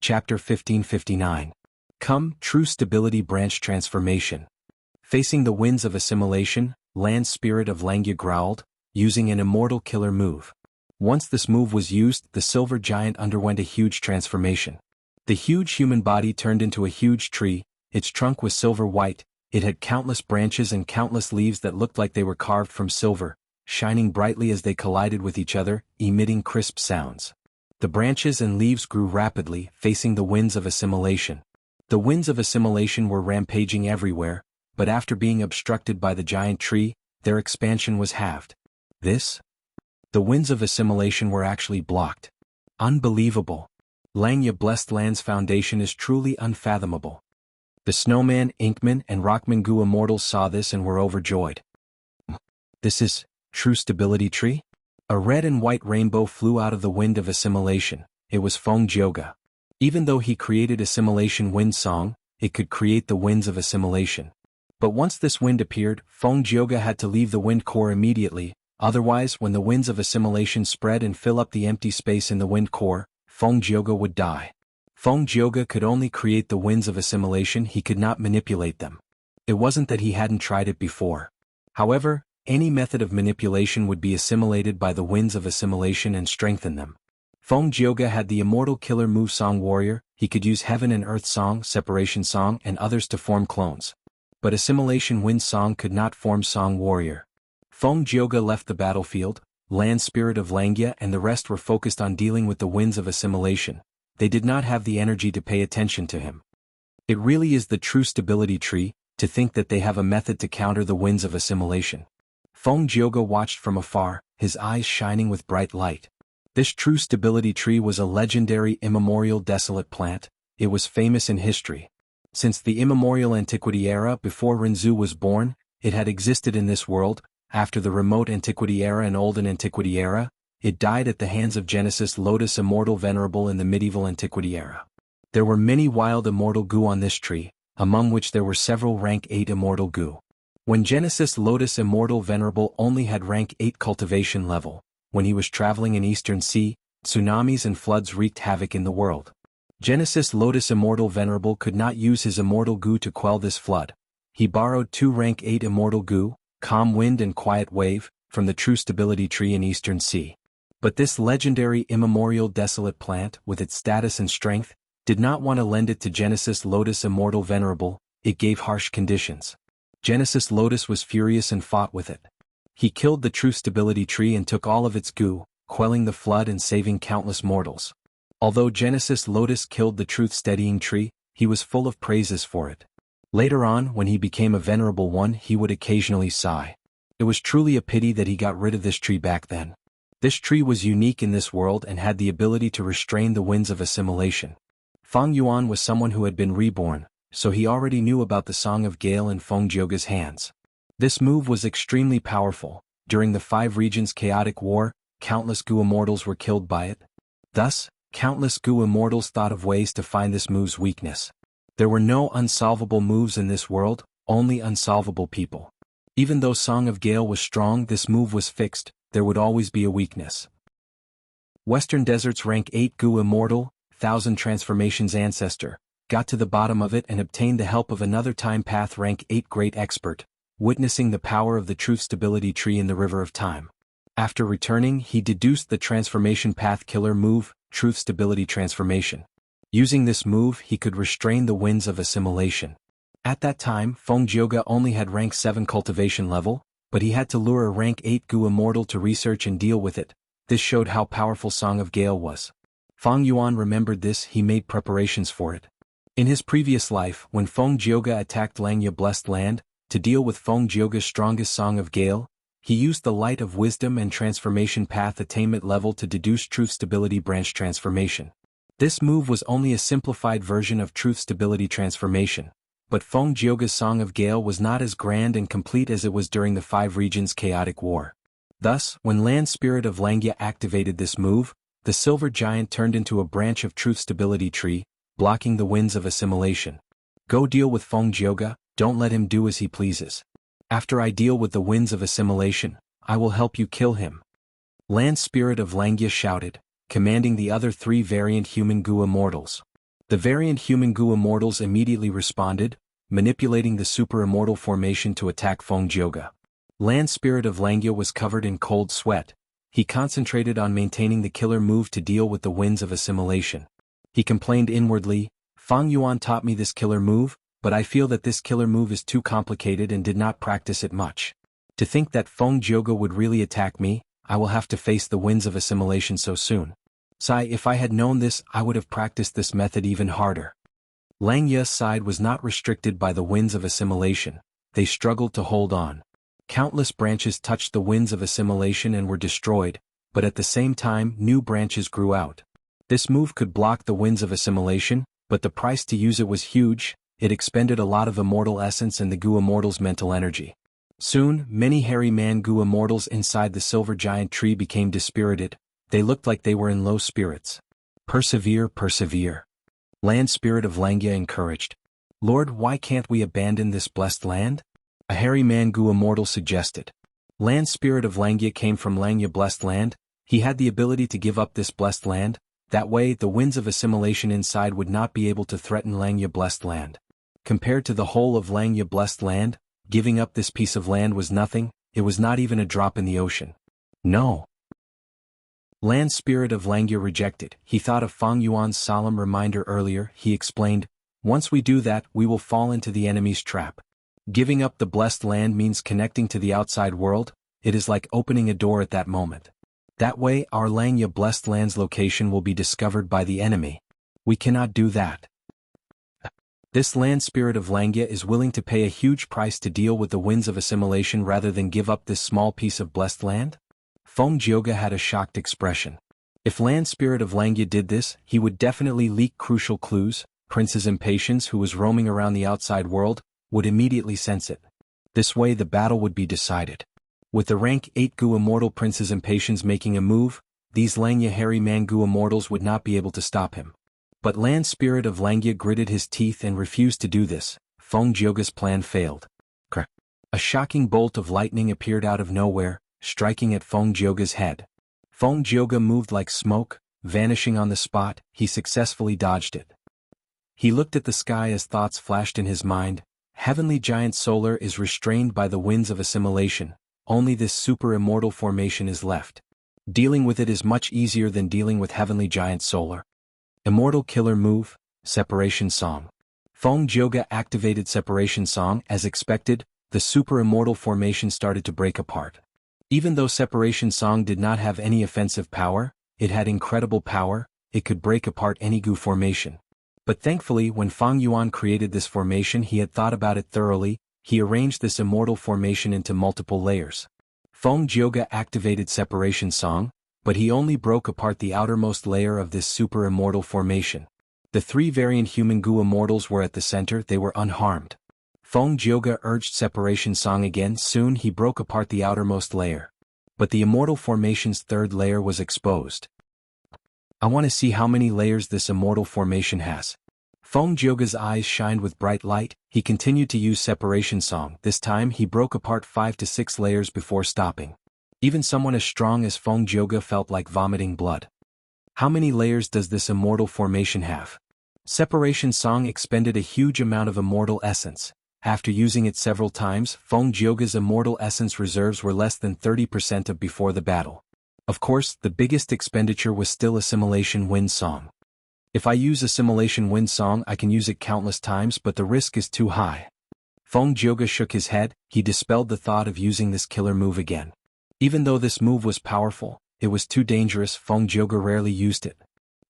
Chapter 1559. Come, True Stability Branch Transformation. Facing the winds of assimilation, Land Spirit of Langya growled, using an immortal killer move. Once this move was used, the silver giant underwent a huge transformation. The huge human body turned into a huge tree. Its trunk was silver white. It had countless branches and countless leaves that looked like they were carved from silver, shining brightly as they collided with each other, emitting crisp sounds. The branches and leaves grew rapidly, facing the winds of assimilation. The winds of assimilation were rampaging everywhere, but after being obstructed by the giant tree, their expansion was halved. The winds of assimilation were actually blocked. Unbelievable. Langya Blessed Land's foundation is truly unfathomable. The Snowman, Inkman, and Rockman Gu immortals saw this and were overjoyed. This is True Stability Tree? A red and white rainbow flew out of the wind of assimilation. It was Feng Jioge. Even though he created Assimilation Wind Song, it could create the winds of assimilation. But once this wind appeared, Feng Jioge had to leave the wind core immediately, otherwise when the winds of assimilation spread and fill up the empty space in the wind core, Feng Jioge would die. Feng Jioge could only create the winds of assimilation, he could not manipulate them. It wasn't that he hadn't tried it before. However, any method of manipulation would be assimilated by the winds of assimilation and strengthen them. Feng Jioge had the immortal killer move Song Warrior. He could use Heaven and Earth Song, Separation Song, and others to form clones. But Assimilation Wind Song could not form Song Warrior. Feng Jioge left the battlefield. Land Spirit of Langya and the rest were focused on dealing with the winds of assimilation. They did not have the energy to pay attention to him. It really is the True Stability Tree, to think that they have a method to counter the winds of assimilation. Feng Jioge watched from afar, his eyes shining with bright light. This True Stability Tree was a legendary immemorial desolate plant. It was famous in history. Since the immemorial antiquity era before Renzu was born, it had existed in this world. After the remote antiquity era and olden antiquity era, it died at the hands of Genesis Lotus Immortal Venerable in the medieval antiquity era. There were many wild immortal Gu on this tree, among which there were several rank 8 immortal Gu. When Genesis Lotus Immortal Venerable only had rank 8 cultivation level, when he was traveling in Eastern Sea, tsunamis and floods wreaked havoc in the world. Genesis Lotus Immortal Venerable could not use his immortal Gu to quell this flood. He borrowed 2 rank 8 immortal Gu, Calm Wind and Quiet Wave, from the True Stability Tree in Eastern Sea. But this legendary immemorial desolate plant, with its status and strength, did not want to lend it to Genesis Lotus Immortal Venerable. It gave harsh conditions. Genesis Lotus was furious and fought with it. He killed the True Stability Tree and took all of its Gu, quelling the flood and saving countless mortals. Although Genesis Lotus killed the Truth Steadying Tree, he was full of praises for it. Later on, when he became a Venerable One, he would occasionally sigh. It was truly a pity that he got rid of this tree back then. This tree was unique in this world and had the ability to restrain the winds of assimilation. Feng Yuan was someone who had been reborn, so he already knew about the Song of Gale in Feng Jioge's hands. This move was extremely powerful. During the 5 regions chaotic war, countless Gu immortals were killed by it. Thus, countless Gu immortals thought of ways to find this move's weakness. There were no unsolvable moves in this world, only unsolvable people. Even though Song of Gale was strong, this move was fixed. There would always be a weakness. Western Desert's rank 8 Gu immortal, 1000 transformations ancestor, got to the bottom of it and obtained the help of another time path rank 8 great expert, witnessing the power of the Truth Stability Tree in the River of Time. After returning, he deduced the transformation path killer move, Truth Stability Transformation. Using this move, he could restrain the winds of assimilation. At that time, Feng Jioge only had rank 7 cultivation level, but he had to lure a rank 8 Gu immortal to research and deal with it. This showed how powerful Song of Gale was. Feng Yuan remembered this. He made preparations for it. In his previous life, when Feng Jioge attacked Langya Blessed Land, to deal with Feng Jioge's strongest Song of Gale, he used the Light of Wisdom and Transformation Path attainment level to deduce Truth Stability Branch Transformation. This move was only a simplified version of Truth Stability Transformation, but Feng Jioge's Song of Gale was not as grand and complete as it was during the 5 regions chaotic war. Thus, when Land Spirit of Langya activated this move, the silver giant turned into a branch of Truth Stability Tree, blocking the winds of assimilation. Go deal with Feng Jioge, don't let him do as he pleases. After I deal with the winds of assimilation, I will help you kill him. Land Spirit of Langya shouted, commanding the other 3 variant human Gu immortals. The variant human Gu immortals immediately responded, manipulating the super immortal formation to attack Feng Jioge. Land Spirit of Langya was covered in cold sweat. He concentrated on maintaining the killer move to deal with the winds of assimilation. He complained inwardly, "Feng Yuan taught me this killer move, but I feel that this killer move is too complicated and did not practice it much. To think that Feng Jioge would really attack me, I will have to face the winds of assimilation so soon. Sai, if I had known this, I would have practiced this method even harder." Langya's side was not restricted by the winds of assimilation. They struggled to hold on. Countless branches touched the winds of assimilation and were destroyed, but at the same time new branches grew out. This move could block the winds of assimilation, but the price to use it was huge. It expended a lot of immortal essence and the Gu immortals' mental energy. Soon, many hairy man Gu immortals inside the silver giant tree became dispirited. They looked like they were in low spirits. "Persevere, persevere." Land Spirit of Langya encouraged. "Lord, why can't we abandon this blessed land?" A hairy man Gu immortal suggested. Land Spirit of Langya came from Langya blessed land. He had the ability to give up this blessed land. That way, the winds of assimilation inside would not be able to threaten Langya blessed land. Compared to the whole of Langya blessed land, giving up this piece of land was nothing. It was not even a drop in the ocean. No. Land Spirit of Langya rejected. He thought of Feng Yuan's solemn reminder earlier. He explained, "Once we do that, we will fall into the enemy's trap. Giving up the blessed land means connecting to the outside world. It is like opening a door at that moment. That way, our Langya blessed land's location will be discovered by the enemy. We cannot do that." This Land Spirit of Langya is willing to pay a huge price to deal with the winds of assimilation rather than give up this small piece of blessed land? Feng Jioge had a shocked expression. If Land Spirit of Langya did this, he would definitely leak crucial clues. Prince's Impatience, who was roaming around the outside world, would immediately sense it. This way the battle would be decided. With the rank 8 Gu immortal Prince's Impatience making a move, these Langya hairy man Gu immortals would not be able to stop him. But Land Spirit of Langya gritted his teeth and refused to do this. Feng Jioge's plan failed. A shocking bolt of lightning appeared out of nowhere, striking at Feng Jioge's head. Feng Jioge moved like smoke, vanishing on the spot. He successfully dodged it. He looked at the sky as thoughts flashed in his mind. Heavenly Giant Solar is restrained by the winds of assimilation. Only this super immortal formation is left. Dealing with it is much easier than dealing with Heavenly Giant Solar. Immortal Killer Move, Separation Song. Feng Jioge activated Separation Song. As expected, the super immortal formation started to break apart. Even though Separation Song did not have any offensive power, it had incredible power. It could break apart any Gu formation. But thankfully, when Feng Yuan created this formation, he had thought about it thoroughly. He arranged this immortal formation into multiple layers. Feng Jioge activated Separation Song, but he only broke apart the outermost layer of this super immortal formation. The 3 variant human Gu immortals were at the center. They were unharmed. Feng Jioge urged Separation Song again. Soon he broke apart the outermost layer. But the immortal formation's 3rd layer was exposed. "I want to see how many layers this immortal formation has." Feng Jioge's eyes shined with bright light. He continued to use Separation Song. This time he broke apart 5 to 6 layers before stopping. Even someone as strong as Feng Jioge felt like vomiting blood. How many layers does this immortal formation have? Separation Song expended a huge amount of immortal essence. After using it several times, Feng Jioge's immortal essence reserves were less than 30% of before the battle. Of course, the biggest expenditure was still Assimilation Wind Song. If I use Assimilation Wind Song, I can use it countless times, but the risk is too high. Feng Jioge shook his head. He dispelled the thought of using this killer move again. Even though this move was powerful, it was too dangerous. Feng Jioge rarely used it.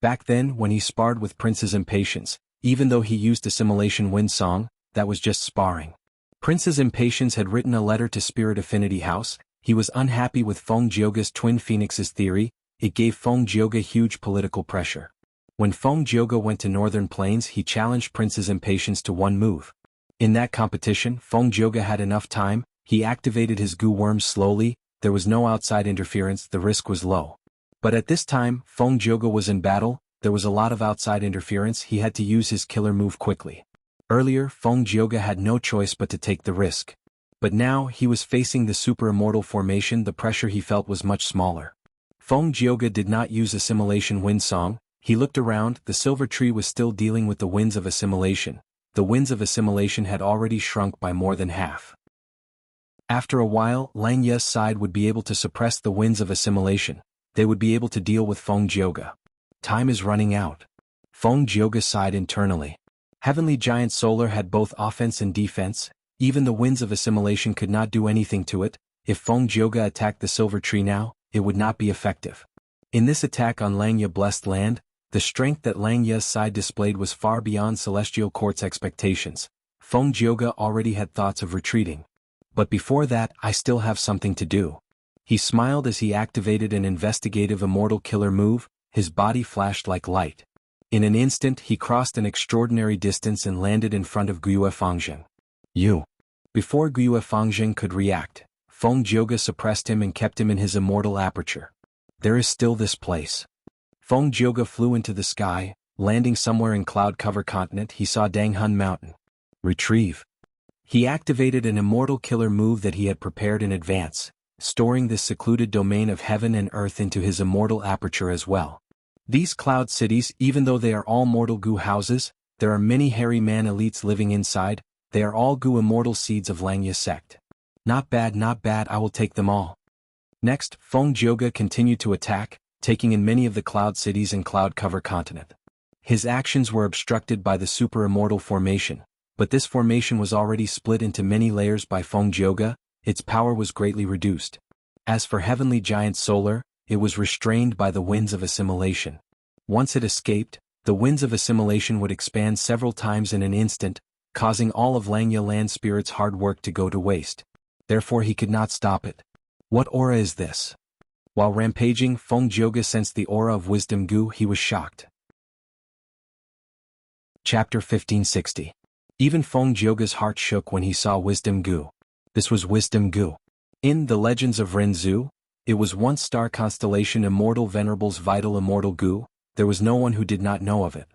Back then, when he sparred with Prince's Impatience, even though he used Assimilation Wind Song, that was just sparring. Prince's Impatience had written a letter to Spirit Affinity House. He was unhappy with Feng Jioge's Twin Phoenixes theory. It gave Feng Jioge huge political pressure. When Feng Jioge went to Northern Plains, he challenged Prince's Impatience to one move. In that competition, Feng Jioge had enough time. He activated his Gu worms slowly. There was no outside interference. The risk was low. But at this time, Feng Jioge was in battle. There was a lot of outside interference. He had to use his killer move quickly. Earlier, Feng Jioge had no choice but to take the risk. But now, he was facing the super immortal formation. The pressure he felt was much smaller. Feng Jioge did not use Assimilation Wind Song. He looked around. The silver tree was still dealing with the winds of assimilation. The winds of assimilation had already shrunk by more than half. After a while, Lang Ye's side would be able to suppress the winds of assimilation. They would be able to deal with Feng Jioge. Time is running out. Feng Jioge sighed internally. Heavenly Giant Solar had both offense and defense. Even the winds of assimilation could not do anything to it. If Feng Jioge attacked the silver tree now, it would not be effective. In this attack on Lang Ye blessed land, the strength that Lang Ye's side displayed was far beyond Celestial Court's expectations. Feng Jioge already had thoughts of retreating. But before that, I still have something to do. He smiled as he activated an investigative immortal killer move. His body flashed like light. In an instant he crossed an extraordinary distance and landed in front of Guiyue Fangzheng. You. Before Guiyue Fangzheng could react, Feng Jioge suppressed him and kept him in his immortal aperture. There is still this place. Feng Jioge flew into the sky, landing somewhere in cloud-cover continent. He saw Danghun Mountain. Retrieve. He activated an immortal killer move that he had prepared in advance, storing this secluded domain of heaven and earth into his immortal aperture as well. These cloud cities, even though they are all mortal Gu houses, there are many hairy man elites living inside. They are all Gu immortal seeds of Lang Ye sect. Not bad, I will take them all. Next, Feng Jioge continued to attack, taking in many of the cloud cities and cloud cover continent. His actions were obstructed by the super immortal formation, but this formation was already split into many layers by Feng Jioge. Its power was greatly reduced. As for Heavenly Giant Solar, it was restrained by the winds of assimilation. Once it escaped, the winds of assimilation would expand several times in an instant, causing all of Lang Ye land spirit's hard work to go to waste. Therefore he could not stop it. What aura is this? While rampaging, Feng Jioge sensed the aura of Wisdom Gu. He was shocked. Chapter 1560. Even Feng Jioge's heart shook when he saw Wisdom Gu. This was Wisdom Gu. In The Legends of Renzu, it was once star constellation Immortal Venerable's vital immortal Gu. There was no one who did not know of it.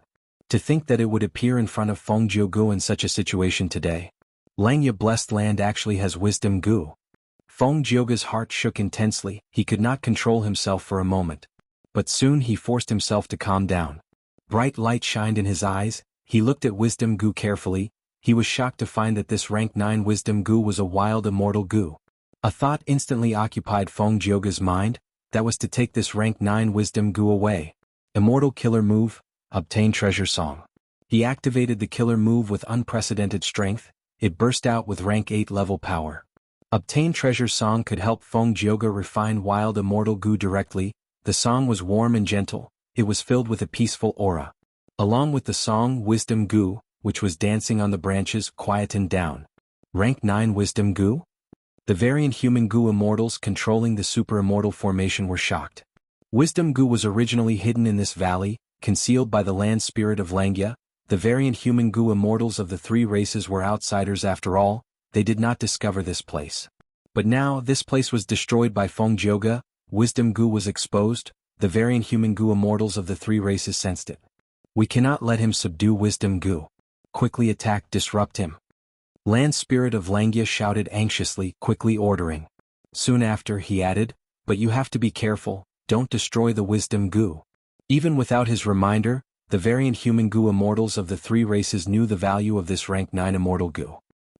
To think that it would appear in front of Feng Jioge in such a situation today. Lang Ye blessed land actually has Wisdom Gu. Feng Jioge's heart shook intensely. He could not control himself for a moment. But soon he forced himself to calm down. Bright light shined in his eyes. He looked at Wisdom Gu carefully. He was shocked to find that this rank 9 Wisdom Gu was a wild immortal Gu. A thought instantly occupied Feng Jioge's mind. That was to take this rank 9 Wisdom Gu away. Immortal killer move. Obtain treasure song. He activated the killer move with unprecedented strength. It burst out with rank 8 level power. Obtain treasure song could help Feng Jioge refine wild immortal Gu directly. The song was warm and gentle. It was filled with a peaceful aura. Along with the song, Wisdom Gu, which was dancing on the branches, quietened down. Rank 9 Wisdom Gu? The variant human Gu immortals controlling the super immortal formation were shocked. Wisdom Gu was originally hidden in this valley, concealed by the land spirit of Lang Ye. The variant human Gu immortals of the 3 races were outsiders after all. They did not discover this place. But now, this place was destroyed by Feng Jioge. Wisdom Gu was exposed. The variant human Gu immortals of the 3 races sensed it. We cannot let him subdue Wisdom Gu. Quickly attack, disrupt him. Land spirit of Lang Ye shouted anxiously, quickly ordering. Soon after, he added, but you have to be careful, don't destroy the Wisdom Gu. Even without his reminder, the variant human Gu immortals of the 3 races knew the value of this rank 9 immortal Gu.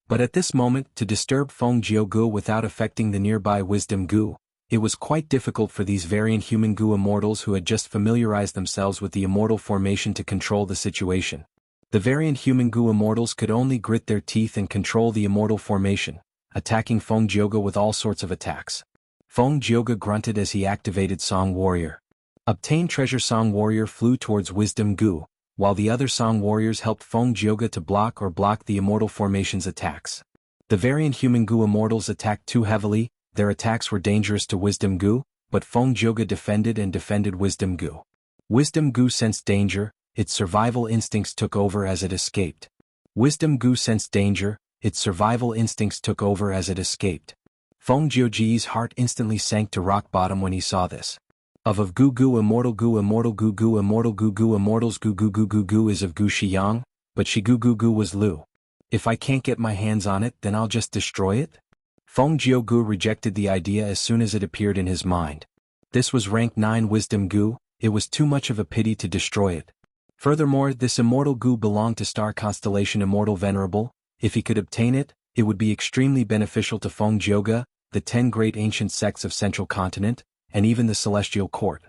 But at this moment, to disturb Feng Jioge without affecting the nearby Wisdom Gu, it was quite difficult for these variant human Gu immortals who had just familiarized themselves with the immortal formation to control the situation. The variant human Gu immortals could only grit their teeth and control the immortal formation, attacking Feng Jioge with all sorts of attacks. Feng Jioge grunted as he activated Song Warrior. Obtain treasure. Song Warrior flew towards Wisdom Gu, while the other Song Warriors helped Feng Jioge to block the immortal formation's attacks. The variant human Gu immortals attacked too heavily. Their attacks were dangerous to Wisdom Gu, but Feng Jioge defended Wisdom Gu. Wisdom Gu sensed danger. Its survival instincts took over as it escaped. Wisdom Gu sensed danger. Its survival instincts took over as it escaped. Feng Jioge's heart instantly sank to rock bottom when he saw this. Of Gu Gu immortal Gu immortal Gu Gu immortal Gu Gu immortals Gu Gu Gu Gu Gu is of Gu Shiyang, but Shi Gu Gu Gu was Lu. If I can't get my hands on it, then I'll just destroy it? Feng Jioge rejected the idea as soon as it appeared in his mind. This was rank 9 Wisdom Gu. it was too much of a pity to destroy it. Furthermore, this immortal goo belonged to star constellation Immortal Venerable. If he could obtain it, it would be extremely beneficial to Feng Jioge, the 10 great ancient sects of Central Continent, and even the Celestial Court.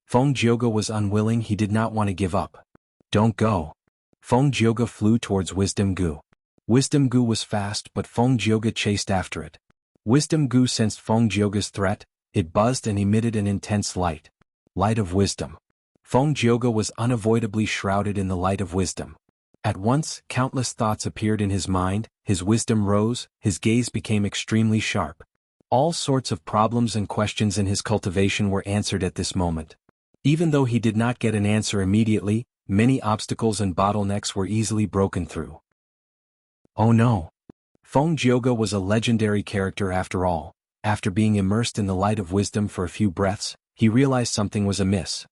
Feng Jioge was unwilling, he did not want to give up. Don't go. Feng Jioge flew towards Wisdom Goo. Wisdom Goo was fast, but Feng Jioge chased after it. Wisdom Goo sensed Feng Jioge's threat, it buzzed and emitted an intense light. Light of wisdom. Feng Jioge was unavoidably shrouded in the light of wisdom. At once, countless thoughts appeared in his mind, his wisdom rose, his gaze became extremely sharp. All sorts of problems and questions in his cultivation were answered at this moment. Even though he did not get an answer immediately, many obstacles and bottlenecks were easily broken through. Oh no! Feng Jioge was a legendary character after all. After being immersed in the light of wisdom for a few breaths, he realized something was amiss.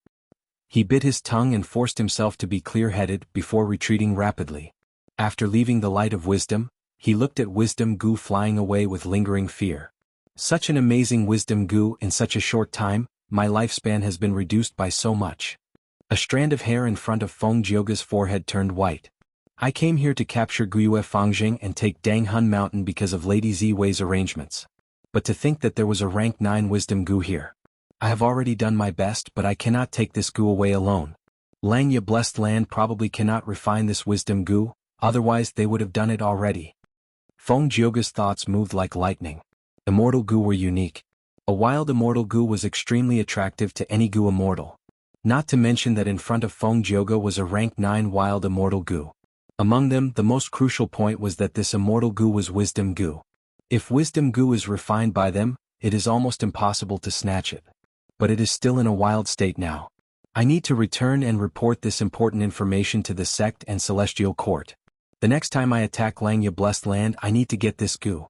He bit his tongue and forced himself to be clear-headed before retreating rapidly. After leaving the light of wisdom, he looked at Wisdom Goo flying away with lingering fear. Such an amazing Wisdom Goo in such a short time, my lifespan has been reduced by so much. A strand of hair in front of Feng Jioge's forehead turned white. I came here to capture Guyue Fangjing and take Danghun Mountain because of Lady Ziwei's arrangements. But to think that there was a rank 9 Wisdom Goo here. I have already done my best, but I cannot take this goo away alone. Langya Blessed Land probably cannot refine this Wisdom Goo, otherwise they would have done it already. Feng Jioge's thoughts moved like lightning. Immortal Goo were unique. A wild Immortal Goo was extremely attractive to any Goo Immortal. Not to mention that in front of Feng Jioge was a rank 9 wild Immortal Goo. Among them, the most crucial point was that this Immortal Goo was Wisdom Goo. If Wisdom Goo is refined by them, it is almost impossible to snatch it. But it is still in a wild state now. I need to return and report this important information to the sect and Celestial Court. The next time I attack Langya Blessed Land, I need to get this goo.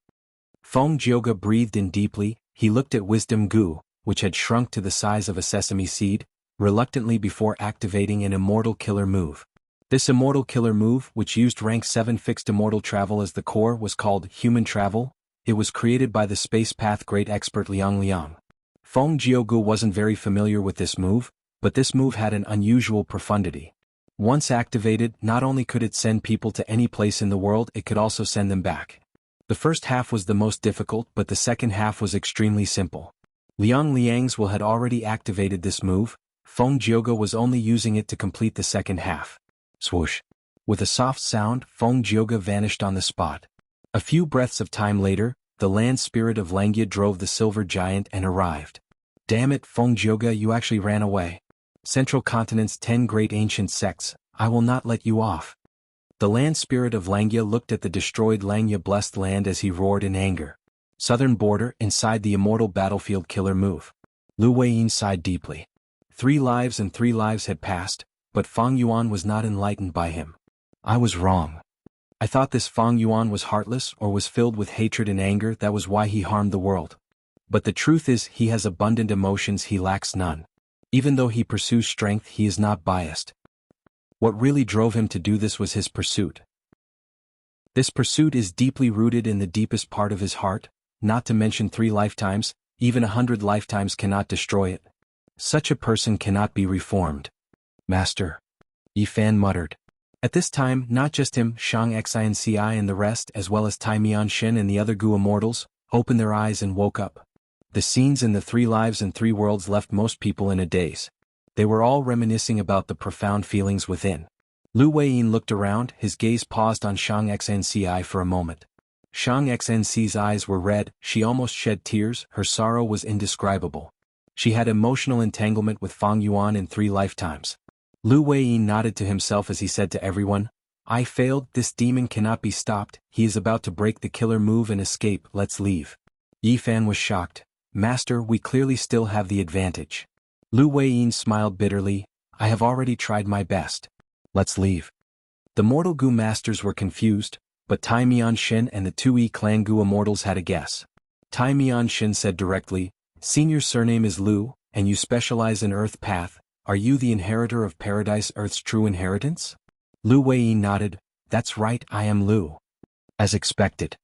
Feng Jioge breathed in deeply, he looked at Wisdom Goo, which had shrunk to the size of a sesame seed, reluctantly before activating an Immortal Killer move. This Immortal Killer move, which used rank 7 fixed immortal travel as the core, was called Human Travel. It was created by the Space Path great expert Liang Liang. Feng Jioge wasn't very familiar with this move, but this move had an unusual profundity. Once activated, not only could it send people to any place in the world, it could also send them back. The first half was the most difficult, but the second half was extremely simple. Liang Liang's will had already activated this move, Feng Jioge was only using it to complete the second half. Swoosh! With a soft sound, Feng Jioge vanished on the spot. A few breaths of time later, the land spirit of Langya drove the silver giant and arrived. Damn it, Feng Jioge, you actually ran away. Central Continent's 10 great ancient sects, I will not let you off. The land spirit of Langya looked at the destroyed Langya Blessed Land as he roared in anger. Southern border, inside the immortal battlefield killer move. Lu Weiyin sighed deeply. 3 lives and 3 lives had passed, but Feng Yuan was not enlightened by him. I was wrong. I thought this Feng Yuan was heartless or was filled with hatred and anger, that was why he harmed the world. But the truth is he has abundant emotions, he lacks none. Even though he pursues strength, he is not biased. What really drove him to do this was his pursuit. This pursuit is deeply rooted in the deepest part of his heart, not to mention 3 lifetimes, even 100 lifetimes cannot destroy it. Such a person cannot be reformed. Master. Yi Fan muttered. At this time, not just him, Shang Xinci and the rest, as well as Tai Mianshin and the other Gu Immortals, opened their eyes and woke up. The scenes in the 3 lives and 3 worlds left most people in a daze. They were all reminiscing about the profound feelings within. Lu Weiyin looked around, his gaze paused on Shang Xinci for a moment. Shang Xinci's eyes were red, she almost shed tears, her sorrow was indescribable. She had emotional entanglement with Feng Yuan in 3 lifetimes. Lu Weiyin nodded to himself as he said to everyone, I failed, this demon cannot be stopped, he is about to break the killer move and escape, let's leave. Yi Fan was shocked. Master, we clearly still have the advantage. Lu Weiyin smiled bitterly, I have already tried my best. Let's leave. The Mortal Gu Masters were confused, but Tai Mianshin and the 2 clan Gu Immortals had a guess. Tai Mianshin said directly, Senior surname is Lu, and you specialize in Earth Path. Are you the inheritor of Paradise Earth's true inheritance? Lu Weiyin nodded, that's right, I am Lu. As expected.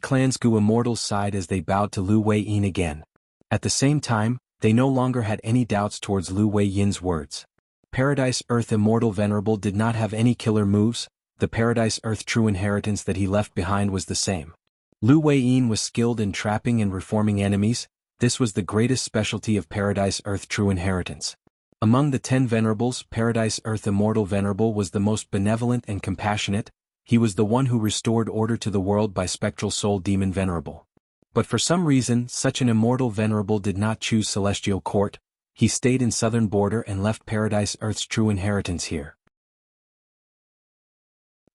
Clan's Gu Immortals sighed as they bowed to Lu Weiyin again. At the same time, They no longer had any doubts towards Lu Wei Yin's words. Paradise Earth Immortal Venerable did not have any killer moves, the Paradise Earth true inheritance that he left behind was the same. Lu Wei Yin was skilled in trapping and reforming enemies, this was the greatest specialty of Paradise Earth true inheritance. Among the 10 venerables, Paradise Earth Immortal Venerable was the most benevolent and compassionate, he was the one who restored order to the world by Spectral Soul Demon Venerable. But for some reason, such an Immortal Venerable did not choose Celestial Court, he stayed in Southern Border and left Paradise Earth's true inheritance here.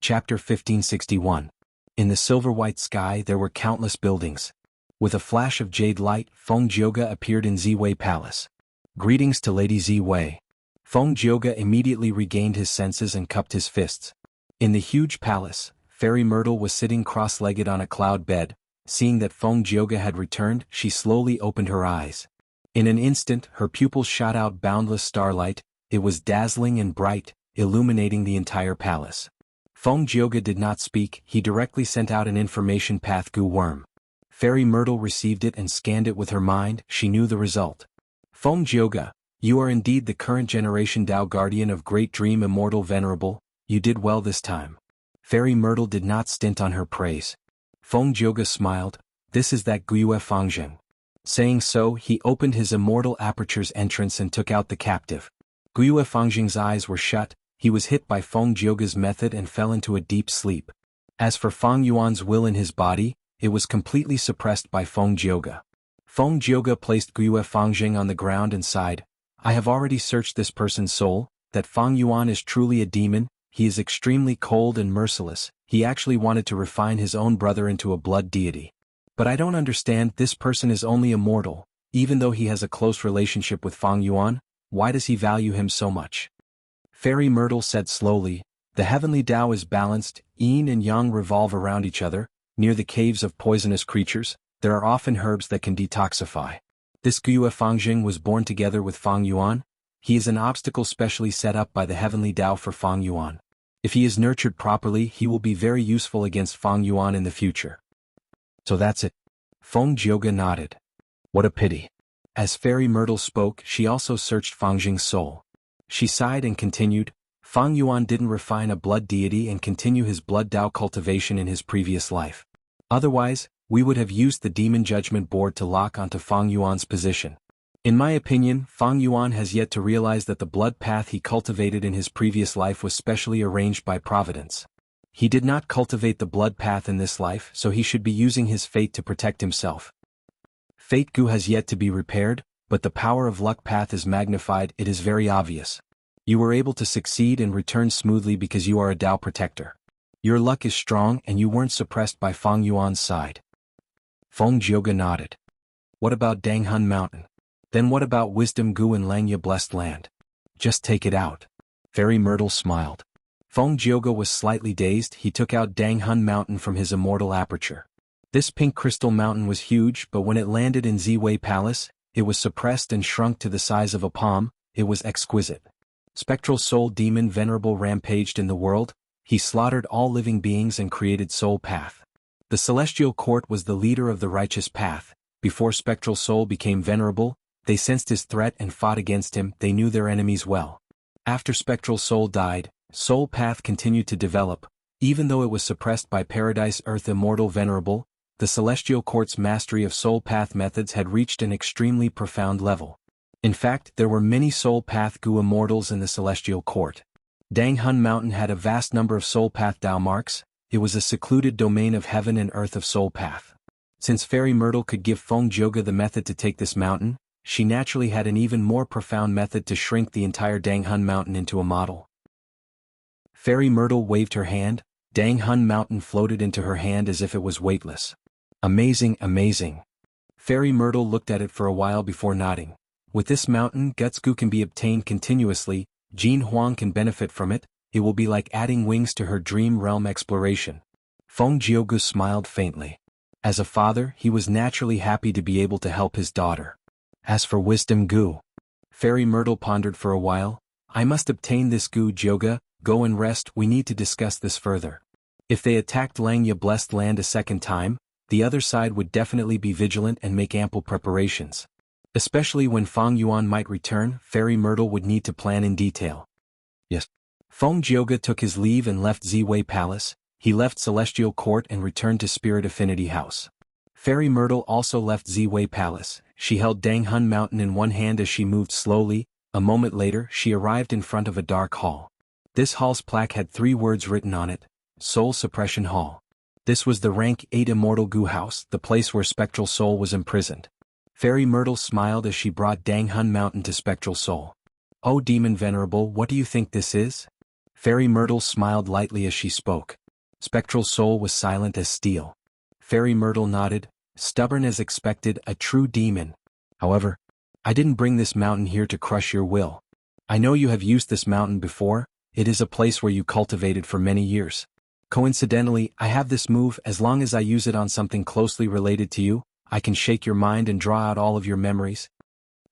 Chapter 1561. In the silver-white sky there were countless buildings. With a flash of jade light, Feng Jioge appeared in Ziwei Palace. Greetings to Lady Ziwei. Feng Jioge immediately regained his senses and cupped his fists. In the huge palace, Fairy Myrtle was sitting cross-legged on a cloud bed. Seeing that Feng Jioge had returned, she slowly opened her eyes. In an instant, her pupils shot out boundless starlight, it was dazzling and bright, illuminating the entire palace. Feng Jioge did not speak, he directly sent out an information path Gu Worm. Fairy Myrtle received it and scanned it with her mind, she knew the result. Feng Jioge, you are indeed the current generation Tao Guardian of Great Dream Immortal Venerable, you did well this time. Fairy Myrtle did not stint on her praise. Feng Jioge smiled, this is that Guyue Fangjing. Saying so, he opened his immortal aperture's entrance and took out the captive. Guyue Fangjing's eyes were shut, he was hit by Feng Jioge's method and fell into a deep sleep. As for Fang Yuan's will in his body, it was completely suppressed by Feng Jioge. Feng Jioge placed Guyue Fangjing on the ground and sighed, I have already searched this person's soul, that Fang Yuan is truly a demon, he is extremely cold and merciless, he actually wanted to refine his own brother into a blood deity. But I don't understand, this person is only immortal, even though he has a close relationship with Fang Yuan, why does he value him so much? Fairy Myrtle said slowly, the heavenly Tao is balanced, yin and yang revolve around each other, near the caves of poisonous creatures, there are often herbs that can detoxify. This Guyue Fangjing was born together with Fang Yuan, he is an obstacle specially set up by the heavenly Tao for Fang Yuan. If he is nurtured properly, he will be very useful against Fang Yuan in the future. So that's it. Feng Jioge nodded. What a pity. As Fairy Myrtle spoke, she also searched Fangjing's soul. She sighed and continued, Fang Yuan didn't refine a blood deity and continue his blood Tao cultivation in his previous life. Otherwise, we would have used the Demon Judgment Board to lock onto Fang Yuan's position. In my opinion, Fang Yuan has yet to realize that the blood path he cultivated in his previous life was specially arranged by Providence. He did not cultivate the blood path in this life, so he should be using his fate to protect himself. Fate Gu has yet to be repaired, but the power of luck path is magnified, it is very obvious. You were able to succeed and return smoothly because you are a Tao protector. Your luck is strong and you weren't suppressed by Fang Yuan's side. Feng Jioge nodded. What about Danghun Mountain? Then what about Wisdom Gu and Langya Blessed Land? Just take it out. Fairy Myrtle smiled. Feng Jioge was slightly dazed, he took out Danghun Mountain from his immortal aperture. This pink crystal mountain was huge, but when it landed in Ziwei Palace, it was suppressed and shrunk to the size of a palm, it was exquisite. Spectral Soul Demon Venerable rampaged in the world, he slaughtered all living beings and created Soul Path. The Celestial Court was the leader of the righteous path, before Spectral Soul became venerable, they sensed his threat and fought against him, they knew their enemies well. After Spectral Soul died, Soul Path continued to develop, even though it was suppressed by Paradise Earth Immortal Venerable, the Celestial Court's mastery of Soul Path methods had reached an extremely profound level. In fact, there were many Soul Path Gu immortals in the Celestial Court. Danghun Mountain had a vast number of Soul Path Tao marks, it was a secluded domain of heaven and earth of Soul Path. Since Fairy Myrtle could give Feng Jioge the method to take this mountain, she naturally had an even more profound method to shrink the entire Danghun Mountain into a model. Fairy Myrtle waved her hand, Danghun Mountain floated into her hand as if it was weightless. Amazing, amazing. Fairy Myrtle looked at it for a while before nodding. With this mountain, Gutsgu can be obtained continuously, Jin Huang can benefit from it, it will be like adding wings to her dream realm exploration. Feng Jioge smiled faintly. As a father, he was naturally happy to be able to help his daughter. As for Wisdom Gu, Fairy Myrtle pondered for a while, I must obtain this Gu Jioge, go and rest, we need to discuss this further. If they attacked Langya Blessed Land a second time, the other side would definitely be vigilant and make ample preparations. Especially when Feng Yuan might return, Fairy Myrtle would need to plan in detail. Yes. Feng Jioge took his leave and left Ziwei Palace. He left Celestial Court and returned to Spirit Affinity House. Fairy Myrtle also left Ziwei Palace. She held Danghun Mountain in one hand as she moved slowly. A moment later, she arrived in front of a dark hall. This hall's plaque had 3 words written on it: Soul Suppression Hall. This was the Rank 8 Immortal Gu House, the place where Spectral Soul was imprisoned. Fairy Myrtle smiled as she brought Danghun Mountain to Spectral Soul. "Oh Demon Venerable, what do you think this is?" Fairy Myrtle smiled lightly as she spoke. Spectral Soul was silent as steel. Fairy Myrtle nodded, stubborn as expected, a true demon. "However, I didn't bring this mountain here to crush your will. I know you have used this mountain before. It is a place where you cultivated for many years. Coincidentally, I have this move. As long as I use it on something closely related to you, I can shake your mind and draw out all of your memories."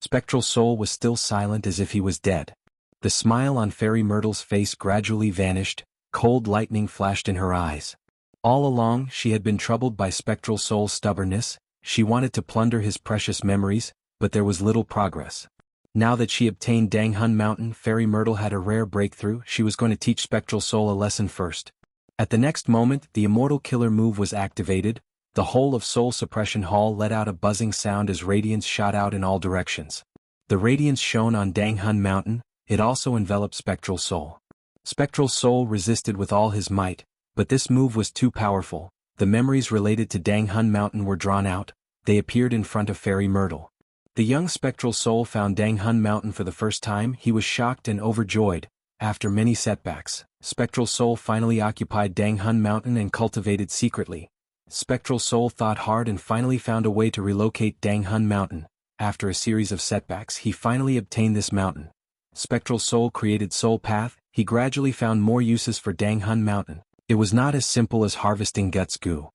Spectral Soul was still silent as if he was dead. The smile on Fairy Myrtle's face gradually vanished. Cold lightning flashed in her eyes. All along, she had been troubled by Spectral Soul's stubbornness. She wanted to plunder his precious memories, but there was little progress. Now that she obtained Danghun Mountain, Fairy Myrtle had a rare breakthrough. She was going to teach Spectral Soul a lesson first. At the next moment, the Immortal Killer move was activated. The whole of Soul Suppression Hall let out a buzzing sound as radiance shot out in all directions. The radiance shone on Danghun Mountain. It also enveloped Spectral Soul. Spectral Soul resisted with all his might, but this move was too powerful. The memories related to Danghun Mountain were drawn out. They appeared in front of Fairy Myrtle. The young Spectral Soul found Danghun Mountain for the first time. He was shocked and overjoyed. After many setbacks, Spectral Soul finally occupied Danghun Mountain and cultivated secretly. Spectral Soul thought hard and finally found a way to relocate Danghun Mountain. After a series of setbacks, he finally obtained this mountain. Spectral Soul created Soul Path. He gradually found more uses for Danghun Mountain. It was not as simple as harvesting Guts Gu.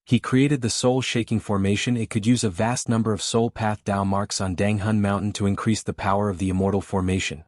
He created the Soul Shaking Formation. It could use a vast number of Soul Path Dao marks on Danghun Mountain to increase the power of the Immortal Formation.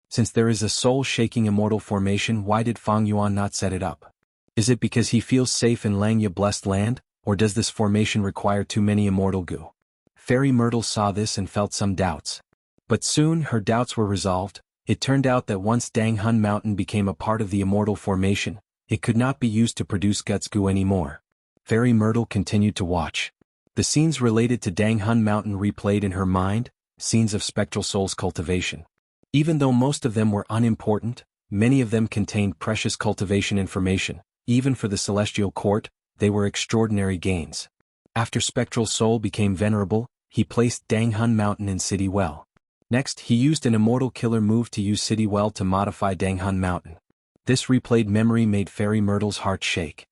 Since there is a Soul Shaking Immortal Formation, why did Feng Yuan not set it up? Is it because he feels safe in Langya Blessed Land, or does this formation require too many Immortal Gu? Fairy Myrtle saw this and felt some doubts. But soon her doubts were resolved. It turned out that once Danghun Mountain became a part of the Immortal Formation, it could not be used to produce Guts Gu anymore. Fairy Myrtle continued to watch. The scenes related to Danghun Mountain replayed in her mind, scenes of Spectral Soul's cultivation. Even though most of them were unimportant, many of them contained precious cultivation information. Even for the Celestial Court, they were extraordinary gains. After Spectral Soul became venerable, he placed Danghun Mountain in City Well. Next, he used an Immortal Killer move to use City Well to modify Danghun Mountain. This replayed memory made Fairy Myrtle's heart shake.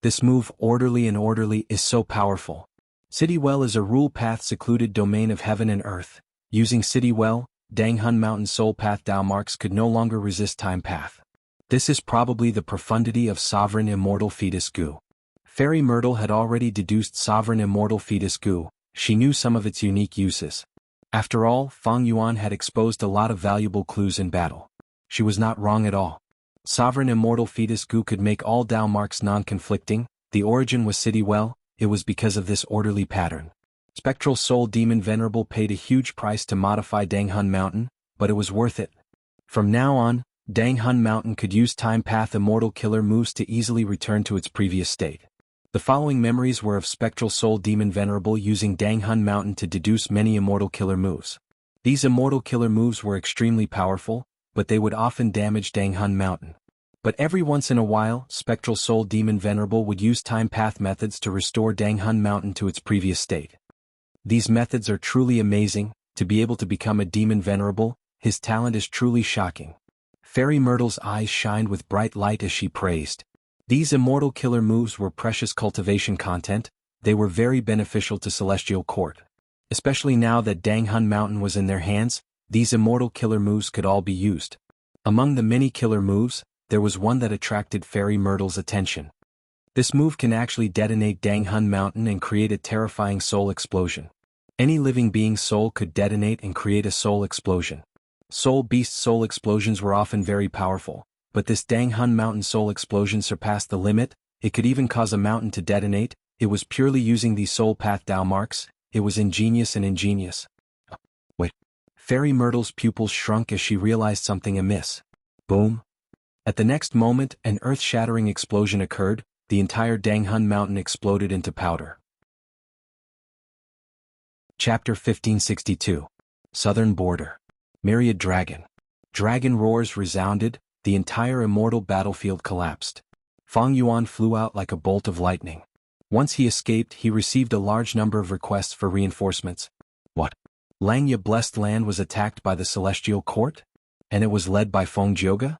This move, Orderly and Orderly, is so powerful. City Well is a rule path secluded domain of heaven and earth. Using City Well, Danghun Mountain Soul Path Dao marks could no longer resist Time Path. This is probably the profundity of Sovereign Immortal Fetus Gu. Fairy Myrtle had already deduced Sovereign Immortal Fetus Gu. She knew some of its unique uses. After all, Feng Yuan had exposed a lot of valuable clues in battle. She was not wrong at all. Sovereign Immortal Fetus Gu could make all Dao marks non-conflicting. The origin was City Well. It was because of this orderly pattern. Spectral Soul Demon Venerable paid a huge price to modify Danghun Mountain, but it was worth it. From now on, Danghun Mountain could use Time Path Immortal Killer moves to easily return to its previous state. The following memories were of Spectral Soul Demon Venerable using Danghun Mountain to deduce many Immortal Killer moves. These Immortal Killer moves were extremely powerful, but they would often damage Danghun Mountain. But every once in a while, Spectral Soul Demon Venerable would use Time Path methods to restore Danghun Mountain to its previous state. These methods are truly amazing. To be able to become a Demon Venerable, his talent is truly shocking. Fairy Myrtle's eyes shined with bright light as she praised. These Immortal Killer moves were precious cultivation content. They were very beneficial to Celestial Court. Especially now that Danghun Mountain was in their hands, these Immortal Killer moves could all be used. Among the many killer moves, there was one that attracted Fairy Myrtle's attention. This move can actually detonate Danghun Mountain and create a terrifying soul explosion. Any living being's soul could detonate and create a soul explosion. Soul Beast's soul explosions were often very powerful, but this Danghun Mountain soul explosion surpassed the limit. It could even cause a mountain to detonate. It was purely using these Soul Path Dao marks. it was ingenious and ingenious. Wait. Fairy Myrtle's pupils shrunk as she realized something amiss. Boom. At the next moment, an earth-shattering explosion occurred. The entire Danghun Mountain exploded into powder. Chapter 1562. Southern Border. Myriad Dragon. Dragon roars resounded, the entire immortal battlefield collapsed. Fang Yuan flew out like a bolt of lightning. Once he escaped, he received a large number of requests for reinforcements. What? Langya Blessed Land was attacked by the Celestial Court? And it was led by Feng Jioge?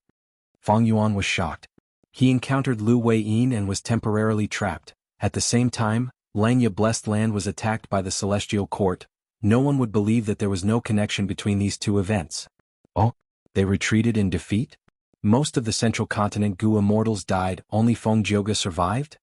Fang Yuan was shocked. He encountered Lu Weiyin and was temporarily trapped. At the same time, Langya Blessed Land was attacked by the Celestial Court. No one would believe that there was no connection between these two events. Oh, they retreated in defeat? Most of the central continent Gu immortals died, only Feng Jioge survived?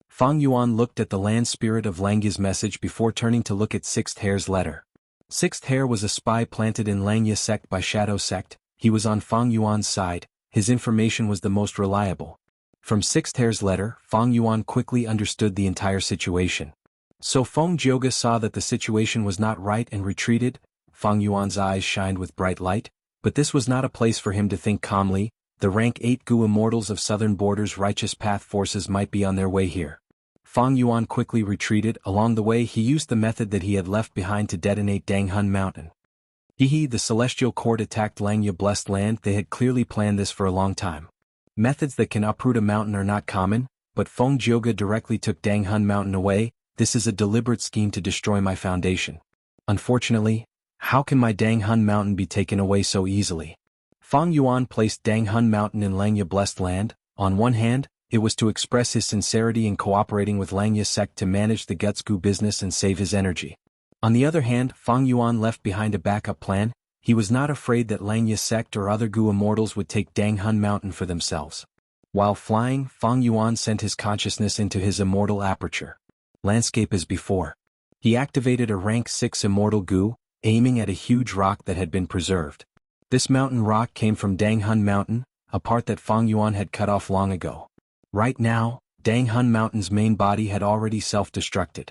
Fang Yuan looked at the land spirit of Langya's message before turning to look at Sixth Hair's letter. Sixth Hair was a spy planted in Langya sect by Shadow Sect. He was on Fang Yuan's side. His information was the most reliable. From Sixth Hair's letter, Fang Yuan quickly understood the entire situation. So Feng Jioge saw that the situation was not right and retreated. Fang Yuan's eyes shined with bright light, but this was not a place for him to think calmly. The rank 8 Gu immortals of Southern Border's righteous path forces might be on their way here. Fang Yuan quickly retreated. Along the way he used the method that he had left behind to detonate Danghun Mountain. The Celestial Court attacked Langya Blessed Land. They had clearly planned this for a long time. Methods that can uproot a mountain are not common, but Feng Jioge directly took Danghun Mountain away. This is a deliberate scheme to destroy my foundation. Unfortunately, how can my Danghun Mountain be taken away so easily? Fang Yuan placed Danghun Mountain in Langya Blessed Land. On one hand, it was to express his sincerity in cooperating with Langya sect to manage the Gutsgu business and save his energy. On the other hand, Fang Yuan left behind a backup plan. He was not afraid that Langya sect or other Gu immortals would take Danghun Mountain for themselves. While flying, Fang Yuan sent his consciousness into his immortal aperture. Landscape as before. He activated a rank 6 immortal Gu, aiming at a huge rock that had been preserved. This mountain rock came from Danghun Mountain, a part that Fang Yuan had cut off long ago. Right now, Danghun Mountain's main body had already self-destructed.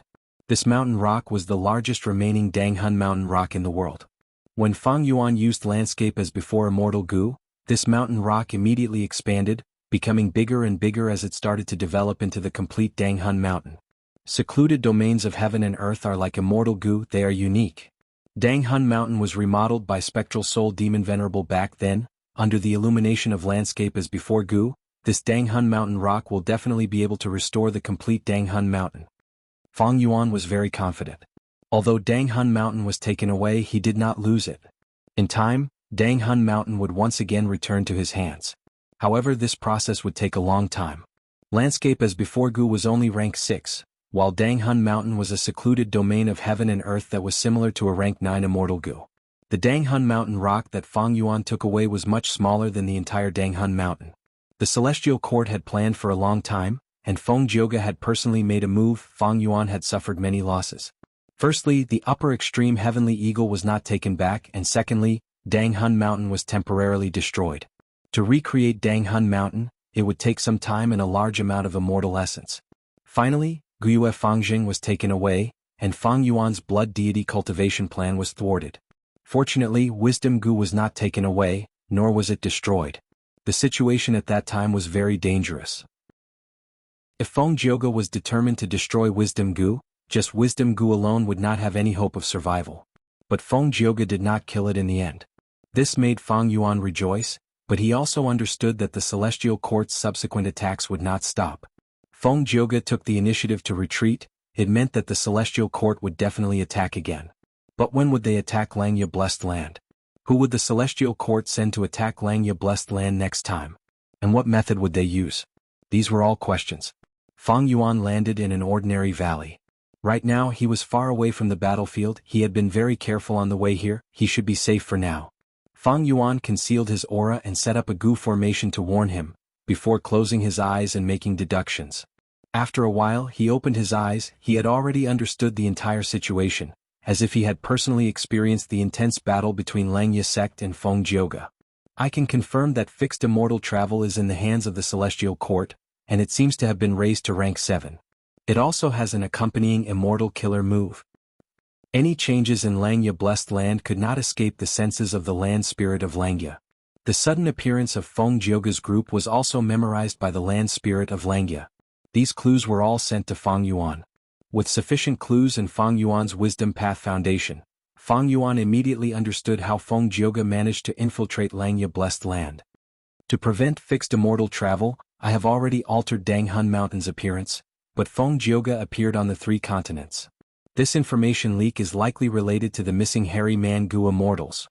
This mountain rock was the largest remaining Danghun Mountain rock in the world. When Fang Yuan used landscape as before immortal Gu, this mountain rock immediately expanded, becoming bigger and bigger as it started to develop into the complete Danghun Mountain. Secluded domains of heaven and earth are like immortal Gu, they are unique. Danghun Mountain was remodeled by Spectral Soul Demon Venerable back then, under the illumination of landscape as before Gu. This Danghun Mountain rock will definitely be able to restore the complete Danghun Mountain. Fang Yuan was very confident. Although Danghun Mountain was taken away, he did not lose it. In time, Danghun Mountain would once again return to his hands. However, this process would take a long time. Landscape as before Gu was only rank 6, while Danghun Mountain was a secluded domain of heaven and earth that was similar to a rank 9 immortal Gu. The Danghun Mountain rock that Fang Yuan took away was much smaller than the entire Danghun Mountain. The Celestial Court had planned for a long time, and Feng Jioge had personally made a move. Fang Yuan had suffered many losses. Firstly, the upper extreme Heavenly Eagle was not taken back, and secondly, Danghun Mountain was temporarily destroyed. To recreate Danghun Mountain, it would take some time and a large amount of immortal essence. Finally, Guyue Fangjing was taken away, and Fang Yuan's blood deity cultivation plan was thwarted. Fortunately, Wisdom Gu was not taken away, nor was it destroyed. The situation at that time was very dangerous. If Feng Jioge was determined to destroy Wisdom Gu, just Wisdom Gu alone would not have any hope of survival. But Feng Jioge did not kill it in the end. This made Fang Yuan rejoice, but he also understood that the Celestial Court's subsequent attacks would not stop. Feng Jioge took the initiative to retreat. It meant that the Celestial Court would definitely attack again. But when would they attack Langya Blessed Land? Who would the Celestial Court send to attack Langya Blessed Land next time? And what method would they use? These were all questions. Fang Yuan landed in an ordinary valley. Right now he was far away from the battlefield. He had been very careful on the way here. He should be safe for now. Fang Yuan concealed his aura and set up a Gu formation to warn him, before closing his eyes and making deductions. After a while he opened his eyes. He had already understood the entire situation, as if he had personally experienced the intense battle between Langya sect and Feng Jioge. I can confirm that fixed immortal travel is in the hands of the Celestial Court, and it seems to have been raised to rank 7. It also has an accompanying immortal killer move. Any changes in Langya blessed land could not escape the senses of the land spirit of Langya. The sudden appearance of Feng Jioge's group was also memorized by the land spirit of Langya. These clues were all sent to Feng Yuan. With sufficient clues and Feng Yuan's wisdom path foundation, Feng Yuan immediately understood how Feng Jioge managed to infiltrate Langya blessed land. To prevent fixed immortal travel, I have already altered Danghun Mountain's appearance, but Feng Jioge appeared on the 3 continents. This information leak is likely related to the missing hairy man Gu immortals.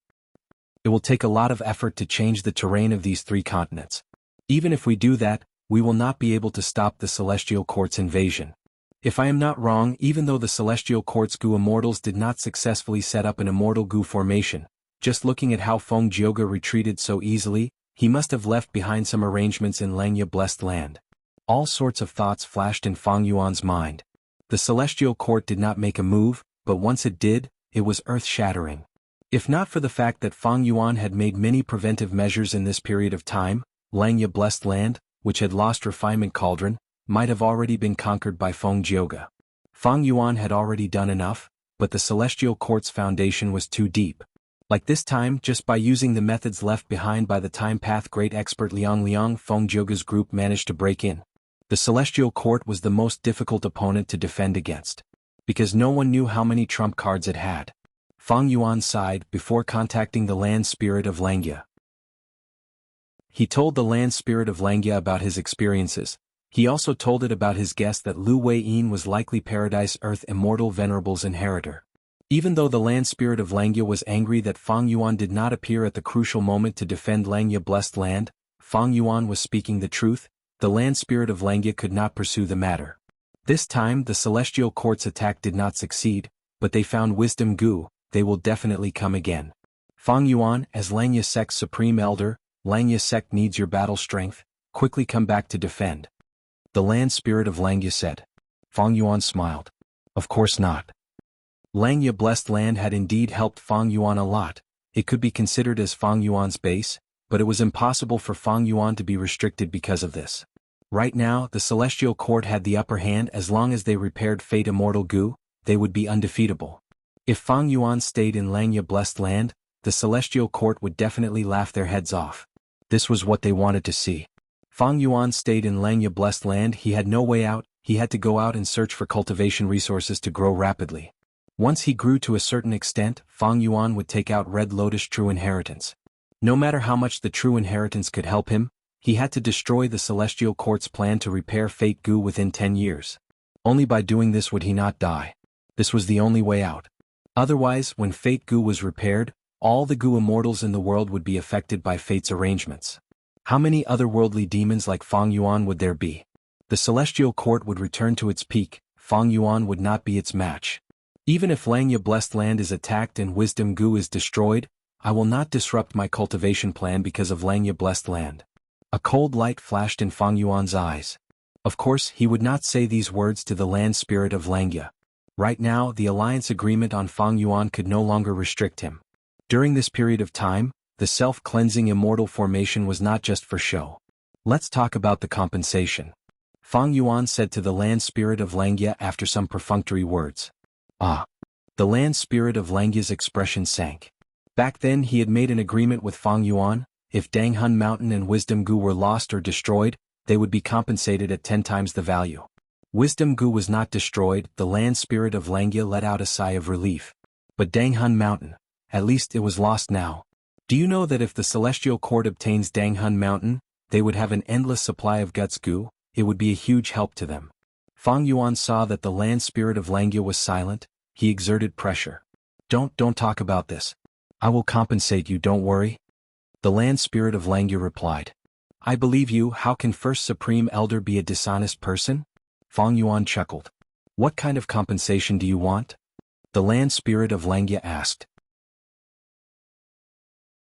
It will take a lot of effort to change the terrain of these 3 continents. Even if we do that, we will not be able to stop the Celestial Court's invasion. If I am not wrong, even though the Celestial Court's Gu immortals did not successfully set up an immortal Gu formation, just looking at how Feng Jioge retreated so easily, he must have left behind some arrangements in Langya blessed land. All sorts of thoughts flashed in Feng Yuan's mind. The Celestial Court did not make a move, but once it did, it was earth-shattering. If not for the fact that Feng Yuan had made many preventive measures in this period of time, Langya blessed land, which had lost refinement cauldron, might have already been conquered by Feng Jioge. Feng Yuan had already done enough, but the Celestial Court's foundation was too deep. Like this time, just by using the methods left behind by the time path great expert Liang, Feng Jioge's group managed to break in. The Celestial Court was the most difficult opponent to defend against, because no one knew how many trump cards it had. Feng Yuan sighed before contacting the land spirit of Langya. He told the land spirit of Langya about his experiences. He also told it about his guess that Lu Wei-yin was likely Paradise Earth Immortal Venerable's inheritor. Even though the land spirit of Langya was angry that Feng Yuan did not appear at the crucial moment to defend Langya blessed land, Feng Yuan was speaking the truth. The land spirit of Langya could not pursue the matter. This time the Celestial Court's attack did not succeed, but they found Wisdom Gu. They will definitely come again. Feng Yuan, as Langya sect's supreme elder, Langya sect needs your battle strength. Quickly come back to defend. The land spirit of Langya said. Feng Yuan smiled. Of course not. Langya blessed land had indeed helped Feng Yuan a lot. It could be considered as Feng Yuan's base, but it was impossible for Feng Yuan to be restricted because of this. Right now, the Celestial Court had the upper hand. As long as they repaired Fate Immortal Gu, they would be undefeatable. If Feng Yuan stayed in Langya blessed land, the Celestial Court would definitely laugh their heads off. This was what they wanted to see. Feng Yuan stayed in Langya blessed land. He had no way out. He had to go out and search for cultivation resources to grow rapidly. Once he grew to a certain extent, Feng Yuan would take out Red Lotus True Inheritance. No matter how much the True Inheritance could help him, he had to destroy the Celestial Court's plan to repair Fate Gu within 10 years. Only by doing this would he not die. This was the only way out. Otherwise, when Fate Gu was repaired, all the Gu immortals in the world would be affected by Fate's arrangements. How many otherworldly demons like Feng Yuan would there be? The Celestial Court would return to its peak. Feng Yuan would not be its match. Even if Langya blessed land is attacked and Wisdom Gu is destroyed, I will not disrupt my cultivation plan because of Langya blessed land. A cold light flashed in Feng Yuan's eyes. Of course, he would not say these words to the land spirit of Langya. Right now, the alliance agreement on Feng Yuan could no longer restrict him. During this period of time, the self-cleansing immortal formation was not just for show. Let's talk about the compensation. Feng Yuan said to the land spirit of Langya after some perfunctory words. Ah. The land spirit of Langya's expression sank. Back then he had made an agreement with Feng Yuan. If Danghun Mountain and Wisdom Gu were lost or destroyed, they would be compensated at 10 times the value. Wisdom Gu was not destroyed. The land spirit of Langya let out a sigh of relief. But Danghun Mountain, at least it was lost now. Do you know that if the Celestial Court obtains Danghun Mountain, they would have an endless supply of Guts Gu? It would be a huge help to them. Feng Yuan saw that the land spirit of Langya was silent. He exerted pressure. Don't talk about this. I will compensate you, don't worry. The land spirit of Langya replied. I believe you. How can First Supreme Elder be a dishonest person? Feng Yuan chuckled. What kind of compensation do you want? The land spirit of Langya asked.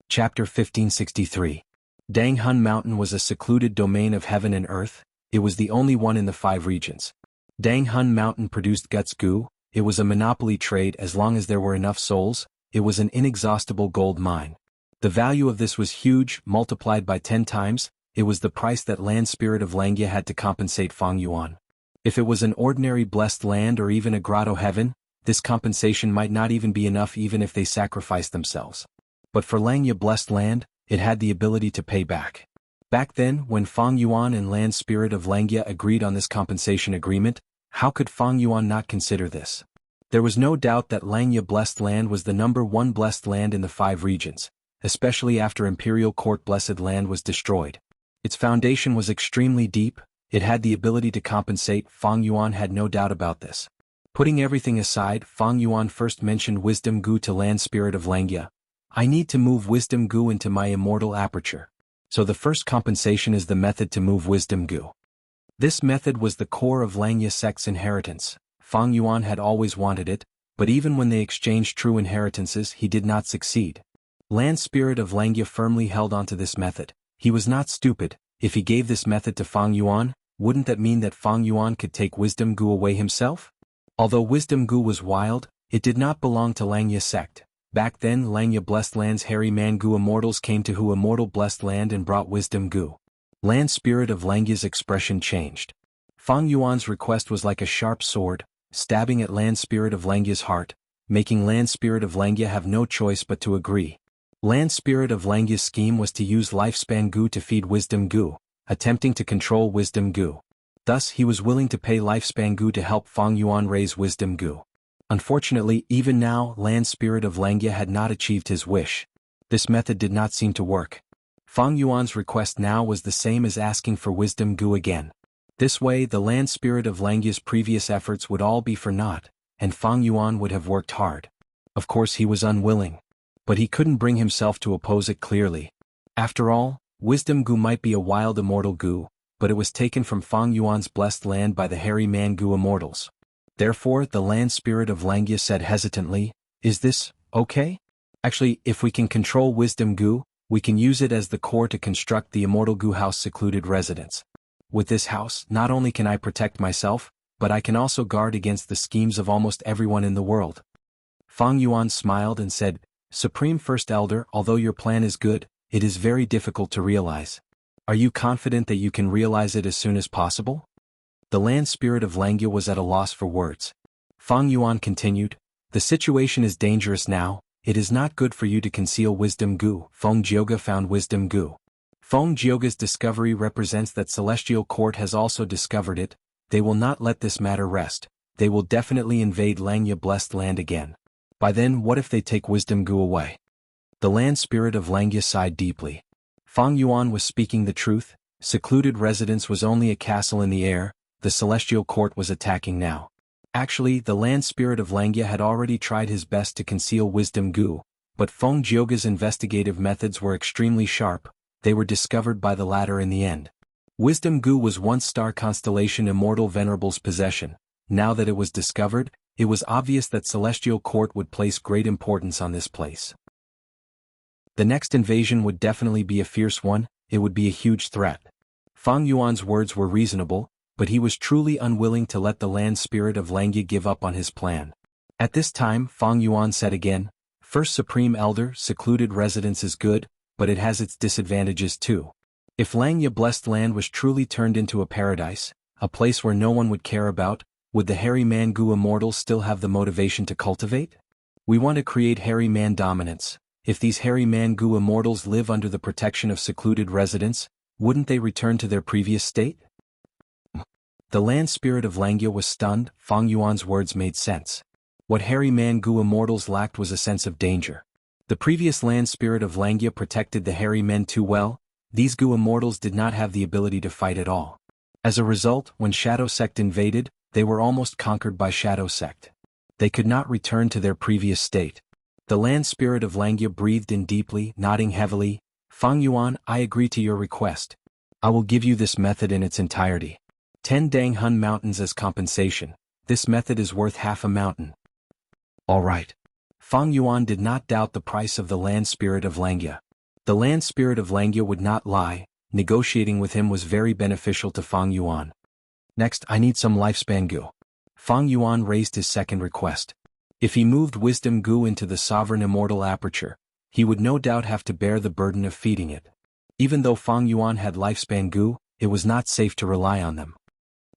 Chapter 1563. Danghun Mountain was a secluded domain of heaven and earth. It was the only one in the 5 regions. Danghun Mountain produced Guts Gu. It was a monopoly trade. As long as there were enough souls, it was an inexhaustible gold mine. The value of this was huge, multiplied by 10 times. It was the price that land spirit of Langya had to compensate Feng Yuan. If it was an ordinary blessed land or even a grotto heaven, this compensation might not even be enough even if they sacrificed themselves. But for Langya Blessed Land, it had the ability to pay back. Back then, when Feng Yuan and Land Spirit of Langya agreed on this compensation agreement, how could Feng Yuan not consider this? There was no doubt that Langya Blessed Land was the #1 blessed land in the 5 regions, especially after Imperial Court Blessed Land was destroyed. Its foundation was extremely deep, it had the ability to compensate. Feng Yuan had no doubt about this. Putting everything aside, Feng Yuan first mentioned Wisdom Gu to Land Spirit of Langya. I need to move Wisdom Gu into my immortal aperture. So the first compensation is the method to move Wisdom Gu. This method was the core of Langya sect's inheritance. Feng Yuan had always wanted it, but even when they exchanged true inheritances, he did not succeed. Land Spirit of Langya firmly held onto this method. He was not stupid. If he gave this method to Feng Yuan, wouldn't that mean that Feng Yuan could take Wisdom Gu away himself? Although Wisdom Gu was wild, it did not belong to Langya sect. Back then, Langya Blessed Land's Hairy Man Gu immortals came to Hu Immortal Blessed Land and brought Wisdom Gu. Land Spirit of Langya's expression changed. Feng Yuan's request was like a sharp sword, stabbing at Land Spirit of Langya's heart, making Land Spirit of Langya have no choice but to agree. Land Spirit of Langya's scheme was to use Lifespan Gu to feed Wisdom Gu, attempting to control Wisdom Gu. Thus he was willing to pay Lifespan Gu to help Feng Yuan raise Wisdom Gu. Unfortunately, even now, Land Spirit of Langya had not achieved his wish. This method did not seem to work. Feng Yuan's request now was the same as asking for Wisdom Gu again. This way, the Land Spirit of Langya's previous efforts would all be for naught, and Feng Yuan would have worked hard. Of course he was unwilling. But he couldn't bring himself to oppose it clearly. After all, Wisdom Gu might be a wild immortal Gu, but it was taken from Feng Yuan's blessed land by the Hairy Man Gu immortals. Therefore, the Land Spirit of Langya said hesitantly, "Is this okay? Actually, if we can control Wisdom Gu, we can use it as the core to construct the Immortal Gu House secluded residence. With this house, not only can I protect myself, but I can also guard against the schemes of almost everyone in the world." Feng Yuan smiled and said, "Supreme First Elder, although your plan is good, it is very difficult to realize. Are you confident that you can realize it as soon as possible?" The Land Spirit of Langya was at a loss for words. Feng Yuan continued, "The situation is dangerous now, it is not good for you to conceal Wisdom Gu." Feng Jioga found Wisdom Gu. Feng Jioga's discovery represents that Celestial Court has also discovered it. They will not let this matter rest. They will definitely invade Langya Blessed Land again. By then, what if they take Wisdom Gu away? The Land Spirit of Langya sighed deeply. Feng Yuan was speaking the truth. Secluded residence was only a castle in the air. The Celestial Court was attacking now. Actually, the Land Spirit of Langya had already tried his best to conceal Wisdom Gu, but Feng Jioga's investigative methods were extremely sharp. They were discovered by the latter in the end. Wisdom Gu was once star constellation Immortal Venerable's possession. Now that it was discovered, it was obvious that Celestial Court would place great importance on this place. The next invasion would definitely be a fierce one, it would be a huge threat. Feng Yuan's words were reasonable, but he was truly unwilling to let the Land Spirit of Langya give up on his plan. At this time, Feng Yuan said again, "First Supreme Elder, secluded residence is good, but it has its disadvantages too. If Langya Blessed Land was truly turned into a paradise, a place where no one would care about, would the Hairy Man Gu immortals still have the motivation to cultivate? We want to create Hairy Man dominance. If these Hairy Man Gu immortals live under the protection of secluded residence, wouldn't they return to their previous state?" The Land Spirit of Langya was stunned. Feng Yuan's words made sense. What Hairy Man Gu immortals lacked was a sense of danger. The previous Land Spirit of Langya protected the Hairy Men too well. These Gu immortals did not have the ability to fight at all. As a result, when Shadow Sect invaded, they were almost conquered by Shadow Sect. They could not return to their previous state. The Land Spirit of Langya breathed in deeply, nodding heavily. "Feng Yuan, I agree to your request. I will give you this method in its entirety. 10 Dang Hun mountains as compensation. This method is worth half a mountain." "All right." Feng Yuan did not doubt the price of the Land Spirit of Langya. The Land Spirit of Langya would not lie. Negotiating with him was very beneficial to Feng Yuan. "Next, I need some Lifespan Gu." Feng Yuan raised his second request. If he moved Wisdom Gu into the Sovereign Immortal Aperture, he would no doubt have to bear the burden of feeding it. Even though Feng Yuan had Lifespan Gu, it was not safe to rely on them.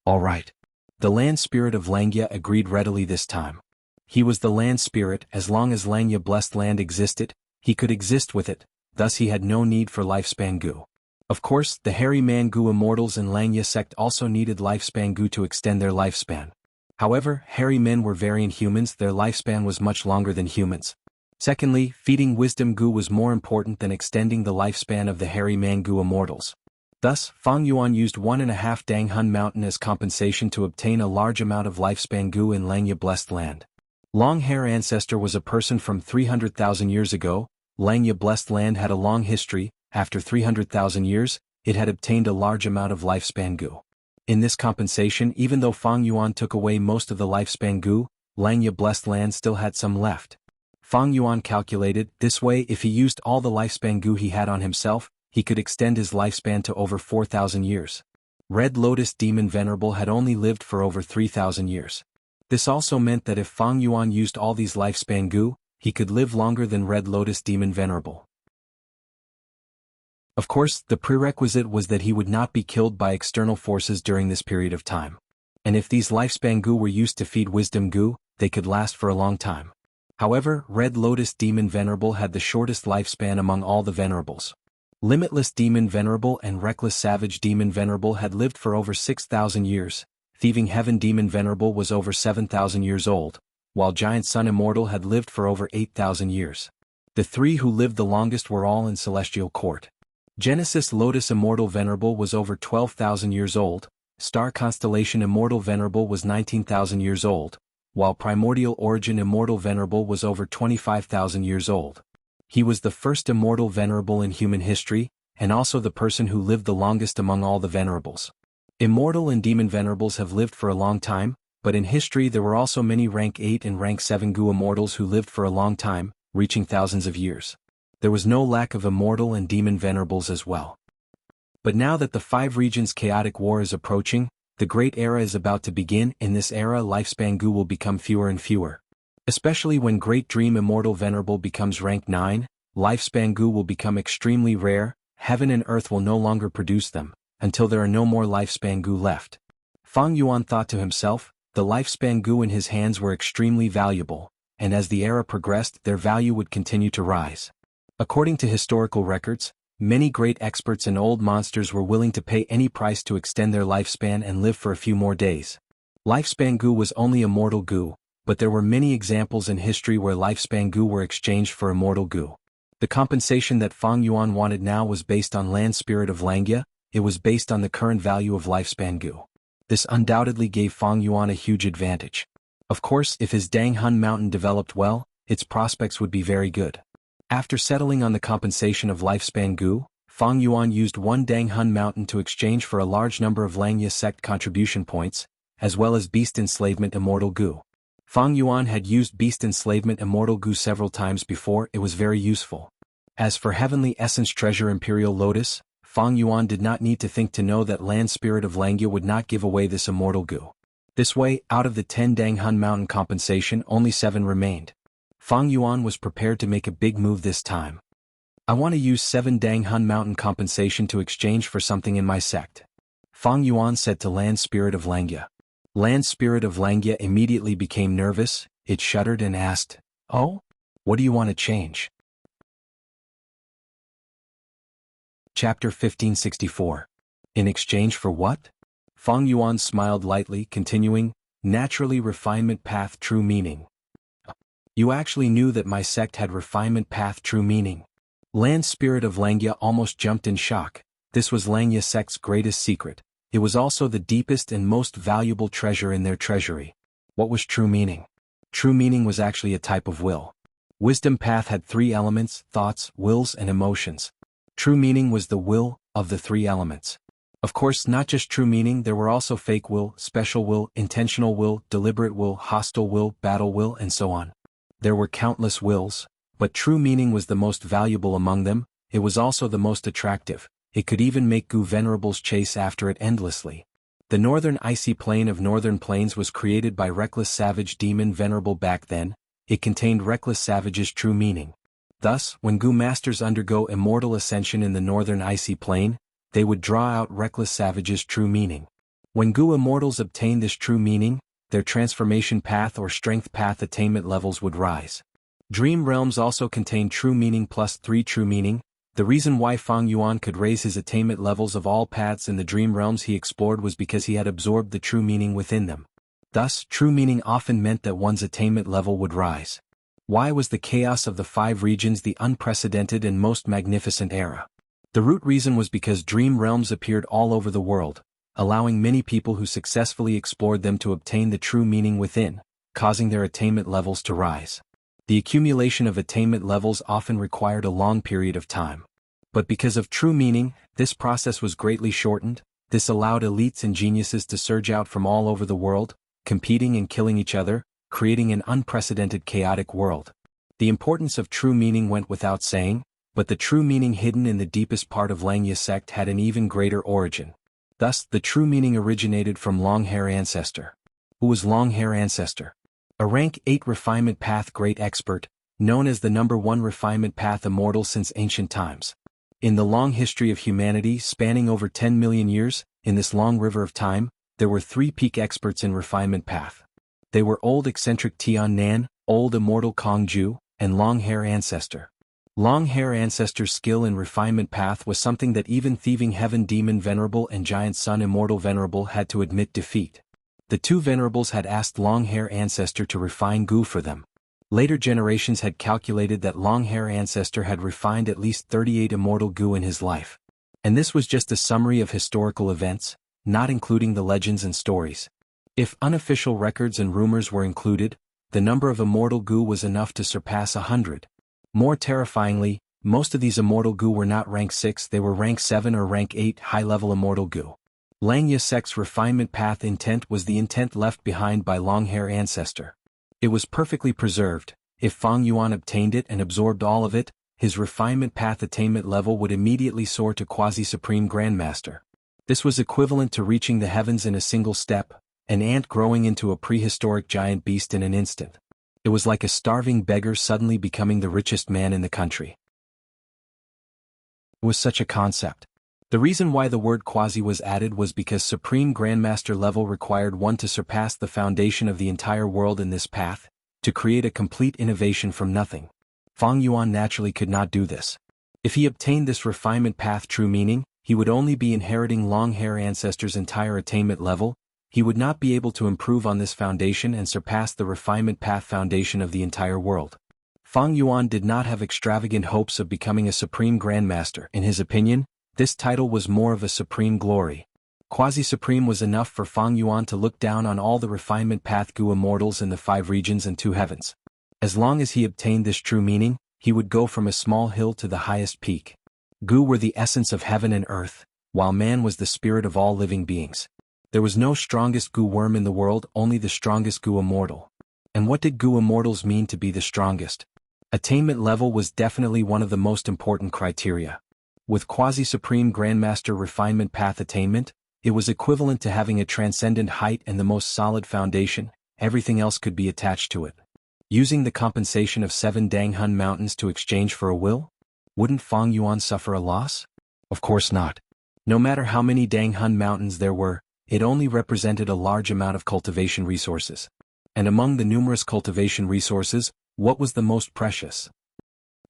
"All right." The Land Spirit of Langya agreed readily this time. He was the land spirit. As long as Langya blessed land existed, he could exist with it, thus he had no need for lifespan goo. Of course, the hairy man goo immortals in Langya sect also needed lifespan goo to extend their lifespan. However, hairy men were variant humans, their lifespan was much longer than humans. Secondly, feeding wisdom goo was more important than extending the lifespan of the hairy man goo immortals. Thus, Fang Yuan used 1.5 Dang Hun Mountain as compensation to obtain a large amount of lifespan goo in Langya blessed land. Long hair ancestor was a person from 300,000 years ago. Langya blessed land had a long history. After 300,000 years, it had obtained a large amount of lifespan goo. In this compensation, even though Fang Yuan took away most of the lifespan goo, Langya blessed land still had some left. Fang Yuan calculated, this way if he used all the lifespan goo he had on himself, he could extend his lifespan to over 4,000 years. Red Lotus Demon Venerable had only lived for over 3,000 years. This also meant that if Fang Yuan used all these lifespan goo, he could live longer than Red Lotus Demon Venerable. Of course, the prerequisite was that he would not be killed by external forces during this period of time. And if these lifespan goo were used to feed wisdom goo, they could last for a long time. However, Red Lotus Demon Venerable had the shortest lifespan among all the Venerables. Limitless Demon Venerable and Reckless Savage Demon Venerable had lived for over 6,000 years, Thieving Heaven Demon Venerable was over 7,000 years old, while Giant Sun Immortal had lived for over 8,000 years. The three who lived the longest were all in Celestial Court. Genesis Lotus Immortal Venerable was over 12,000 years old, Star Constellation Immortal Venerable was 19,000 years old, while Primordial Origin Immortal Venerable was over 25,000 years old. He was the first Immortal Venerable in human history, and also the person who lived the longest among all the Venerables. Immortal and Demon Venerables have lived for a long time, but in history there were also many rank 8 and rank 7 goo immortals who lived for a long time, reaching thousands of years. There was no lack of immortal and demon venerables as well. But now that the 5 regions chaotic war is approaching, the great era is about to begin. In this era lifespan goo will become fewer and fewer. Especially when Great Dream Immortal Venerable becomes rank 9, lifespan goo will become extremely rare, heaven and earth will no longer produce them, until there are no more lifespan goo left. Fang Yuan thought to himself, the lifespan goo in his hands were extremely valuable, and as the era progressed their value would continue to rise. According to historical records, many great experts and old monsters were willing to pay any price to extend their lifespan and live for a few more days. Lifespan goo was only immortal goo, but there were many examples in history where lifespan goo were exchanged for immortal goo. The compensation that Fang Yuan wanted now was based on Land Spirit of Langya, it was based on the current value of lifespan goo. This undoubtedly gave Fang Yuan a huge advantage. Of course, if his Dang Hun Mountain developed well, its prospects would be very good. After settling on the compensation of lifespan goo, Fang Yuan used 1 Dang Hun Mountain to exchange for a large number of Langya sect contribution points, as well as Beast Enslavement Immortal goo. Fang Yuan had used Beast Enslavement Immortal goo several times before, it was very useful. As for Heavenly Essence Treasure Imperial Lotus, Fang Yuan did not need to think to know that Land Spirit of Langya would not give away this immortal goo. This way, out of the 10 Dang Hun Mountain compensation only 7 remained. Fang Yuan was prepared to make a big move this time. I want to use 7 Dang Hun Mountain compensation to exchange for something in my sect. Fang Yuan said to Land Spirit of Langya. Land Spirit of Langya immediately became nervous, it shuddered and asked, "Oh? What do you want to change?" Chapter 1564. In exchange for what? Fang Yuan smiled lightly, continuing, Naturally refinement path true meaning. You actually knew that my sect had refinement path true meaning. Land Spirit of Langya almost jumped in shock. This was Langya sect's greatest secret. It was also the deepest and most valuable treasure in their treasury. What was true meaning? True meaning was actually a type of will. Wisdom path had 3 elements, thoughts, wills and emotions. True meaning was the will of the 3 elements. Of course, not just true meaning, there were also fake will, special will, intentional will, deliberate will, hostile will, battle will and so on. There were countless wills, but true meaning was the most valuable among them. It was also the most attractive. It could even make goo venerables chase after it endlessly. The northern icy plane of northern plains was created by Reckless Savage Demon Venerable back then. It contained Reckless Savage's true meaning. Thus, when goo masters undergo immortal ascension in the northern icy plane, they would draw out Reckless Savage's true meaning. When goo immortals obtain this true meaning, their transformation path or strength path attainment levels would rise. Dream realms also contain true meaning plus 3 true meaning. The reason why Fang Yuan could raise his attainment levels of all paths in the dream realms he explored was because he had absorbed the true meaning within them. Thus, true meaning often meant that one's attainment level would rise. Why was the chaos of the 5 regions the unprecedented and most magnificent era? The root reason was because dream realms appeared all over the world, allowing many people who successfully explored them to obtain the true meaning within, causing their attainment levels to rise. The accumulation of attainment levels often required a long period of time. But because of true meaning, this process was greatly shortened. This allowed elites and geniuses to surge out from all over the world, competing and killing each other, creating an unprecedented chaotic world. The importance of true meaning went without saying, but the true meaning hidden in the deepest part of Langya sect had an even greater origin. Thus, the true meaning originated from Long-Hair Ancestor. Who was Long-Hair Ancestor? A rank 8 refinement path great expert, known as the number 1 refinement path immortal since ancient times. In the long history of humanity spanning over 10 million years, in this long river of time, there were 3 peak experts in refinement path. They were Old Eccentric Tian Nan, Old Immortal Kong Ju, and Long-Hair Ancestor. Long-Hair Ancestor's skill in refinement path was something that even Thieving Heaven Demon Venerable and Giant Sun Immortal Venerable had to admit defeat. The 2 venerables had asked Long-Hair Ancestor to refine Gu for them. Later generations had calculated that Long-Hair Ancestor had refined at least 38 immortal Gu in his life. And this was just a summary of historical events, not including the legends and stories. If unofficial records and rumors were included, the number of immortal Gu was enough to surpass 100. More terrifyingly, most of these immortal Gu were not rank 6, they were rank 7 or rank 8 high-level immortal Gu. Langya sect's refinement path intent was the intent left behind by Long-Hair Ancestor. It was perfectly preserved. If Fang Yuan obtained it and absorbed all of it, his refinement path attainment level would immediately soar to quasi-supreme grandmaster. This was equivalent to reaching the heavens in a single step, an ant growing into a prehistoric giant beast in an instant. It was like a starving beggar suddenly becoming the richest man in the country. It was such a concept. The reason why the word quasi was added was because Supreme Grandmaster level required one to surpass the foundation of the entire world in this path, to create a complete innovation from nothing. Fang Yuan naturally could not do this. If he obtained this refinement path true meaning, he would only be inheriting Long-Hair Ancestor's entire attainment level. He would not be able to improve on this foundation and surpass the refinement path foundation of the entire world. Fang Yuan did not have extravagant hopes of becoming a Supreme Grandmaster. In his opinion, this title was more of a supreme glory. Quasi-supreme was enough for Fang Yuan to look down on all the refinement path Gu immortals in the 5 regions and 2 heavens. As long as he obtained this true meaning, he would go from a small hill to the highest peak. Gu were the essence of heaven and earth, while man was the spirit of all living beings. There was no strongest Gu worm in the world, only the strongest Gu immortal. And what did Gu immortals mean to be the strongest? Attainment level was definitely one of the most important criteria. With quasi-supreme grandmaster refinement path attainment, it was equivalent to having a transcendent height and the most solid foundation. Everything else could be attached to it. Using the compensation of 7 Danghun mountains to exchange for a will? Wouldn't Fang Yuan suffer a loss? Of course not. No matter how many Danghun mountains there were, it only represented a large amount of cultivation resources. And among the numerous cultivation resources, what was the most precious?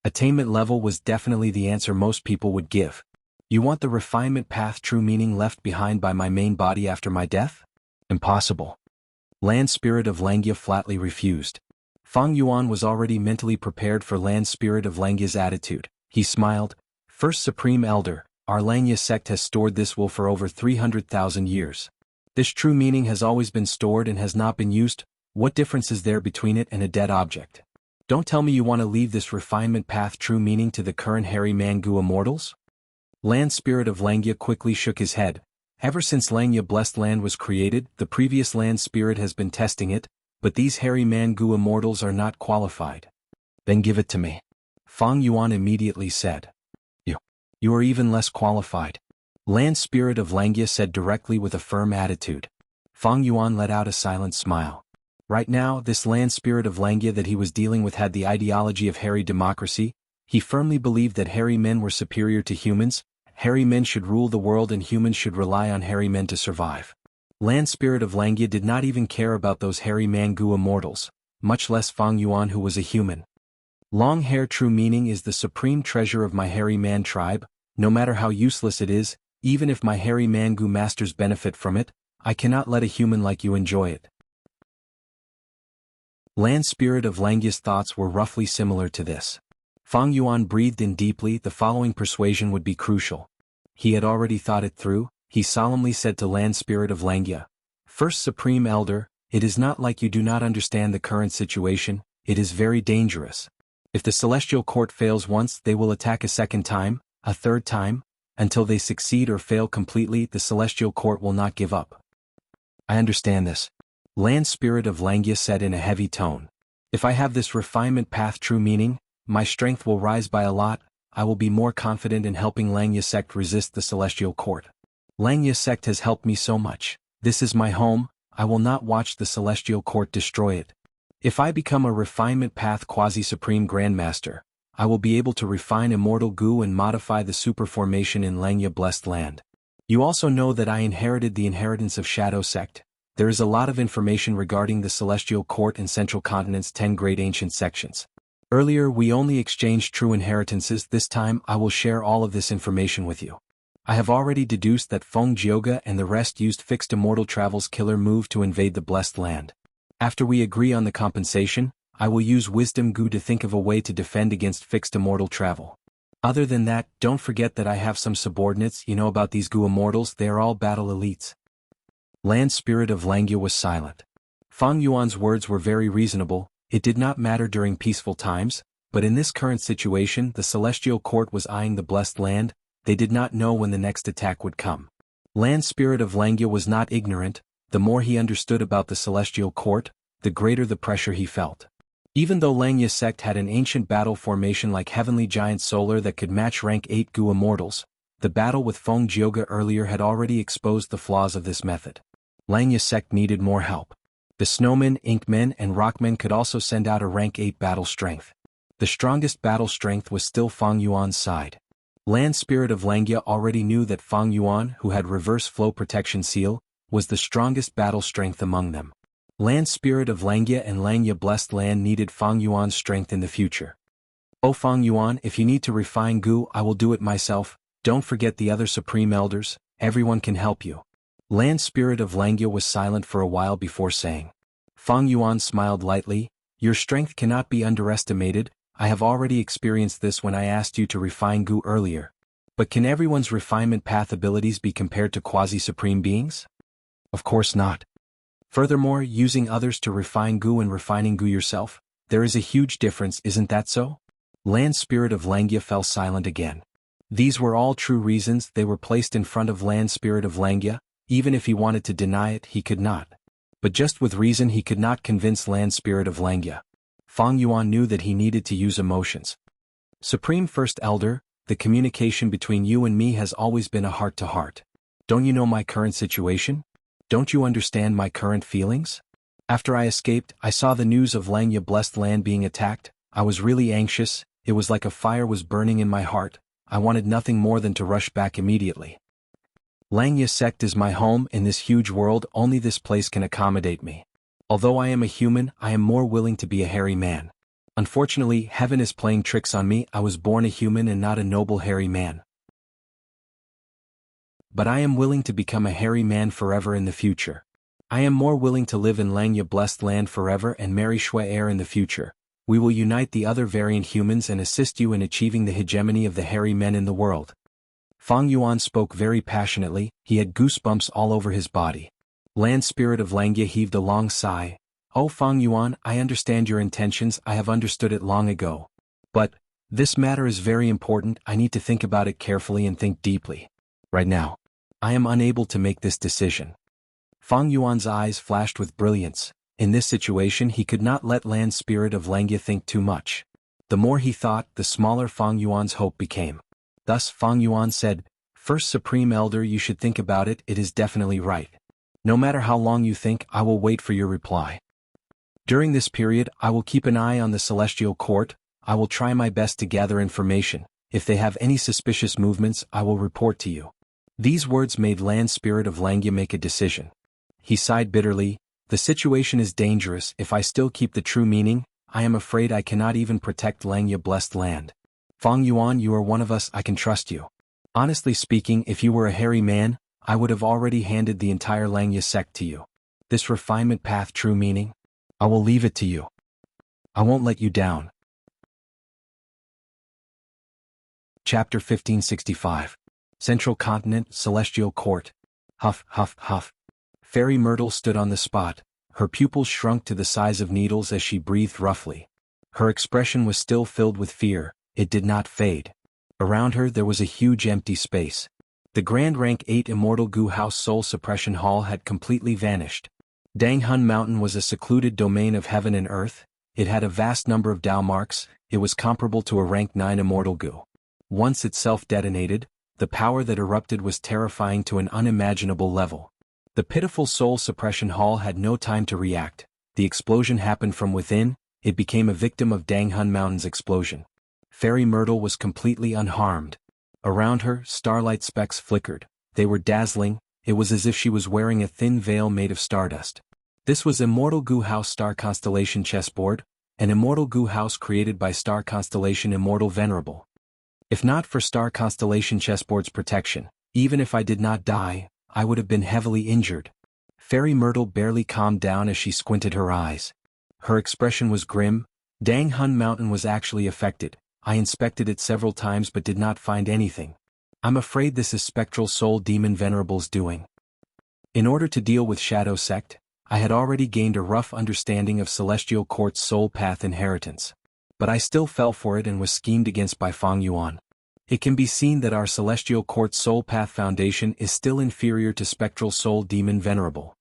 Attainment level was definitely the answer most people would give. You want the refinement path true meaning left behind by my main body after my death? Impossible. Land Spirit of Langya flatly refused. Fang Yuan was already mentally prepared for Land Spirit of Langya's attitude. He smiled. First Supreme Elder, our Langya sect has stored this will for over 300,000 years. This true meaning has always been stored and has not been used. What difference is there between it and a dead object? Don't tell me you want to leave this refinement path true meaning to the current hairy Mangu immortals? Land Spirit of Langya quickly shook his head. Ever since Langya Blessed Land was created, the previous Land Spirit has been testing it, but these hairy Mangu immortals are not qualified. Then give it to me. Fang Yuan immediately said. You are even less qualified. Land Spirit of Langya said directly with a firm attitude. Fang Yuan let out a silent smile. Right now, this Land Spirit of Langya that he was dealing with had the ideology of hairy democracy. He firmly believed that hairy men were superior to humans. Hairy men should rule the world and humans should rely on hairy men to survive. Land Spirit of Langya did not even care about those hairy Mangu immortals, much less Fang Yuan who was a human. Long hair true meaning is the supreme treasure of my hairy man tribe, no matter how useless it is, even if my hairy Mangu masters benefit from it, I cannot let a human like you enjoy it. Land Spirit of Langya's thoughts were roughly similar to this. Fang Yuan breathed in deeply. The following persuasion would be crucial. He had already thought it through. He solemnly said to Land Spirit of Langya, "First Supreme Elder, it is not like you do not understand the current situation, it is very dangerous. If the Celestial Court fails once, they will attack a second time, a third time, until they succeed or fail completely. The Celestial Court will not give up." "I understand this," Land Spirit of Langya said in a heavy tone. "If I have this refinement path true meaning, my strength will rise by a lot. I will be more confident in helping Langya sect resist the Celestial Court. Langya sect has helped me so much. This is my home. I will not watch the Celestial Court destroy it. If I become a refinement path quasi-supreme grandmaster, I will be able to refine immortal goo and modify the superformation in Langya blessed land. You also know that I inherited the inheritance of Shadow sect. There is a lot of information regarding the Celestial Court and Central Continent's 10 great ancient sections. Earlier we only exchanged true inheritances. This time I will share all of this information with you. I have already deduced that Feng Jioga and the rest used Fixed Immortal Travel's killer move to invade the blessed land. After we agree on the compensation, I will use Wisdom Goo to think of a way to defend against Fixed Immortal Travel. Other than that, don't forget that I have some subordinates. You know about these Goo immortals, they are all battle elites." Land Spirit of Langya was silent. Fang Yuan's words were very reasonable. It did not matter during peaceful times, but in this current situation the Celestial Court was eyeing the blessed land. They did not know when the next attack would come. Land Spirit of Langya was not ignorant. The more he understood about the Celestial Court, the greater the pressure he felt. Even though Langya sect had an ancient battle formation like Heavenly Giant Solar that could match rank 8 Goo immortals, the battle with Feng Jioga earlier had already exposed the flaws of this method. Langya sect needed more help. The Snowmen, Inkmen and Rockmen could also send out a rank 8 battle strength. The strongest battle strength was still Fang Yuan's side. Land Spirit of Langya already knew that Fang Yuan, who had reverse flow protection seal, was the strongest battle strength among them. Land Spirit of Langya and Langya blessed land needed Fang Yuan's strength in the future. "Oh Fang Yuan, if you need to refine goo, I will do it myself. Don't forget the other supreme elders, everyone can help you." Land Spirit of Langya was silent for a while before saying. Fang Yuan smiled lightly, "Your strength cannot be underestimated. I have already experienced this when I asked you to refine goo earlier. But can everyone's refinement path abilities be compared to quasi-supreme beings? Of course not. Furthermore, using others to refine goo and refining goo yourself, there is a huge difference, isn't that so?" Land Spirit of Langya fell silent again. These were all true reasons. They were placed in front of Land Spirit of Langya. Even if he wanted to deny it, he could not. But just with reason he could not convince Land Spirit of Langya. Fang Yuan knew that he needed to use emotions. "Supreme First Elder, the communication between you and me has always been a heart-to-heart. Don't you know my current situation? Don't you understand my current feelings? After I escaped, I saw the news of Langya blessed land being attacked. I was really anxious. It was like a fire was burning in my heart. I wanted nothing more than to rush back immediately. Langya sect is my home in this huge world. Only this place can accommodate me. Although I am a human, I am more willing to be a hairy man. Unfortunately, heaven is playing tricks on me. I was born a human and not a noble hairy man. But I am willing to become a hairy man forever in the future. I am more willing to live in Langya blessed land forever and marry Shui heir in the future. We will unite the other variant humans and assist you in achieving the hegemony of the hairy men in the world." Fang Yuan spoke very passionately. He had goosebumps all over his body. Land Spirit of Langya heaved a long sigh. "Oh Fang Yuan, I understand your intentions. I have understood it long ago. But this matter is very important. I need to think about it carefully and think deeply. Right now, I am unable to make this decision." Fang Yuan's eyes flashed with brilliance. In this situation he could not let Land Spirit of Langya think too much. The more he thought, the smaller Fang Yuan's hope became. Thus Fang Yuan said, "First Supreme Elder, you should think about it. It is definitely right. No matter how long you think, I will wait for your reply. During this period, I will keep an eye on the Celestial Court. I will try my best to gather information. If they have any suspicious movements, I will report to you." These words made Land Spirit of Langya make a decision. He sighed bitterly. The situation is dangerous. If I still keep the true meaning, I am afraid I cannot even protect Langya blessed land. Fang Yuan, you are one of us, I can trust you. Honestly speaking, if you were a hairy man, I would have already handed the entire Langya sect to you. This refinement path true meaning? I will leave it to you. I won't let you down. Chapter 1565. Central Continent, Celestial Court. Huff, huff, huff. Fairy Myrtle stood on the spot. Her pupils shrunk to the size of needles as she breathed roughly. Her expression was still filled with fear. It did not fade. Around her there was a huge empty space. The Grand Rank 8 Immortal Gu House Soul Suppression Hall had completely vanished. Danghun Mountain was a secluded domain of heaven and earth. It had a vast number of Dao marks. It was comparable to a Rank 9 Immortal Gu. Once itself detonated, the power that erupted was terrifying to an unimaginable level. The pitiful Soul Suppression Hall had no time to react. The explosion happened from within. It became a victim of Danghun Mountain's explosion. Fairy Myrtle was completely unharmed. Around her, starlight specks flickered. They were dazzling. It was as if she was wearing a thin veil made of stardust. This was Immortal Gu House Star Constellation Chessboard, an Immortal Gu House created by Star Constellation Immortal Venerable. If not for Star Constellation Chessboard's protection, even if I did not die, I would have been heavily injured. Fairy Myrtle barely calmed down as she squinted her eyes. Her expression was grim. Danghun Mountain was actually affected. I inspected it several times but did not find anything. I'm afraid this is Spectral Soul Demon Venerable's doing. In order to deal with Shadow Sect, I had already gained a rough understanding of Celestial Court's soul path inheritance. But I still fell for it and was schemed against by Fang Yuan. It can be seen that our Celestial Court's soul path foundation is still inferior to Spectral Soul Demon Venerable.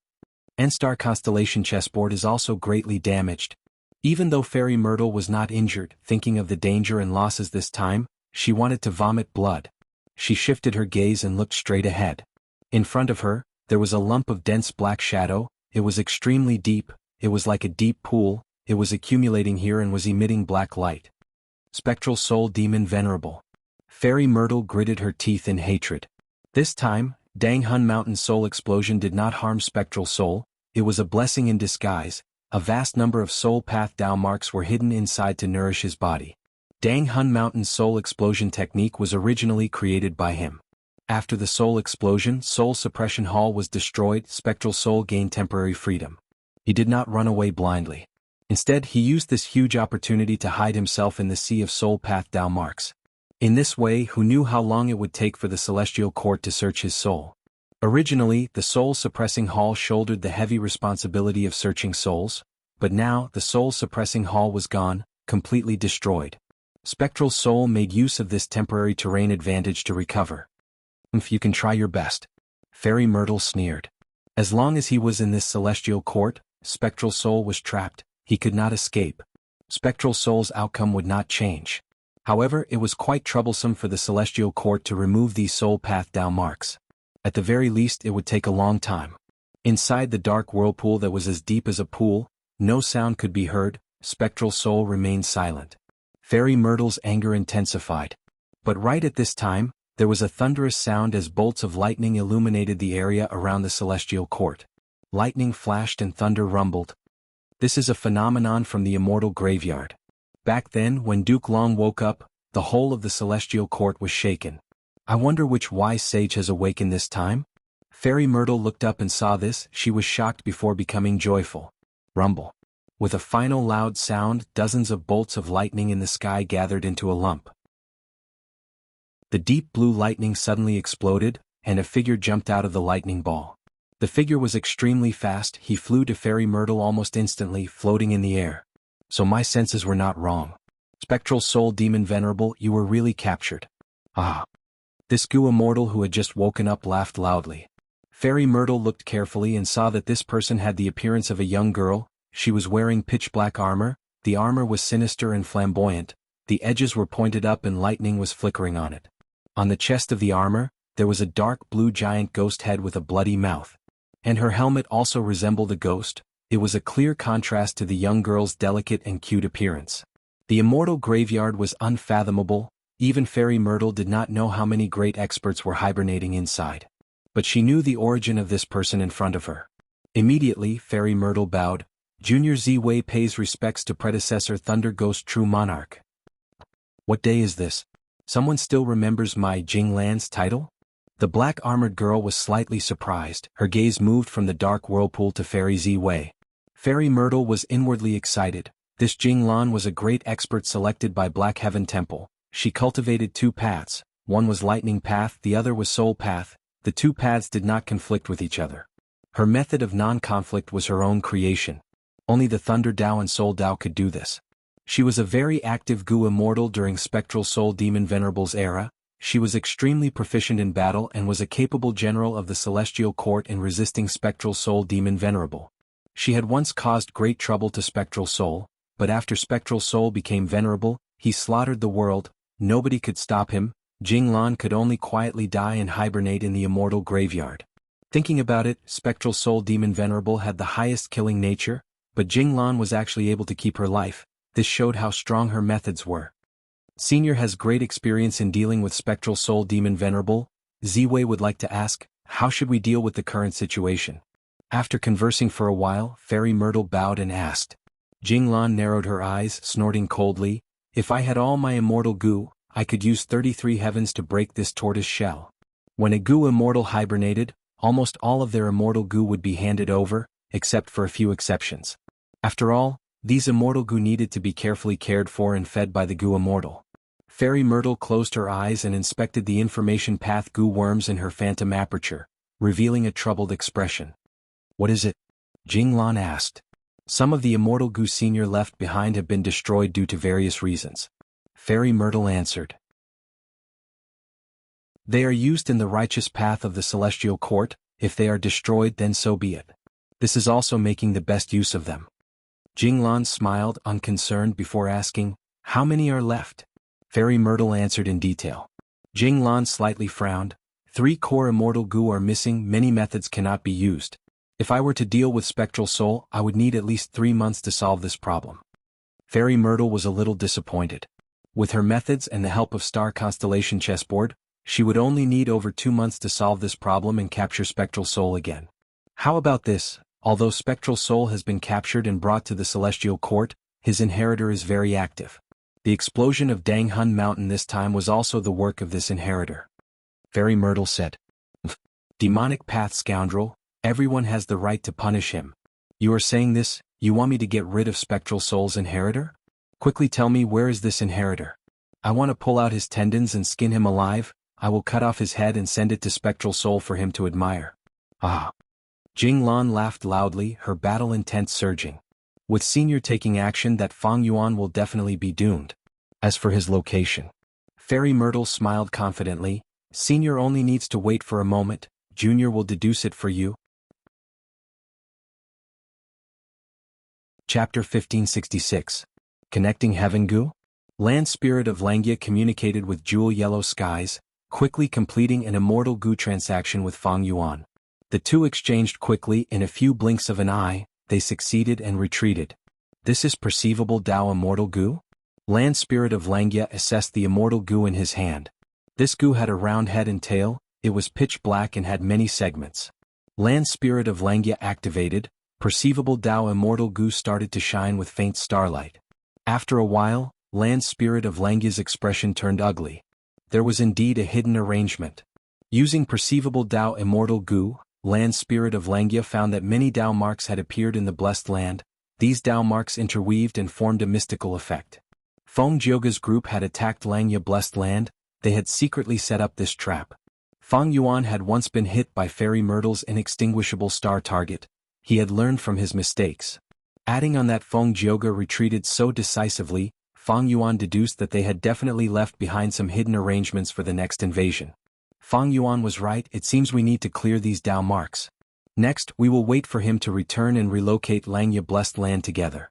N-Star Constellation Chessboard is also greatly damaged. Even though Fairy Myrtle was not injured, thinking of the danger and losses this time, she wanted to vomit blood. She shifted her gaze and looked straight ahead. In front of her, there was a lump of dense black shadow. It was extremely deep. It was like a deep pool. It was accumulating here and was emitting black light. Spectral Soul Demon Venerable. Fairy Myrtle gritted her teeth in hatred. This time, Danghun Mountain's soul explosion did not harm Spectral Soul. It was a blessing in disguise. A vast number of soul path Dao marks were hidden inside to nourish his body. Danghun Mountain's soul explosion technique was originally created by him. After the soul explosion, Soul Suppression Hall was destroyed. Spectral Soul gained temporary freedom. He did not run away blindly. Instead, he used this huge opportunity to hide himself in the sea of soul path Dao marks. In this way, who knew how long it would take for the Celestial Court to search his soul? Originally, the Soul Suppressing Hall shouldered the heavy responsibility of searching souls, but now the Soul Suppressing Hall was gone, completely destroyed. Spectral Soul made use of this temporary terrain advantage to recover. If you can try your best. Fairy Myrtle sneered. As long as he was in this Celestial Court, Spectral Soul was trapped. He could not escape. Spectral Soul's outcome would not change. However, it was quite troublesome for the Celestial Court to remove these soul path Dao marks. At the very least, it would take a long time. Inside the dark whirlpool that was as deep as a pool, no sound could be heard. Spectral Soul remained silent. Fairy Myrtle's anger intensified. But right at this time, there was a thunderous sound as bolts of lightning illuminated the area around the Celestial Court. Lightning flashed and thunder rumbled. This is a phenomenon from the Immortal Graveyard. Back then, when Duke Long woke up, the whole of the Celestial Court was shaken. I wonder which wise sage has awakened this time? Fairy Myrtle looked up and saw this. She was shocked before becoming joyful. Rumble. With a final loud sound, dozens of bolts of lightning in the sky gathered into a lump. The deep blue lightning suddenly exploded, and a figure jumped out of the lightning ball. The figure was extremely fast. He flew to Fairy Myrtle almost instantly, floating in the air. So my senses were not wrong. Spectral Soul Demon Venerable, you were really captured. Ah. This Gu immortal who had just woken up laughed loudly. Fairy Myrtle looked carefully and saw that this person had the appearance of a young girl. She was wearing pitch-black armor. The armor was sinister and flamboyant. The edges were pointed up and lightning was flickering on it. On the chest of the armor, there was a dark blue giant ghost head with a bloody mouth. And her helmet also resembled a ghost. It was a clear contrast to the young girl's delicate and cute appearance. The Immortal Graveyard was unfathomable. Even Fairy Myrtle did not know how many great experts were hibernating inside. But she knew the origin of this person in front of her. Immediately, Fairy Myrtle bowed. Junior Z-Wei pays respects to predecessor Thunder Ghost True Monarch. What day is this? Someone still remembers my Jinglan's title? The black-armored girl was slightly surprised. Her gaze moved from the dark whirlpool to Fairy Z-Wei. Fairy Myrtle was inwardly excited. This Jinglan was a great expert selected by Black Heaven Temple. She cultivated 2 paths. One was Lightning Path, the other was Soul Path. The 2 paths did not conflict with each other. Her method of non-conflict was her own creation. Only the Thunder Dao and Soul Dao could do this. She was a very active Gu Immortal during Spectral Soul Demon Venerable's era. She was extremely proficient in battle and was a capable general of the Celestial Court in resisting Spectral Soul Demon Venerable. She had once caused great trouble to Spectral Soul, but after Spectral Soul became venerable, he slaughtered the world. Nobody could stop him. Jinglan could only quietly die and hibernate in the immortal graveyard. Thinking about it, Spectral Soul Demon Venerable had the highest killing nature, but Jinglan was actually able to keep her life. This showed how strong her methods were. Senior has great experience in dealing with Spectral Soul Demon Venerable. Z-Wei would like to ask, how should we deal with the current situation? After conversing for a while, Fairy Myrtle bowed and asked. Jinglan narrowed her eyes, snorting coldly. If I had all my immortal Gu, I could use 33 heavens to break this tortoise shell. When a Gu Immortal hibernated, almost all of their immortal Gu would be handed over, except for a few exceptions. After all, these immortal Gu needed to be carefully cared for and fed by the Gu Immortal. Fairy Myrtle closed her eyes and inspected the information path Gu worms in her phantom aperture, revealing a troubled expression. What is it? Jinglan asked. Some of the immortal Gu Senior left behind have been destroyed due to various reasons. Fairy Myrtle answered. They are used in the righteous path of the Celestial Court. If they are destroyed, then so be it. This is also making the best use of them. Jinglan smiled, unconcerned, before asking, how many are left? Fairy Myrtle answered in detail. Jinglan slightly frowned. 3 core immortal Gu are missing. Many methods cannot be used. If I were to deal with Spectral Soul, I would need at least 3 months to solve this problem. Fairy Myrtle was a little disappointed. With her methods and the help of Star Constellation Chessboard, she would only need over 2 months to solve this problem and capture Spectral Soul again. How about this? Although Spectral Soul has been captured and brought to the Celestial Court, his inheritor is very active. The explosion of Danghun Mountain this time was also the work of this inheritor. Fairy Myrtle said. Demonic path scoundrel, everyone has the right to punish him. You are saying this, you want me to get rid of Spectral Soul's inheritor? Quickly tell me, where is this inheritor? I want to pull out his tendons and skin him alive. I will cut off his head and send it to Spectral Soul for him to admire. Ah. Jinglan laughed loudly, her battle intent surging. With Senior taking action, that Fang Yuan will definitely be doomed. As for his location, Fairy Myrtle smiled confidently. Senior only needs to wait for a moment. Junior will deduce it for you. Chapter 1566. Connecting Heaven Gu? Land Spirit of Langya communicated with Jewel Yellow Skies, quickly completing an immortal Gu transaction with Fang Yuan. The two exchanged quickly. In a few blinks of an eye, they succeeded and retreated. This is perceivable Dao Immortal Gu? Land Spirit of Langya assessed the immortal Gu in his hand. This Gu had a round head and tail. It was pitch black and had many segments. Land Spirit of Langya activated. Perceivable Dao Immortal Gu started to shine with faint starlight. After a while, Land Spirit of Langya's expression turned ugly. There was indeed a hidden arrangement. Using perceivable Dao Immortal Gu, Land Spirit of Langya found that many Dao marks had appeared in the blessed land. These Dao marks interweaved and formed a mystical effect. Feng Jioga's group had attacked Langya blessed land. They had secretly set up this trap. Fang Yuan had once been hit by Fairy Myrtle's inextinguishable star target. He had learned from his mistakes. Adding on that Feng Jioga retreated so decisively, Fang Yuan deduced that they had definitely left behind some hidden arrangements for the next invasion. Fang Yuan was right. It seems we need to clear these Dao marks. Next, we will wait for him to return and relocate Langya blessed land together.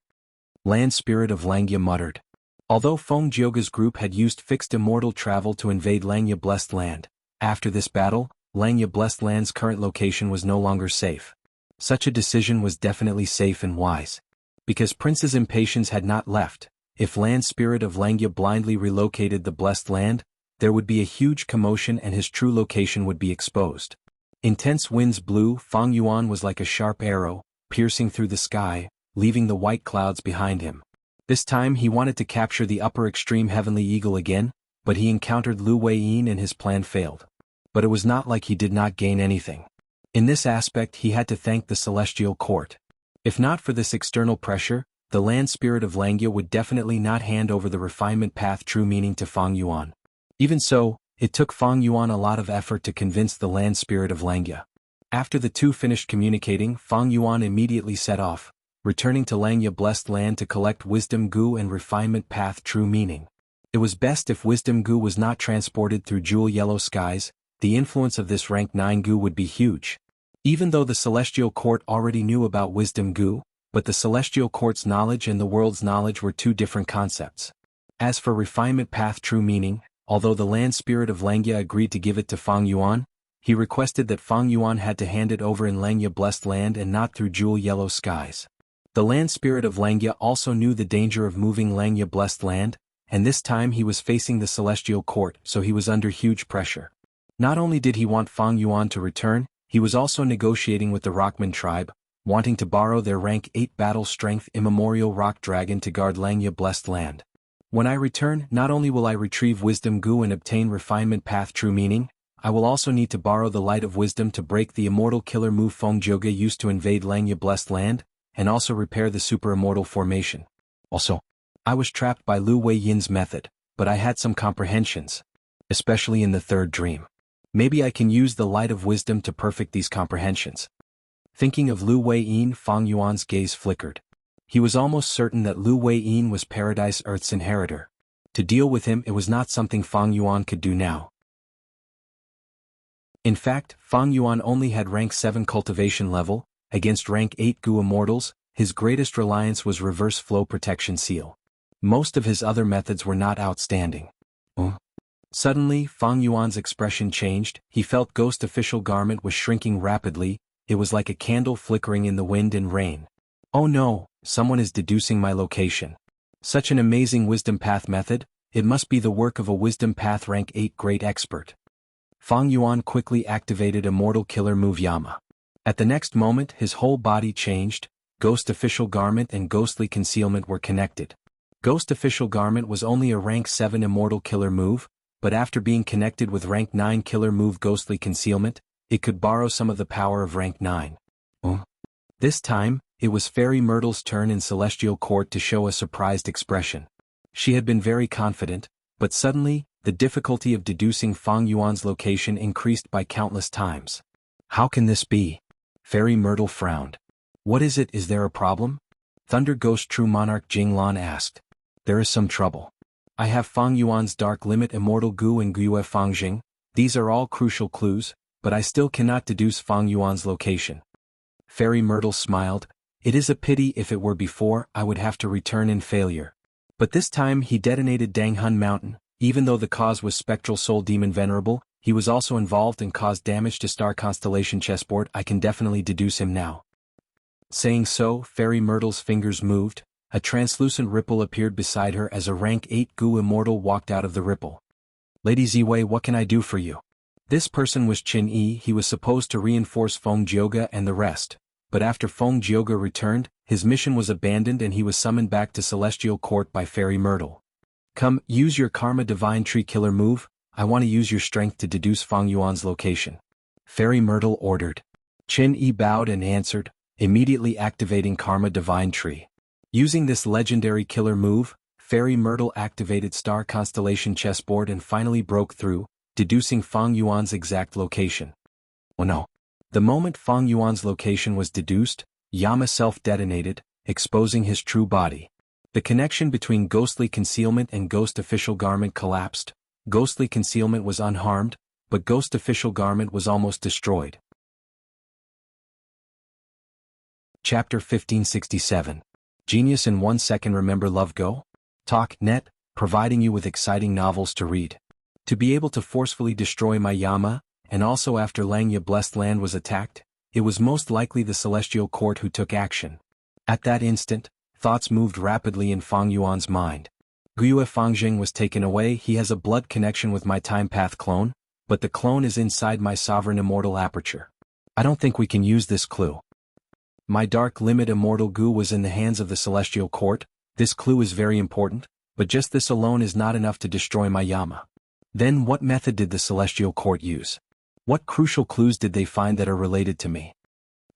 Land Spirit of Langya muttered. Although Feng Jioga's group had used fixed immortal travel to invade Langya blessed land, after this battle, Langya blessed land's current location was no longer safe. Such a decision was definitely safe and wise. Because Prince's impatience had not left, if Land Spirit of Langya blindly relocated the blessed land, there would be a huge commotion and his true location would be exposed. Intense winds blew. Fang Yuan was like a sharp arrow, piercing through the sky, leaving the white clouds behind him. This time he wanted to capture the upper extreme heavenly eagle again, but he encountered Lu Weiyin and his plan failed. But it was not like he did not gain anything. In this aspect he had to thank the celestial court. If not for this external pressure, the land spirit of Langya would definitely not hand over the refinement path true meaning to Fang Yuan. Even so, it took Fang Yuan a lot of effort to convince the land spirit of Langya. After the two finished communicating, Fang Yuan immediately set off, returning to Langya blessed land to collect wisdom goo and refinement path true meaning. It was best if wisdom goo was not transported through jewel yellow skies. The influence of this rank 9 goo would be huge. Even though the celestial court already knew about wisdom goo, but the celestial court's knowledge and the world's knowledge were two different concepts. As for refinement path true meaning, although the land spirit of Langya agreed to give it to Fang Yuan, he requested that Fang Yuan had to hand it over in Langya blessed land and not through jewel yellow skies. The land spirit of Langya also knew the danger of moving Langya blessed land, and this time he was facing the celestial court, so he was under huge pressure. Not only did he want Fang Yuan to return, he was also negotiating with the Rockman tribe, wanting to borrow their rank 8 battle strength immemorial rock dragon to guard Langya blessed land. When I return, not only will I retrieve wisdom goo and obtain refinement path true meaning, I will also need to borrow the light of wisdom to break the immortal killer move Feng Jioge used to invade Langya blessed land, and also repair the super immortal formation. Also, I was trapped by Lu Weiyin's method, but I had some comprehensions, especially in the third dream. Maybe I can use the light of wisdom to perfect these comprehensions. Thinking of Lu Weiyin, Fang Yuan's gaze flickered. He was almost certain that Lu Weiyin was Paradise Earth's inheritor. To deal with him it was not something Fang Yuan could do now. In fact, Fang Yuan only had rank 7 cultivation level. Against rank 8 Gu immortals, his greatest reliance was reverse flow protection seal. Most of his other methods were not outstanding. Suddenly, Fang Yuan's expression changed. He felt ghost official garment was shrinking rapidly. It was like a candle flickering in the wind and rain. Oh no, someone is deducing my location. Such an amazing wisdom path method, it must be the work of a wisdom path rank 8 great expert. Fang Yuan quickly activated Immortal Killer Move Yama. At the next moment his whole body changed, Ghost Official Garment and Ghostly Concealment were connected. Ghost Official Garment was only a rank 7 Immortal Killer Move, but after being connected with rank 9 Killer Move Ghostly Concealment, it could borrow some of the power of rank 9. This time, it was Fairy Myrtle's turn in Celestial Court to show a surprised expression. She had been very confident, but suddenly, the difficulty of deducing Fang Yuan's location increased by countless times. How can this be? Fairy Myrtle frowned. What is it? Is there a problem? Thunder Ghost True Monarch Jinglan asked. There is some trouble. I have Fang Yuan's Dark Limit Immortal Gu and Guiyue Fangjing. These are all crucial clues, but I still cannot deduce Fang Yuan's location. Fairy Myrtle smiled. It is a pity. If it were before, I would have to return in failure. But this time he detonated Danghun Mountain. Even though the cause was Spectral Soul Demon Venerable, he was also involved and caused damage to Star Constellation chessboard. I can definitely deduce him now. Saying so, Fairy Myrtle's fingers moved. A translucent ripple appeared beside her as a rank 8 Gu Immortal walked out of the ripple. Lady Ziwei, what can I do for you? This person was Qin Yi. He was supposed to reinforce Feng Jioge and the rest, but after Feng Jioge returned, his mission was abandoned and he was summoned back to Celestial Court by Fairy Myrtle. Come, use your Karma Divine Tree Killer move. I want to use your strength to deduce Fang Yuan's location. Fairy Myrtle ordered. Qin Yi bowed and answered, immediately activating Karma Divine Tree. Using this legendary killer move, Fairy Myrtle activated Star Constellation chessboard and finally broke through, deducing Fang Yuan's exact location. Oh no. The moment Fang Yuan's location was deduced, Yama self-detonated, exposing his true body. The connection between Ghostly Concealment and Ghost Official Garment collapsed. Ghostly Concealment was unharmed, but Ghost Official Garment was almost destroyed. Chapter 1567. Genius in 1 second. Remember Love Go? Talk Net, providing you with exciting novels to read. To be able to forcefully destroy my Yama, and also after Langya Blessed Land was attacked, it was most likely the Celestial Court who took action. At that instant, thoughts moved rapidly in Fang Yuan's mind. Guiyue Fangjing was taken away. He has a blood connection with my Time Path clone, but the clone is inside my Sovereign Immortal Aperture. I don't think we can use this clue. My dark limit immortal goo was in the hands of the celestial court. This clue is very important, but just this alone is not enough to destroy my Yama. Then what method did the celestial court use? What crucial clues did they find that are related to me?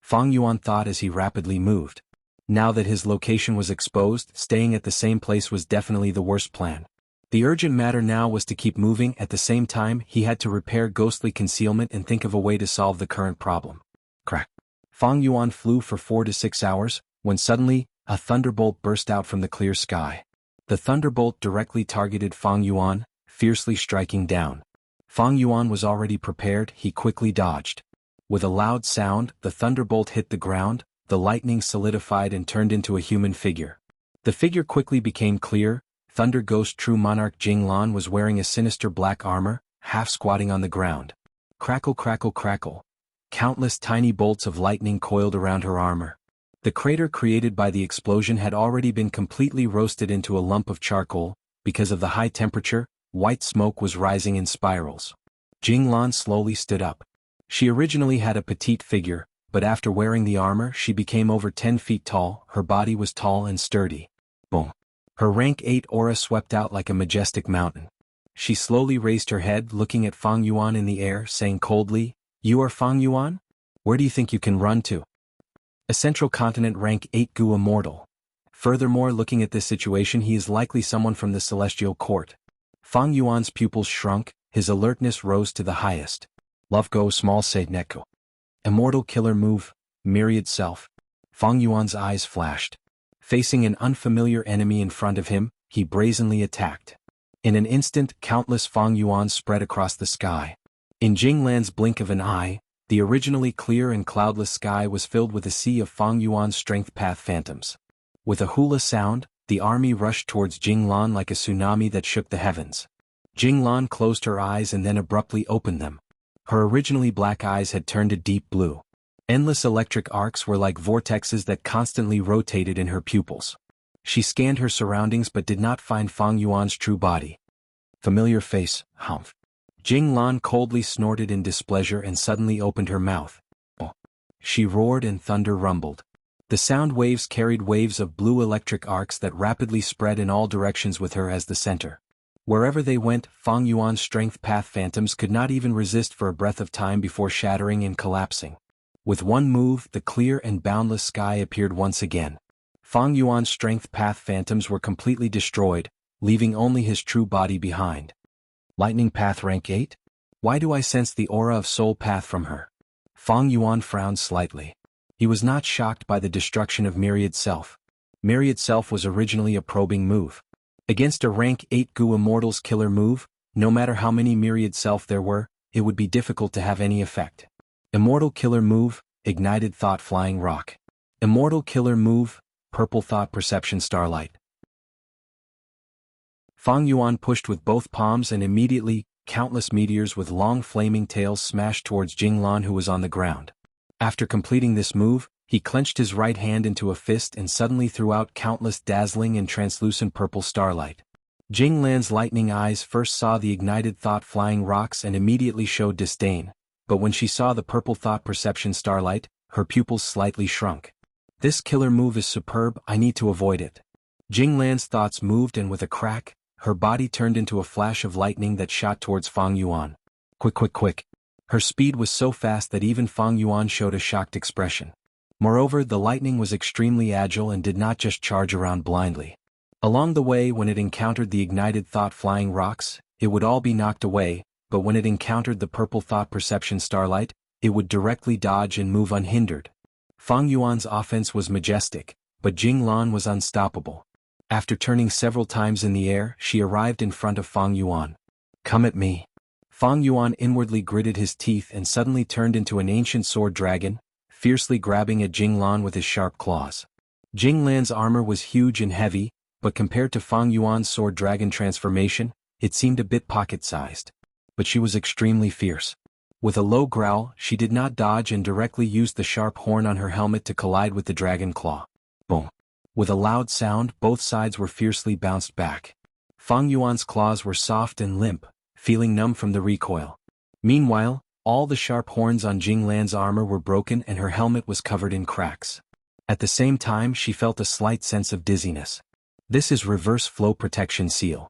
Fang Yuan thought as he rapidly moved. Now that his location was exposed, staying at the same place was definitely the worst plan. The urgent matter now was to keep moving. At the same time, he had to repair ghostly concealment and think of a way to solve the current problem. Crack. Fang Yuan flew for 4 to 6 hours, when suddenly, a thunderbolt burst out from the clear sky. The thunderbolt directly targeted Fang Yuan, fiercely striking down. Fang Yuan was already prepared. He quickly dodged. With a loud sound, the thunderbolt hit the ground, the lightning solidified and turned into a human figure. The figure quickly became clear. Thunder Ghost True Monarch Jinglan was wearing a sinister black armor, half squatting on the ground. Crackle crackle crackle. Countless tiny bolts of lightning coiled around her armor. The crater created by the explosion had already been completely roasted into a lump of charcoal. Because of the high temperature, white smoke was rising in spirals. Jinglan slowly stood up. She originally had a petite figure, but after wearing the armor she became over 10 feet tall. Her body was tall and sturdy. Boom. Her rank 8 aura swept out like a majestic mountain. She slowly raised her head, looking at Fang Yuan in the air, saying coldly, "You are Fang Yuan? Where do you think you can run to?" A Central Continent rank 8 Gu immortal. Furthermore, looking at this situation, he is likely someone from the Celestial Court. Fang Yuan's pupils shrunk, his alertness rose to the highest. Love go small say neko. Immortal killer move, myriad self. Fang Yuan's eyes flashed. Facing an unfamiliar enemy in front of him, he brazenly attacked. In an instant, countless Fang Yuans spread across the sky. In Jinglan's blink of an eye, the originally clear and cloudless sky was filled with a sea of Fang Yuan's strength path phantoms. With a hula sound, the army rushed towards Jinglan like a tsunami that shook the heavens. Jinglan closed her eyes and then abruptly opened them. Her originally black eyes had turned a deep blue. Endless electric arcs were like vortexes that constantly rotated in her pupils. She scanned her surroundings but did not find Fang Yuan's true body. Familiar face, humph. Jinglan coldly snorted in displeasure and suddenly opened her mouth. Oh. She roared and thunder rumbled. The sound waves carried waves of blue electric arcs that rapidly spread in all directions with her as the center. Wherever they went, Fang Yuan's strength path phantoms could not even resist for a breath of time before shattering and collapsing. With one move, the clear and boundless sky appeared once again. Fang Yuan's strength path phantoms were completely destroyed, leaving only his true body behind. Lightning path rank 8? Why do I sense the aura of soul path from her? Fang Yuan frowned slightly. He was not shocked by the destruction of Myriad Self. Myriad Self was originally a probing move. Against a rank 8 Gu Immortal's killer move, no matter how many Myriad Self there were, it would be difficult to have any effect. Immortal killer move, ignited thought flying rock. Immortal killer move, purple thought perception starlight. Fang Yuan pushed with both palms and immediately, countless meteors with long flaming tails smashed towards Jinglan who was on the ground. After completing this move, he clenched his right hand into a fist and suddenly threw out countless dazzling and translucent purple starlight. Jinglan's lightning eyes first saw the ignited thought flying rocks and immediately showed disdain, but when she saw the purple thought perception starlight, her pupils slightly shrunk. This killer move is superb, I need to avoid it. Jinglan's thoughts moved and with a crack, her body turned into a flash of lightning that shot towards Fang Yuan. Quick quick quick. Her speed was so fast that even Fang Yuan showed a shocked expression. Moreover, the lightning was extremely agile and did not just charge around blindly. Along the way, when it encountered the ignited thought flying rocks, it would all be knocked away, but when it encountered the purple thought perception starlight, it would directly dodge and move unhindered. Fang Yuan's offense was majestic, but Jinglan was unstoppable. After turning several times in the air, she arrived in front of Fang Yuan. Come at me. Fang Yuan inwardly gritted his teeth and suddenly turned into an ancient sword dragon, fiercely grabbing at Jinglan with his sharp claws. Jinglan's armor was huge and heavy, but compared to Fang Yuan's sword dragon transformation, it seemed a bit pocket-sized. But she was extremely fierce. With a low growl, she did not dodge and directly used the sharp horn on her helmet to collide with the dragon claw. Boom. With a loud sound, both sides were fiercely bounced back. Fang Yuan's claws were soft and limp, feeling numb from the recoil. Meanwhile, All the sharp horns on Jinglan's armor were broken and her helmet was covered in cracks. At the same time she felt a slight sense of dizziness. This is reverse flow protection seal.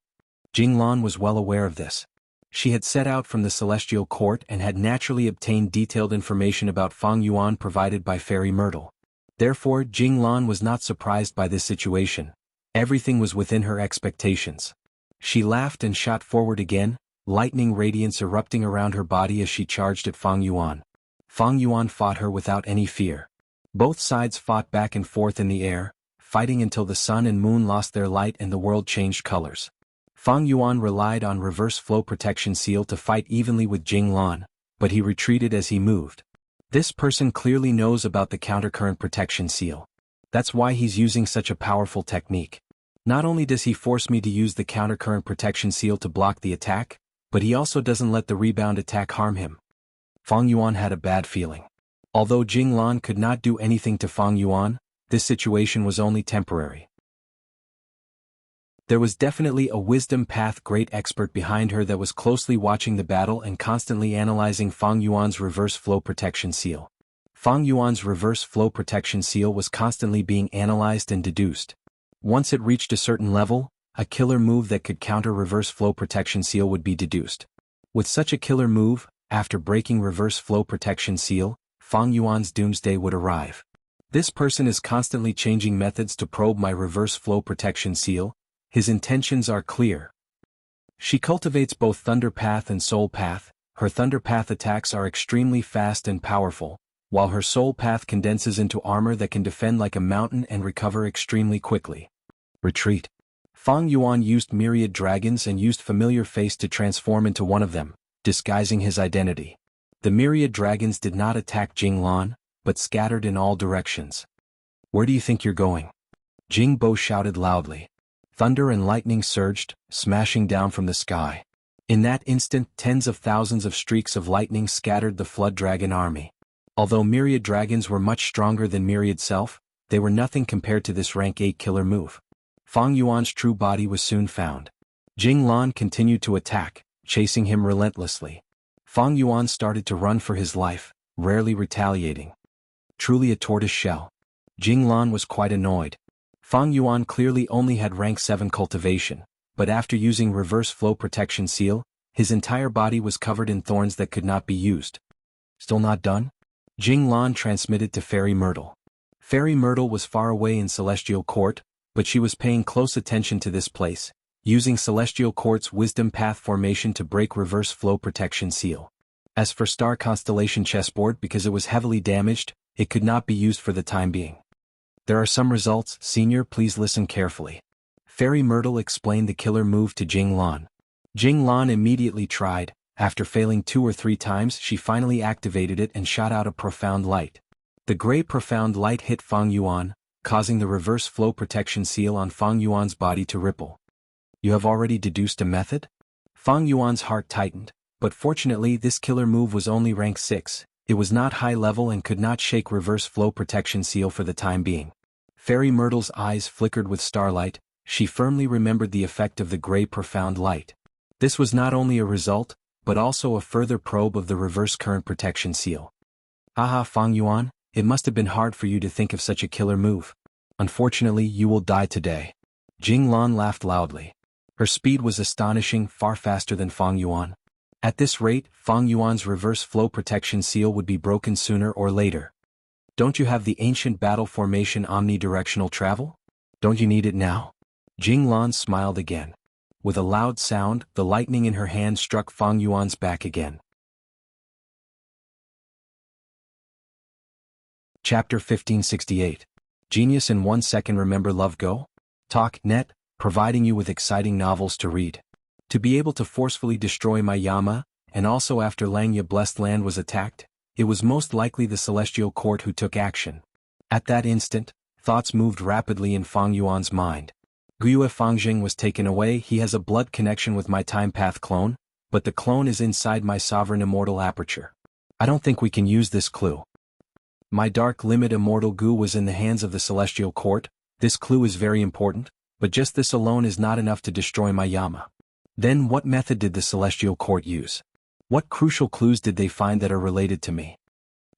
Jinglan was well aware of this. She had set out from the Celestial Court and had naturally obtained detailed information about Fang Yuan provided by Fairy Myrtle. Therefore Jinglan was not surprised by this situation. Everything was within her expectations. She laughed and shot forward again, lightning radiance erupting around her body as she charged at Fang Yuan. Fang Yuan fought her without any fear. Both sides fought back and forth in the air, fighting until the sun and moon lost their light and the world changed colors. Fang Yuan relied on reverse flow protection seal to fight evenly with Jinglan, but he retreated as he moved. This person clearly knows about the countercurrent protection seal. That's why he's using such a powerful technique. Not only does he force me to use the countercurrent protection seal to block the attack, but he also doesn't let the rebound attack harm him. Fang Yuan had a bad feeling. Although Jinglan could not do anything to Fang Yuan, this situation was only temporary. There was definitely a wisdom path great expert behind her that was closely watching the battle and constantly analyzing Fang Yuan's reverse flow protection seal. Fang Yuan's reverse flow protection seal was constantly being analyzed and deduced. Once it reached a certain level, a killer move that could counter reverse flow protection seal would be deduced. With such a killer move, after breaking reverse flow protection seal, Fang Yuan's doomsday would arrive. This person is constantly changing methods to probe my reverse flow protection seal. His intentions are clear. She cultivates both Thunder Path and Soul Path. Her Thunder Path attacks are extremely fast and powerful, while her Soul Path condenses into armor that can defend like a mountain and recover extremely quickly. Retreat. Fang Yuan used myriad dragons and used familiar face to transform into one of them, disguising his identity. The myriad dragons did not attack Jinglan, but scattered in all directions. Where do you think you're going? Jingbo shouted loudly. Thunder and lightning surged, smashing down from the sky. In that instant, tens of thousands of streaks of lightning scattered the Flood Dragon army. Although myriad dragons were much stronger than myriad self, they were nothing compared to this rank 8 killer move. Fang Yuan's true body was soon found. Jinglan continued to attack, chasing him relentlessly. Fang Yuan started to run for his life, rarely retaliating. Truly a tortoise shell. Jinglan was quite annoyed. Fang Yuan clearly only had rank 7 cultivation, but after using reverse flow protection seal, his entire body was covered in thorns that could not be used. Still not done? Jinglan transmitted to Fairy Myrtle. Fairy Myrtle was far away in Celestial Court, but she was paying close attention to this place, using Celestial Court's Wisdom Path formation to break reverse flow protection seal. As for Star Constellation chessboard, because it was heavily damaged, it could not be used for the time being. There are some results, Senior, please listen carefully. Fairy Myrtle explained the killer move to Jinglan. Jinglan immediately tried. After failing 2 or 3 times, she finally activated it and shot out a profound light. The gray profound light hit Fang Yuan, causing the reverse flow protection seal on Fang Yuan's body to ripple. You have already deduced a method? Fang Yuan's heart tightened, but fortunately this killer move was only rank 6, it was not high level and could not shake reverse flow protection seal for the time being. Fairy Myrtle's eyes flickered with starlight, she firmly remembered the effect of the gray profound light. This was not only a result, but also a further probe of the reverse current protection seal. Haha, Fang Yuan, it must have been hard for you to think of such a killer move. Unfortunately, you will die today. Jinglan laughed loudly. Her speed was astonishing, far faster than Fang Yuan. At this rate, Fang Yuan's reverse flow protection seal would be broken sooner or later. Don't you have the ancient battle formation omnidirectional travel? Don't you need it now? Jinglan smiled again. With a loud sound, the lightning in her hand struck Fang Yuan's back again. Chapter 1568. Genius in 1 second. Remember Love Go? Talk Net, providing you with exciting novels to read. To be able to forcefully destroy my Yama, and also after Langya Blessed Land was attacked, it was most likely the Celestial Court who took action. At that instant, thoughts moved rapidly in Fang Yuan's mind. Guiyue Fangjing was taken away. He has a blood connection with my Time Path clone, but the clone is inside my Sovereign Immortal Aperture. I don't think we can use this clue. My Dark Limit Immortal Gu was in the hands of the Celestial Court. This clue is very important, but just this alone is not enough to destroy my Yama. Then what method did the Celestial Court use? What crucial clues did they find that are related to me?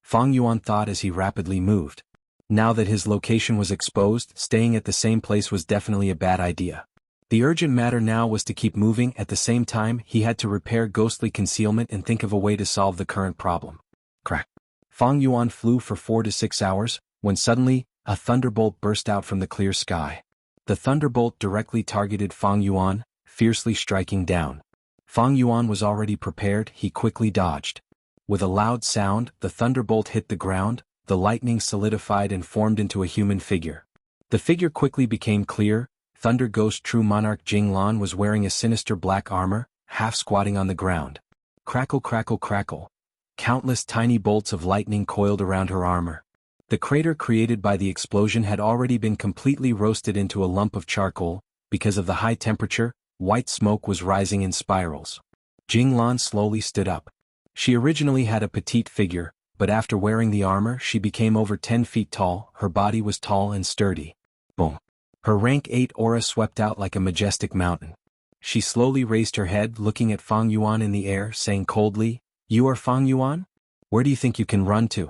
Fang Yuan thought as he rapidly moved. Now that his location was exposed, staying at the same place was definitely a bad idea. The urgent matter now was to keep moving. At the same time, he had to repair ghostly concealment and think of a way to solve the current problem. Crack. Fang Yuan flew for 4 to 6 hours, when suddenly, a thunderbolt burst out from the clear sky. The thunderbolt directly targeted Fang Yuan, fiercely striking down. Fang Yuan was already prepared. He quickly dodged. With a loud sound, the thunderbolt hit the ground, the lightning solidified and formed into a human figure. The figure quickly became clear. Thunder Ghost True Monarch Jinglan was wearing a sinister black armor, half squatting on the ground. Crackle crackle crackle. Countless tiny bolts of lightning coiled around her armor. The crater created by the explosion had already been completely roasted into a lump of charcoal. Because of the high temperature, white smoke was rising in spirals. Jinglan slowly stood up. She originally had a petite figure, but after wearing the armor she became over 10 feet tall. Her body was tall and sturdy. Boom. Her rank 8 aura swept out like a majestic mountain. She slowly raised her head, looking at Fang Yuan in the air, saying coldly, "You are Fang Yuan? Where do you think you can run to?"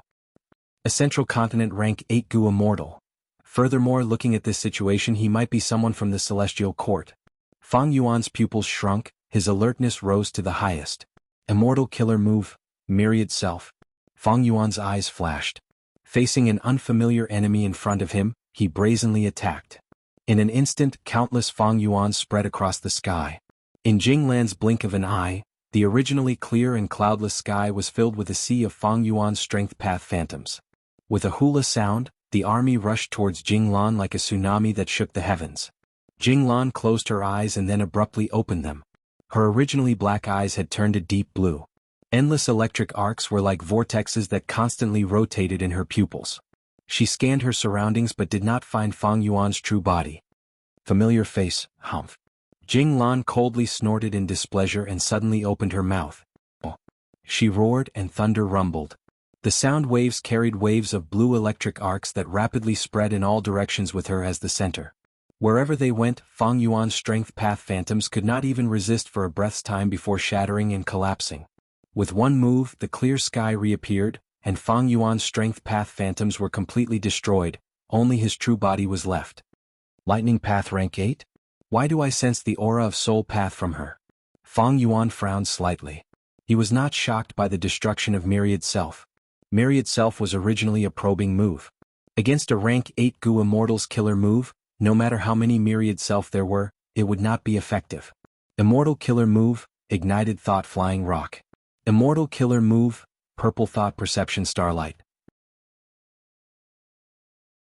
A Central Continent rank 8 Gu immortal. Furthermore, looking at this situation, he might be someone from the Celestial Court. Fang Yuan's pupils shrunk, his alertness rose to the highest. Immortal killer move, Myriad Self. Fang Yuan's eyes flashed. Facing an unfamiliar enemy in front of him, he brazenly attacked. In an instant, countless Fang Yuans spread across the sky. In Jinglan's blink of an eye, the originally clear and cloudless sky was filled with a sea of Fang Yuan's strength path phantoms. With a hula sound, the army rushed towards Jinglan like a tsunami that shook the heavens. Jinglan closed her eyes and then abruptly opened them. Her originally black eyes had turned a deep blue. Endless electric arcs were like vortexes that constantly rotated in her pupils. She scanned her surroundings but did not find Fang Yuan's true body. Familiar face, humph. Jinglan coldly snorted in displeasure and suddenly opened her mouth. Oh. She roared and thunder rumbled. The sound waves carried waves of blue electric arcs that rapidly spread in all directions with her as the center. Wherever they went, Fang Yuan's strength path phantoms could not even resist for a breath's time before shattering and collapsing. With one move, the clear sky reappeared, and Fang Yuan's strength path phantoms were completely destroyed. Only his true body was left. Lightning Path rank 8? Why do I sense the aura of soul path from her? Fang Yuan frowned slightly. He was not shocked by the destruction of Myriad Self. Myriad Self was originally a probing move. Against a rank 8 Gu Immortal's killer move, no matter how many Myriad Self there were, it would not be effective. Immortal killer move, Ignited Thought Flying Rock. Immortal killer move, Purple Thought Perception Starlight.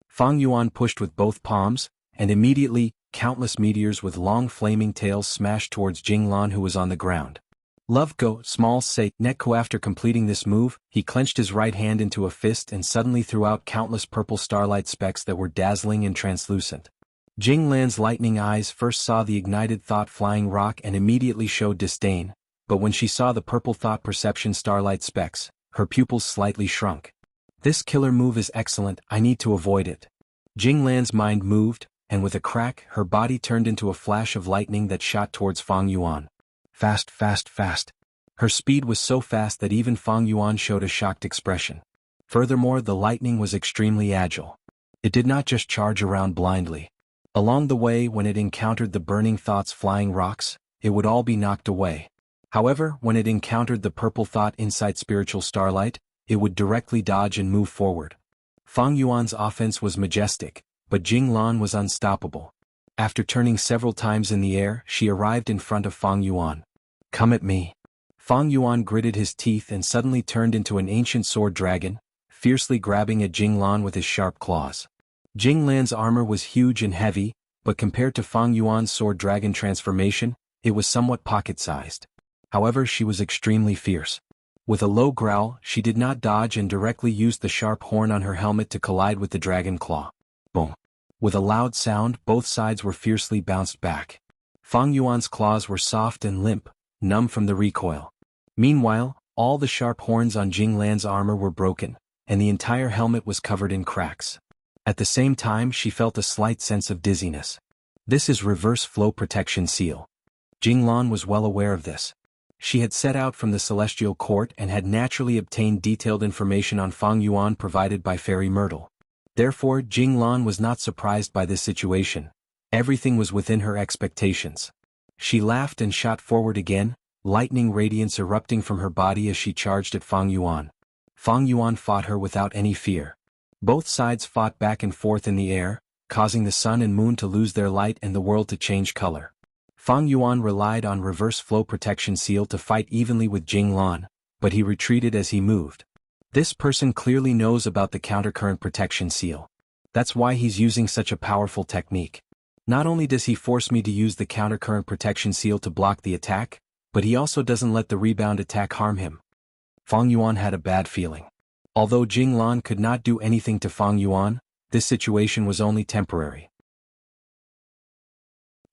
Fang Yuan pushed with both palms, and immediately, countless meteors with long flaming tails smashed towards Jinglan, who was on the ground. Love Go, small say, Netko. After completing this move, he clenched his right hand into a fist and suddenly threw out countless purple starlight specks that were dazzling and translucent. Jinglan's lightning eyes first saw the ignited thought flying rock and immediately showed disdain, but when she saw the purple thought perception starlight specks, her pupils slightly shrunk. This killer move is excellent, I need to avoid it. Jinglan's mind moved, and with a crack, her body turned into a flash of lightning that shot towards Fang Yuan. Fast, fast, fast. Her speed was so fast that even Fang Yuan showed a shocked expression. Furthermore, the lightning was extremely agile. It did not just charge around blindly. Along the way, when it encountered the burning thoughts flying rocks, it would all be knocked away. However, when it encountered the purple thought inside spiritual starlight, it would directly dodge and move forward. Fang Yuan's offense was majestic, but Jinglan was unstoppable. After turning several times in the air, she arrived in front of Fang Yuan. Come at me. Fang Yuan gritted his teeth and suddenly turned into an ancient sword dragon, fiercely grabbing at Jinglan with his sharp claws. Jinglan's armor was huge and heavy, but compared to Fang Yuan's sword dragon transformation, it was somewhat pocket-sized. However, she was extremely fierce. With a low growl, she did not dodge and directly used the sharp horn on her helmet to collide with the dragon claw. Boom. With a loud sound, both sides were fiercely bounced back. Fang Yuan's claws were soft and limp, numb from the recoil. Meanwhile, all the sharp horns on Jinglan's armor were broken, and the entire helmet was covered in cracks. At the same time, she felt a slight sense of dizziness. This is reverse flow protection seal. Jinglan was well aware of this. She had set out from the celestial court and had naturally obtained detailed information on Fang Yuan provided by Fairy Myrtle. Therefore, Jing Lan was not surprised by this situation. Everything was within her expectations. She laughed and shot forward again, lightning radiance erupting from her body as she charged at Fang Yuan. Fang Yuan fought her without any fear. Both sides fought back and forth in the air, causing the sun and moon to lose their light and the world to change color. Fang Yuan relied on reverse flow protection seal to fight evenly with Jing Lan, but he retreated as he moved. This person clearly knows about the countercurrent protection seal. That's why he's using such a powerful technique. Not only does he force me to use the countercurrent protection seal to block the attack, but he also doesn't let the rebound attack harm him. Fang Yuan had a bad feeling. Although Jing Lan could not do anything to Fang Yuan, this situation was only temporary.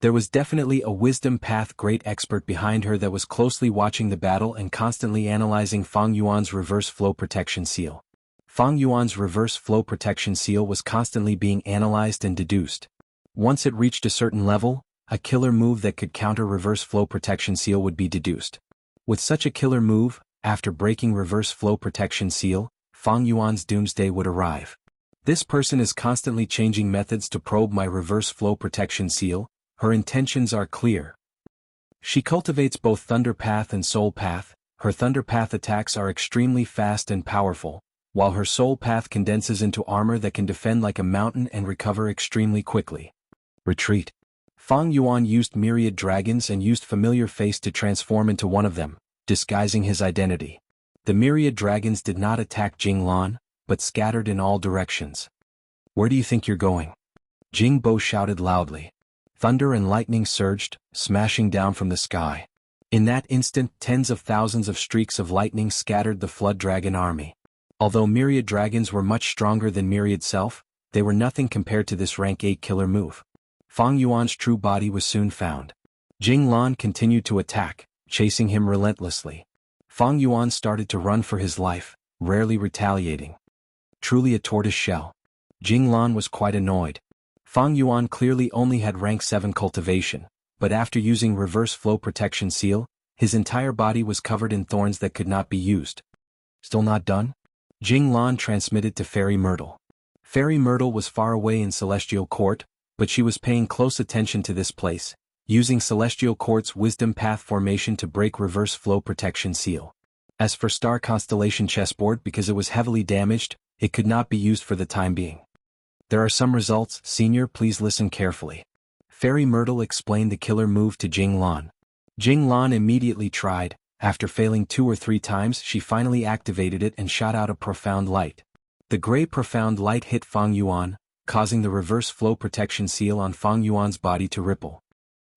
There was definitely a wisdom path great expert behind her that was closely watching the battle and constantly analyzing Fang Yuan's reverse flow protection seal. Fang Yuan's reverse flow protection seal was constantly being analyzed and deduced. Once it reached a certain level, a killer move that could counter reverse flow protection seal would be deduced. With such a killer move, after breaking reverse flow protection seal, Fang Yuan's doomsday would arrive. This person is constantly changing methods to probe my reverse flow protection seal. Her intentions are clear. She cultivates both Thunder Path and Soul Path. Her Thunder Path attacks are extremely fast and powerful, while her Soul Path condenses into armor that can defend like a mountain and recover extremely quickly. Retreat. Fang Yuan used myriad dragons and used familiar face to transform into one of them, disguising his identity. The myriad dragons did not attack Jing Lan, but scattered in all directions. Where do you think you're going? Jing Bo shouted loudly. Thunder and lightning surged, smashing down from the sky. In that instant, tens of thousands of streaks of lightning scattered the Flood Dragon army. Although myriad dragons were much stronger than myriad self, they were nothing compared to this rank 8 killer move. Fang Yuan's true body was soon found. Jing Lan continued to attack, chasing him relentlessly. Fang Yuan started to run for his life, rarely retaliating. Truly a tortoise shell. Jing Lan was quite annoyed. Fang Yuan clearly only had rank 7 cultivation, but after using reverse flow protection seal, his entire body was covered in thorns that could not be used. Still not done? Jing Lan transmitted to Fairy Myrtle. Fairy Myrtle was far away in Celestial Court, but she was paying close attention to this place, using Celestial Court's Wisdom Path formation to break reverse flow protection seal. As for Star Constellation chessboard, because it was heavily damaged, it could not be used for the time being. There are some results, Senior, please listen carefully. Fairy Myrtle explained the killer move to Jing Lan. Jing Lan immediately tried. After failing 2 or 3 times, she finally activated it and shot out a profound light. The gray profound light hit Fang Yuan, causing the reverse flow protection seal on Fang Yuan's body to ripple.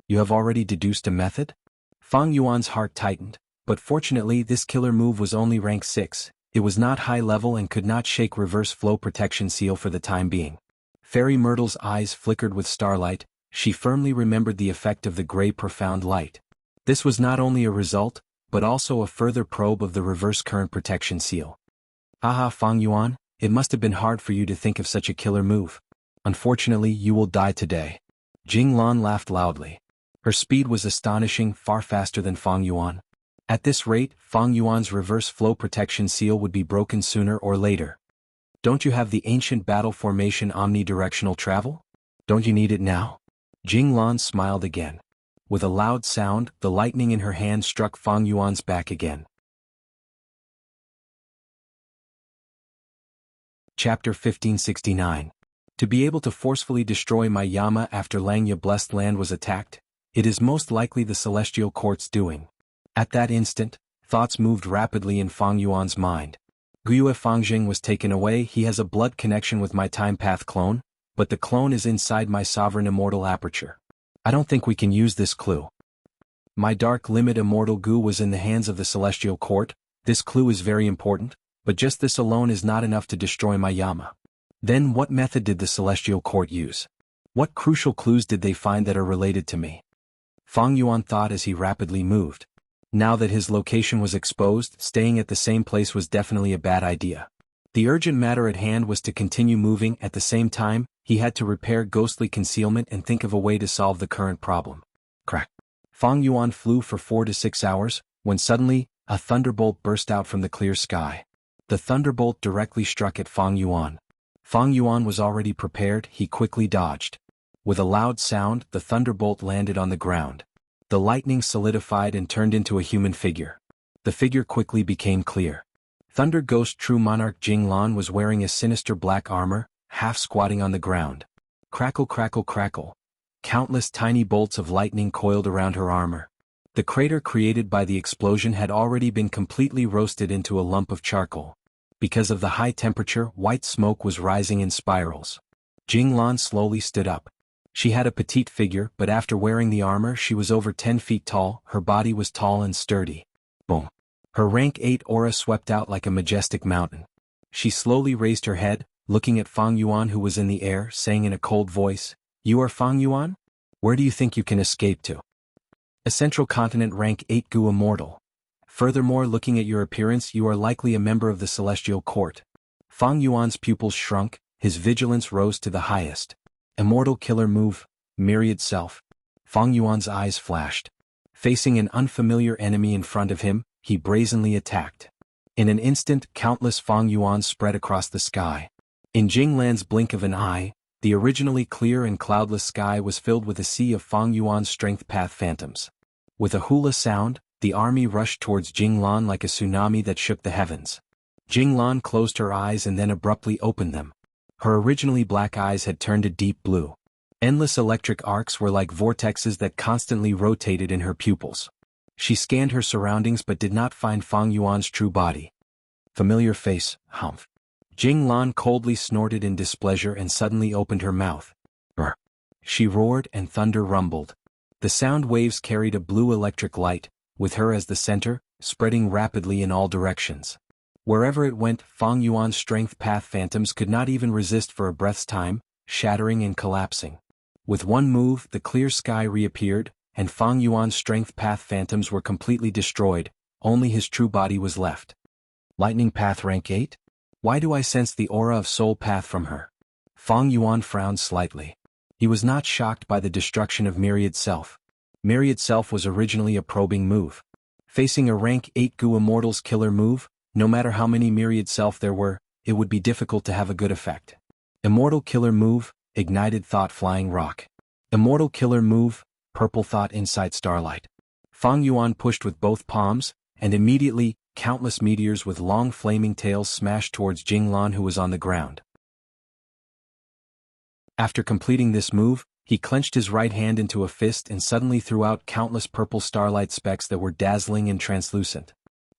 You have already deduced a method? Fang Yuan's heart tightened, but fortunately this killer move was only rank 6, it was not high level and could not shake reverse flow protection seal for the time being. Fairy Myrtle's eyes flickered with starlight, she firmly remembered the effect of the gray profound light. This was not only a result, but also a further probe of the reverse current protection seal. Haha, Fang Yuan, it must have been hard for you to think of such a killer move. Unfortunately, you will die today. Jing Lan laughed loudly. Her speed was astonishing, far faster than Fang Yuan. At this rate, Fang Yuan's reverse flow protection seal would be broken sooner or later. Don't you have the ancient battle formation omnidirectional travel? Don't you need it now? Jing Lan smiled again. With a loud sound, the lightning in her hand struck Fang Yuan's back again. Chapter 1569. To be able to forcefully destroy my Yama after Langya Blessed Land was attacked, it is most likely the Celestial Court's doing. At that instant, thoughts moved rapidly in Fang Yuan's mind. Guiyue Fangjing was taken away. He has a blood connection with my Time Path clone, but the clone is inside my Sovereign Immortal Aperture. I don't think we can use this clue. My Dark Limit Immortal Goo was in the hands of the Celestial Court. This clue is very important, but just this alone is not enough to destroy my Yama. Then what method did the Celestial Court use? What crucial clues did they find that are related to me? Fang Yuan thought as he rapidly moved. Now that his location was exposed, staying at the same place was definitely a bad idea. The urgent matter at hand was to continue moving. At the same time, he had to repair ghostly concealment and think of a way to solve the current problem. Crack. Fang Yuan flew for 4 to 6 hours, when suddenly, a thunderbolt burst out from the clear sky. The thunderbolt directly struck at Fang Yuan. Fang Yuan was already prepared, he quickly dodged. With a loud sound, the thunderbolt landed on the ground. The lightning solidified and turned into a human figure. The figure quickly became clear. Thunder Ghost True Monarch Jinglan was wearing a sinister black armor, half squatting on the ground. Crackle crackle crackle. Countless tiny bolts of lightning coiled around her armor. The crater created by the explosion had already been completely roasted into a lump of charcoal. Because of the high temperature, white smoke was rising in spirals. Jinglan slowly stood up. She had a petite figure, but after wearing the armor she was over 10 feet tall, her body was tall and sturdy. Boom. Her rank 8 aura swept out like a majestic mountain. She slowly raised her head, looking at Fang Yuan who was in the air, saying in a cold voice, "You are Fang Yuan? Where do you think you can escape to?" A Central Continent rank 8 Gu Immortal. Furthermore, looking at your appearance you are likely a member of the Celestial Court. Fang Yuan's pupils shrunk, his vigilance rose to the highest. Immortal killer move, Myriad Self. Fang Yuan's eyes flashed. Facing an unfamiliar enemy in front of him, he brazenly attacked. In an instant, countless Fang Yuans spread across the sky. In Jinglan's blink of an eye, the originally clear and cloudless sky was filled with a sea of Fang Yuan's strength path phantoms. With a hula sound, the army rushed towards Jinglan like a tsunami that shook the heavens. Jinglan closed her eyes and then abruptly opened them. Her originally black eyes had turned a deep blue. Endless electric arcs were like vortexes that constantly rotated in her pupils. She scanned her surroundings but did not find Fang Yuan's true body. Familiar face, humph. Jinglan coldly snorted in displeasure and suddenly opened her mouth. Brr. She roared and thunder rumbled. The sound waves carried a blue electric light, with her as the center, spreading rapidly in all directions. Wherever it went, Fang Yuan's strength path phantoms could not even resist for a breath's time, shattering and collapsing. With one move, the clear sky reappeared, and Fang Yuan's strength path phantoms were completely destroyed, only his true body was left. Lightning Path rank 8? Why do I sense the aura of soul path from her? Fang Yuan frowned slightly. He was not shocked by the destruction of Myriad Self. Myriad Self was originally a probing move. Facing a rank 8 Gu Immortal's killer move, no matter how many Myriad Self there were, it would be difficult to have a good effect. Immortal killer move, Ignited Thought Flying Rock. Immortal killer move, Purple Thought Insight Starlight. Fang Yuan pushed with both palms, and immediately, countless meteors with long flaming tails smashed towards Jinglan who was on the ground. After completing this move, he clenched his right hand into a fist and suddenly threw out countless purple starlight specks that were dazzling and translucent.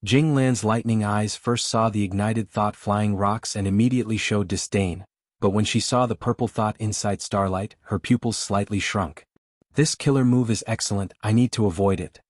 Jinglan's lightning eyes first saw the ignited thought flying rocks and immediately showed disdain, but when she saw the purple thought insight starlight, her pupils slightly shrunk. This killer move is excellent, I need to avoid it.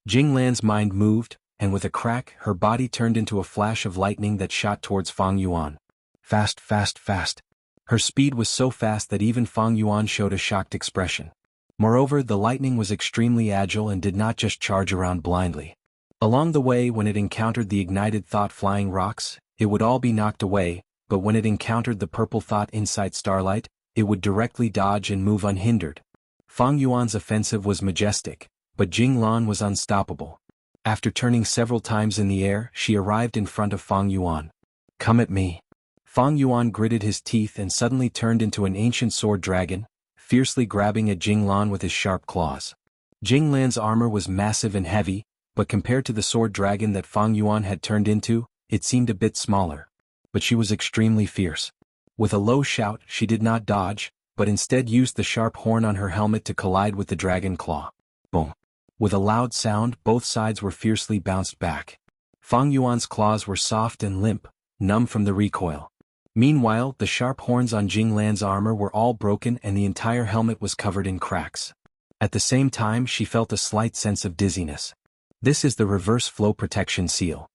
Jinglan's mind moved, and with a crack, her body turned into a flash of lightning that shot towards Fang Yuan. Fast, fast, fast. Her speed was so fast that even Fang Yuan showed a shocked expression. Moreover, the lightning was extremely agile and did not just charge around blindly. Along the way, when it encountered the ignited thought flying rocks, it would all be knocked away, but when it encountered the purple thought insight starlight, it would directly dodge and move unhindered. Fang Yuan's offensive was majestic, but Jinglan was unstoppable. After turning several times in the air, she arrived in front of Fang Yuan. Come at me. Fang Yuan gritted his teeth and suddenly turned into an ancient sword dragon, fiercely grabbing at Jinglan with his sharp claws. Jinglan's armor was massive and heavy, but compared to the sword dragon that Fang Yuan had turned into, it seemed a bit smaller. But she was extremely fierce. With a low shout, she did not dodge, but instead used the sharp horn on her helmet to collide with the dragon claw. Boom. With a loud sound, both sides were fiercely bounced back. Fang Yuan's claws were soft and limp, numb from the recoil. Meanwhile, the sharp horns on Jinglan's armor were all broken and the entire helmet was covered in cracks. At the same time, she felt a slight sense of dizziness. This is the reverse flow protection seal.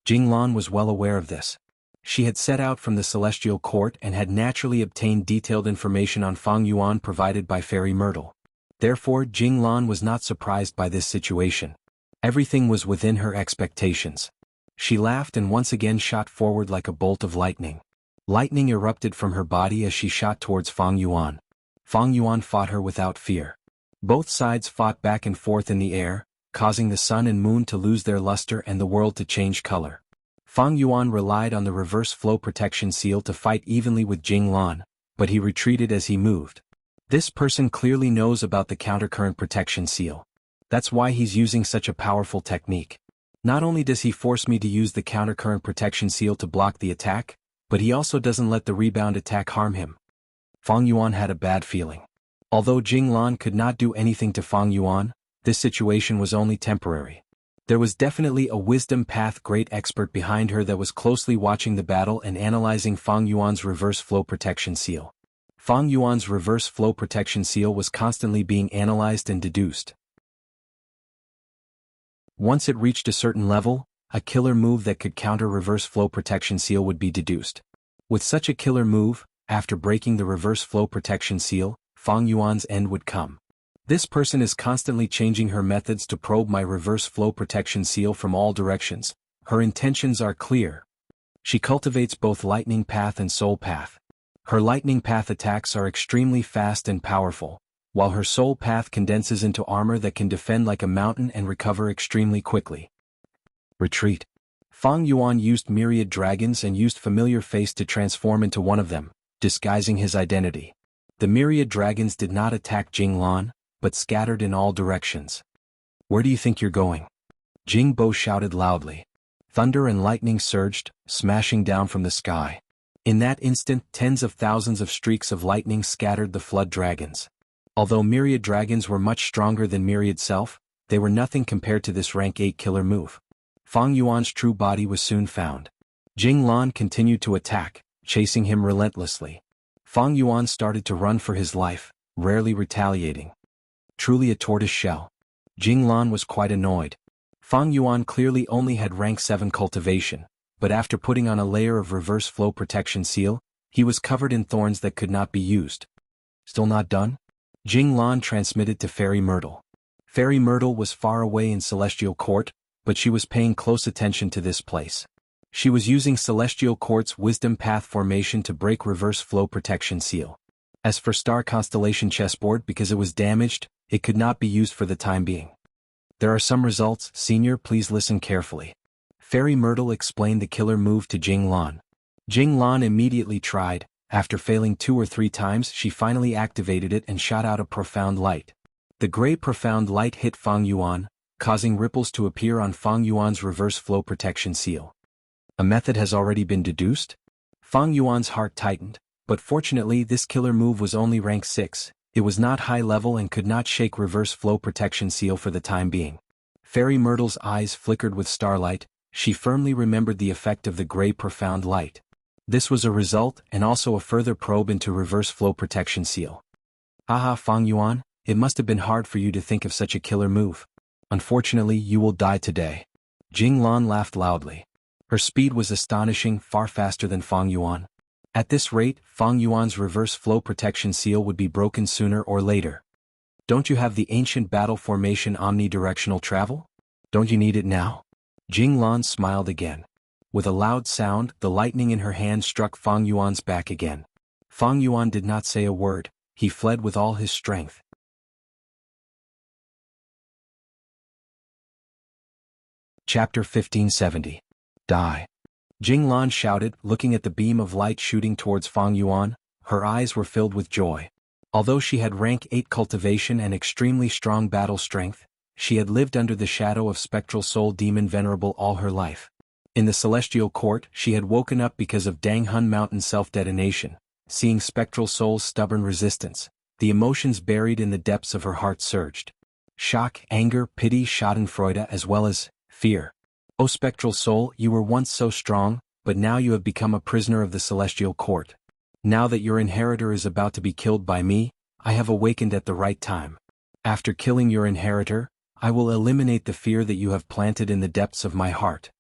Jinglan was well aware of this. She had set out from the Celestial Court and had naturally obtained detailed information on Fang Yuan provided by Fairy Myrtle. Therefore, Jinglan was not surprised by this situation. Everything was within her expectations. She laughed and once again shot forward like a bolt of lightning. Lightning erupted from her body as she shot towards Fang Yuan. Fang Yuan fought her without fear. Both sides fought back and forth in the air, causing the sun and moon to lose their luster and the world to change color. Fang Yuan relied on the reverse flow protection seal to fight evenly with Jing Lan, but he retreated as he moved. This person clearly knows about the countercurrent protection seal. That's why he's using such a powerful technique. Not only does he force me to use the countercurrent protection seal to block the attack, but he also doesn't let the rebound attack harm him. Fang Yuan had a bad feeling. Although Jing Lan could not do anything to Fang Yuan, this situation was only temporary. There was definitely a wisdom path great expert behind her that was closely watching the battle and analyzing Fang Yuan's reverse flow protection seal. Fang Yuan's reverse flow protection seal was constantly being analyzed and deduced. Once it reached a certain level, a killer move that could counter reverse flow protection seal would be deduced. With such a killer move, after breaking the reverse flow protection seal, Fang Yuan's end would come. This person is constantly changing her methods to probe my reverse flow protection seal from all directions. Her intentions are clear. She cultivates both lightning path and soul path. Her lightning path attacks are extremely fast and powerful, while her soul path condenses into armor that can defend like a mountain and recover extremely quickly. Retreat. Fang Yuan used myriad dragons and used familiar face to transform into one of them, disguising his identity. The myriad dragons did not attack Jing Lan, but scattered in all directions. Where do you think you're going? Jing Bo shouted loudly. Thunder and lightning surged, smashing down from the sky. In that instant, tens of thousands of streaks of lightning scattered the flood dragons. Although myriad dragons were much stronger than myriad self, they were nothing compared to this rank 8 killer move. Fang Yuan's true body was soon found. Jing Lan continued to attack, chasing him relentlessly. Fang Yuan started to run for his life, rarely retaliating. Truly a tortoise shell. Jing Lan was quite annoyed. Fang Yuan clearly only had rank 7 cultivation, but after putting on a layer of reverse flow protection seal, he was covered in thorns that could not be used. Still not done? Jing Lan transmitted to Fairy Myrtle. Fairy Myrtle was far away in Celestial Court, but she was paying close attention to this place. She was using Celestial Court's Wisdom Path formation to break reverse flow protection seal. As for Star Constellation chessboard, because it was damaged, it could not be used for the time being. There are some results, Senior, please listen carefully. Fairy Myrtle explained the killer move to Jing Lan. Jing Lan immediately tried. After failing 2 or 3 times, she finally activated it and shot out a profound light. The gray profound light hit Fang Yuan, causing ripples to appear on Fang Yuan's reverse flow protection seal. A method has already been deduced? Fang Yuan's heart tightened, but fortunately this killer move was only rank 6, it was not high level and could not shake reverse flow protection seal for the time being. Fairy Myrtle's eyes flickered with starlight, she firmly remembered the effect of the gray profound light. This was a result and also a further probe into reverse flow protection seal. Haha, Fang Yuan, it must have been hard for you to think of such a killer move. Unfortunately, you will die today. Jing Lan laughed loudly. Her speed was astonishing, far faster than Fang Yuan. At this rate, Fang Yuan's reverse flow protection seal would be broken sooner or later. Don't you have the ancient battle formation omnidirectional travel? Don't you need it now? Jing Lan smiled again. With a loud sound, the lightning in her hand struck Fang Yuan's back again. Fang Yuan did not say a word, he fled with all his strength. Chapter 1570. Die. Jing Lan shouted, looking at the beam of light shooting towards Fang Yuan. Her eyes were filled with joy. Although she had rank 8 cultivation and extremely strong battle strength, she had lived under the shadow of Spectral Soul Demon Venerable all her life. In the Celestial Court, she had woken up because of Danghun Mountain self-detonation, seeing Spectral Soul's stubborn resistance. The emotions buried in the depths of her heart surged. Shock, anger, pity, schadenfreude as well as fear. O Spectral Soul, you were once so strong, but now you have become a prisoner of the Celestial Court. Now that your inheritor is about to be killed by me, I have awakened at the right time. After killing your inheritor, I will eliminate the fear that you have planted in the depths of my heart.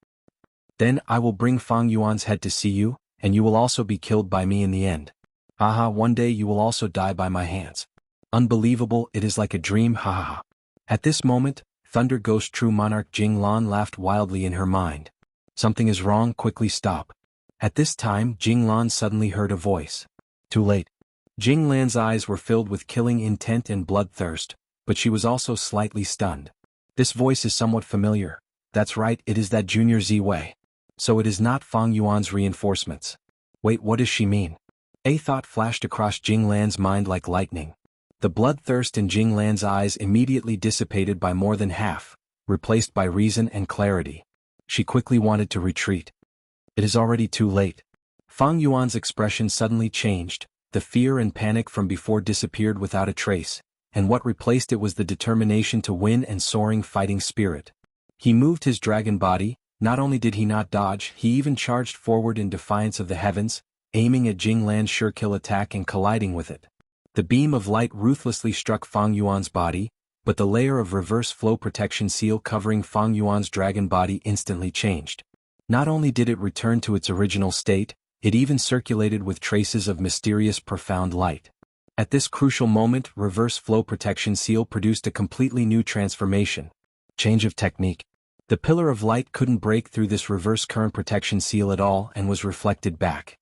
Then I will bring Fang Yuan's head to see you, and you will also be killed by me in the end. Haha, one day you will also die by my hands. Unbelievable, it is like a dream, haha. At this moment, Thunder Ghost True Monarch Jing Lan laughed wildly in her mind. Something is wrong, quickly stop. At this time, Jing Lan suddenly heard a voice. Too late. Jing Lan's eyes were filled with killing intent and bloodthirst, but she was also slightly stunned. This voice is somewhat familiar. That's right, it is that Junior Ziwei. So it is not Fang Yuan's reinforcements. Wait, what does she mean? A thought flashed across Jing Lan's mind like lightning. The bloodthirst in Jing Lan's eyes immediately dissipated by more than half, replaced by reason and clarity. She quickly wanted to retreat. It is already too late. Fang Yuan's expression suddenly changed, the fear and panic from before disappeared without a trace, and what replaced it was the determination to win and soaring fighting spirit. He moved his dragon body. Not only did he not dodge, he even charged forward in defiance of the heavens, aiming at Jing Lan's sure-kill attack and colliding with it. The beam of light ruthlessly struck Fang Yuan's body, but the layer of reverse flow protection seal covering Fang Yuan's dragon body instantly changed. Not only did it return to its original state, it even circulated with traces of mysterious profound light. At this crucial moment, reverse flow protection seal produced a completely new transformation. Change of technique. The pillar of light couldn't break through this reverse current protection seal at all and was reflected back.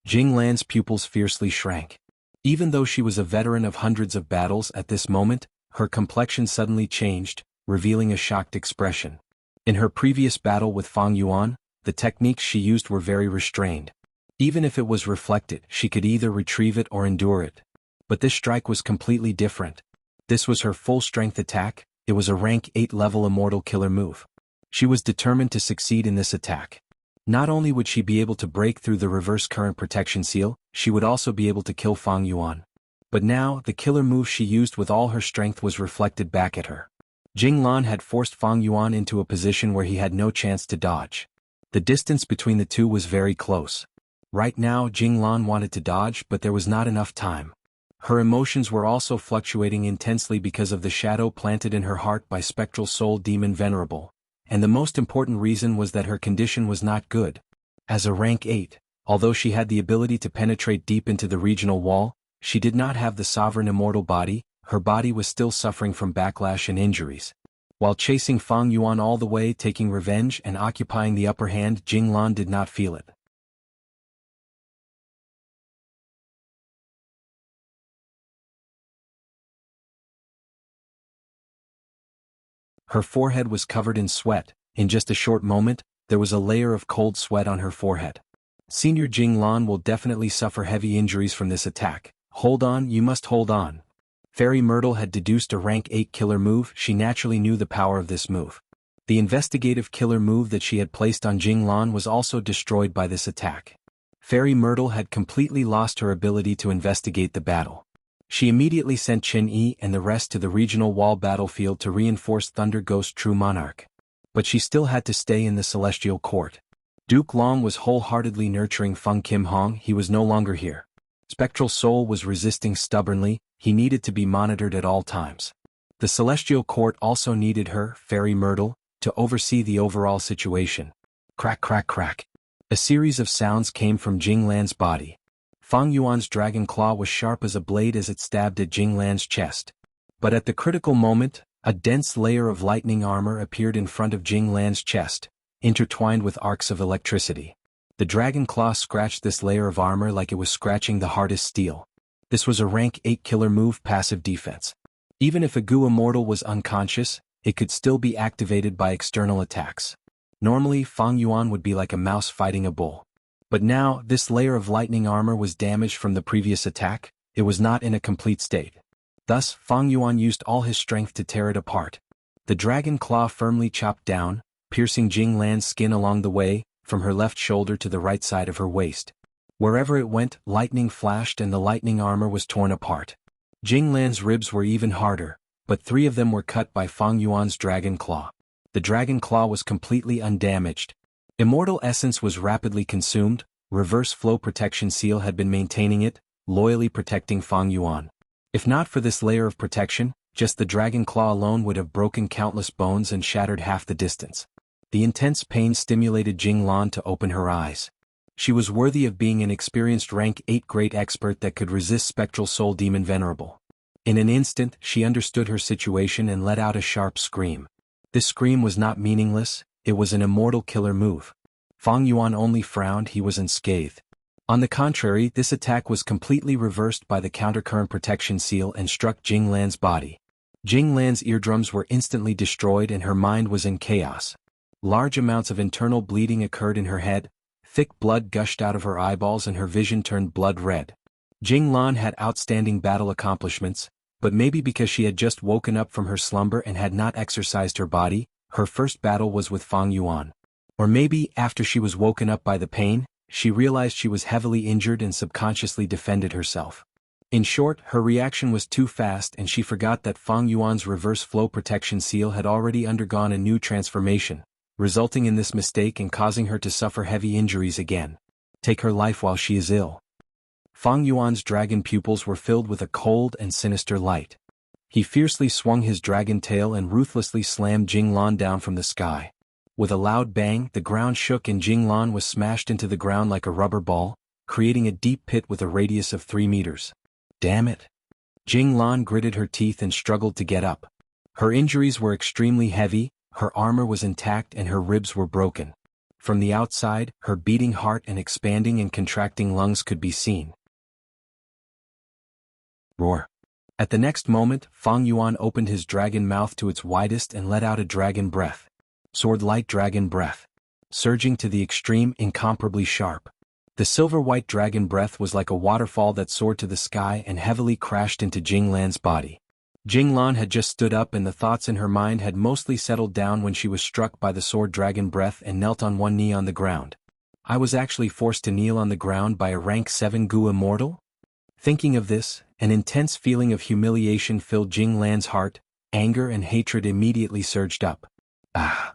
Jing Lan's pupils fiercely shrank. Even though she was a veteran of hundreds of battles at this moment, her complexion suddenly changed, revealing a shocked expression. In her previous battle with Fang Yuan, the techniques she used were very restrained. Even if it was reflected, she could either retrieve it or endure it. But this strike was completely different. This was her full-strength attack. It was a rank 8 level immortal killer move. She was determined to succeed in this attack. Not only would she be able to break through the reverse current protection seal, she would also be able to kill Fang Yuan. But now, the killer move she used with all her strength was reflected back at her. Jing Lan had forced Fang Yuan into a position where he had no chance to dodge. The distance between the two was very close. Right now, Jing Lan wanted to dodge, but there was not enough time. Her emotions were also fluctuating intensely because of the shadow planted in her heart by Spectral Soul Demon Venerable. And the most important reason was that her condition was not good. As a rank 8, although she had the ability to penetrate deep into the regional wall, she did not have the sovereign immortal body. Her body was still suffering from backlash and injuries. While chasing Fang Yuan all the way, taking revenge and occupying the upper hand, Jing Lan did not feel it. Her forehead was covered in sweat. In just a short moment, there was a layer of cold sweat on her forehead. Senior Jing Lan will definitely suffer heavy injuries from this attack. Hold on, you must hold on. Fairy Myrtle had deduced a rank 8 killer move. She naturally knew the power of this move. The investigative killer move that she had placed on Jing Lan was also destroyed by this attack. Fairy Myrtle had completely lost her ability to investigate the battle. She immediately sent Chen Yi and the rest to the regional wall battlefield to reinforce Thunder Ghost True Monarch. But she still had to stay in the Celestial Court. Duke Long was wholeheartedly nurturing Feng Kim Hong. He was no longer here. Spectral Soul was resisting stubbornly. He needed to be monitored at all times. The Celestial Court also needed her, Fairy Myrtle, to oversee the overall situation. Crack, crack, crack. A series of sounds came from Jing Lan's body. Fang Yuan's dragon claw was sharp as a blade as it stabbed at Jing Lan's chest. But at the critical moment, a dense layer of lightning armor appeared in front of Jing Lan's chest, intertwined with arcs of electricity. The dragon claw scratched this layer of armor like it was scratching the hardest steel. This was a rank 8 killer move, passive defense. Even if a Gu Immortal was unconscious, it could still be activated by external attacks. Normally, Fang Yuan would be like a mouse fighting a bull. But now, this layer of lightning armor was damaged from the previous attack. It was not in a complete state. Thus, Fang Yuan used all his strength to tear it apart. The dragon claw firmly chopped down, piercing Jing Lan's skin along the way, from her left shoulder to the right side of her waist. Wherever it went, lightning flashed and the lightning armor was torn apart. Jing Lan's ribs were even harder, but 3 of them were cut by Fang Yuan's dragon claw. The dragon claw was completely undamaged. Immortal essence was rapidly consumed. Reverse flow protection seal had been maintaining it, loyally protecting Fang Yuan. If not for this layer of protection, just the dragon claw alone would have broken countless bones and shattered half the distance. The intense pain stimulated Jing Lan to open her eyes. She was worthy of being an experienced rank 8 great expert that could resist Spectral Soul Demon Venerable. In an instant, she understood her situation and let out a sharp scream. This scream was not meaningless. It was an immortal killer move. Fang Yuan only frowned. He was unscathed. On the contrary, this attack was completely reversed by the countercurrent protection seal and struck Jing Lan's body. Jing Lan's eardrums were instantly destroyed and her mind was in chaos. Large amounts of internal bleeding occurred in her head, thick blood gushed out of her eyeballs and her vision turned blood red. Jing Lan had outstanding battle accomplishments, but maybe because she had just woken up from her slumber and had not exercised her body, her first battle was with Fang Yuan. Or maybe, after she was woken up by the pain, she realized she was heavily injured and subconsciously defended herself. In short, her reaction was too fast and she forgot that Fang Yuan's reverse flow protection seal had already undergone a new transformation, resulting in this mistake and causing her to suffer heavy injuries again. Take her life while she is ill. Fang Yuan's dragon pupils were filled with a cold and sinister light. He fiercely swung his dragon tail and ruthlessly slammed Jing Lan down from the sky. With a loud bang, the ground shook and Jing Lan was smashed into the ground like a rubber ball, creating a deep pit with a radius of 3 meters. Damn it! Jing Lan gritted her teeth and struggled to get up. Her injuries were extremely heavy, her armor was intact and her ribs were broken. From the outside, her beating heart and expanding and contracting lungs could be seen. Roar. At the next moment, Fang Yuan opened his dragon mouth to its widest and let out a dragon breath. Sword-like dragon breath. Surging to the extreme, incomparably sharp. The silver-white dragon breath was like a waterfall that soared to the sky and heavily crashed into Jing Lan's body. Jing Lan had just stood up and the thoughts in her mind had mostly settled down when she was struck by the sword dragon breath and knelt on one knee on the ground. I was actually forced to kneel on the ground by a rank 7 Gu immortal? Thinking of this, an intense feeling of humiliation filled Jing Lan's heart, anger and hatred immediately surged up. Ah!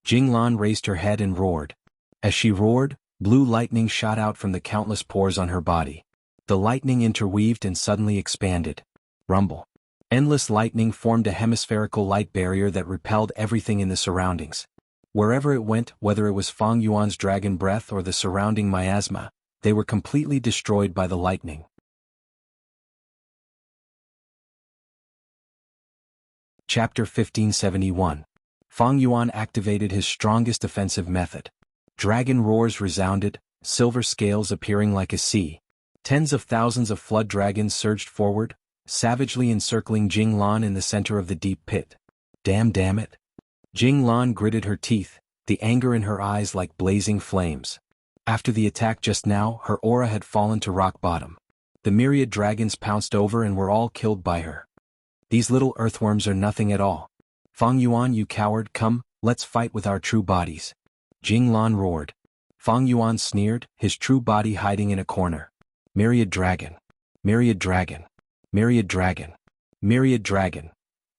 Jing Lan raised her head and roared. As she roared, blue lightning shot out from the countless pores on her body. The lightning interweaved and suddenly expanded. Rumble. Endless lightning formed a hemispherical light barrier that repelled everything in the surroundings. Wherever it went, whether it was Fang Yuan's dragon breath or the surrounding miasma, they were completely destroyed by the lightning. Chapter 1571. Fang Yuan activated his strongest offensive method. Dragon roars resounded, silver scales appearing like a sea. Tens of thousands of flood dragons surged forward, savagely encircling Jing Lan in the center of the deep pit. Damn it. Jing Lan gritted her teeth, the anger in her eyes like blazing flames. After the attack just now, her aura had fallen to rock bottom. The myriad dragons pounced over and were all killed by her. These little earthworms are nothing at all. Fang Yuan, you coward, come, let's fight with our true bodies. Jing Lan roared. Fang Yuan sneered, his true body hiding in a corner. Myriad dragon. Myriad dragon. Myriad dragon. Myriad dragon.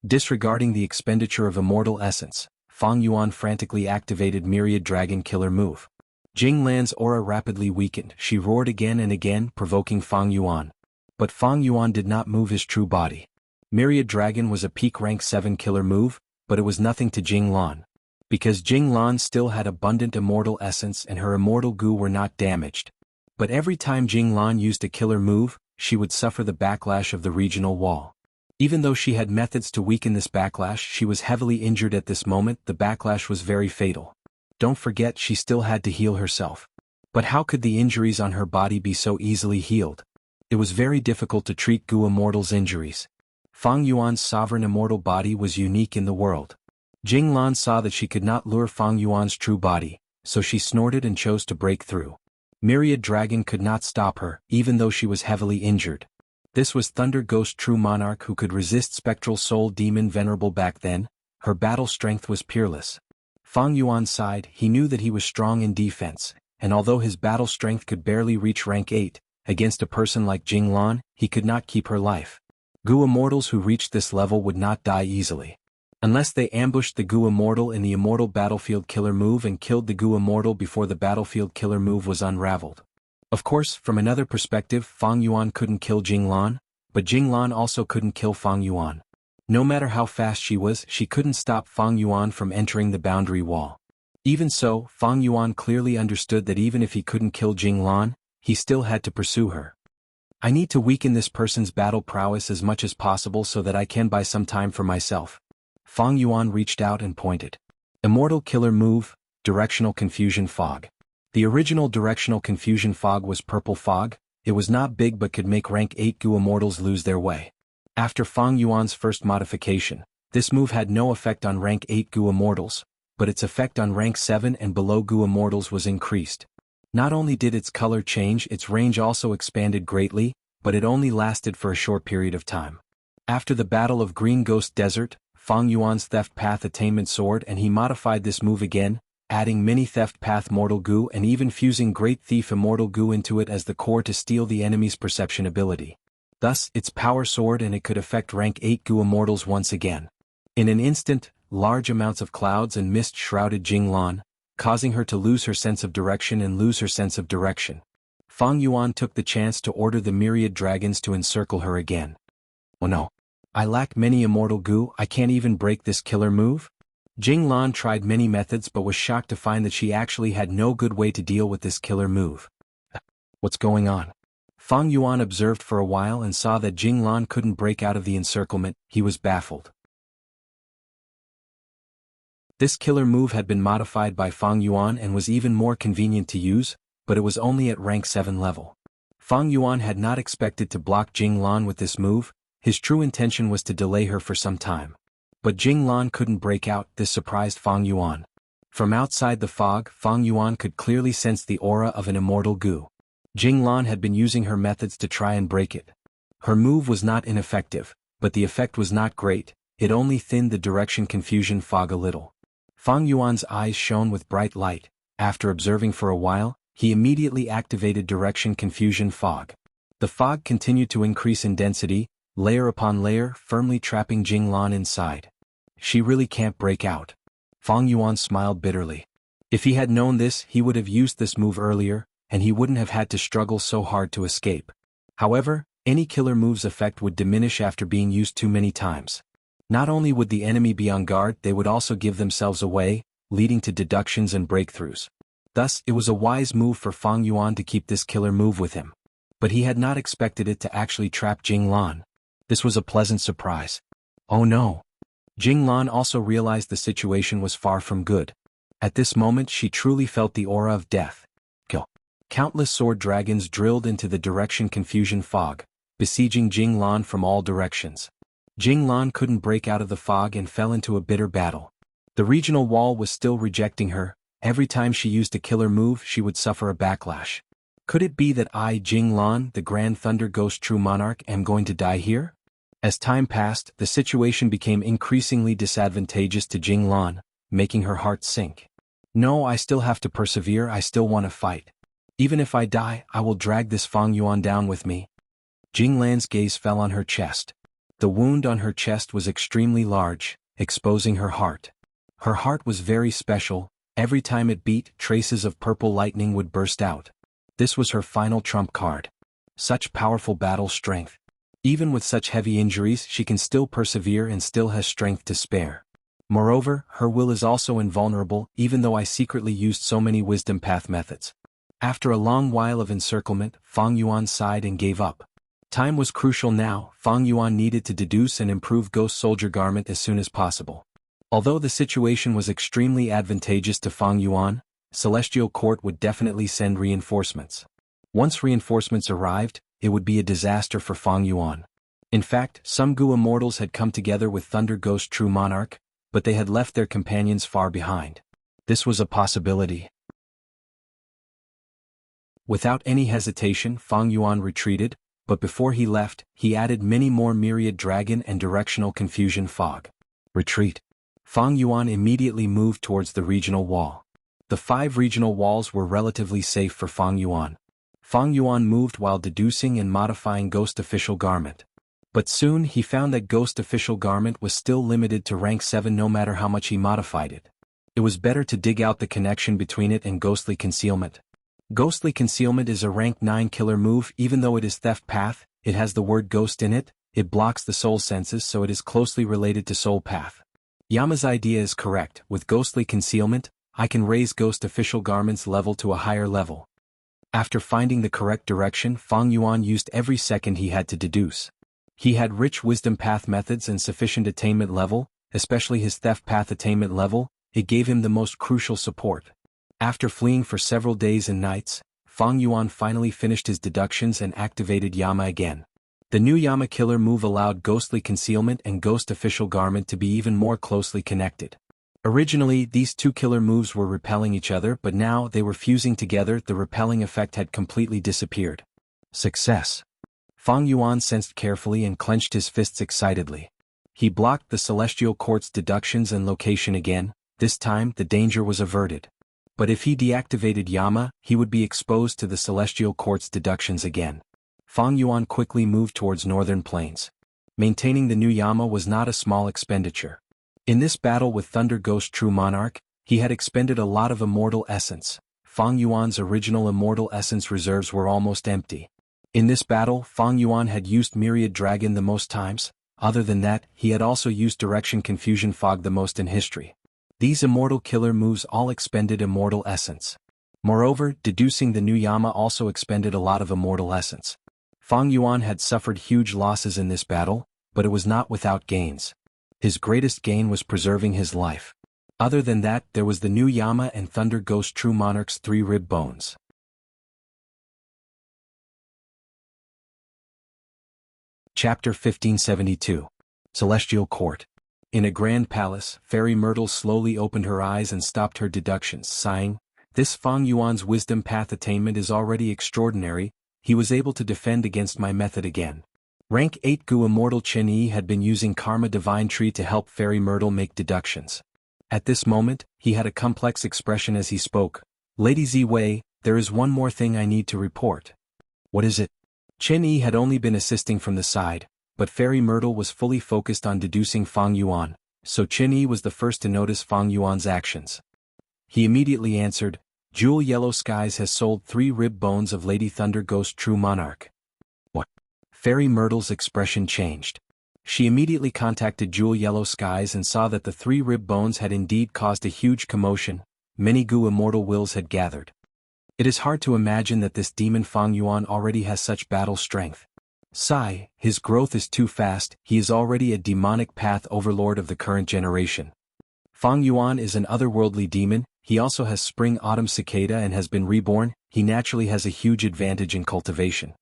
Disregarding the expenditure of immortal essence, Fang Yuan frantically activated Myriad Dragon Killer move. Jing Lan's aura rapidly weakened. She roared again and again, provoking Fang Yuan. But Fang Yuan did not move his true body. Myriad Dragon was a peak rank 7 killer move, but it was nothing to Jing Lan. Because Jing Lan still had abundant immortal essence and her immortal goo were not damaged. But every time Jing Lan used a killer move, she would suffer the backlash of the regional wall. Even though she had methods to weaken this backlash, she was heavily injured at this moment. The backlash was very fatal. Don't forget, she still had to heal herself. But how could the injuries on her body be so easily healed? It was very difficult to treat Gu Immortal's injuries. Fang Yuan's sovereign immortal body was unique in the world. Jing Lan saw that she could not lure Fang Yuan's true body, so she snorted and chose to break through. Myriad Dragon could not stop her, even though she was heavily injured. This was Thunder Ghost True Monarch who could resist Spectral Soul Demon Venerable back then. Her battle strength was peerless. Fang Yuan sighed. He knew that he was strong in defense, and although his battle strength could barely reach rank 8, against a person like Jing Lan, he could not keep her life. Gu Immortals who reached this level would not die easily. Unless they ambushed the Gu Immortal in the Immortal Battlefield Killer move and killed the Gu Immortal before the Battlefield Killer move was unraveled. Of course, from another perspective, Fang Yuan couldn't kill Jing Lan, but Jing Lan also couldn't kill Fang Yuan. No matter how fast she was, she couldn't stop Fang Yuan from entering the boundary wall. Even so, Fang Yuan clearly understood that even if he couldn't kill Jing Lan, he still had to pursue her. I need to weaken this person's battle prowess as much as possible so that I can buy some time for myself. Fang Yuan reached out and pointed. Immortal Killer move, Directional Confusion Fog. The original Directional Confusion Fog was Purple Fog. It was not big but could make rank 8 Gu Immortals lose their way. After Fang Yuan's first modification, this move had no effect on rank 8 Gu Immortals, but its effect on rank 7 and below Gu Immortals was increased. Not only did its color change, its range also expanded greatly, but it only lasted for a short period of time. After the Battle of Green Ghost Desert, Fang Yuan's Theft Path Attainment Sword, and he modified this move again, adding Mini Theft Path Mortal Gu and even fusing Great Thief Immortal Gu into it as the core to steal the enemy's perception ability. Thus, its power soared and it could affect rank 8 Gu Immortals once again. In an instant, large amounts of clouds and mist shrouded Jinglan, causing her to lose her sense of direction and lose her sense of direction. Fang Yuan took the chance to order the myriad dragons to encircle her again. Oh no. I lack many immortal Gu, I can't even break this killer move? Jinglan tried many methods but was shocked to find that she actually had no good way to deal with this killer move. What's going on? Fang Yuan observed for a while and saw that Jinglan couldn't break out of the encirclement. He was baffled. This killer move had been modified by Fang Yuan and was even more convenient to use, but it was only at rank 7 level. Fang Yuan had not expected to block Jinglan with this move. His true intention was to delay her for some time. But Jinglan couldn't break out. This surprised Fang Yuan. From outside the fog, Fang Yuan could clearly sense the aura of an immortal Gu. Jinglan had been using her methods to try and break it. Her move was not ineffective, but the effect was not great. It only thinned the direction confusion fog a little. Fang Yuan's eyes shone with bright light. After observing for a while, he immediately activated direction confusion fog. The fog continued to increase in density, layer upon layer, firmly trapping Jinglan inside. She really can't break out. Fang Yuan smiled bitterly. If he had known this, he would have used this move earlier, and he wouldn't have had to struggle so hard to escape. However, any killer move's effect would diminish after being used too many times. Not only would the enemy be on guard, they would also give themselves away, leading to deductions and breakthroughs. Thus, it was a wise move for Fang Yuan to keep this killer move with him. But he had not expected it to actually trap Jinglan. This was a pleasant surprise. Oh no! Jinglan also realized the situation was far from good. At this moment she truly felt the aura of death. Countless sword dragons drilled into the direction confusion fog, besieging Jinglan from all directions. Jinglan couldn't break out of the fog and fell into a bitter battle. The regional wall was still rejecting her. Every time she used a killer move she would suffer a backlash. Could it be that I, Jinglan, the Grand Thunder Ghost True Monarch, am going to die here? As time passed, the situation became increasingly disadvantageous to Jinglan, making her heart sink. No, I still have to persevere, I still want to fight. Even if I die, I will drag this Fang Yuan down with me. Jinglan's gaze fell on her chest. The wound on her chest was extremely large, exposing her heart. Her heart was very special. Every time it beat, traces of purple lightning would burst out. This was her final trump card. Such powerful battle strength. Even with such heavy injuries, she can still persevere and still has strength to spare. Moreover, her will is also invulnerable, even though I secretly used so many wisdom path methods. After a long while of encirclement, Fang Yuan sighed and gave up. Time was crucial now. Fang Yuan needed to deduce and improve Ghost Soldier Garment as soon as possible. Although the situation was extremely advantageous to Fang Yuan, Celestial Court would definitely send reinforcements. Once reinforcements arrived, it would be a disaster for Fang Yuan. In fact, some Gu Immortals had come together with Thunder Ghost True Monarch, but they had left their companions far behind. This was a possibility. Without any hesitation, Fang Yuan retreated, but before he left, he added many more myriad dragon and directional confusion fog. Retreat. Fang Yuan immediately moved towards the regional wall. The 5 regional walls were relatively safe for Fang Yuan. Fang Yuan moved while deducing and modifying Ghost Official Garment. But soon he found that Ghost Official Garment was still limited to rank 7 no matter how much he modified it. It was better to dig out the connection between it and Ghostly Concealment. Ghostly Concealment is a rank 9 killer move. Even though it is Theft Path, it has the word ghost in it. It blocks the soul senses, so it is closely related to Soul Path. Yama's idea is correct. With Ghostly Concealment, I can raise Ghost Official Garment's level to a higher level. After finding the correct direction, Fang Yuan used every second he had to deduce. He had rich wisdom path methods and sufficient attainment level, especially his Theft Path attainment level. It gave him the most crucial support. After fleeing for several days and nights, Fang Yuan finally finished his deductions and activated Yama again. The new Yama killer move allowed ghostly concealment and ghost official garment to be even more closely connected. Originally, these two killer moves were repelling each other, but now they were fusing together. The repelling effect had completely disappeared. Success. Fang Yuan sensed carefully and clenched his fists excitedly. He blocked the celestial quartz deductions and location again. This time the danger was averted. But if he deactivated Yama, he would be exposed to the celestial quartz deductions again. Fang Yuan quickly moved towards northern plains. Maintaining the new Yama was not a small expenditure. In this battle with Thunder Ghost True Monarch, he had expended a lot of immortal essence. Fang Yuan's original immortal essence reserves were almost empty. In this battle, Fang Yuan had used Myriad Dragon the most times. Other than that, he had also used Direction Confusion Fog the most in history. These immortal killer moves all expended immortal essence. Moreover, deducing the new Yama also expended a lot of immortal essence. Fang Yuan had suffered huge losses in this battle, but it was not without gains. His greatest gain was preserving his life. Other than that, there was the new Yama and Thunder Ghost True Monarch's 3 rib bones. Chapter 1572. Celestial Court. In a grand palace, Fairy Myrtle slowly opened her eyes and stopped her deductions, sighing, "This Fang Yuan's wisdom path attainment is already extraordinary. He was able to defend against my method again." Rank 8 Gu Immortal Chen Yi had been using Karma Divine Tree to help Fairy Myrtle make deductions. At this moment, he had a complex expression as he spoke. "Lady Ziwei, there is one more thing I need to report." "What is it?" Chen Yi had only been assisting from the side, but Fairy Myrtle was fully focused on deducing Fang Yuan, so Chen Yi was the first to notice Fang Yuan's actions. He immediately answered, "Jewel Yellow Skies has sold 3 rib bones of Lady Thunder Ghost True Monarch." "What?" Fairy Myrtle's expression changed. She immediately contacted Jewel Yellow Skies and saw that the 3 rib bones had indeed caused a huge commotion. Many Gu Immortal Wills had gathered. It is hard to imagine that this demon Fang Yuan already has such battle strength. Sigh, his growth is too fast. He is already a demonic path overlord of the current generation. Fang Yuan is an otherworldly demon. He also has Spring Autumn Cicada and has been reborn. He naturally has a huge advantage in cultivation.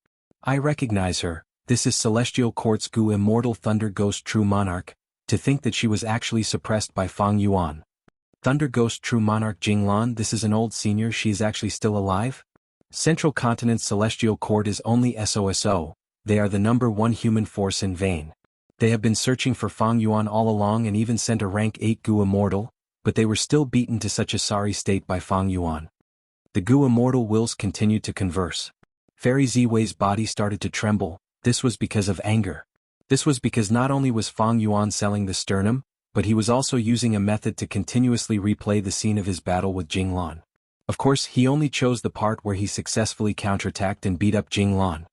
I recognize her. This is Celestial Quartz Gu Immortal Thunder Ghost True Monarch. To think that she was actually suppressed by Fang Yuan. Thunder Ghost True Monarch Jinglan, this is an old senior. She is actually still alive? Central Continent Celestial Court is only SOSO. They are the #1 human force in vain. They have been searching for Fang Yuan all along and even sent a rank 8 Gu Immortal, but they were still beaten to such a sorry state by Fang Yuan. The Gu Immortal Wills continued to converse. Fairy Ziwei's body started to tremble. This was because of anger. This was because not only was Fang Yuan selling the sternum, but he was also using a method to continuously replay the scene of his battle with Jinglan. Of course, he only chose the part where he successfully counterattacked and beat up Jinglan.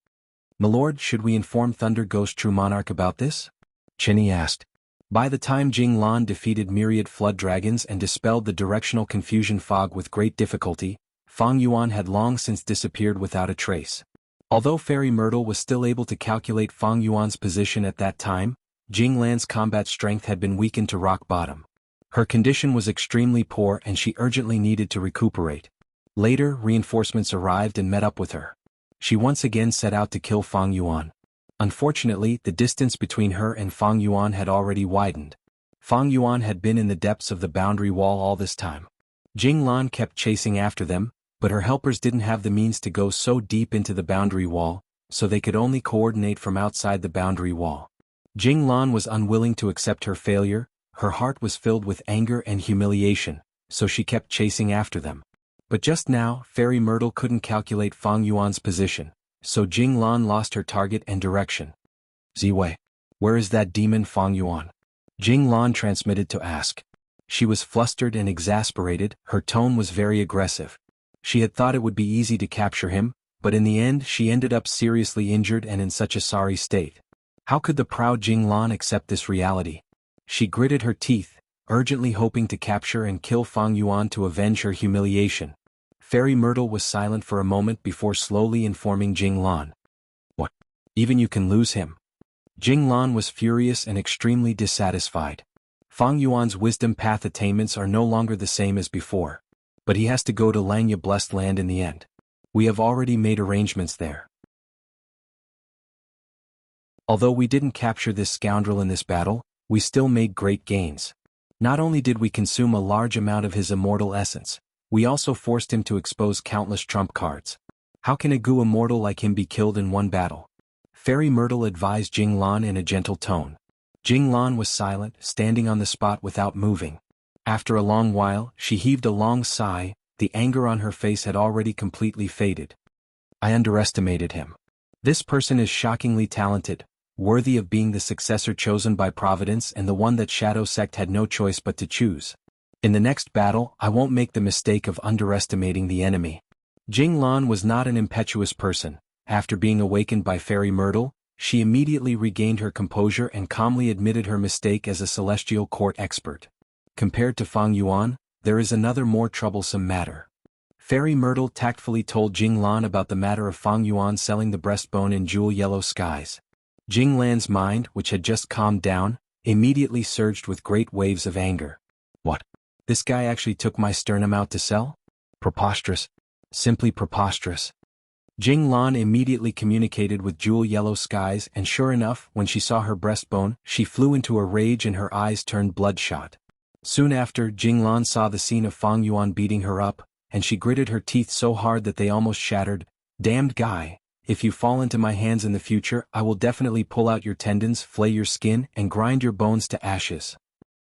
"Milord, should we inform Thunder Ghost True Monarch about this?" Chen Yi asked. By the time Jinglan defeated myriad flood dragons and dispelled the directional confusion fog with great difficulty, Fang Yuan had long since disappeared without a trace. Although Fairy Myrtle was still able to calculate Fang Yuan's position at that time, Jinglan's combat strength had been weakened to rock bottom. Her condition was extremely poor and she urgently needed to recuperate. Later, reinforcements arrived and met up with her. She once again set out to kill Fang Yuan. Unfortunately, the distance between her and Fang Yuan had already widened. Fang Yuan had been in the depths of the boundary wall all this time. Jinglan kept chasing after them, but her helpers didn't have the means to go so deep into the boundary wall, so they could only coordinate from outside the boundary wall. Jinglan was unwilling to accept her failure. Her heart was filled with anger and humiliation, so she kept chasing after them. But just now, Fairy Myrtle couldn't calculate Fang Yuan's position, so Jinglan lost her target and direction. "Ziwei, where is that demon Fang Yuan?" Jinglan transmitted to ask. She was flustered and exasperated. Her tone was very aggressive. She had thought it would be easy to capture him, but in the end she ended up seriously injured and in such a sorry state. How could the proud Jinglan accept this reality? She gritted her teeth, urgently hoping to capture and kill Fang Yuan to avenge her humiliation. Fairy Myrtle was silent for a moment before slowly informing Jinglan. "What? Even you can lose him?" Jinglan was furious and extremely dissatisfied. Fang Yuan's wisdom path attainments are no longer the same as before. But he has to go to Langya Blessed Land in the end. We have already made arrangements there. Although we didn't capture this scoundrel in this battle, we still made great gains. Not only did we consume a large amount of his immortal essence, we also forced him to expose countless trump cards. How can a Gu immortal like him be killed in one battle? Fairy Myrtle advised Jinglan in a gentle tone. Jinglan was silent, standing on the spot without moving. After a long while, she heaved a long sigh. The anger on her face had already completely faded. I underestimated him. This person is shockingly talented, worthy of being the successor chosen by Providence and the one that Shadow Sect had no choice but to choose. In the next battle, I won't make the mistake of underestimating the enemy. Jinglan was not an impetuous person. After being awakened by Fairy Myrtle, she immediately regained her composure and calmly admitted her mistake as a celestial court expert. Compared to Fang Yuan, there is another more troublesome matter. Fairy Myrtle tactfully told Jinglan about the matter of Fang Yuan selling the breastbone in jewel yellow skies. Jinglan's mind, which had just calmed down, immediately surged with great waves of anger. What? This guy actually took my sternum out to sell? Preposterous. Simply preposterous. Jinglan immediately communicated with Jewel Yellow Skies, and sure enough, when she saw her breastbone, she flew into a rage and her eyes turned bloodshot. Soon after, Jinglan saw the scene of Fang Yuan beating her up, and she gritted her teeth so hard that they almost shattered. Damned guy, if you fall into my hands in the future, I will definitely pull out your tendons, flay your skin, and grind your bones to ashes.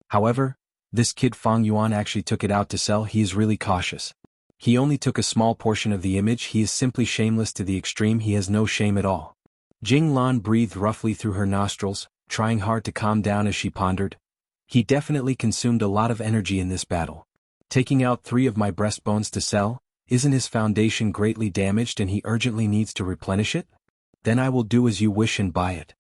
However, this kid Fang Yuan actually took it out to sell. He is really cautious. He only took a small portion of the image. He is simply shameless to the extreme. He has no shame at all. Jinglan breathed roughly through her nostrils, trying hard to calm down as she pondered. He definitely consumed a lot of energy in this battle. Taking out 3 of my breastbones to sell, isn't his foundation greatly damaged and he urgently needs to replenish it? Then I will do as you wish and buy it.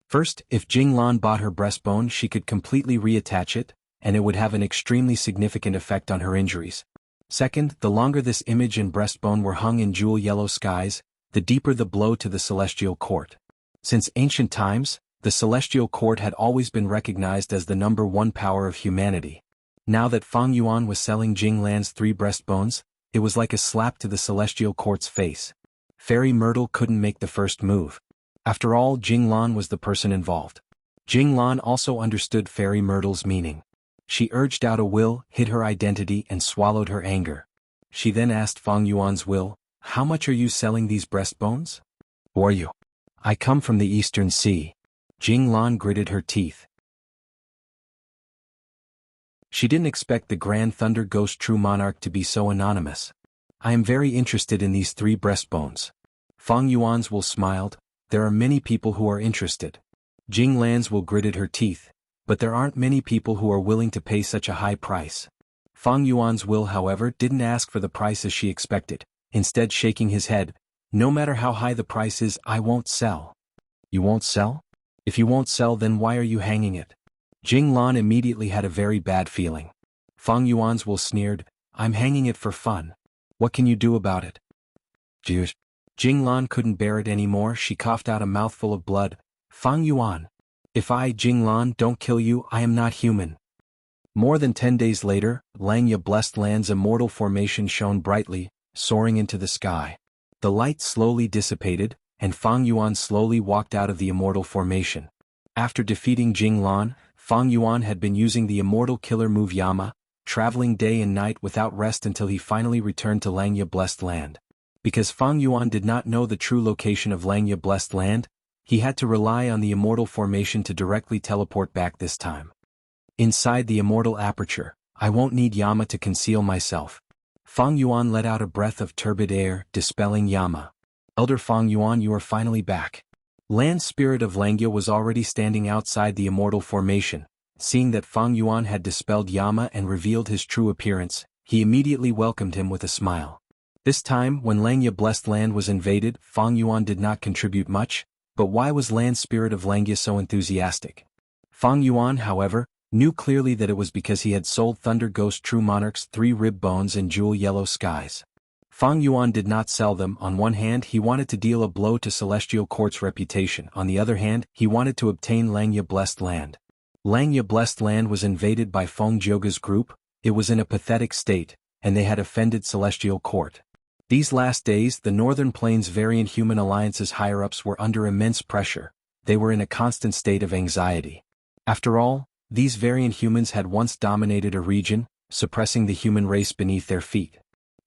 First, if Jinglan bought her breastbone, she could completely reattach it, and it would have an extremely significant effect on her injuries. Second, the longer this image and breastbone were hung in jewel yellow skies, the deeper the blow to the celestial court. Since ancient times, the celestial court had always been recognized as the #1 power of humanity. Now that Fang Yuan was selling Jinglan's 3 breastbones, it was like a slap to the celestial court's face. Fairy Myrtle couldn't make the first move. After all, Jinglan was the person involved. Jinglan also understood Fairy Myrtle's meaning. She urged out a will, hid her identity, and swallowed her anger. She then asked Fang Yuan's will, "How much are you selling these breastbones?" "Who are you?" "I come from the Eastern Sea." Jinglan gritted her teeth. She didn't expect the Grand Thunder Ghost True Monarch to be so anonymous. "I am very interested in these 3 breastbones." Fang Yuan's will smiled. "There are many people who are interested." Jinglan's will gritted her teeth. "But there aren't many people who are willing to pay such a high price." Fang Yuan's will, however, didn't ask for the price as she expected, instead shaking his head. "No matter how high the price is, I won't sell." "You won't sell? If you won't sell, then why are you hanging it?" Jinglan immediately had a very bad feeling. Fang Yuan's will sneered, "I'm hanging it for fun. What can you do about it?" Jinglan couldn't bear it anymore. She coughed out a mouthful of blood. "Fang Yuan, if I, Jinglan, don't kill you, I am not human." More than 10 days later, Langya Blessed Land's immortal formation shone brightly, soaring into the sky. The light slowly dissipated, and Fang Yuan slowly walked out of the immortal formation. After defeating Jinglan, Fang Yuan had been using the immortal killer move Yama, traveling day and night without rest until he finally returned to Langya Blessed Land. Because Fang Yuan did not know the true location of Langya Blessed Land, he had to rely on the immortal formation to directly teleport back this time. Inside the immortal aperture, I won't need Yama to conceal myself. Fang Yuan let out a breath of turbid air, dispelling Yama. "Elder Fang Yuan, you are finally back." Land Spirit of Langya was already standing outside the immortal formation. Seeing that Fang Yuan had dispelled Yama and revealed his true appearance, he immediately welcomed him with a smile. This time, when Langya Blessed Land was invaded, Fang Yuan did not contribute much, but why was Land Spirit of Langya so enthusiastic? Fang Yuan, however, knew clearly that it was because he had sold Thunder Ghost True Monarch's 3 rib bones in jewel yellow skies. Fang Yuan did not sell them. On one hand, he wanted to deal a blow to Celestial Court's reputation. On the other hand, he wanted to obtain Langya Blessed Land. Langya Blessed Land was invaded by Feng Jioga's group. It was in a pathetic state, and they had offended Celestial Court. These last days, the Northern Plains Variant Human Alliance's higher-ups were under immense pressure. they were in a constant state of anxiety. After all, these variant humans had once dominated a region, suppressing the human race beneath their feet.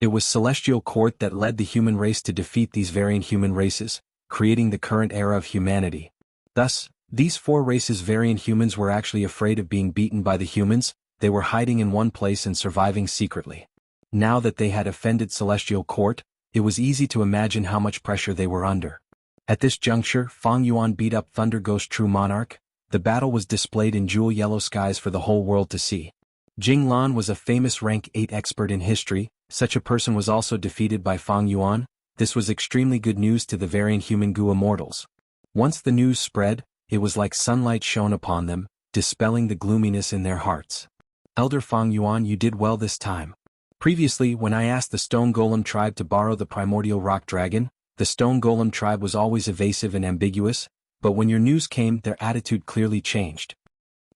It was Celestial Court that led the human race to defeat these variant human races, creating the current era of humanity. Thus, these four races variant humans were actually afraid of being beaten by the humans, they were hiding in one place and surviving secretly. Now that they had offended Celestial Court, it was easy to imagine how much pressure they were under. At this juncture, Fang Yuan beat up Thunder Ghost True Monarch. The battle was displayed in jewel yellow skies for the whole world to see. Jing Lan was a famous rank 8 expert in history. Such a person was also defeated by Fang Yuan. This was extremely good news to the variant human Gu immortals. Once the news spread, it was like sunlight shone upon them, dispelling the gloominess in their hearts. Elder Fang Yuan, you did well this time. Previously, when I asked the Stone Golem tribe to borrow the primordial rock dragon, the Stone Golem tribe was always evasive and ambiguous, but when your news came, their attitude clearly changed.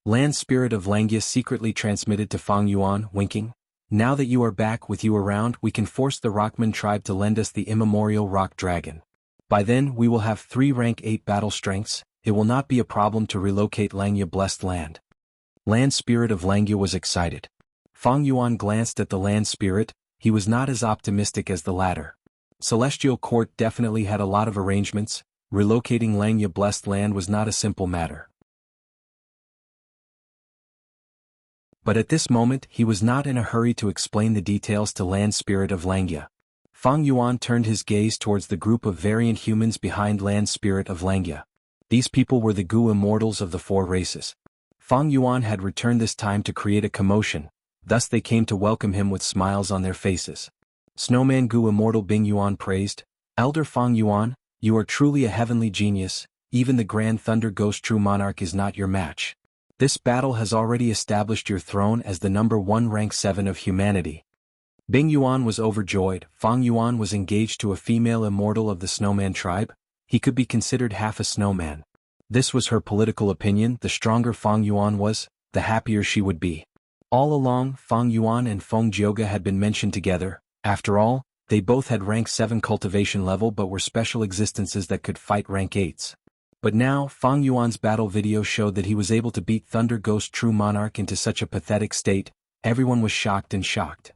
Land Spirit of Langia secretly transmitted to Fang Yuan, winking. Now that you are back with you around, we can force the Rockman tribe to lend us the immemorial rock dragon. By then, we will have 3 rank 8 battle strengths. It will not be a problem to relocate Langia blessed land. Land Spirit of Langia was excited. Fang Yuan glanced at the Land Spirit. He was not as optimistic as the latter. Celestial Court definitely had a lot of arrangements. Relocating Langia blessed land was not a simple matter. But at this moment, he was not in a hurry to explain the details to Land Spirit of Langia. Fang Yuan turned his gaze towards the group of variant humans behind Land Spirit of Langia. These people were the Gu immortals of the 4 races. Fang Yuan had returned this time to create a commotion, thus they came to welcome him with smiles on their faces. Snowman Gu immortal Bing Yuan praised, Elder Fang Yuan, you are truly a heavenly genius, even the Grand Thunder Ghost True Monarch is not your match. This battle has already established your throne as the number 1 rank 7 of humanity. Bing Yuan was overjoyed. Fang Yuan was engaged to a female immortal of the Snowman tribe. He could be considered half a snowman. This was her political opinion. The stronger Fang Yuan was, the happier she would be. All along, Fang Yuan and Feng Jioge had been mentioned together. After all, they both had rank 7 cultivation level but were special existences that could fight rank 8s. But now, Fang Yuan's battle video showed that he was able to beat Thunder Ghost True Monarch into such a pathetic state. Everyone was shocked and shocked.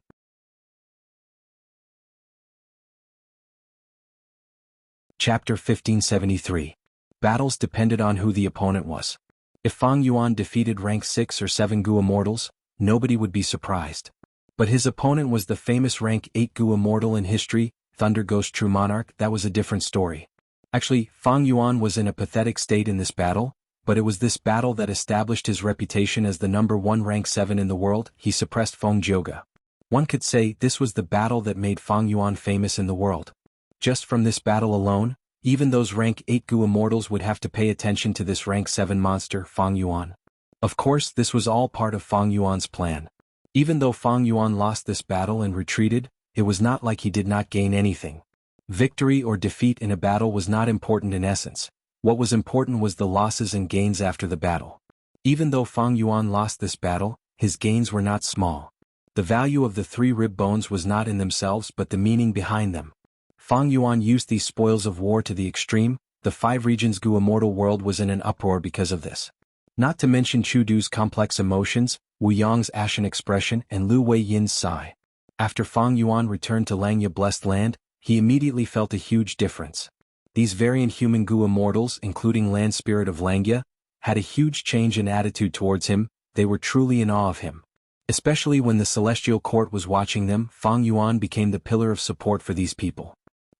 Chapter 1573. Battles depended on who the opponent was. If Fang Yuan defeated rank 6 or 7 Gu immortals, nobody would be surprised. But his opponent was the famous rank 8 Gu immortal in history, Thunder Ghost True Monarch. That was a different story. Actually, Fang Yuan was in a pathetic state in this battle, but it was this battle that established his reputation as the number 1 rank 7 in the world. He suppressed Feng Jioge. One could say this was the battle that made Fang Yuan famous in the world. Just from this battle alone, even those rank 8 Gu immortals would have to pay attention to this rank 7 monster, Fang Yuan. Of course, this was all part of Fang Yuan's plan. Even though Fang Yuan lost this battle and retreated, it was not like he did not gain anything. Victory or defeat in a battle was not important in essence. What was important was the losses and gains after the battle. Even though Fang Yuan lost this battle, his gains were not small. The value of the 3 rib bones was not in themselves but the meaning behind them. Fang Yuan used these spoils of war to the extreme. The 5 regions Gu immortal world was in an uproar because of this. Not to mention Chu Du's complex emotions, Wu Yang's ashen expression and Lu Wei Yin's sigh. After Fang Yuan returned to Langia blessed land, he immediately felt a huge difference. These variant human Gu immortals, including Land Spirit of Langia, had a huge change in attitude towards him. They were truly in awe of him. Especially when the Celestial Court was watching them, Fang Yuan became the pillar of support for these people.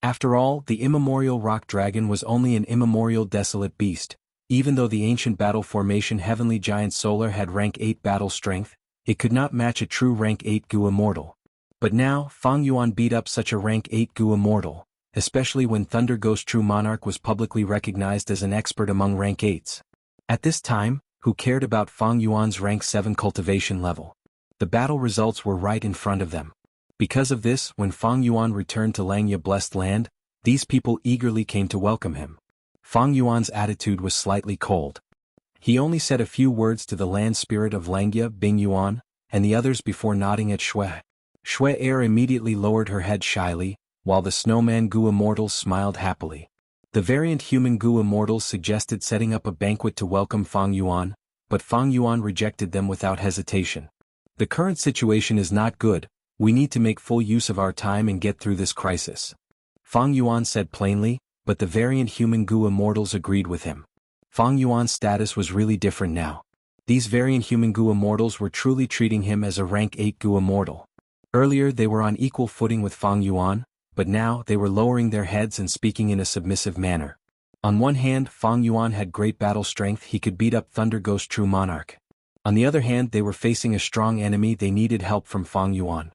After all, the immemorial rock dragon was only an immemorial desolate beast. Even though the ancient battle formation Heavenly Giant Solar had rank 8 battle strength, it could not match a true rank 8 Gu immortal. But now, Fang Yuan beat up such a rank 8 Gu immortal, especially when Thunder Ghost True Monarch was publicly recognized as an expert among rank 8s. At this time, who cared about Fang Yuan's rank 7 cultivation level? The battle results were right in front of them. Because of this, when Fang Yuan returned to Langia blessed land, these people eagerly came to welcome him. Fang Yuan's attitude was slightly cold. He only said a few words to the Land Spirit of Langia, Bing Yuan, and the others before nodding at Shui. Shui Air immediately lowered her head shyly, while the Snowman Gu immortals smiled happily. The variant human Gu immortals suggested setting up a banquet to welcome Fang Yuan, but Fang Yuan rejected them without hesitation. The current situation is not good, we need to make full use of our time and get through this crisis. Fang Yuan said plainly, but the variant human Gu immortals agreed with him. Fang Yuan's status was really different now. These variant human Gu immortals were truly treating him as a rank 8 Gu immortal. Earlier they were on equal footing with Fang Yuan, but now they were lowering their heads and speaking in a submissive manner. On one hand, Fang Yuan had great battle strength, he could beat up Thunder Ghost True Monarch. On the other hand, they were facing a strong enemy, they needed help from Fang Yuan.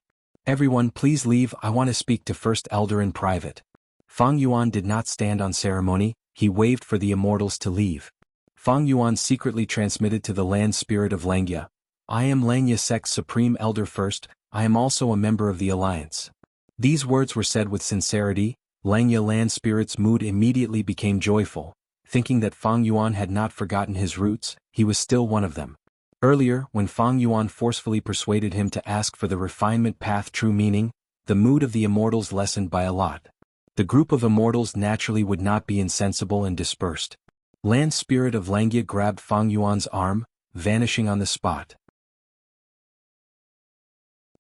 Everyone please leave, I want to speak to First Elder in private. Fang Yuan did not stand on ceremony, he waved for the immortals to leave. Fang Yuan secretly transmitted to the land spirit of Langya, I am Langya Sect's Supreme Elder First, I am also a member of the Alliance. These words were said with sincerity. Langya land spirit's mood immediately became joyful, thinking that Fang Yuan had not forgotten his roots, he was still one of them. Earlier, when Fang Yuan forcefully persuaded him to ask for the refinement path true meaning, the mood of the immortals lessened by a lot. The group of immortals naturally would not be insensible and dispersed. Land spirit of Langya grabbed Fang Yuan's arm, vanishing on the spot.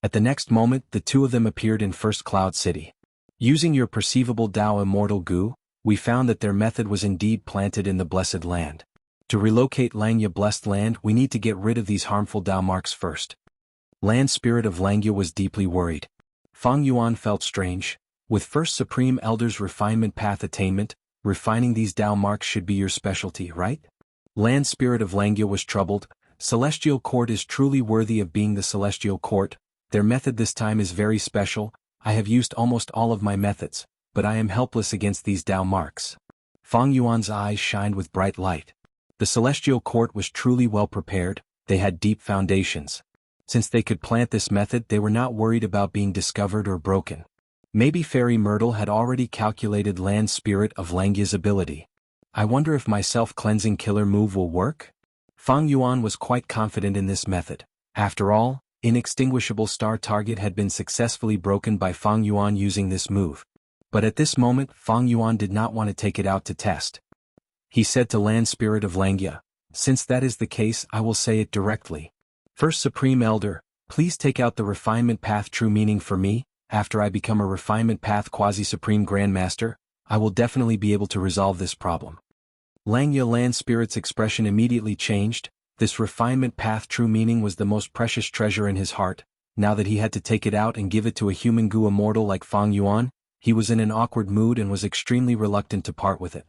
At the next moment, the two of them appeared in First Cloud City. Using your perceivable Tao Immortal Gu, we found that their method was indeed planted in the Blessed Land. To relocate Langya Blessed Land, we need to get rid of these harmful Tao marks first. Land Spirit of Langya was deeply worried. Fang Yuan felt strange. With First Supreme Elder's refinement path attainment, refining these Tao marks should be your specialty, right? Land Spirit of Langya was troubled. Celestial Court is truly worthy of being the Celestial Court. Their method this time is very special. I have used almost all of my methods, but I am helpless against these Tao marks. Fang Yuan's eyes shined with bright light. The Celestial Court was truly well prepared, they had deep foundations. Since they could plant this method, they were not worried about being discovered or broken. Maybe Fairy Myrtle had already calculated Land Spirit of Langya's ability. I wonder if my self-cleansing killer move will work? Fang Yuan was quite confident in this method. After all, Inextinguishable Star Target had been successfully broken by Fang Yuan using this move. But at this moment, Fang Yuan did not want to take it out to test. He said to Land Spirit of Langya, since that is the case, I will say it directly. First Supreme Elder, please take out the refinement path true meaning for me. After I become a refinement path quasi-supreme grandmaster, I will definitely be able to resolve this problem. Langya Land Spirit's expression immediately changed. This refinement path true meaning was the most precious treasure in his heart. Now that he had to take it out and give it to a human Gu immortal like Fang Yuan, he was in an awkward mood and was extremely reluctant to part with it.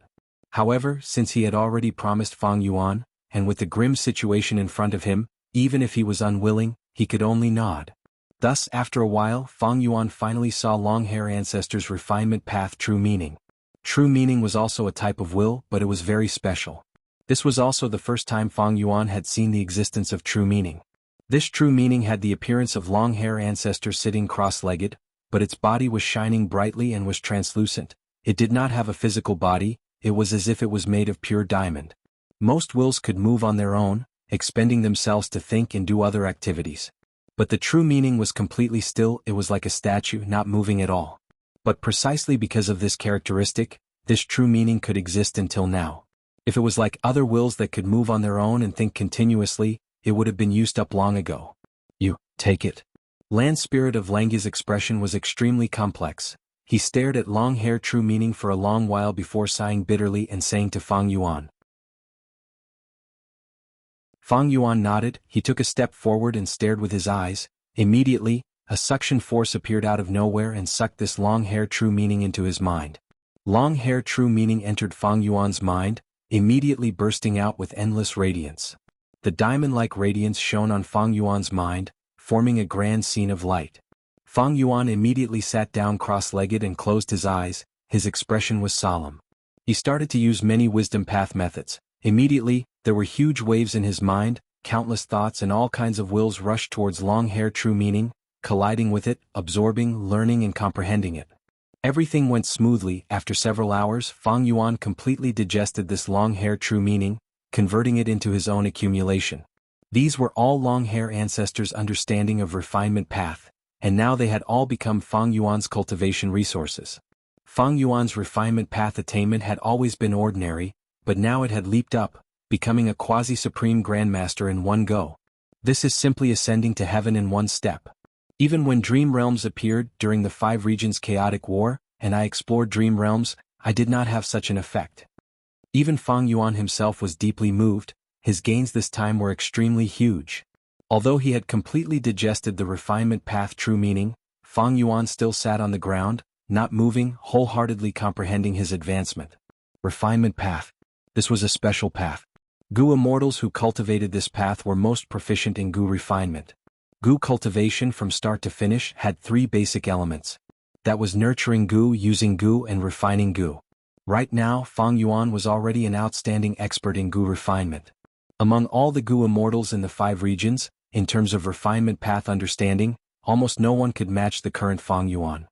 However, since he had already promised Fang Yuan, and with the grim situation in front of him, even if he was unwilling, he could only nod. Thus, after a while, Fang Yuan finally saw Longhair Ancestor's refinement path true meaning. True meaning was also a type of will, but it was very special. This was also the first time Fang Yuan had seen the existence of true meaning. This true meaning had the appearance of Longhair Ancestor sitting cross-legged, but its body was shining brightly and was translucent. It did not have a physical body, it was as if it was made of pure diamond. Most wills could move on their own, expending themselves to think and do other activities. But the true meaning was completely still, it was like a statue, not moving at all. But precisely because of this characteristic, this true meaning could exist until now. If it was like other wills that could move on their own and think continuously, it would have been used up long ago. You, take it. Land Spirit of Langya's expression was extremely complex. He stared at Longhair true meaning for a long while before sighing bitterly and saying to Fang Yuan. Fang Yuan nodded, he took a step forward and stared with his eyes. Immediately, a suction force appeared out of nowhere and sucked this Longhair true meaning into his mind. Longhair true meaning entered Fang Yuan's mind, immediately bursting out with endless radiance. The diamond-like radiance shone on Fang Yuan's mind, forming a grand scene of light. Fang Yuan immediately sat down cross-legged and closed his eyes, his expression was solemn. He started to use many wisdom path methods. Immediately, there were huge waves in his mind, countless thoughts and all kinds of wills rushed towards Longhair true meaning, colliding with it, absorbing, learning and comprehending it. Everything went smoothly. After several hours, Fang Yuan completely digested this Longhair true meaning, converting it into his own accumulation. These were all Longhair Ancestors' understanding of refinement path, and now they had all become Fang Yuan's cultivation resources. Fang Yuan's refinement path attainment had always been ordinary, but now it had leaped up, becoming a quasi-supreme grandmaster in one go. This is simply ascending to heaven in one step. Even when dream realms appeared during the 5 regions chaotic war, and I explored dream realms, I did not have such an effect. Even Fang Yuan himself was deeply moved. His gains this time were extremely huge. Although he had completely digested the refinement path true meaning, Fang Yuan still sat on the ground, not moving, wholeheartedly comprehending his advancement. Refinement path. This was a special path. Gu immortals who cultivated this path were most proficient in Gu refinement. Gu cultivation from start to finish had 3 basic elements. That was nurturing Gu, using Gu, and refining Gu. Right now, Fang Yuan was already an outstanding expert in Gu refinement. Among all the Gu immortals in the 5 regions, in terms of refinement path understanding, almost no one could match the current Fang Yuan.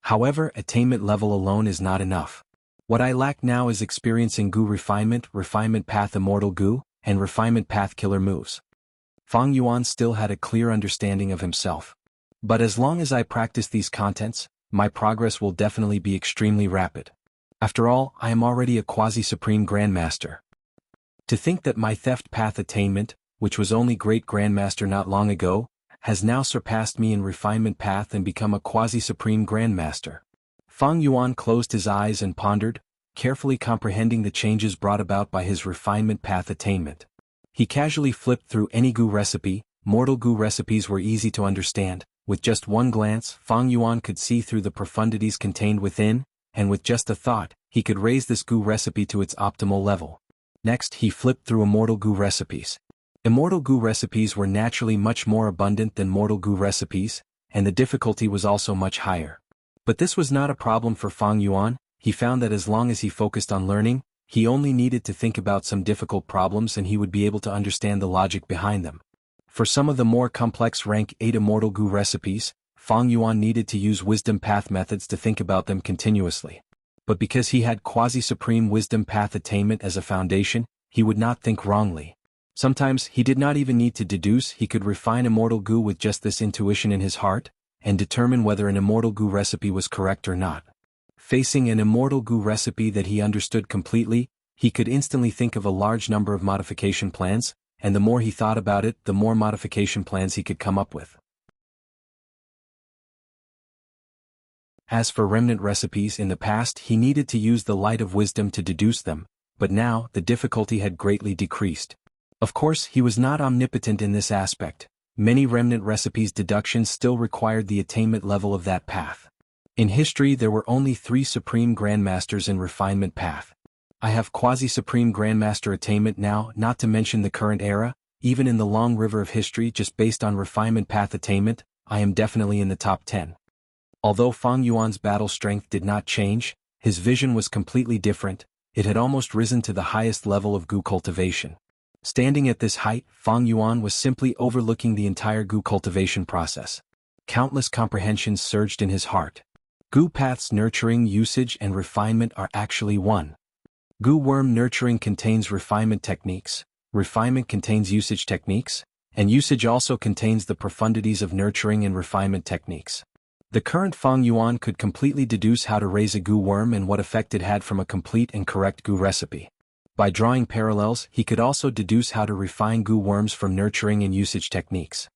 However, attainment level alone is not enough. What I lack now is experience in Gu refinement path immortal Gu, and refinement path killer moves. Fang Yuan still had a clear understanding of himself. But as long as I practice these contents, my progress will definitely be extremely rapid. After all, I am already a quasi-supreme grandmaster. To think that my theft path attainment, which was only great grandmaster not long ago, has now surpassed me in refinement path and become a quasi-supreme grandmaster. Fang Yuan closed his eyes and pondered, carefully comprehending the changes brought about by his refinement path attainment. He casually flipped through any Gu recipe. Mortal Gu recipes were easy to understand. With just one glance, Fang Yuan could see through the profundities contained within, and with just a thought, he could raise this Gu recipe to its optimal level. Next, he flipped through immortal Gu recipes. Immortal Gu recipes were naturally much more abundant than mortal Gu recipes, and the difficulty was also much higher. But this was not a problem for Fang Yuan. He found that as long as he focused on learning, he only needed to think about some difficult problems and he would be able to understand the logic behind them. For some of the more complex rank 8 immortal Gu recipes, Fang Yuan needed to use wisdom path methods to think about them continuously. But because he had quasi-supreme wisdom path attainment as a foundation, he would not think wrongly. Sometimes he did not even need to deduce. He could refine immortal Gu with just this intuition in his heart, and determine whether an immortal Gu recipe was correct or not. Facing an immortal Gu recipe that he understood completely, he could instantly think of a large number of modification plans, and the more he thought about it, the more modification plans he could come up with. As for remnant recipes, in the past he needed to use the light of wisdom to deduce them, but now the difficulty had greatly decreased. Of course, he was not omnipotent in this aspect. Many remnant recipes' deductions still required the attainment level of that path. In history there were only 3 supreme grandmasters in refinement path. I have quasi-supreme grandmaster attainment now, not to mention the current era. Even in the long river of history, just based on refinement path attainment, I am definitely in the top 10. Although Fang Yuan's battle strength did not change, his vision was completely different. It had almost risen to the highest level of Gu cultivation. Standing at this height, Fang Yuan was simply overlooking the entire Gu cultivation process. Countless comprehensions surged in his heart. Gu path's nurturing, usage, and refinement are actually one. Gu worm nurturing contains refinement techniques, refinement contains usage techniques, and usage also contains the profundities of nurturing and refinement techniques. The current Fang Yuan could completely deduce how to raise a Gu worm and what effect it had from a complete and correct Gu recipe. By drawing parallels, he could also deduce how to refine Gu worms from nurturing and usage techniques.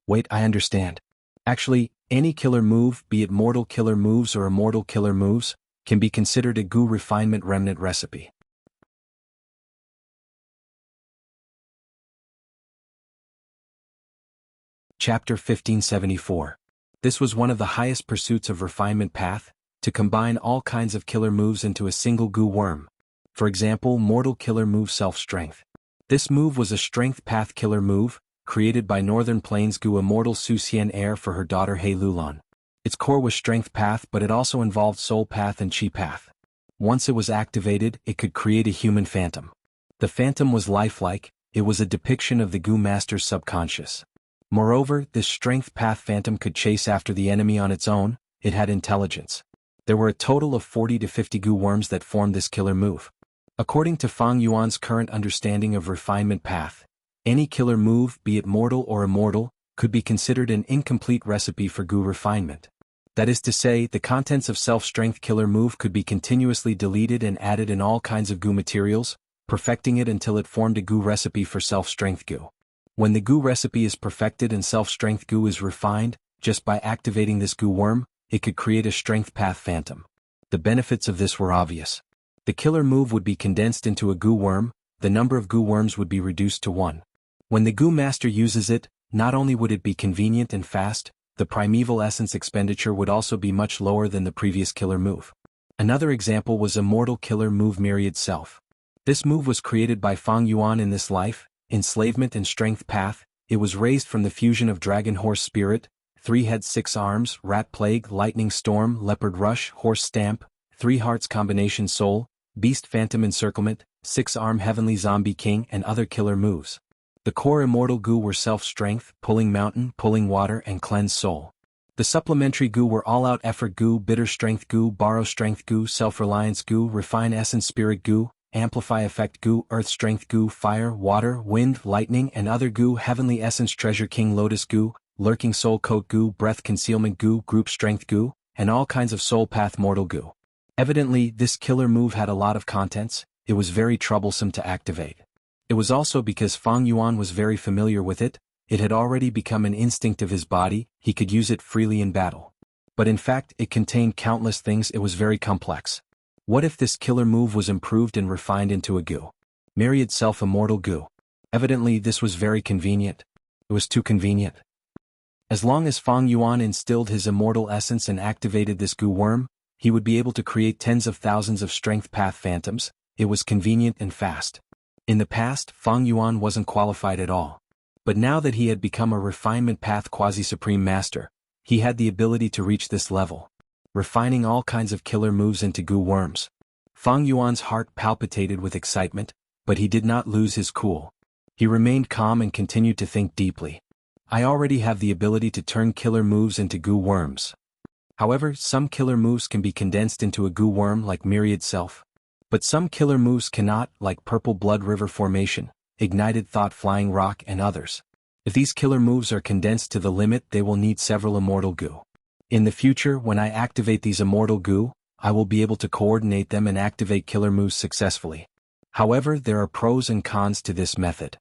Wait, I understand. Actually, any killer move, be it mortal killer moves or immortal killer moves, can be considered a Gu refinement remnant recipe. Chapter 1574. This was one of the highest pursuits of refinement path, to combine all kinds of killer moves into a single Gu worm. For example, mortal killer move self-strength. This move was a strength path killer move, created by Northern Plains Gu immortal Su Xian heir for her daughter He Lulan. Its core was strength path, but it also involved soul path and chi path. Once it was activated, it could create a human phantom. The phantom was lifelike. It was a depiction of the Gu master's subconscious. Moreover, this strength path phantom could chase after the enemy on its own. It had intelligence. There were a total of 40 to 50 Gu worms that formed this killer move. According to Fang Yuan's current understanding of refinement path, any killer move, be it mortal or immortal, could be considered an incomplete recipe for Gu refinement. That is to say, the contents of self-strength killer move could be continuously deleted and added in all kinds of goo materials, perfecting it until it formed a goo recipe for self-strength goo. When the goo recipe is perfected and self-strength goo is refined, just by activating this goo worm, it could create a strength path phantom. The benefits of this were obvious. The killer move would be condensed into a goo worm, the number of goo worms would be reduced to 1. When the goo master uses it, not only would it be convenient and fast, the primeval essence expenditure would also be much lower than the previous killer move. Another example was Immortal Killer Move Myriad Self. This move was created by Fang Yuan in this life, enslavement and strength path. It was raised from the fusion of Dragon Horse Spirit, 3 heads 6 arms, Rat Plague, Lightning Storm, Leopard Rush, Horse Stamp, 3 Hearts Combination Soul, Beast Phantom Encirclement, 6-arm Heavenly Zombie King and other killer moves. The core immortal goo were self-strength, pulling mountain, pulling water and cleanse soul. The supplementary goo were all-out effort goo, bitter strength goo, borrow strength goo, self-reliance goo, refine essence spirit goo, amplify effect goo, earth strength goo, fire, water, wind, lightning and other goo, heavenly essence treasure king lotus goo, lurking soul coat goo, breath concealment goo, group strength goo, and all kinds of soul path mortal goo. Evidently, this killer move had a lot of contents. It was very troublesome to activate. It was also because Fang Yuan was very familiar with it, it had already become an instinct of his body, he could use it freely in battle. But in fact, it contained countless things, it was very complex. What if this killer move was improved and refined into a goo? Myriad Self-Immortal Goo. Evidently this was very convenient. It was too convenient. As long as Fang Yuan instilled his immortal essence and activated this goo worm, he would be able to create tens of thousands of strength path phantoms. It was convenient and fast. In the past, Fang Yuan wasn't qualified at all. But now that he had become a refinement path quasi-supreme master, he had the ability to reach this level, refining all kinds of killer moves into goo worms. Fang Yuan's heart palpitated with excitement, but he did not lose his cool. He remained calm and continued to think deeply. I already have the ability to turn killer moves into goo worms. However, some killer moves can be condensed into a goo worm like Myriad Self. But some killer moves cannot, like Purple Blood River Formation, Ignited Thought Flying Rock and others. If these killer moves are condensed to the limit, they will need several immortal goo. In the future, when I activate these immortal goo, I will be able to coordinate them and activate killer moves successfully. However, there are pros and cons to this method.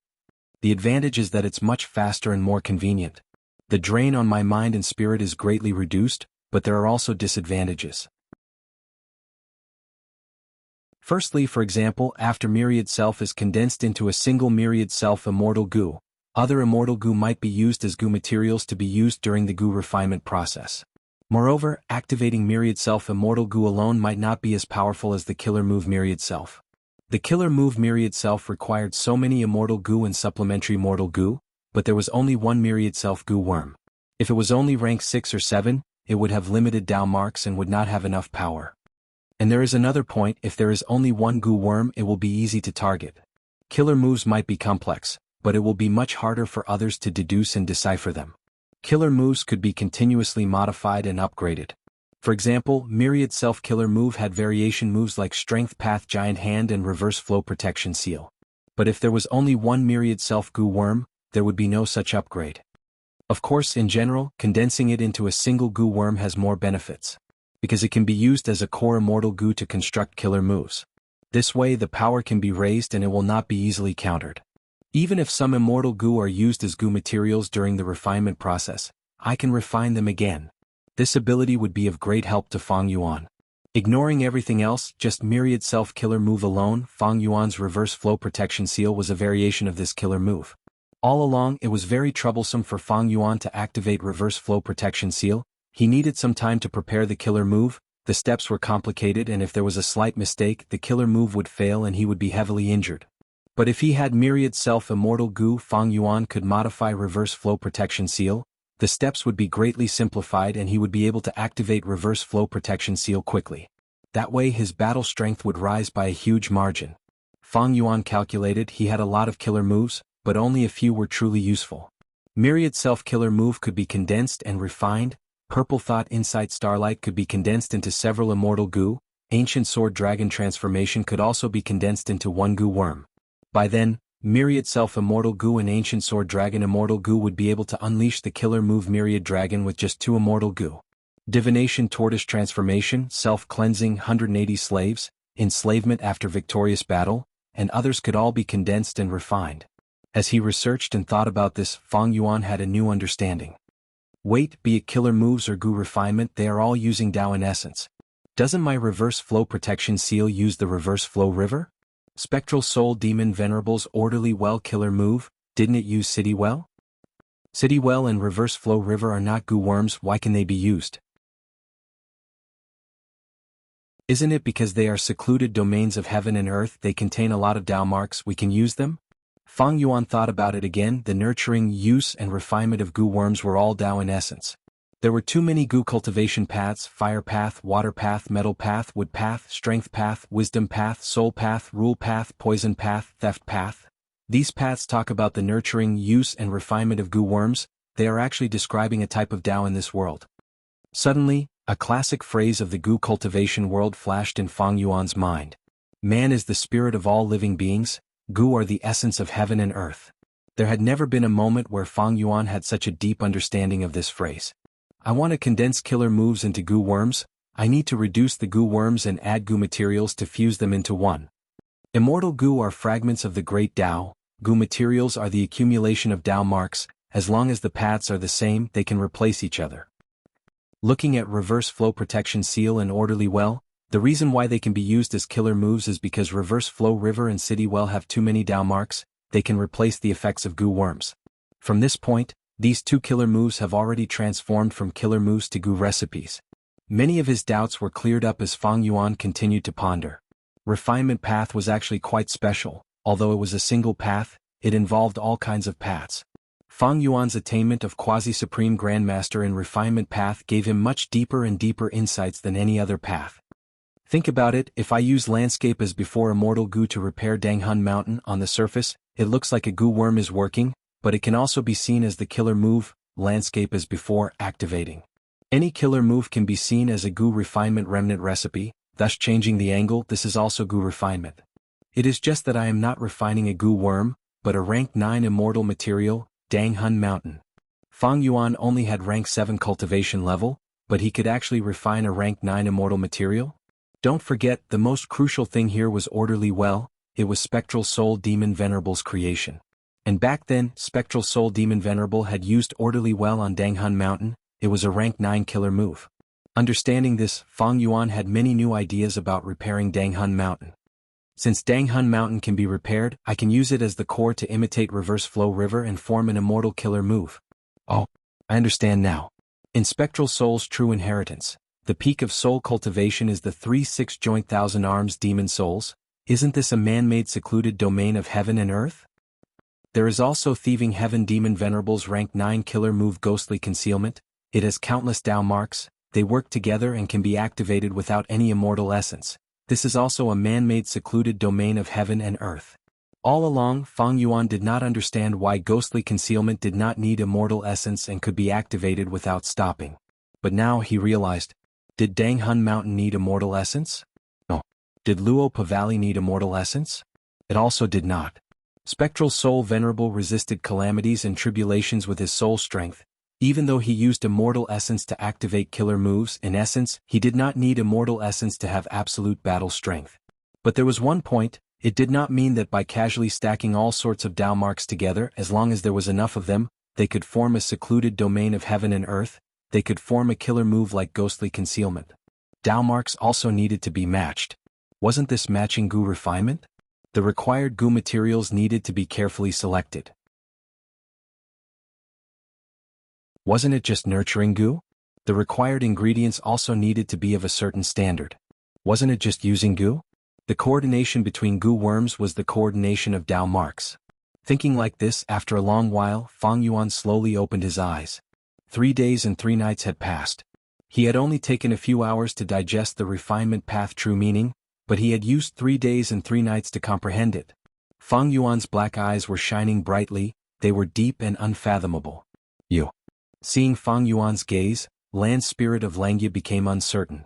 The advantage is that it's much faster and more convenient. The drain on my mind and spirit is greatly reduced, but there are also disadvantages. Firstly, for example, after Myriad Self is condensed into a single Myriad Self immortal goo, other immortal goo might be used as goo materials to be used during the goo refinement process. Moreover, activating Myriad Self immortal goo alone might not be as powerful as the killer move Myriad Self. The killer move Myriad Self required so many immortal goo and supplementary mortal goo, but there was only one Myriad Self goo worm. If it was only rank 6 or 7, it would have limited Dao marks and would not have enough power. And there is another point, if there is only one goo worm it will be easy to target. Killer moves might be complex, but it will be much harder for others to deduce and decipher them. Killer moves could be continuously modified and upgraded. For example, Myriad Self killer move had variation moves like Strength Path Giant Hand and Reverse Flow Protection Seal. But if there was only one Myriad Self goo worm, there would be no such upgrade. Of course, in general, condensing it into a single goo worm has more benefits, because it can be used as a core immortal goo to construct killer moves. This way the power can be raised and it will not be easily countered. Even if some immortal goo are used as goo materials during the refinement process, I can refine them again. This ability would be of great help to Fang Yuan. Ignoring everything else, just Myriad Self killer move alone, Fang Yuan's Reverse Flow Protection Seal was a variation of this killer move. All along, it was very troublesome for Fang Yuan to activate Reverse Flow Protection Seal. He needed some time to prepare the killer move, the steps were complicated and if there was a slight mistake the killer move would fail and he would be heavily injured. But if he had Myriad Self Immortal Goo, Fang Yuan could modify Reverse Flow Protection Seal, the steps would be greatly simplified and he would be able to activate Reverse Flow Protection Seal quickly. That way his battle strength would rise by a huge margin. Fang Yuan calculated he had a lot of killer moves, but only a few were truly useful. Myriad Self killer move could be condensed and refined. Purple Thought Insight Starlight could be condensed into several immortal goo. Ancient Sword Dragon Transformation could also be condensed into one goo worm. By then, Myriad Self Immortal Goo and Ancient Sword Dragon Immortal Goo would be able to unleash the killer move Myriad Dragon with just 2 immortal goo. Divination tortoise transformation, self-cleansing 180 slaves, enslavement after victorious battle, and others could all be condensed and refined. As he researched and thought about this, Fang Yuan had a new understanding. Wait, be it killer moves or Gu refinement, they are all using Dao in essence. Doesn't my reverse flow protection seal use the reverse flow river? Spectral Soul Demon Venerable's Orderly Well killer move, didn't it use City Well? City Well and reverse flow river are not Gu worms, why can they be used? Isn't it because they are secluded domains of heaven and earth, they contain a lot of Dao marks, we can use them? Fang Yuan thought about it again, the nurturing, use and refinement of Gu worms were all Dao in essence. There were too many Gu cultivation paths: fire path, water path, metal path, wood path, strength path, wisdom path, soul path, rule path, poison path, theft path. These paths talk about the nurturing, use and refinement of Gu worms, they are actually describing a type of Dao in this world. Suddenly, a classic phrase of the Gu cultivation world flashed in Fang Yuan's mind. Man is the spirit of all living beings, Gu are the essence of heaven and earth. There had never been a moment where Fang Yuan had such a deep understanding of this phrase. I want to condense killer moves into Gu worms, I need to reduce the Gu worms and add Gu materials to fuse them into one. Immortal Gu are fragments of the great Dao, Gu materials are the accumulation of Dao marks, as long as the paths are the same, they can replace each other. Looking at reverse flow protection seal and orderly well, the reason why they can be used as killer moves is because reverse flow river and city well have too many Dao marks, they can replace the effects of Gu worms. From this point, these two killer moves have already transformed from killer moves to Gu recipes. Many of his doubts were cleared up as Fang Yuan continued to ponder. Refinement path was actually quite special, although it was a single path, it involved all kinds of paths. Fang Yuan's attainment of quasi-supreme grandmaster in refinement path gave him much deeper and deeper insights than any other path. Think about it, if I use landscape as before immortal Gu to repair Danghun Mountain, on the surface, it looks like a Gu worm is working, but it can also be seen as the killer move, landscape as before, activating. Any killer move can be seen as a Gu refinement remnant recipe, thus changing the angle, this is also Gu refinement. It is just that I am not refining a Gu worm, but a rank 9 immortal material, Danghun Mountain. Fang Yuan only had rank 7 cultivation level, but he could actually refine a rank 9 immortal material? Don't forget, the most crucial thing here was orderly well, it was Spectral Soul Demon Venerable's creation. And back then, Spectral Soul Demon Venerable had used orderly well on Danghun Mountain, it was a rank 9 killer move. Understanding this, Fang Yuan had many new ideas about repairing Danghun Mountain. Since Danghun Mountain can be repaired, I can use it as the core to imitate reverse flow river and form an immortal killer move. Oh, I understand now. In Spectral Soul's true inheritance, the peak of soul cultivation is the 3-6 joint thousand arms demon souls. Isn't this a man-made secluded domain of heaven and earth? There is also Thieving Heaven Demon Venerable's rank 9 killer move Ghostly Concealment. It has countless Dao marks, they work together and can be activated without any immortal essence. This is also a man-made secluded domain of heaven and earth. All along, Fang Yuan did not understand why Ghostly Concealment did not need immortal essence and could be activated without stopping. But now he realized, did Danghun Mountain need immortal essence? No. Did Luopa Valley need immortal essence? It also did not. Spectral Soul Venerable resisted calamities and tribulations with his soul strength. Even though he used immortal essence to activate killer moves, in essence, he did not need immortal essence to have absolute battle strength. But there was one point, it did not mean that by casually stacking all sorts of Dao marks together, as long as there was enough of them, they could form a secluded domain of heaven and earth, they could form a killer move like Ghostly Concealment. Dao marks also needed to be matched. Wasn't this matching Gu refinement? The required Gu materials needed to be carefully selected. Wasn't it just nurturing Gu? The required ingredients also needed to be of a certain standard. Wasn't it just using Gu? The coordination between Gu worms was the coordination of Dao marks. Thinking like this, after a long while, Fang Yuan slowly opened his eyes. 3 days and 3 nights had passed. He had only taken a few hours to digest the refinement path true meaning, but he had used 3 days and 3 nights to comprehend it. Fang Yuan's black eyes were shining brightly, they were deep and unfathomable. You. Seeing Fang Yuan's gaze, Land Spirit of Langya became uncertain.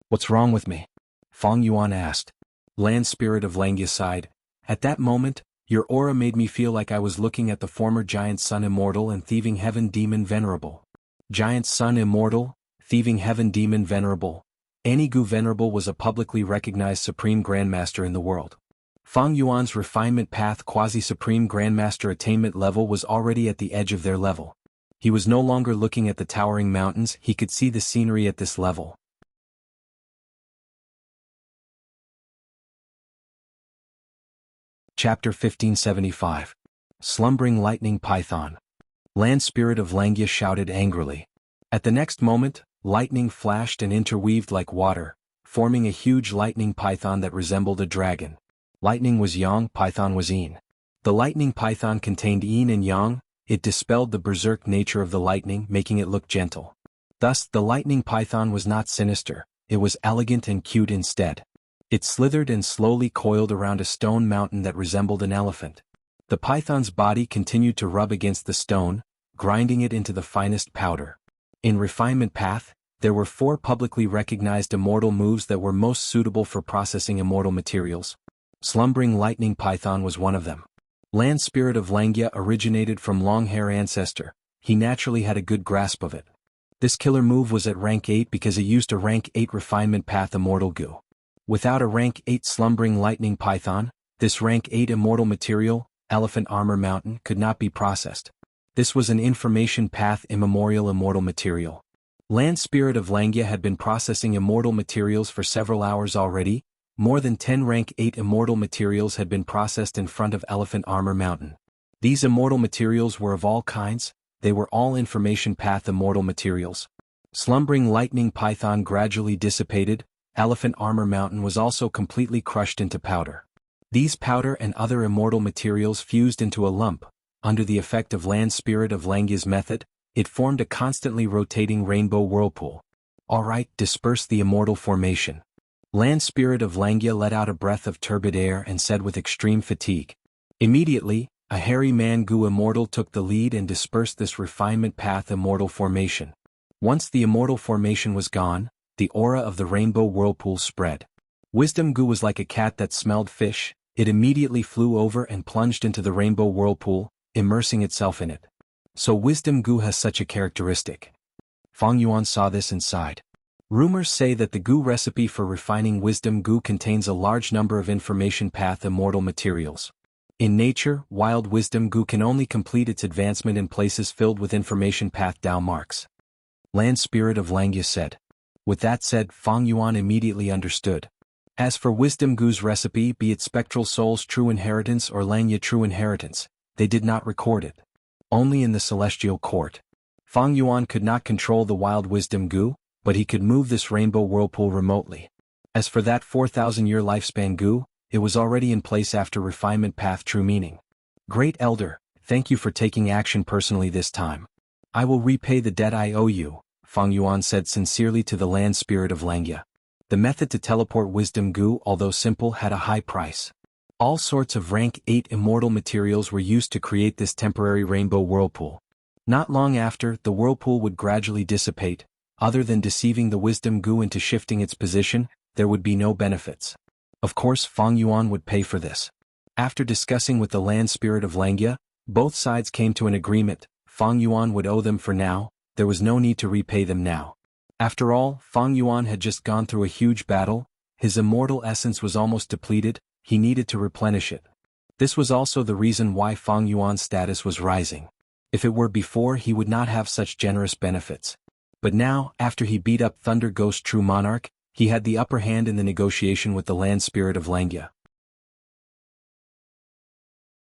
What's wrong with me? Fang Yuan asked. Land Spirit of Langya sighed. At that moment, your aura made me feel like I was looking at the former Giant Sun Immortal and Thieving Heaven Demon Venerable. Giant Sun Immortal, Thieving Heaven Demon Venerable. Gu Venerable was a publicly recognized Supreme Grandmaster in the world. Fang Yuan's refinement path quasi-Supreme Grandmaster attainment level was already at the edge of their level. He was no longer looking at the towering mountains, he could see the scenery at this level. Chapter 1575. Slumbering Lightning Python. Land Spirit of Langya shouted angrily. At the next moment, lightning flashed and interweaved like water, forming a huge lightning python that resembled a dragon. Lightning was yang, python was yin. The lightning python contained yin and yang, it dispelled the berserk nature of the lightning, making it look gentle. Thus, the lightning python was not sinister, it was elegant and cute instead. It slithered and slowly coiled around a stone mountain that resembled an elephant. The python's body continued to rub against the stone, grinding it into the finest powder. In Refinement Path, there were 4 publicly recognized immortal moves that were most suitable for processing immortal materials. Slumbering Lightning Python was one of them. Land Spirit of Langya originated from Longhair Ancestor, he naturally had a good grasp of it. This killer move was at rank 8 because it used a rank 8 Refinement Path Immortal Goo. Without a rank 8 Slumbering Lightning Python, this rank 8 immortal material, Elephant Armor Mountain, could not be processed. This was an Information Path Immemorial Immortal Material. Land Spirit of Langya had been processing immortal materials for several hours already. More than 10 rank 8 immortal materials had been processed in front of Elephant Armor Mountain. These immortal materials were of all kinds, they were all Information Path immortal materials. Slumbering Lightning Python gradually dissipated, Elephant Armor Mountain was also completely crushed into powder. These powder and other immortal materials fused into a lump. Under the effect of Land Spirit of Langya's method, it formed a constantly rotating rainbow whirlpool. Alright, disperse the immortal formation. Land Spirit of Langya let out a breath of turbid air and said with extreme fatigue. Immediately, a hairy man Gu Immortal took the lead and dispersed this Refinement Path immortal formation. Once the immortal formation was gone, the aura of the rainbow whirlpool spread. Wisdom Gu was like a cat that smelled fish, it immediately flew over and plunged into the rainbow whirlpool, immersing itself in it. So Wisdom Gu has such a characteristic. Fang Yuan saw this and sighed. Rumors say that the Gu recipe for refining Wisdom Gu contains a large number of Information Path immortal materials. In nature, wild Wisdom Gu can only complete its advancement in places filled with Information Path Dao marks. Land Spirit of Langya said. With that said, Fang Yuan immediately understood. As for Wisdom Gu's recipe, be it Spectral Soul's true inheritance or Langya true inheritance, they did not record it. Only in the Celestial Court. Fang Yuan could not control the wild Wisdom Gu, but he could move this rainbow whirlpool remotely. As for that 4,000-year lifespan Gu, it was already in place after Refinement Path True Meaning. Great Elder, thank you for taking action personally this time. I will repay the debt I owe you, Fang Yuan said sincerely to the Land Spirit of Langya. The method to teleport Wisdom Gu, although simple, had a high price. All sorts of rank 8 immortal materials were used to create this temporary rainbow whirlpool. Not long after, the whirlpool would gradually dissipate. Other than deceiving the Wisdom Gu into shifting its position, there would be no benefits. Of course, Fang Yuan would pay for this. After discussing with the Land Spirit of Langya, both sides came to an agreement. Fang Yuan would owe them for now, there was no need to repay them now. After all, Fang Yuan had just gone through a huge battle, his immortal essence was almost depleted, he needed to replenish it. This was also the reason why Fang Yuan's status was rising. If it were before, he would not have such generous benefits. But now, after he beat up Thunder Ghost True Monarch, he had the upper hand in the negotiation with the Land Spirit of Langya.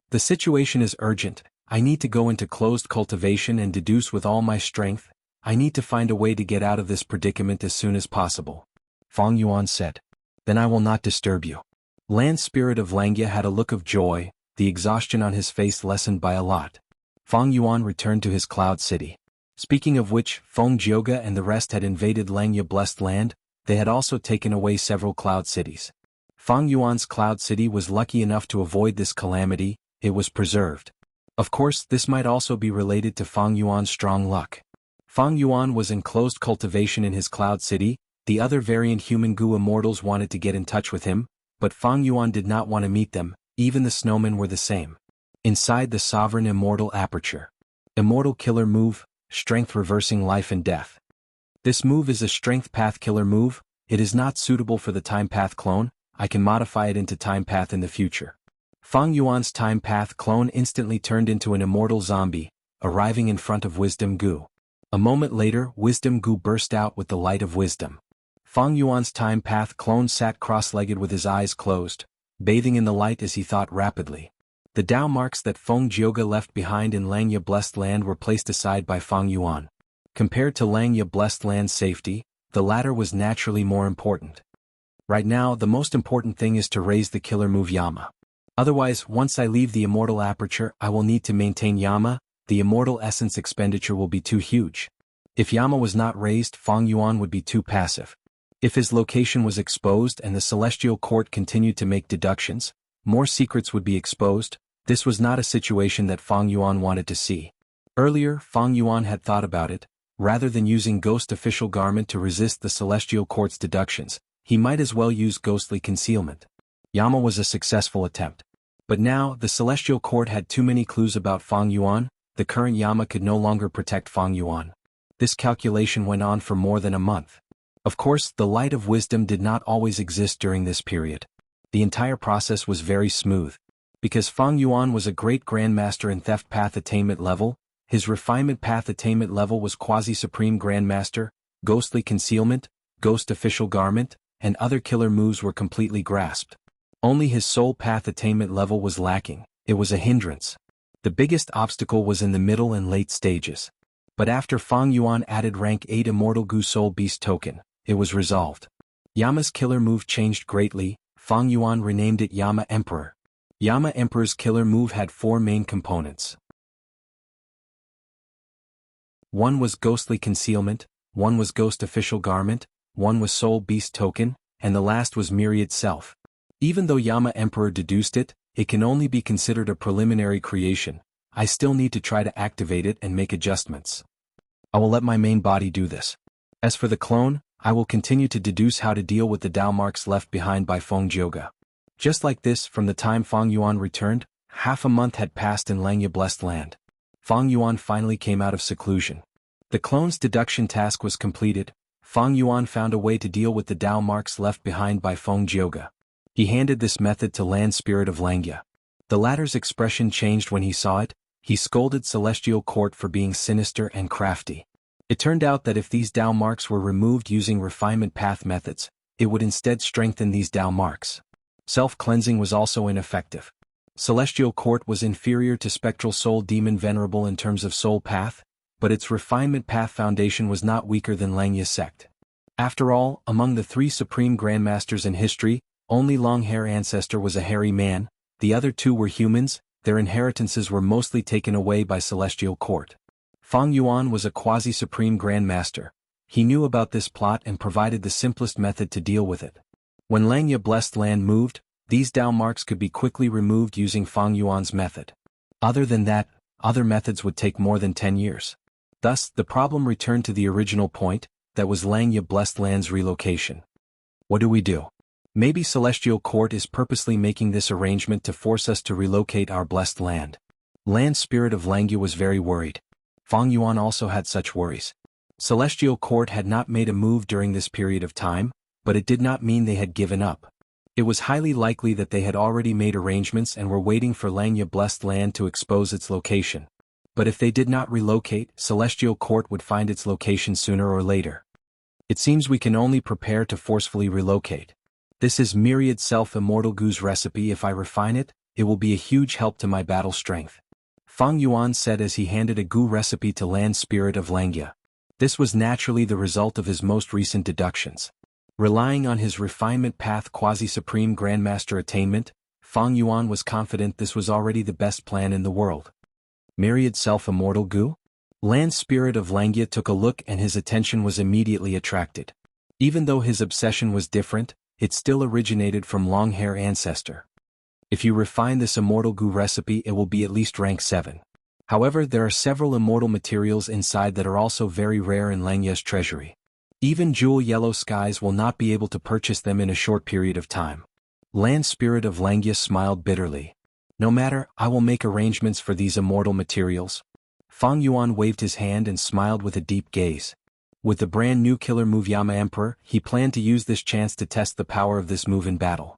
The situation is urgent, I need to go into closed cultivation and deduce with all my strength, I need to find a way to get out of this predicament as soon as possible. Fang Yuan said. Then I will not disturb you. Land Spirit of Langya had a look of joy, the exhaustion on his face lessened by a lot. Fang Yuan returned to his cloud city. Speaking of which, Feng Jioga and the rest had invaded Langya Blessed Land, they had also taken away several cloud cities. Fang Yuan's cloud city was lucky enough to avoid this calamity, it was preserved. Of course, this might also be related to Fang Yuan's strong luck. Fang Yuan was in closed cultivation in his cloud city, the other variant human Gu immortals wanted to get in touch with him, but Fang Yuan did not want to meet them, even the snowmen were the same. Inside the sovereign immortal aperture. Immortal killer move, strength reversing life and death. This move is a strength path killer move. It is not suitable for the time path clone. I can modify it into time path in the future. Fang Yuan's time path clone instantly turned into an immortal zombie, arriving in front of Wisdom Gu. A moment later, Wisdom Gu burst out with the light of wisdom. Fang Yuan's time path clone sat cross-legged with his eyes closed, bathing in the light as he thought rapidly. The Dao marks that Feng Jioge left behind in Langya Blessed Land were placed aside by Fang Yuan. Compared to Langya Blessed Land's safety, the latter was naturally more important. Right now, the most important thing is to raise the killer move Yama. Otherwise, once I leave the immortal aperture, I will need to maintain Yama. The immortal essence expenditure will be too huge. If Yama was not raised, Fang Yuan would be too passive. If his location was exposed and the celestial court continued to make deductions, more secrets would be exposed. This was not a situation that Fang Yuan wanted to see. Earlier, Fang Yuan had thought about it. Rather than using Ghost Official Garment to resist the celestial court's deductions, he might as well use Ghostly Concealment. Yama was a successful attempt. But now, the celestial court had too many clues about Fang Yuan. The current Yama could no longer protect Fang Yuan. This calculation went on for more than a month. Of course, the light of wisdom did not always exist during this period. The entire process was very smooth. Because Fang Yuan was a great grandmaster in theft path attainment level, his refinement path attainment level was quasi-supreme grandmaster, ghostly concealment, ghost official garment, and other killer moves were completely grasped. Only his soul path attainment level was lacking. It was a hindrance. The biggest obstacle was in the middle and late stages. But after Fang Yuan added rank 8 Immortal Gu Soul Beast token, it was resolved. Yama's killer move changed greatly. Fang Yuan renamed it Yama Emperor. Yama Emperor's killer move had 4 main components. One was Ghostly Concealment, one was Ghost Official Garment, one was Soul Beast Token, and the last was Myriad Self. Even though Yama Emperor deduced it, it can only be considered a preliminary creation. I still need to try to activate it and make adjustments. I will let my main body do this. As for the clone, I will continue to deduce how to deal with the Dao marks left behind by Feng Jioge. Just like this, from the time Fang Yuan returned, half a month had passed in Langya Blessed Land. Fang Yuan finally came out of seclusion. The clone's deduction task was completed. Fang Yuan found a way to deal with the Dao marks left behind by Feng Jioge. He handed this method to Land Spirit of Langya. The latter's expression changed when he saw it. He scolded Celestial Court for being sinister and crafty. It turned out that if these Dao marks were removed using refinement path methods, it would instead strengthen these Dao marks. Self-cleansing was also ineffective. Celestial Court was inferior to Spectral Soul Demon Venerable in terms of soul path, but its refinement path foundation was not weaker than Langya's sect. After all, among the 3 supreme grandmasters in history, only Longhair Ancestor was a hairy man, the other 2 were humans. Their inheritances were mostly taken away by Celestial Court. Fang Yuan was a quasi-supreme grandmaster. He knew about this plot and provided the simplest method to deal with it. When Langya Blessed Land moved, these Dao marks could be quickly removed using Fang Yuan's method. Other than that, other methods would take more than 10 years. Thus, the problem returned to the original point, that was Langya Blessed Land's relocation. What do we do? Maybe Celestial Court is purposely making this arrangement to force us to relocate our blessed land. Land Spirit of Langya was very worried. Fang Yuan also had such worries. Celestial Court had not made a move during this period of time, but it did not mean they had given up. It was highly likely that they had already made arrangements and were waiting for Langya Blessed Land to expose its location. But if they did not relocate, Celestial Court would find its location sooner or later. It seems we can only prepare to forcefully relocate. This is Myriad Self Immortal Gu's recipe. If I refine it, it will be a huge help to my battle strength. Fang Yuan said as he handed a Gu recipe to Land Spirit of Langya. This was naturally the result of his most recent deductions. Relying on his refinement path quasi-supreme grandmaster attainment, Fang Yuan was confident this was already the best plan in the world. Myriad Self Immortal Gu? Land Spirit of Langya took a look and his attention was immediately attracted. Even though his obsession was different, it still originated from Longhair Ancestor. If you refine this Immortal Gu recipe, it will be at least rank 7. However, there are several immortal materials inside that are also very rare in Langya's treasury. Even Jewel Yellow Skies will not be able to purchase them in a short period of time. Land Spirit of Langya smiled bitterly. No matter, I will make arrangements for these immortal materials. Fang Yuan waved his hand and smiled with a deep gaze. With the brand new killer move Yama Emperor, he planned to use this chance to test the power of this move in battle.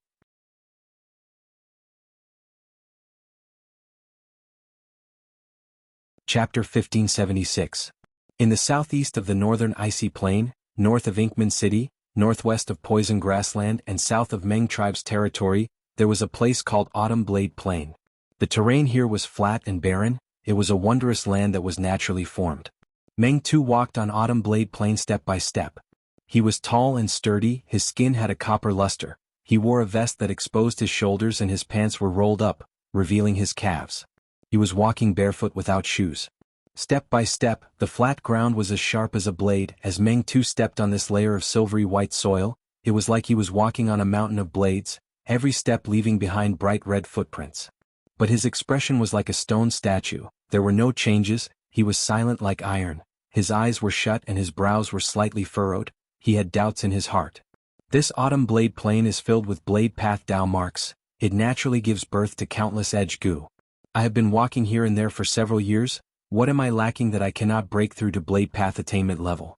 Chapter 1576. In the southeast of the northern icy plain, north of Inkman City, northwest of Poison Grassland and south of Meng tribe's territory, there was a place called Autumn Blade Plain. The terrain here was flat and barren. It was a wondrous land that was naturally formed. Meng too walked on Autumn Blade Plain step by step. He was tall and sturdy, his skin had a copper luster, he wore a vest that exposed his shoulders and his pants were rolled up, revealing his calves. He was walking barefoot without shoes. Step by step, the flat ground was as sharp as a blade. As Meng too stepped on this layer of silvery white soil, it was like he was walking on a mountain of blades, every step leaving behind bright red footprints. But his expression was like a stone statue, there were no changes, he was silent like iron, his eyes were shut and his brows were slightly furrowed, he had doubts in his heart. This Autumn Blade Plain is filled with blade path Dao marks, it naturally gives birth to countless edge goo. I have been walking here and there for several years, what am I lacking that I cannot break through to blade path attainment level?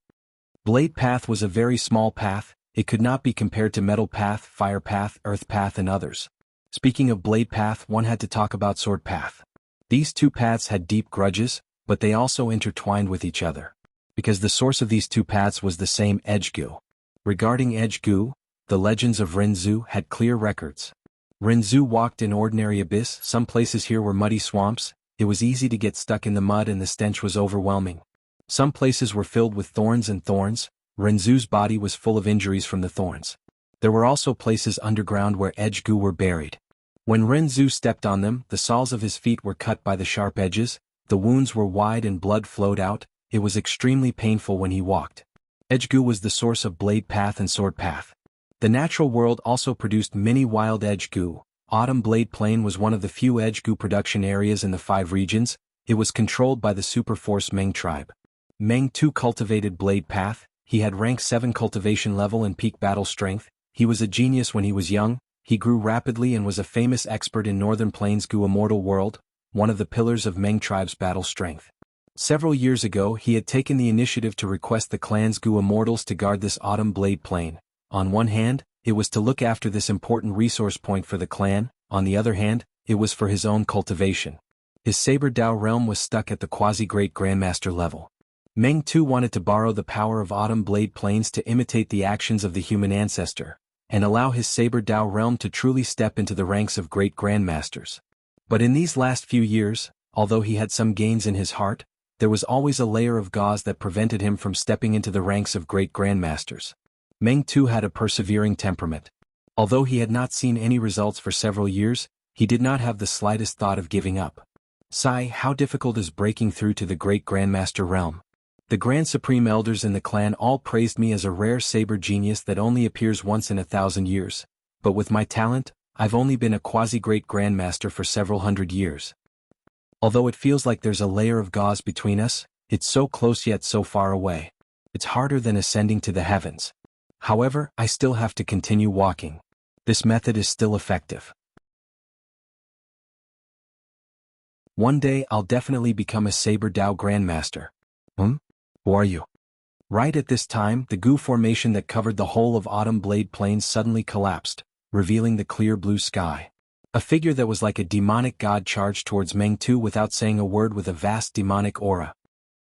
Blade path was a very small path, it could not be compared to metal path, fire path, earth path and others. Speaking of blade path, one had to talk about sword path. These two paths had deep grudges, but they also intertwined with each other. Because the source of these two paths was the same edge goo. Regarding edge goo, the legends of Renzu had clear records. Renzu walked in ordinary abyss, some places here were muddy swamps, it was easy to get stuck in the mud and the stench was overwhelming. Some places were filled with thorns and thorns, Renzu's body was full of injuries from the thorns. There were also places underground where edge goo were buried. When Renzu stepped on them, the soles of his feet were cut by the sharp edges, the wounds were wide and blood flowed out, it was extremely painful when he walked. Edge goo was the source of blade path and sword path. The natural world also produced many wild edge goo. Autumn Blade Plain was one of the few edge goo production areas in the 5 regions, it was controlled by the Superforce Meng tribe. Meng too cultivated blade path, he had rank 7 cultivation level and peak battle strength, he was a genius when he was young, he grew rapidly and was a famous expert in Northern Plains Goo Immortal World, one of the pillars of Meng tribe's battle strength. Several years ago he had taken the initiative to request the clan's Goo Immortals to guard this Autumn Blade Plain. On one hand, it was to look after this important resource point for the clan, on the other hand, it was for his own cultivation. His Saber Dao realm was stuck at the quasi-great grandmaster level. Meng too wanted to borrow the power of Autumn Blade Plains to imitate the actions of the human ancestor, and allow his Saber Dao realm to truly step into the ranks of great grandmasters. But in these last few years, although he had some gains in his heart, there was always a layer of gauze that prevented him from stepping into the ranks of great grandmasters. Meng too had a persevering temperament. Although he had not seen any results for several years, he did not have the slightest thought of giving up. Sigh, how difficult is breaking through to the great grandmaster realm. The Grand Supreme Elders in the clan all praised me as a rare saber genius that only appears once in 1,000 years, but with my talent, I've only been a quasi-great grandmaster for several hundred years. Although it feels like there's a layer of gauze between us, it's so close yet so far away. It's harder than ascending to the heavens. However, I still have to continue walking. This method is still effective. One day I'll definitely become a Saber Dao Grandmaster. Who are you? Right at this time, the goo formation that covered the whole of Autumn Blade Plains suddenly collapsed, revealing the clear blue sky. A figure that was like a demonic god charged towards Meng too without saying a word with a vast demonic aura.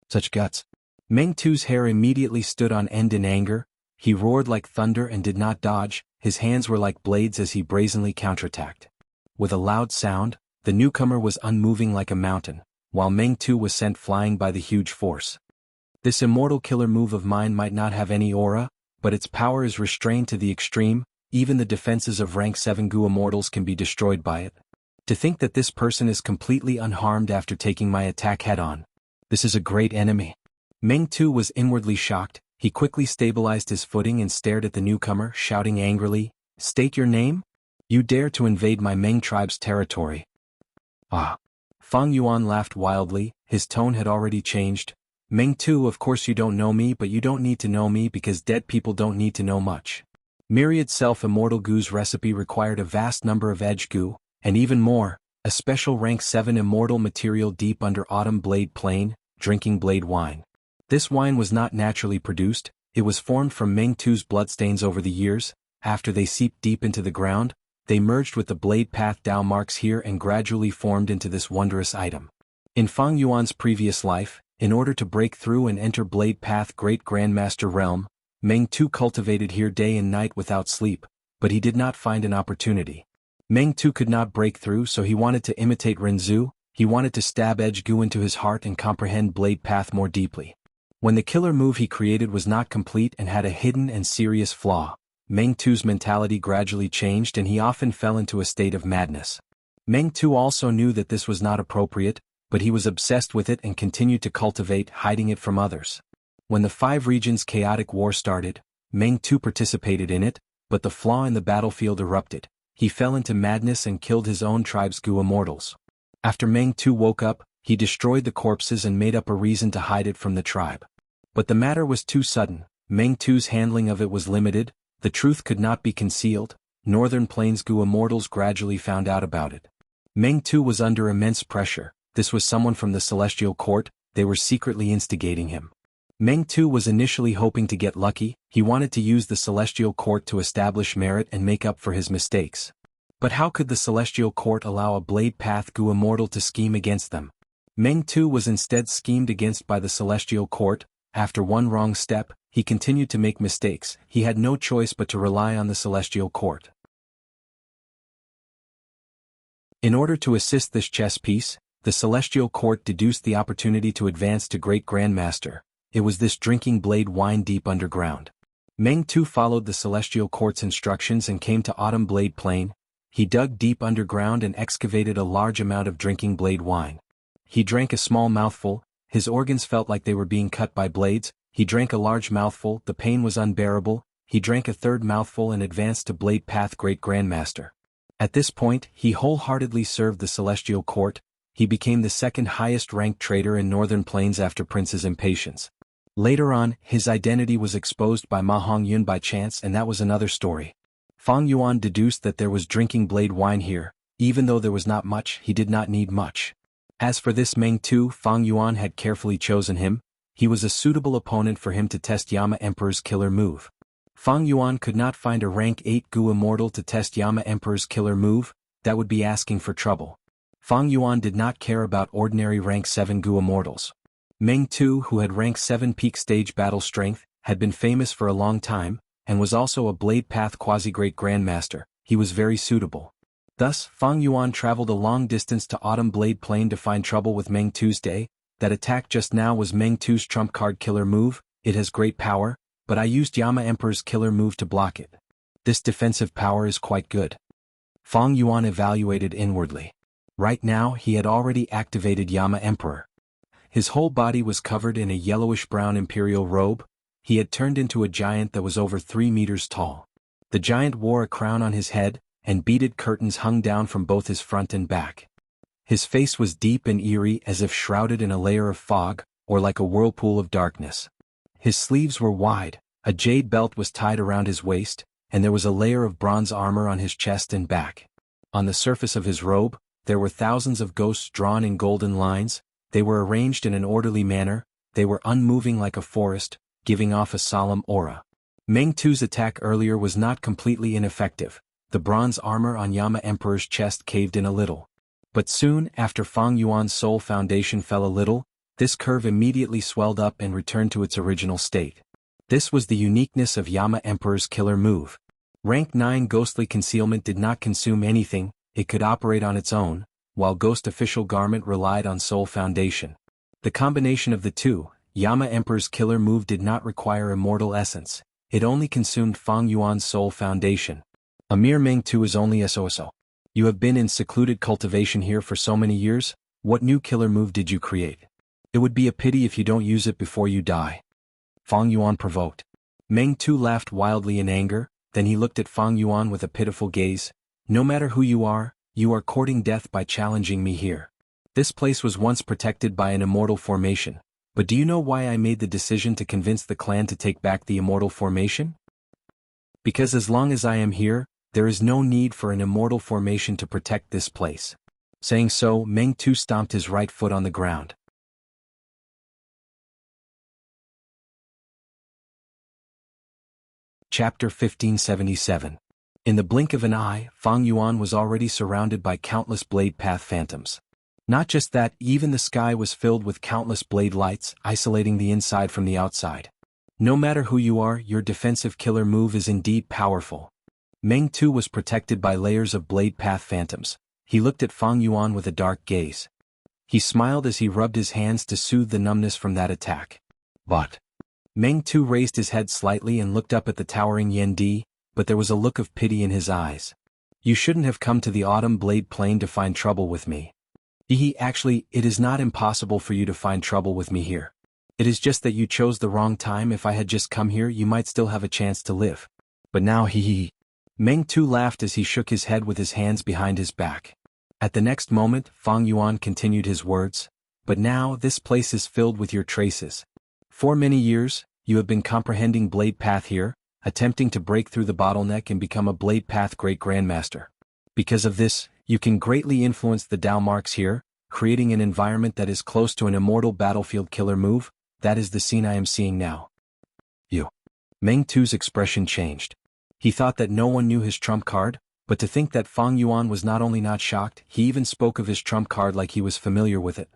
Such guts. Meng too's hair immediately stood on end in anger, he roared like thunder and did not dodge, his hands were like blades as he brazenly counterattacked. With a loud sound, the newcomer was unmoving like a mountain, while Meng too was sent flying by the huge force. This immortal killer move of mine might not have any aura, but its power is restrained to the extreme, even the defenses of rank 7 Goo Immortals can be destroyed by it. To think that this person is completely unharmed after taking my attack head-on. This is a great enemy. Meng too was inwardly shocked, he quickly stabilized his footing and stared at the newcomer, shouting angrily, "State your name? You dare to invade my Meng tribe's territory." Ah! Fang Yuan laughed wildly, his tone had already changed. Meng too, of course you don't know me, but you don't need to know me because dead people don't need to know much. Myriad Self-Immortal Goo's recipe required a vast number of edge goo, and even more, a special rank 7 immortal material deep under Autumn Blade Plain, drinking blade wine. This wine was not naturally produced, it was formed from Meng Tu's bloodstains over the years. After they seeped deep into the ground, they merged with the blade path Dao marks here and gradually formed into this wondrous item. In Fang Yuan's previous life, in order to break through and enter blade path Great Grandmaster realm, Meng Tu cultivated here day and night without sleep, but he did not find an opportunity. Meng Tu could not break through, so he wanted to imitate Renzu. He wanted to stab edge Gu into his heart and comprehend blade path more deeply. When the killer move he created was not complete and had a hidden and serious flaw, Meng Tu's mentality gradually changed and he often fell into a state of madness. Meng Tu also knew that this was not appropriate, but he was obsessed with it and continued to cultivate, hiding it from others. When the 5 regions chaotic war started, Meng Tu participated in it, but the flaw in the battlefield erupted. He fell into madness and killed his own tribe's Gu immortals. After Meng Tu woke up, he destroyed the corpses and made up a reason to hide it from the tribe. But the matter was too sudden. Meng Tu's handling of it was limited, the truth could not be concealed. Northern Plains Gu immortals gradually found out about it. Meng Tu was under immense pressure. This was someone from the Celestial Court, they were secretly instigating him. Meng Tu was initially hoping to get lucky, he wanted to use the Celestial Court to establish merit and make up for his mistakes. But how could the Celestial Court allow a blade path Gu immortal to scheme against them? Meng Tu was instead schemed against by the Celestial Court. After one wrong step, he continued to make mistakes. He had no choice but to rely on the Celestial Court. In order to assist this chess piece, the Celestial Court deduced the opportunity to advance to Great Grandmaster. It was this drinking blade wine deep underground. Meng Tu followed the Celestial Court's instructions and came to Autumn Blade Plain. He dug deep underground and excavated a large amount of drinking blade wine. He drank a small mouthful, his organs felt like they were being cut by blades. He drank a large mouthful, the pain was unbearable. He drank a third mouthful and advanced to Blade Path Great Grandmaster. At this point, he wholeheartedly served the Celestial Court. He became the second highest ranked trader in Northern Plains after Prince's impatience. Later on, his identity was exposed by Ma Hongyun by chance, and that was another story. Fang Yuan deduced that there was drinking blade wine here. Even though there was not much, he did not need much. As for this Meng Tu, Fang Yuan had carefully chosen him. He was a suitable opponent for him to test Yama Emperor's killer move. Fang Yuan could not find a rank 8 Gu immortal to test Yama Emperor's killer move. That would be asking for trouble. Fang Yuan did not care about ordinary rank 7 Gu immortals. Meng Tu, who had rank 7 peak stage battle strength, had been famous for a long time, and was also a blade path quasi-great grandmaster. He was very suitable. Thus, Fang Yuan traveled a long distance to Autumn Blade Plain to find trouble with Meng Tu's day. That attack just now was Meng Tu's trump card killer move. It has great power, but I used Yama Emperor's killer move to block it. This defensive power is quite good. Fang Yuan evaluated inwardly. Right now he had already activated Yama Emperor. His whole body was covered in a yellowish-brown imperial robe. He had turned into a giant that was over 3 meters tall. The giant wore a crown on his head, and beaded curtains hung down from both his front and back. His face was deep and eerie, as if shrouded in a layer of fog, or like a whirlpool of darkness. His sleeves were wide, a jade belt was tied around his waist, and there was a layer of bronze armor on his chest and back. On the surface of his robe, there were thousands of ghosts drawn in golden lines. They were arranged in an orderly manner. They were unmoving like a forest, giving off a solemn aura. Meng Tu's attack earlier was not completely ineffective. The bronze armor on Yama Emperor's chest caved in a little. But soon after Fang Yuan's soul foundation fell a little, this curve immediately swelled up and returned to its original state. This was the uniqueness of Yama Emperor's killer move. Rank 9 Ghostly Concealment did not consume anything, it could operate on its own, while Ghost Official Garment relied on Soul Foundation. The combination of the two, Yama Emperor's killer move did not require immortal essence, it only consumed Fang Yuan's Soul Foundation. A mere Meng Tu is only SOSO. You have been in secluded cultivation here for so many years, what new killer move did you create? It would be a pity if you don't use it before you die. Fang Yuan provoked. Meng Tu laughed wildly in anger, then he looked at Fang Yuan with a pitiful gaze. No matter who you are courting death by challenging me here. This place was once protected by an immortal formation, but do you know why I made the decision to convince the clan to take back the immortal formation? Because as long as I am here, there is no need for an immortal formation to protect this place. Saying so, Meng Tu stomped his right foot on the ground. Chapter 1577. In the blink of an eye, Fang Yuan was already surrounded by countless blade path phantoms. Not just that, even the sky was filled with countless blade lights, isolating the inside from the outside. No matter who you are, your defensive killer move is indeed powerful. Meng Tu was protected by layers of blade path phantoms. He looked at Fang Yuan with a dark gaze. He smiled as he rubbed his hands to soothe the numbness from that attack. But Meng Tu raised his head slightly and looked up at the towering Yan Di, but there was a look of pity in his eyes. You shouldn't have come to the Autumn Blade Plain to find trouble with me. Actually, it is not impossible for you to find trouble with me here. It is just that you chose the wrong time. If I had just come here, you might still have a chance to live. But now Meng Tu laughed as he shook his head with his hands behind his back. At the next moment, Fang Yuan continued his words. But now, this place is filled with your traces. For many years, you have been comprehending Blade Path here, attempting to break through the bottleneck and become a Blade Path Great Grandmaster. Because of this, you can greatly influence the Dao marks here, creating an environment that is close to an immortal battlefield killer move. That is the scene I am seeing now. Meng Tu's expression changed. He thought that no one knew his trump card, but to think that Fang Yuan was not only not shocked, he even spoke of his trump card like he was familiar with it.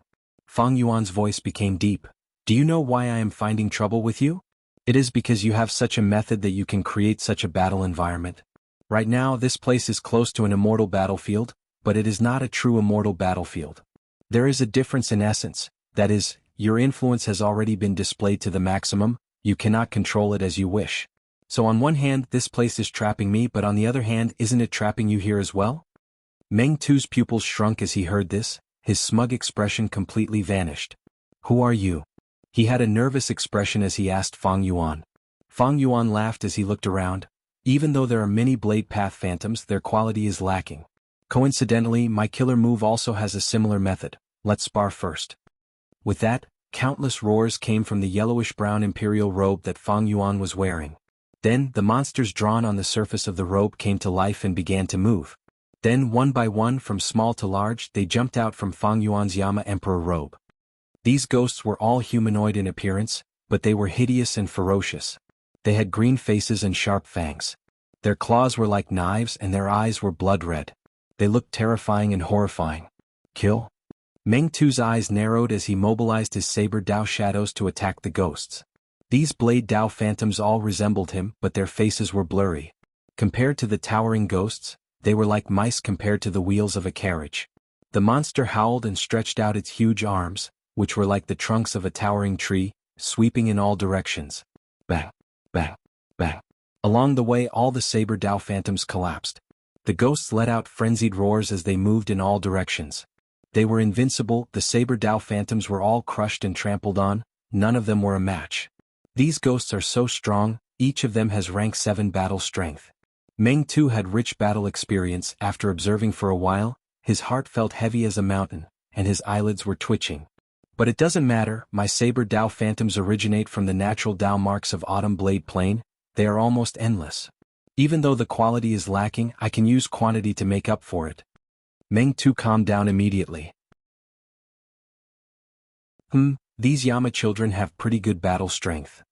Fang Yuan's voice became deep. Do you know why I am finding trouble with you? It is because you have such a method that you can create such a battle environment. Right now, this place is close to an immortal battlefield, but it is not a true immortal battlefield. There is a difference in essence, that is, your influence has already been displayed to the maximum, you cannot control it as you wish. So on one hand, this place is trapping me, but on the other hand, isn't it trapping you here as well? Meng Tu's pupils shrunk as he heard this, his smug expression completely vanished. Who are you? He had a nervous expression as he asked Fang Yuan. Fang Yuan laughed as he looked around. Even though there are many blade path phantoms, their quality is lacking. Coincidentally, my killer move also has a similar method. Let's spar first. With that, countless roars came from the yellowish-brown imperial robe that Fang Yuan was wearing. Then, the monsters drawn on the surface of the robe came to life and began to move. Then, one by one, from small to large, they jumped out from Fang Yuan's Yama Emperor robe. These ghosts were all humanoid in appearance, but they were hideous and ferocious. They had green faces and sharp fangs. Their claws were like knives and their eyes were blood red. They looked terrifying and horrifying. Kill? Meng Tu's eyes narrowed as he mobilized his saber Dao shadows to attack the ghosts. These blade Dao phantoms all resembled him, but their faces were blurry. Compared to the towering ghosts, they were like mice compared to the wheels of a carriage. The monster howled and stretched out its huge arms, which were like the trunks of a towering tree, sweeping in all directions. Bang, bang, bang. Along the way, all the saber Dao phantoms collapsed. The ghosts let out frenzied roars as they moved in all directions. They were invincible, the saber Dao phantoms were all crushed and trampled on, none of them were a match. These ghosts are so strong, each of them has rank 7 battle strength. Meng Tu had rich battle experience. After observing for a while, his heart felt heavy as a mountain, and his eyelids were twitching. But it doesn't matter, my saber Dao phantoms originate from the natural Dao marks of Autumn Blade Plain, they are almost endless. Even though the quality is lacking, I can use quantity to make up for it. Meng Tu calmed down immediately. These Yama children have pretty good battle strength.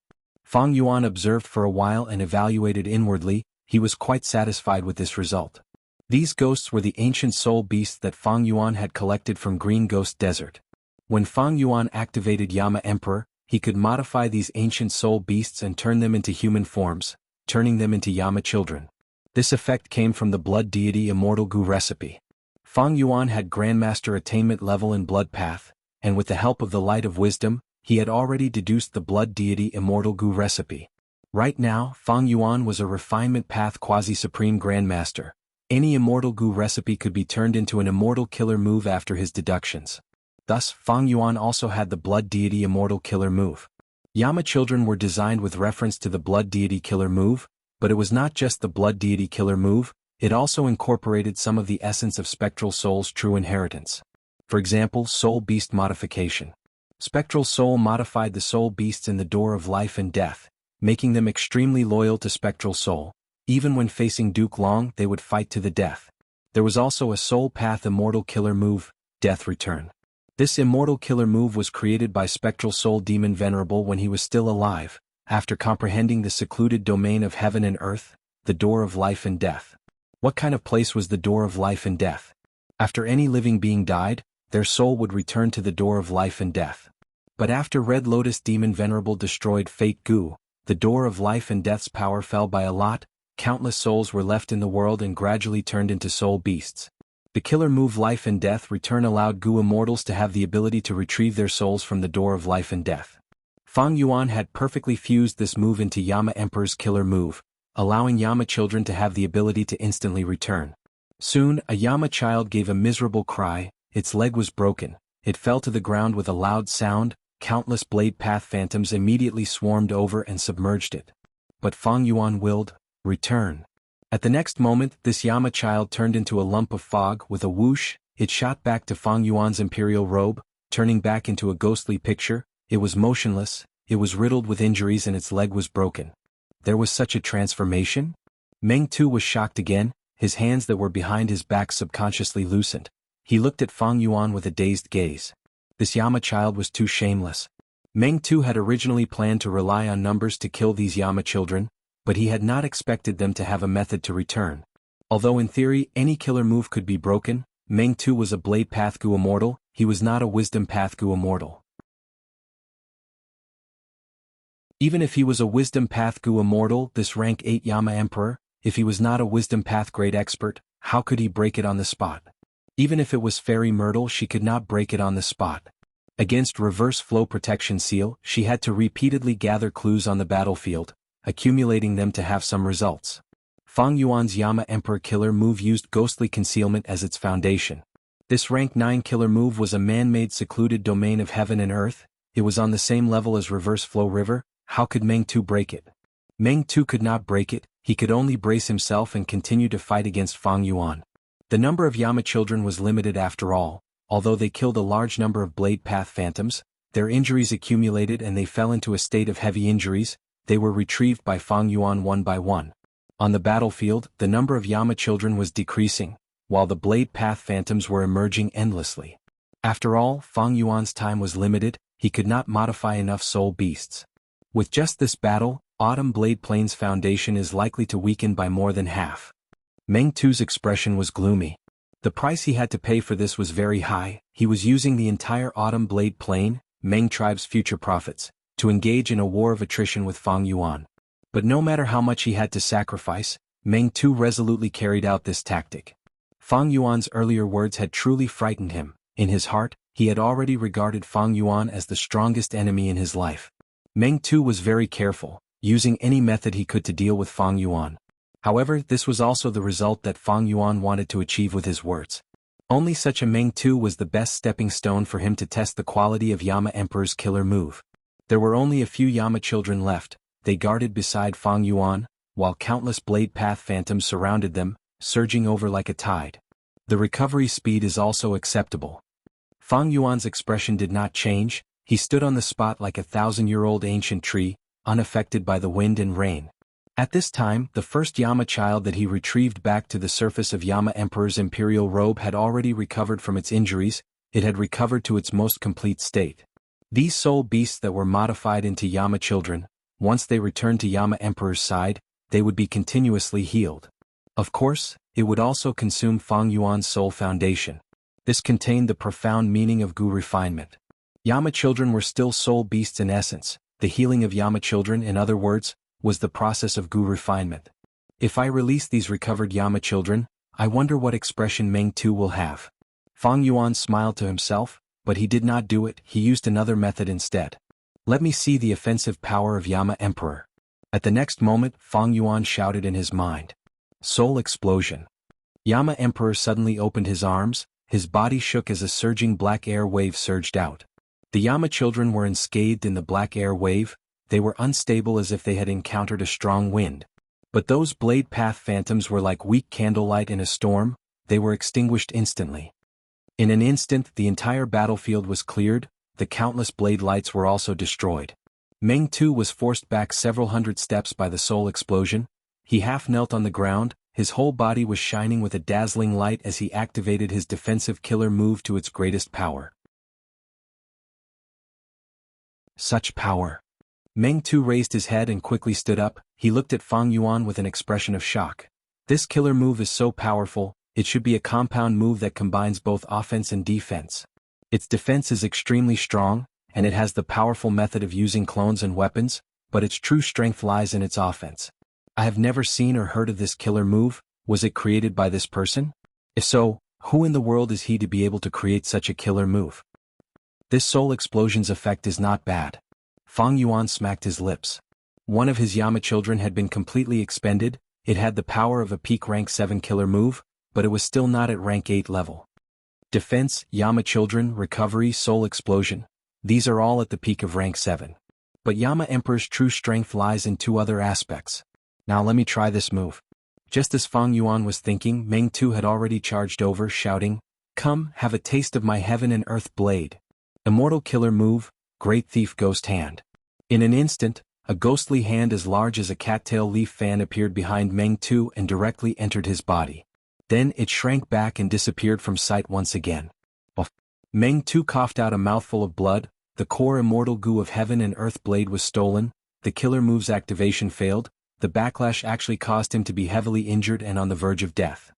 Fang Yuan observed for a while and evaluated inwardly. He was quite satisfied with this result. These ghosts were the ancient soul beasts that Fang Yuan had collected from Green Ghost Desert. When Fang Yuan activated Yama Emperor, he could modify these ancient soul beasts and turn them into human forms, turning them into Yama children. This effect came from the blood deity Immortal Gu recipe. Fang Yuan had Grandmaster attainment level in Blood Path, and with the help of the Light of Wisdom, he had already deduced the blood deity Immortal Gu recipe. Right now, Fang Yuan was a Refinement Path Quasi-Supreme Grandmaster. Any Immortal Gu recipe could be turned into an immortal killer move after his deductions. Thus, Fang Yuan also had the blood deity Immortal Killer move. Yama children were designed with reference to the blood deity killer move, but it was not just the blood deity killer move, it also incorporated some of the essence of Spectral Soul's true inheritance. For example, Soul Beast Modification. Spectral Soul modified the soul beasts in the door of life and death, making them extremely loyal to Spectral Soul. Even when facing Duke Long, they would fight to the death. There was also a Soul Path Immortal Killer move, Death Return. This immortal killer move was created by Spectral Soul Demon Venerable when he was still alive, after comprehending the secluded domain of heaven and earth, the door of life and death. What kind of place was the door of life and death? After any living being died, their soul would return to the door of life and death. But after Red Lotus Demon Venerable destroyed Fate Gu, the door of life and death's power fell by a lot. Countless souls were left in the world and gradually turned into soul beasts. The killer move Life and Death Return allowed Gu immortals to have the ability to retrieve their souls from the door of life and death. Fang Yuan had perfectly fused this move into Yama Emperor's killer move, allowing Yama children to have the ability to instantly return. Soon, a Yama child gave a miserable cry, its leg was broken, it fell to the ground with a loud sound, countless blade path phantoms immediately swarmed over and submerged it. But Fang Yuan willed, return. At the next moment, this Yama child turned into a lump of fog with a whoosh, it shot back to Fang Yuan's imperial robe, turning back into a ghostly picture. It was motionless, it was riddled with injuries and its leg was broken. There was such a transformation? Meng Tu was shocked again, his hands that were behind his back subconsciously loosened. He looked at Fang Yuan with a dazed gaze. This Yama child was too shameless. Meng Tu had originally planned to rely on numbers to kill these Yama children, but he had not expected them to have a method to return. Although in theory any killer move could be broken, Meng Tu was a Blade Path Gu immortal, he was not a Wisdom Path Gu immortal. Even if he was a Wisdom Path Gu immortal, this rank 8 Yama Emperor, if he was not a Wisdom Path Great Expert, how could he break it on the spot? Even if it was Fairy Myrtle, she could not break it on the spot. Against Reverse Flow Protection Seal, she had to repeatedly gather clues on the battlefield, accumulating them to have some results. Fang Yuan's Yama Emperor killer move used ghostly concealment as its foundation. This rank 9 killer move was a man-made secluded domain of heaven and earth, it was on the same level as Reverse Flow River. How could Meng Tu break it? Meng Tu could not break it, he could only brace himself and continue to fight against Fang Yuan. The number of Yama children was limited after all, although they killed a large number of Blade Path Phantoms, their injuries accumulated and they fell into a state of heavy injuries. They were retrieved by Fang Yuan one by one. On the battlefield, the number of Yama children was decreasing, while the Blade Path Phantoms were emerging endlessly. After all, Fang Yuan's time was limited, he could not modify enough soul beasts. With just this battle, Autumn Blade Plains Foundation is likely to weaken by more than half. Meng Tu's expression was gloomy. The price he had to pay for this was very high, he was using the entire Autumn Blade Plain, Meng tribe's future profits, to engage in a war of attrition with Fang Yuan. But no matter how much he had to sacrifice, Meng Tu resolutely carried out this tactic. Fang Yuan's earlier words had truly frightened him. In his heart, he had already regarded Fang Yuan as the strongest enemy in his life. Meng Tu was very careful, using any method he could to deal with Fang Yuan. However, this was also the result that Fang Yuan wanted to achieve with his words. Only such a Meng Tu was the best stepping stone for him to test the quality of Yama Emperor's killer move. There were only a few Yama children left, they guarded beside Fang Yuan, while countless Blade Path Phantoms surrounded them, surging over like a tide. The recovery speed is also acceptable. Fang Yuan's expression did not change, he stood on the spot like a 1,000-year-old ancient tree, unaffected by the wind and rain. At this time, the first Yama child that he retrieved back to the surface of Yama Emperor's imperial robe had already recovered from its injuries, it had recovered to its most complete state. These soul beasts that were modified into Yama children, once they returned to Yama Emperor's side, they would be continuously healed. Of course, it would also consume Fang Yuan's soul foundation. This contained the profound meaning of Gu refinement. Yama children were still soul beasts in essence, the healing of Yama children, in other words, was the process of Gu refinement. If I release these recovered Yama children, I wonder what expression Meng Tu will have. Fang Yuan smiled to himself, but he did not do it, he used another method instead. Let me see the offensive power of Yama Emperor. At the next moment, Fang Yuan shouted in his mind. Soul explosion. Yama Emperor suddenly opened his arms, his body shook as a surging black air wave surged out. The Yama children were enscathed in the black air wave, they were unstable as if they had encountered a strong wind. But those Blade Path Phantoms were like weak candlelight in a storm, they were extinguished instantly. In an instant, the entire battlefield was cleared, the countless blade lights were also destroyed. Meng Tu was forced back several hundred steps by the soul explosion. He half knelt on the ground, his whole body was shining with a dazzling light as he activated his defensive killer move to its greatest power. Such power. Meng Tu raised his head and quickly stood up. He looked at Fang Yuan with an expression of shock. This killer move is so powerful, it should be a compound move that combines both offense and defense. Its defense is extremely strong, and it has the powerful method of using clones and weapons, but its true strength lies in its offense. I have never seen or heard of this killer move. Was it created by this person? If so, who in the world is he to be able to create such a killer move? This soul explosion's effect is not bad. Fang Yuan smacked his lips. One of his Yama children had been completely expended. It had the power of a peak rank 7 killer move, but it was still not at rank 8 level. Defense, Yama children, recovery, soul explosion. These are all at the peak of rank 7. But Yama Emperor's true strength lies in 2 other aspects. Now let me try this move. Just as Fang Yuan was thinking, Meng Tu had already charged over, shouting, "Come, have a taste of my heaven and earth blade. Immortal killer move, Great Thief Ghost Hand." In an instant, a ghostly hand as large as a cattail leaf fan appeared behind Meng Tu and directly entered his body. Then it shrank back and disappeared from sight once again. Meng Tu coughed out a mouthful of blood. The core immortal goo of heaven and earth blade was stolen. The killer move's activation failed. The backlash actually caused him to be heavily injured and on the verge of death.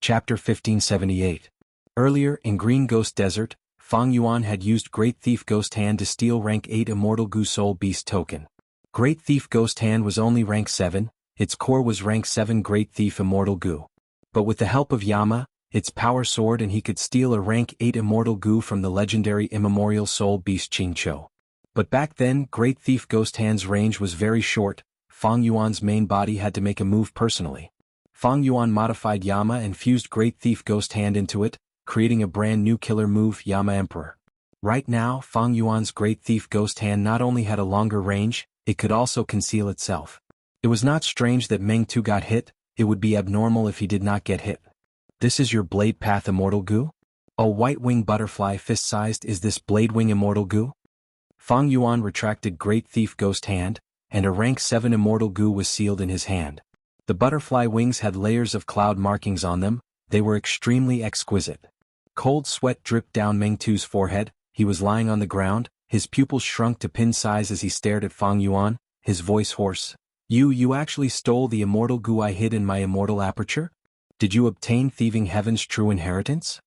Chapter 1578. Earlier, in Green Ghost Desert, Fang Yuan had used Great Thief Ghost Hand to steal rank 8 Immortal Goo Soul Beast token. Great Thief Ghost Hand was only rank 7, its core was rank 7 Great Thief Immortal Goo. But with the help of Yama, its power sword, and he could steal a rank 8 Immortal Goo from the legendary immemorial Soul Beast Qingqiu. But back then, Great Thief Ghost Hand's range was very short. Fang Yuan's main body had to make a move personally. Fang Yuan modified Yama and fused Great Thief Ghost Hand into it, creating a brand new killer move, Yama Emperor. Right now, Fang Yuan's Great Thief Ghost Hand not only had a longer range, it could also conceal itself. It was not strange that Meng Tu got hit. It would be abnormal if he did not get hit. This is your Blade Path Immortal Goo? A white wing butterfly fist-sized, is this Blade Wing Immortal Goo? Fang Yuan retracted Great Thief Ghost Hand, and a rank 7 Immortal Goo was sealed in his hand. The butterfly wings had layers of cloud markings on them. They were extremely exquisite. Cold sweat dripped down Meng Tu's forehead. He was lying on the ground, his pupils shrunk to pin size as he stared at Fang Yuan, his voice hoarse. You actually stole the immortal goo I hid in my immortal aperture? Did you obtain Thieving Heaven's true inheritance?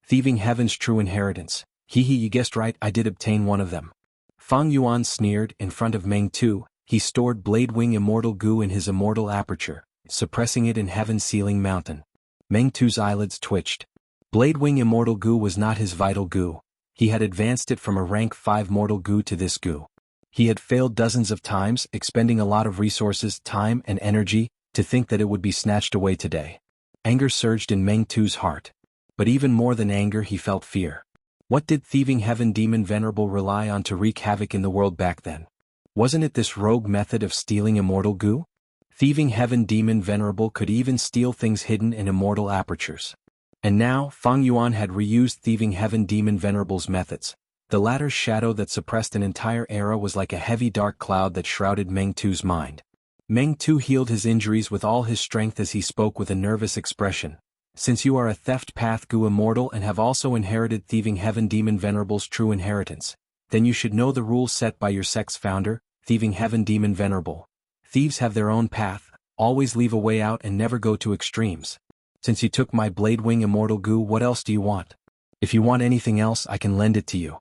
Thieving Heaven's true inheritance. You guessed right, I did obtain one of them. Fang Yuan sneered. In front of Meng Tu, he stored Blade Wing Immortal Goo in his immortal aperture, suppressing it in Heaven's Sealing Mountain. Meng Tu's eyelids twitched. Blade Wing Immortal Goo was not his vital goo. He had advanced it from a rank 5 mortal goo to this goo. He had failed dozens of times, expending a lot of resources, time, and energy, to think that it would be snatched away today. Anger surged in Meng Tu's heart. But even more than anger, he felt fear. What did Thieving Heaven Demon Venerable rely on to wreak havoc in the world back then? Wasn't it this rogue method of stealing immortal goo? Thieving Heaven Demon Venerable could even steal things hidden in immortal apertures. And now, Fang Yuan had reused Thieving Heaven Demon Venerable's methods. The latter's shadow that suppressed an entire era was like a heavy dark cloud that shrouded Meng Tu's mind. Meng Tu healed his injuries with all his strength as he spoke with a nervous expression. Since you are a Theft Path Goo Immortal and have also inherited Thieving Heaven Demon Venerable's true inheritance, then you should know the rules set by your sect's founder, Thieving Heaven Demon Venerable. Thieves have their own path, always leave a way out and never go to extremes. Since you took my Blade Wing Immortal Goo, what else do you want? If you want anything else, I can lend it to you.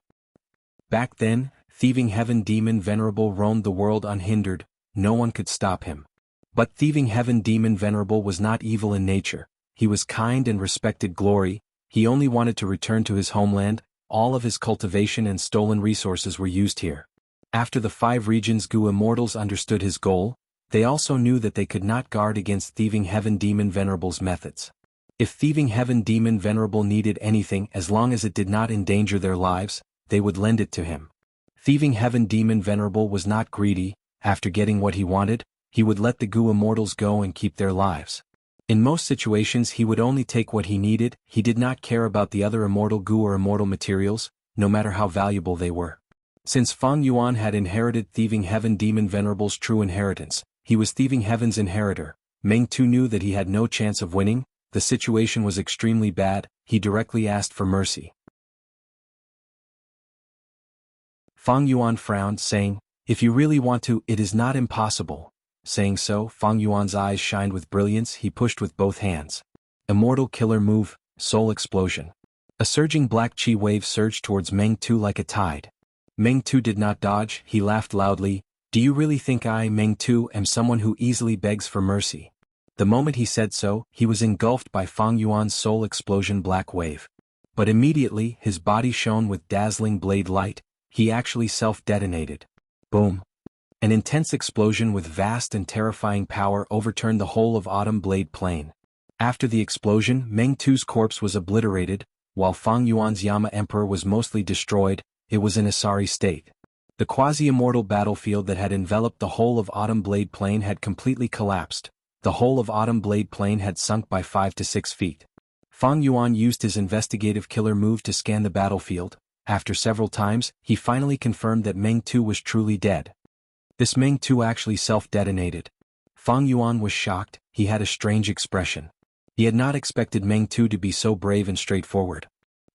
Back then, Thieving Heaven Demon Venerable roamed the world unhindered. No one could stop him. But Thieving Heaven Demon Venerable was not evil in nature. He was kind and respected glory. He only wanted to return to his homeland. All of his cultivation and stolen resources were used here. After the 5 regions Goo Immortals understood his goal, they also knew that they could not guard against Thieving Heaven Demon Venerable's methods. If Thieving Heaven Demon Venerable needed anything, as long as it did not endanger their lives, they would lend it to him. Thieving Heaven Demon Venerable was not greedy. After getting what he wanted, he would let the Goo Immortals go and keep their lives. In most situations he would only take what he needed. He did not care about the other immortal goo or immortal materials, no matter how valuable they were. Since Fang Yuan had inherited Thieving Heaven Demon Venerable's true inheritance, he was Thieving Heaven's inheritor. Meng Tu knew that he had no chance of winning. the situation was extremely bad, he directly asked for mercy. Fang Yuan frowned, saying, "If you really want to, it is not impossible." Saying so, Fang Yuan's eyes shined with brilliance. He pushed with both hands. Immortal killer move, soul explosion. A surging black chi wave surged towards Meng Tu like a tide. Meng Tu did not dodge, he laughed loudly. "Do you really think I, Meng Tu, am someone who easily begs for mercy?" The moment he said so, he was engulfed by Fang Yuan's soul explosion black wave. But immediately, his body shone with dazzling blade light, he actually self-detonated. Boom. An intense explosion with vast and terrifying power overturned the whole of Autumn Blade Plain. After the explosion, Meng Tu's corpse was obliterated, while Fang Yuan's Yama Emperor was mostly destroyed. It was in a sorry state. The quasi-immortal battlefield that had enveloped the whole of Autumn Blade Plain had completely collapsed. The whole of Autumn Blade Plain had sunk by 5 to 6 feet. Fang Yuan used his investigative killer move to scan the battlefield. After several times, he finally confirmed that Meng Tu was truly dead. This Meng Tu actually self-detonated. Fang Yuan was shocked, he had a strange expression. He had not expected Meng Tu to be so brave and straightforward.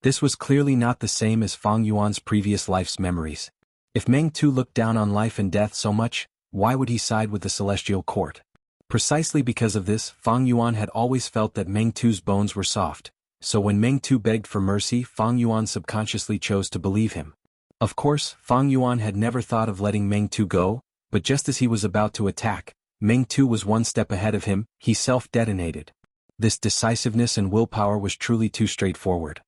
This was clearly not the same as Fang Yuan's previous life's memories. If Meng Tu looked down on life and death so much, why would he side with the Celestial Court? Precisely because of this, Fang Yuan had always felt that Meng Tu's bones were soft, so when Meng Tu begged for mercy, Fang Yuan subconsciously chose to believe him. Of course, Fang Yuan had never thought of letting Meng Tu go, but just as he was about to attack, Meng Tu was one step ahead of him, he self-detonated. This decisiveness and willpower was truly too straightforward.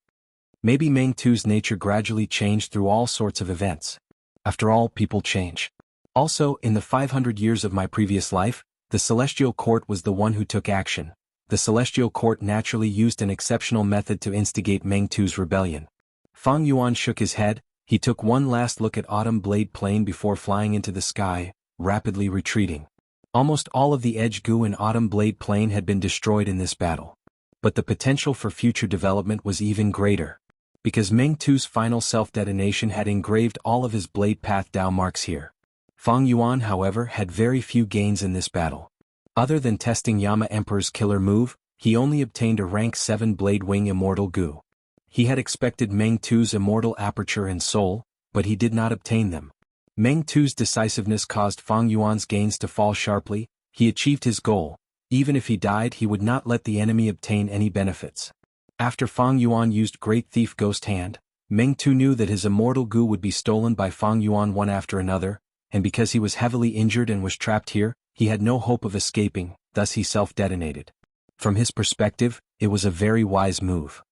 Maybe Meng Tu's nature gradually changed through all sorts of events. After all, people change. Also, in the 500 years of my previous life, the Celestial Court was the one who took action. The Celestial Court naturally used an exceptional method to instigate Meng Tu's rebellion. Fang Yuan shook his head, he took one last look at Autumn Blade Plain before flying into the sky, rapidly retreating. Almost all of the Edge Gu in Autumn Blade Plain had been destroyed in this battle. But the potential for future development was even greater. Because Meng Tu's final self-detonation had engraved all of his blade path Dao marks here. Fang Yuan, however, had very few gains in this battle. Other than testing Yama Emperor's killer move, he only obtained a rank 7 Blade Wing Immortal Gu. He had expected Meng Tu's Immortal Aperture and Soul, but he did not obtain them. Meng Tu's decisiveness caused Fang Yuan's gains to fall sharply. He achieved his goal. Even if he died, he would not let the enemy obtain any benefits. After Fang Yuan used Great Thief Ghost Hand, Meng Tu knew that his Immortal Gu would be stolen by Fang Yuan one after another, and because he was heavily injured and was trapped here, he had no hope of escaping, thus he self-detonated. From his perspective, it was a very wise move.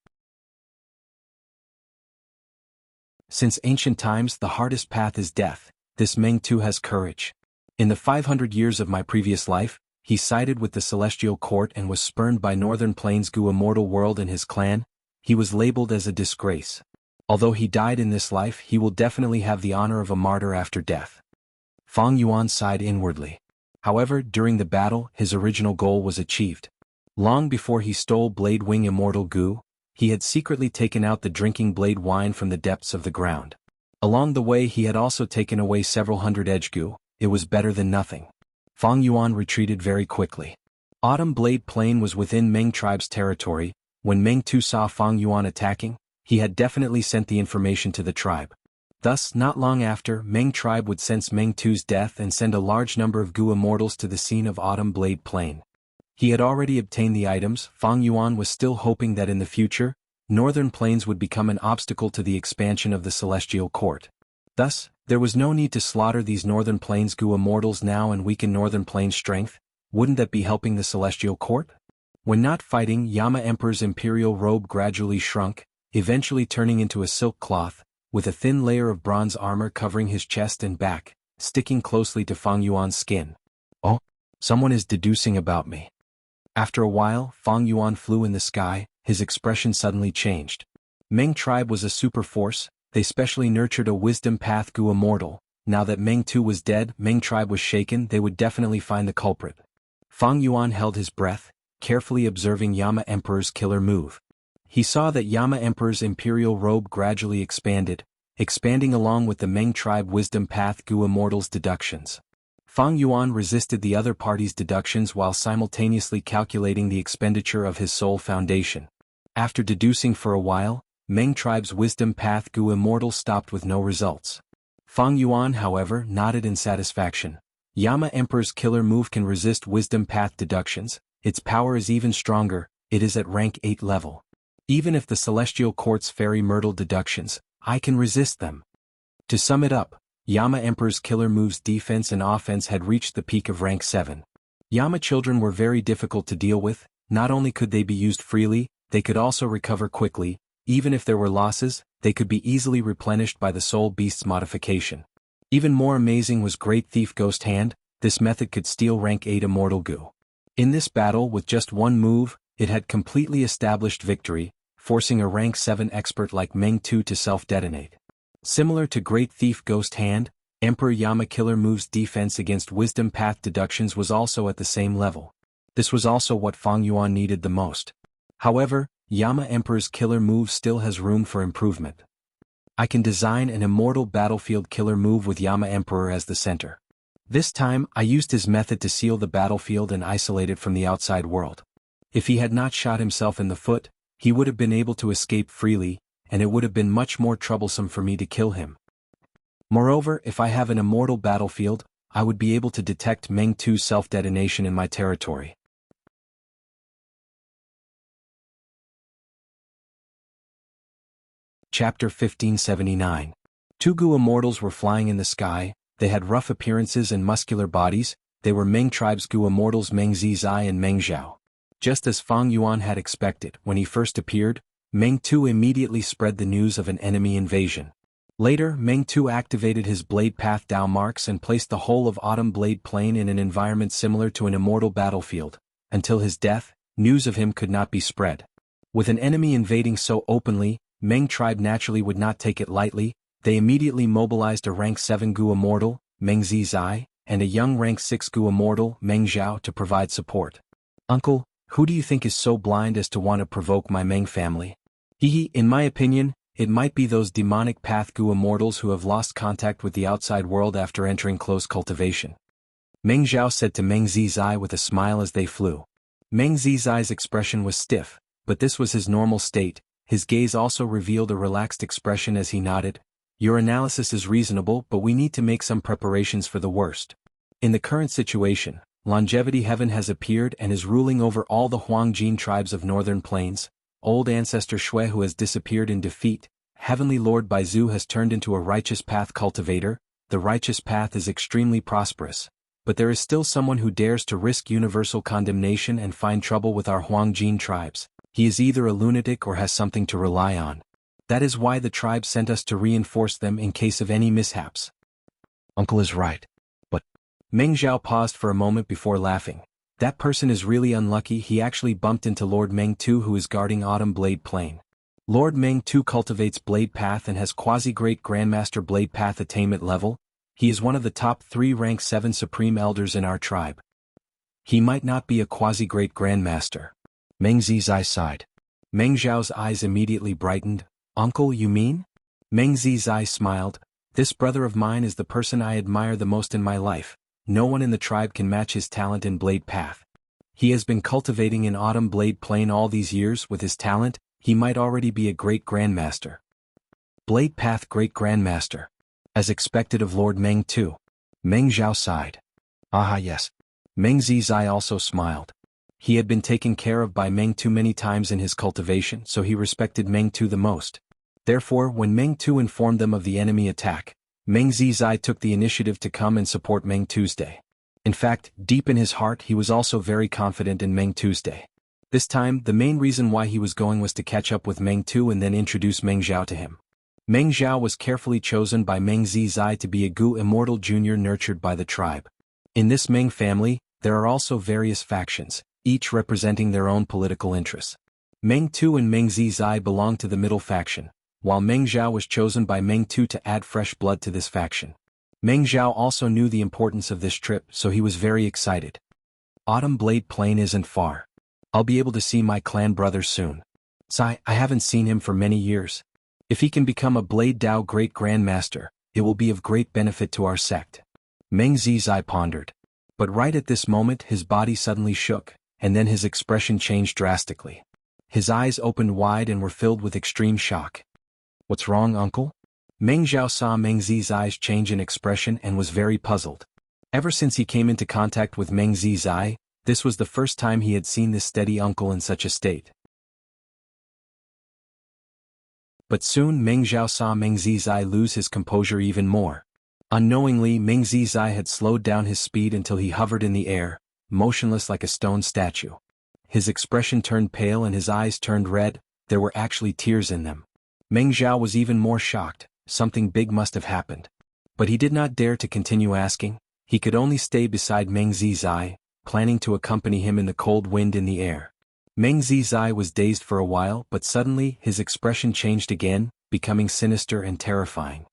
Since ancient times the hardest path is death, this Meng Tu has courage. In the 500 years of my previous life, he sided with the Celestial Court and was spurned by Northern Plains Gu Immortal World and his clan. He was labeled as a disgrace. Although he died in this life, he will definitely have the honor of a martyr after death. Fang Yuan sighed inwardly. However, during the battle, his original goal was achieved. Long before he stole Blade Wing Immortal Gu, he had secretly taken out the drinking blade wine from the depths of the ground. Along the way he had also taken away several hundred Edge Gu. It was better than nothing. Fang Yuan retreated very quickly. Autumn Blade Plain was within Meng tribe's territory. When Meng Tu saw Fang Yuan attacking, he had definitely sent the information to the tribe. Thus, not long after, Meng tribe would sense Meng Tu's death and send a large number of Gu immortals to the scene of Autumn Blade Plain. He had already obtained the items. Fang Yuan was still hoping that in the future, Northern Plains would become an obstacle to the expansion of the Celestial Court. Thus, there was no need to slaughter these Northern Plains Gu immortals now and weaken Northern Plains' strength. Wouldn't that be helping the Celestial Court? When not fighting, Yama Emperor's imperial robe gradually shrunk, eventually turning into a silk cloth, with a thin layer of bronze armor covering his chest and back, sticking closely to Fang Yuan's skin. Oh, someone is deducing about me. After a while, Fang Yuan flew in the sky, his expression suddenly changed. Meng tribe was a super force, they specially nurtured a wisdom path Gu immortal. Now that Meng Tu was dead, Meng tribe was shaken, they would definitely find the culprit. Fang Yuan held his breath, carefully observing Yama Emperor's killer move. He saw that Yama Emperor's imperial robe gradually expanding along with the Meng tribe wisdom path Gu immortal's deductions. Fang Yuan resisted the other party's deductions while simultaneously calculating the expenditure of his soul foundation. After deducing for a while, Meng tribe's wisdom path Gu Immortal stopped with no results. Fang Yuan, however, nodded in satisfaction. Yama Emperor's killer move can resist wisdom path deductions. Its power is even stronger, it is at rank 8 level. Even if the Celestial Court's fairy myrtle deductions, I can resist them. To sum it up, Yama Emperor's killer move's defense and offense had reached the peak of rank 7. Yama children were very difficult to deal with. Not only could they be used freely, they could also recover quickly. Even if there were losses, they could be easily replenished by the Soul Beast's modification. Even more amazing was Great Thief Ghost Hand. This method could steal rank 8 Immortal Gu. In this battle with just one move, it had completely established victory, forcing a rank 7 expert like Meng Tu to self-detonate. Similar to Great Thief Ghost Hand, Emperor Yama Killer Move's defense against Wisdom Path deductions was also at the same level. This was also what Fang Yuan needed the most. However, Yama Emperor's killer move still has room for improvement. I can design an immortal battlefield killer move with Yama Emperor as the center. This time, I used his method to seal the battlefield and isolate it from the outside world. If he had not shot himself in the foot, he would have been able to escape freely, and it would have been much more troublesome for me to kill him. Moreover, if I have an immortal battlefield, I would be able to detect Meng Tu's self-detonation in my territory. Chapter 1579. Two Gu immortals were flying in the sky. They had rough appearances and muscular bodies. They were Meng tribe's Gu immortals Meng Zizai and Meng Zhao. Just as Fang Yuan had expected, when he first appeared, Meng Tu immediately spread the news of an enemy invasion. Later, Meng Tu activated his Blade Path Dao marks and placed the whole of Autumn Blade Plain in an environment similar to an immortal battlefield. Until his death, news of him could not be spread. With an enemy invading so openly, Meng tribe naturally would not take it lightly. They immediately mobilized a rank 7 Gu immortal, Meng Zizai, and a young rank 6 Gu immortal, Meng Zhao, to provide support. Uncle, who do you think is so blind as to want to provoke my Meng family? In my opinion, it might be those demonic path Gu immortals who have lost contact with the outside world after entering close cultivation. Meng Zhao said to Meng Zizai with a smile as they flew. Meng Zizai's expression was stiff, but this was his normal state. His gaze also revealed a relaxed expression as he nodded. Your analysis is reasonable, but we need to make some preparations for the worst. In the current situation, Longevity Heaven has appeared and is ruling over all the Huangjin tribes of Northern Plains. Old Ancestor Shui who has disappeared in defeat. Heavenly Lord Baizu has turned into a Righteous Path cultivator. The Righteous Path is extremely prosperous. But there is still someone who dares to risk universal condemnation and find trouble with our Huangjin tribes. He is either a lunatic or has something to rely on. That is why the tribe sent us to reinforce them in case of any mishaps. Uncle is right. But Meng Zhao paused for a moment before laughing. That person is really unlucky. He actually bumped into Lord Meng Tu, who is guarding Autumn Blade Plain. Lord Meng Tu cultivates Blade Path and has quasi-great Grandmaster Blade Path attainment level. He is one of the top 3 rank 7 Supreme Elders in our tribe. He might not be a quasi-great Grandmaster. Meng Zizai sighed. Meng Zhao's eyes immediately brightened. Uncle, you mean? Meng Zizai smiled. This brother of mine is the person I admire the most in my life. No one in the tribe can match his talent in Blade Path. He has been cultivating in Autumn Blade Plain all these years. With his talent, he might already be a great Grandmaster. Blade Path Great Grandmaster. As expected of Lord Meng Tu. Meng Zhao sighed. Ah yes. Meng Zizai also smiled. He had been taken care of by Meng Tu many times in his cultivation, so he respected Meng Tu the most. Therefore, when Meng Tu informed them of the enemy attack, Meng Zizai took the initiative to come and support Meng Tuesday. In fact, deep in his heart he was also very confident in Meng Tuesday. This time, the main reason why he was going was to catch up with Meng Tu and then introduce Meng Zhao to him. Meng Zhao was carefully chosen by Meng Zizai to be a Gu Immortal Junior nurtured by the tribe. In this Meng family, there are also various factions, each representing their own political interests. Meng Tu and Meng Zizai belong to the middle faction, while Meng Zhao was chosen by Meng Tu to add fresh blood to this faction. Meng Zhao also knew the importance of this trip, so he was very excited. Autumn Blade Plain isn't far. I'll be able to see my clan brother soon. I haven't seen him for many years. If he can become a Blade Dao Great Grandmaster, it will be of great benefit to our sect. Meng Zizai pondered. But right at this moment his body suddenly shook, and then his expression changed drastically. His eyes opened wide and were filled with extreme shock. "What's wrong, uncle?" Meng Zhao saw Meng Zizai's change in expression and was very puzzled. Ever since he came into contact with Meng Zizai, this was the first time he had seen this steady uncle in such a state. But soon Meng Zhao saw Meng Zizai lose his composure even more. Unknowingly, Meng Zizai had slowed down his speed until he hovered in the air, motionless like a stone statue. His expression turned pale and his eyes turned red, there were actually tears in them. Meng Zhao was even more shocked, something big must have happened. But he did not dare to continue asking, he could only stay beside Meng Zizai, planning to accompany him in the cold wind in the air. Meng Zizai was dazed for a while, but suddenly his expression changed again, becoming sinister and terrifying.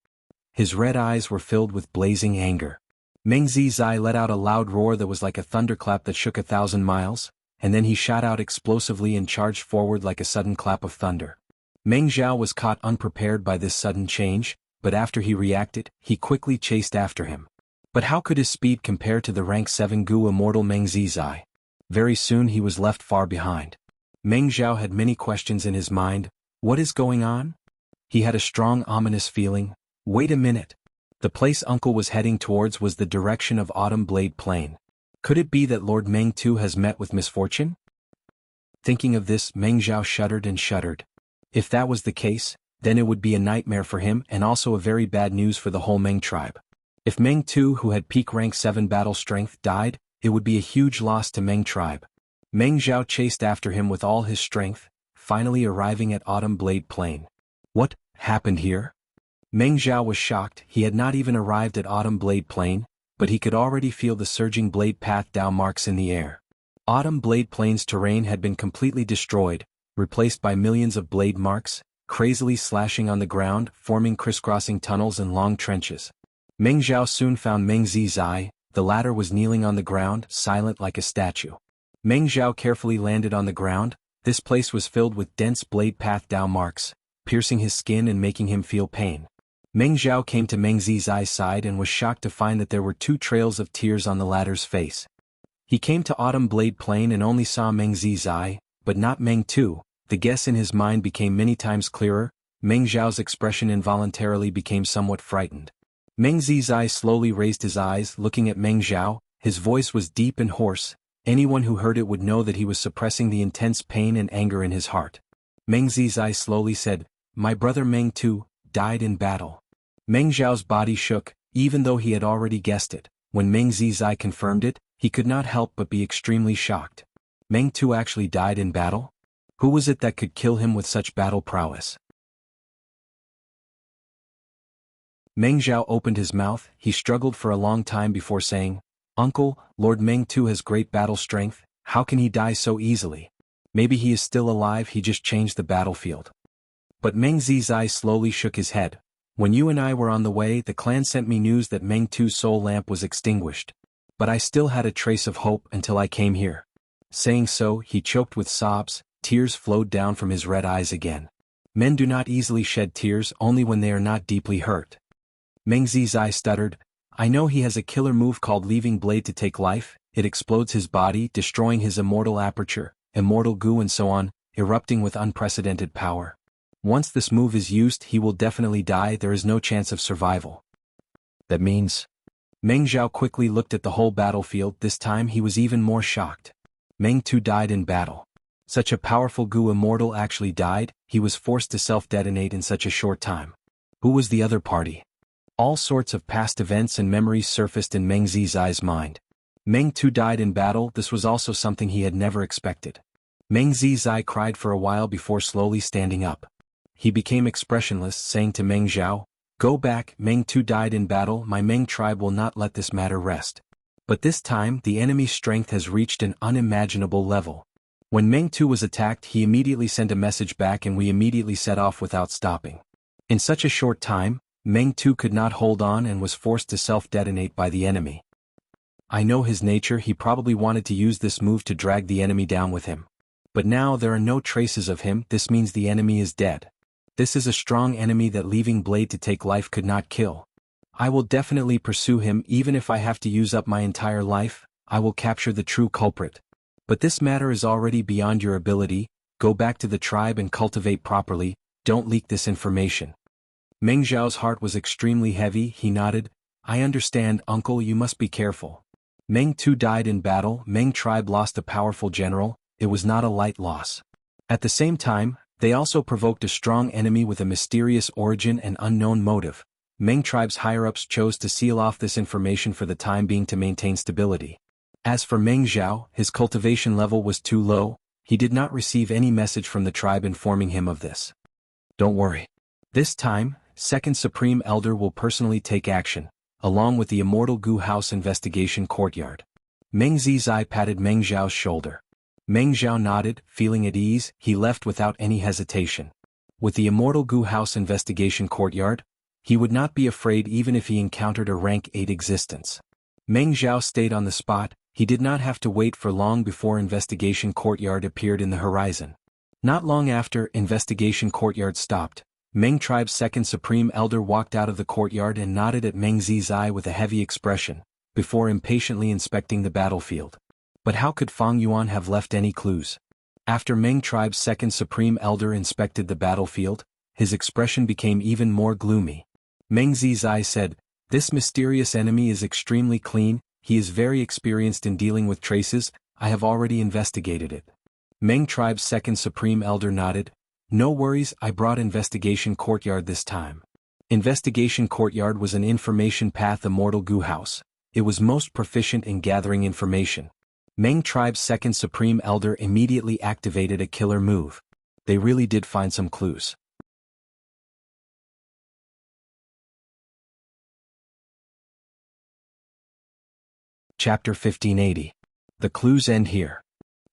His red eyes were filled with blazing anger. Meng Zizai let out a loud roar that was like a thunderclap that shook 1,000 miles, and then he shot out explosively and charged forward like a sudden clap of thunder. Meng Zhao was caught unprepared by this sudden change, but after he reacted, he quickly chased after him. But how could his speed compare to the rank 7 Gu immortal Meng Zizai? Very soon he was left far behind. Meng Zhao had many questions in his mind. What is going on? He had a strong ominous feeling. Wait a minute. The place uncle was heading towards was the direction of Autumn Blade Plain. Could it be that Lord Meng too has met with misfortune? Thinking of this, Meng Zhao shuddered and shuddered. If that was the case, then it would be a nightmare for him and also a very bad news for the whole Meng tribe. If Meng too, who had peak rank 7 battle strength, died, it would be a huge loss to Meng tribe. Meng Zhao chased after him with all his strength, finally arriving at Autumn Blade Plain. What happened here? Meng Zhao was shocked. He had not even arrived at Autumn Blade Plain, but he could already feel the surging blade path down marks in the air. Autumn Blade Plain's terrain had been completely destroyed, replaced by millions of blade marks, crazily slashing on the ground, forming crisscrossing tunnels and long trenches. Meng Zhao soon found Meng Zizai. The latter was kneeling on the ground, silent like a statue. Meng Zhao carefully landed on the ground. This place was filled with dense blade path down marks, piercing his skin and making him feel pain. Meng Zhao came to Meng Zizai's side and was shocked to find that there were 2 trails of tears on the latter's face. He came to Autumn Blade Plain and only saw Meng Zizai, but not Meng Tu. The guess in his mind became many times clearer. Meng Zhao's expression involuntarily became somewhat frightened. Meng Zizai slowly raised his eyes, looking at Meng Zhao. His voice was deep and hoarse. Anyone who heard it would know that he was suppressing the intense pain and anger in his heart. Meng Zizai slowly said, "My brother Meng Tu died in battle." Meng Zhao's body shook, even though he had already guessed it. When Meng Zizai confirmed it, he could not help but be extremely shocked. Meng Tu actually died in battle? Who was it that could kill him with such battle prowess? Meng Zhao opened his mouth. He struggled for a long time before saying, "Uncle, Lord Meng Tu has great battle strength. How can he die so easily? Maybe he is still alive, he just changed the battlefield." But Meng Zizai slowly shook his head. "When you and I were on the way, the clan sent me news that Meng Tu's soul lamp was extinguished. But I still had a trace of hope until I came here." Saying so, he choked with sobs. Tears flowed down from his red eyes again. Men do not easily shed tears, only when they are not deeply hurt. Meng Zizai stuttered, "I know he has a killer move called Leaving Blade to Take Life. It explodes his body, destroying his immortal aperture, immortal goo and so on, erupting with unprecedented power. Once this move is used, he will definitely die. There is no chance of survival." That means... Meng Zhao quickly looked at the whole battlefield. This time he was even more shocked. Meng Tu died in battle. Such a powerful Gu immortal actually died. He was forced to self-detonate in such a short time. Who was the other party? All sorts of past events and memories surfaced in Meng Zizai's mind. Meng Tu died in battle. This was also something he had never expected. Meng Zizai cried for a while before slowly standing up. He became expressionless, saying to Meng Zhao, "Go back, Meng Tu died in battle. My Meng tribe will not let this matter rest." But this time, the enemy's strength has reached an unimaginable level. When Meng Tu was attacked, he immediately sent a message back and we immediately set off without stopping. In such a short time, Meng Tu could not hold on and was forced to self-detonate by the enemy. I know his nature. He probably wanted to use this move to drag the enemy down with him. But now there are no traces of him. This means the enemy is dead. This is a strong enemy that Leaving Blade to Take Life could not kill. I will definitely pursue him even if I have to use up my entire life. I will capture the true culprit. But this matter is already beyond your ability. Go back to the tribe and cultivate properly. Don't leak this information. Meng Zhao's heart was extremely heavy. He nodded. I understand, uncle, you must be careful. Meng Tu died in battle. Meng tribe lost a powerful general. It was not a light loss. At the same time, they also provoked a strong enemy with a mysterious origin and unknown motive. Meng tribe's higher-ups chose to seal off this information for the time being to maintain stability. As for Meng Zhao, his cultivation level was too low. He did not receive any message from the tribe informing him of this. Don't worry. This time, Second Supreme Elder will personally take action, along with the Immortal Gu House investigation courtyard. Meng Zizai patted Meng Zhao's shoulder. Meng Zhao nodded, feeling at ease. He left without any hesitation. With the Immortal Gu House investigation courtyard, he would not be afraid even if he encountered a rank 8 existence. Meng Zhao stayed on the spot. He did not have to wait for long before investigation courtyard appeared in the horizon. Not long after investigation courtyard stopped, Meng tribe's second supreme elder walked out of the courtyard and nodded at Meng Zizai with a heavy expression, before impatiently inspecting the battlefield. But how could Fang Yuan have left any clues? After Meng tribe's second supreme elder inspected the battlefield, his expression became even more gloomy. Meng Zizai said, "This mysterious enemy is extremely clean. He is very experienced in dealing with traces. I have already investigated it." Meng tribe's second supreme elder nodded. No worries, I brought investigation courtyard this time. Investigation courtyard was an information path Immortal Gu House. It was most proficient in gathering information. Meng tribe's second supreme elder immediately activated a killer move. They really did find some clues. Chapter 1580. The clues end here.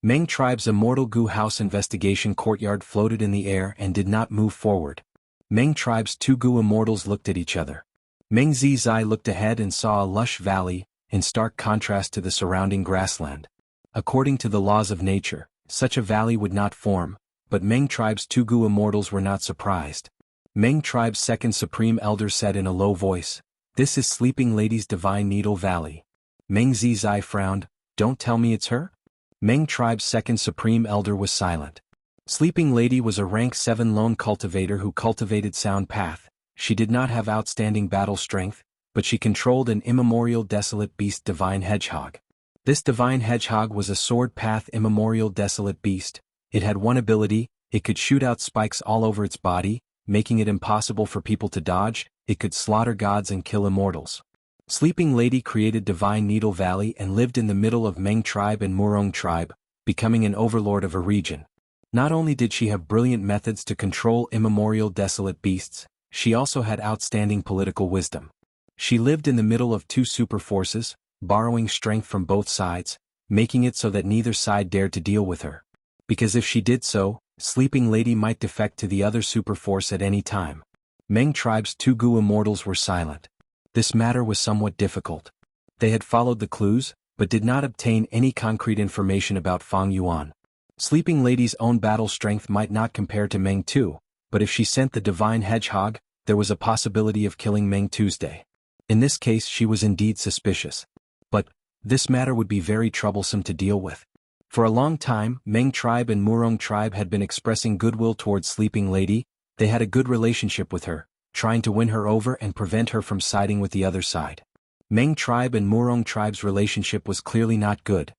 Meng tribe's Immortal Gu House investigation courtyard floated in the air and did not move forward. Meng tribe's two Gu immortals looked at each other. Meng Zizai looked ahead and saw a lush valley, in stark contrast to the surrounding grassland. According to the laws of nature, such a valley would not form, but Meng tribe's two Gu immortals were not surprised. Meng tribe's second supreme elder said in a low voice, "This is Sleeping Lady's Divine Needle Valley." Meng Zizai frowned. "Don't tell me it's her?" Meng tribe's second supreme elder was silent. Sleeping Lady was a rank 7 lone cultivator who cultivated sound path. She did not have outstanding battle strength, but she controlled an immemorial desolate beast Divine Hedgehog. This Divine Hedgehog was a sword path immemorial desolate beast. It had one ability, it could shoot out spikes all over its body, making it impossible for people to dodge. It could slaughter gods and kill immortals. Sleeping Lady created Divine Needle Valley and lived in the middle of Meng tribe and Murong tribe, becoming an overlord of a region. Not only did she have brilliant methods to control immemorial desolate beasts, she also had outstanding political wisdom. She lived in the middle of two super forces, borrowing strength from both sides, making it so that neither side dared to deal with her. Because if she did so, Sleeping Lady might defect to the other super force at any time. Meng tribe's two Gu immortals were silent. This matter was somewhat difficult. They had followed the clues, but did not obtain any concrete information about Fang Yuan. Sleeping Lady's own battle strength might not compare to Meng Tu, but if she sent the Divine Hedgehog, there was a possibility of killing Meng Tuesday. In this case she was indeed suspicious. But, this matter would be very troublesome to deal with. For a long time, Meng tribe and Murong tribe had been expressing goodwill towards Sleeping Lady. They had a good relationship with her, trying to win her over and prevent her from siding with the other side. Meng tribe and Murong tribe's relationship was clearly not good.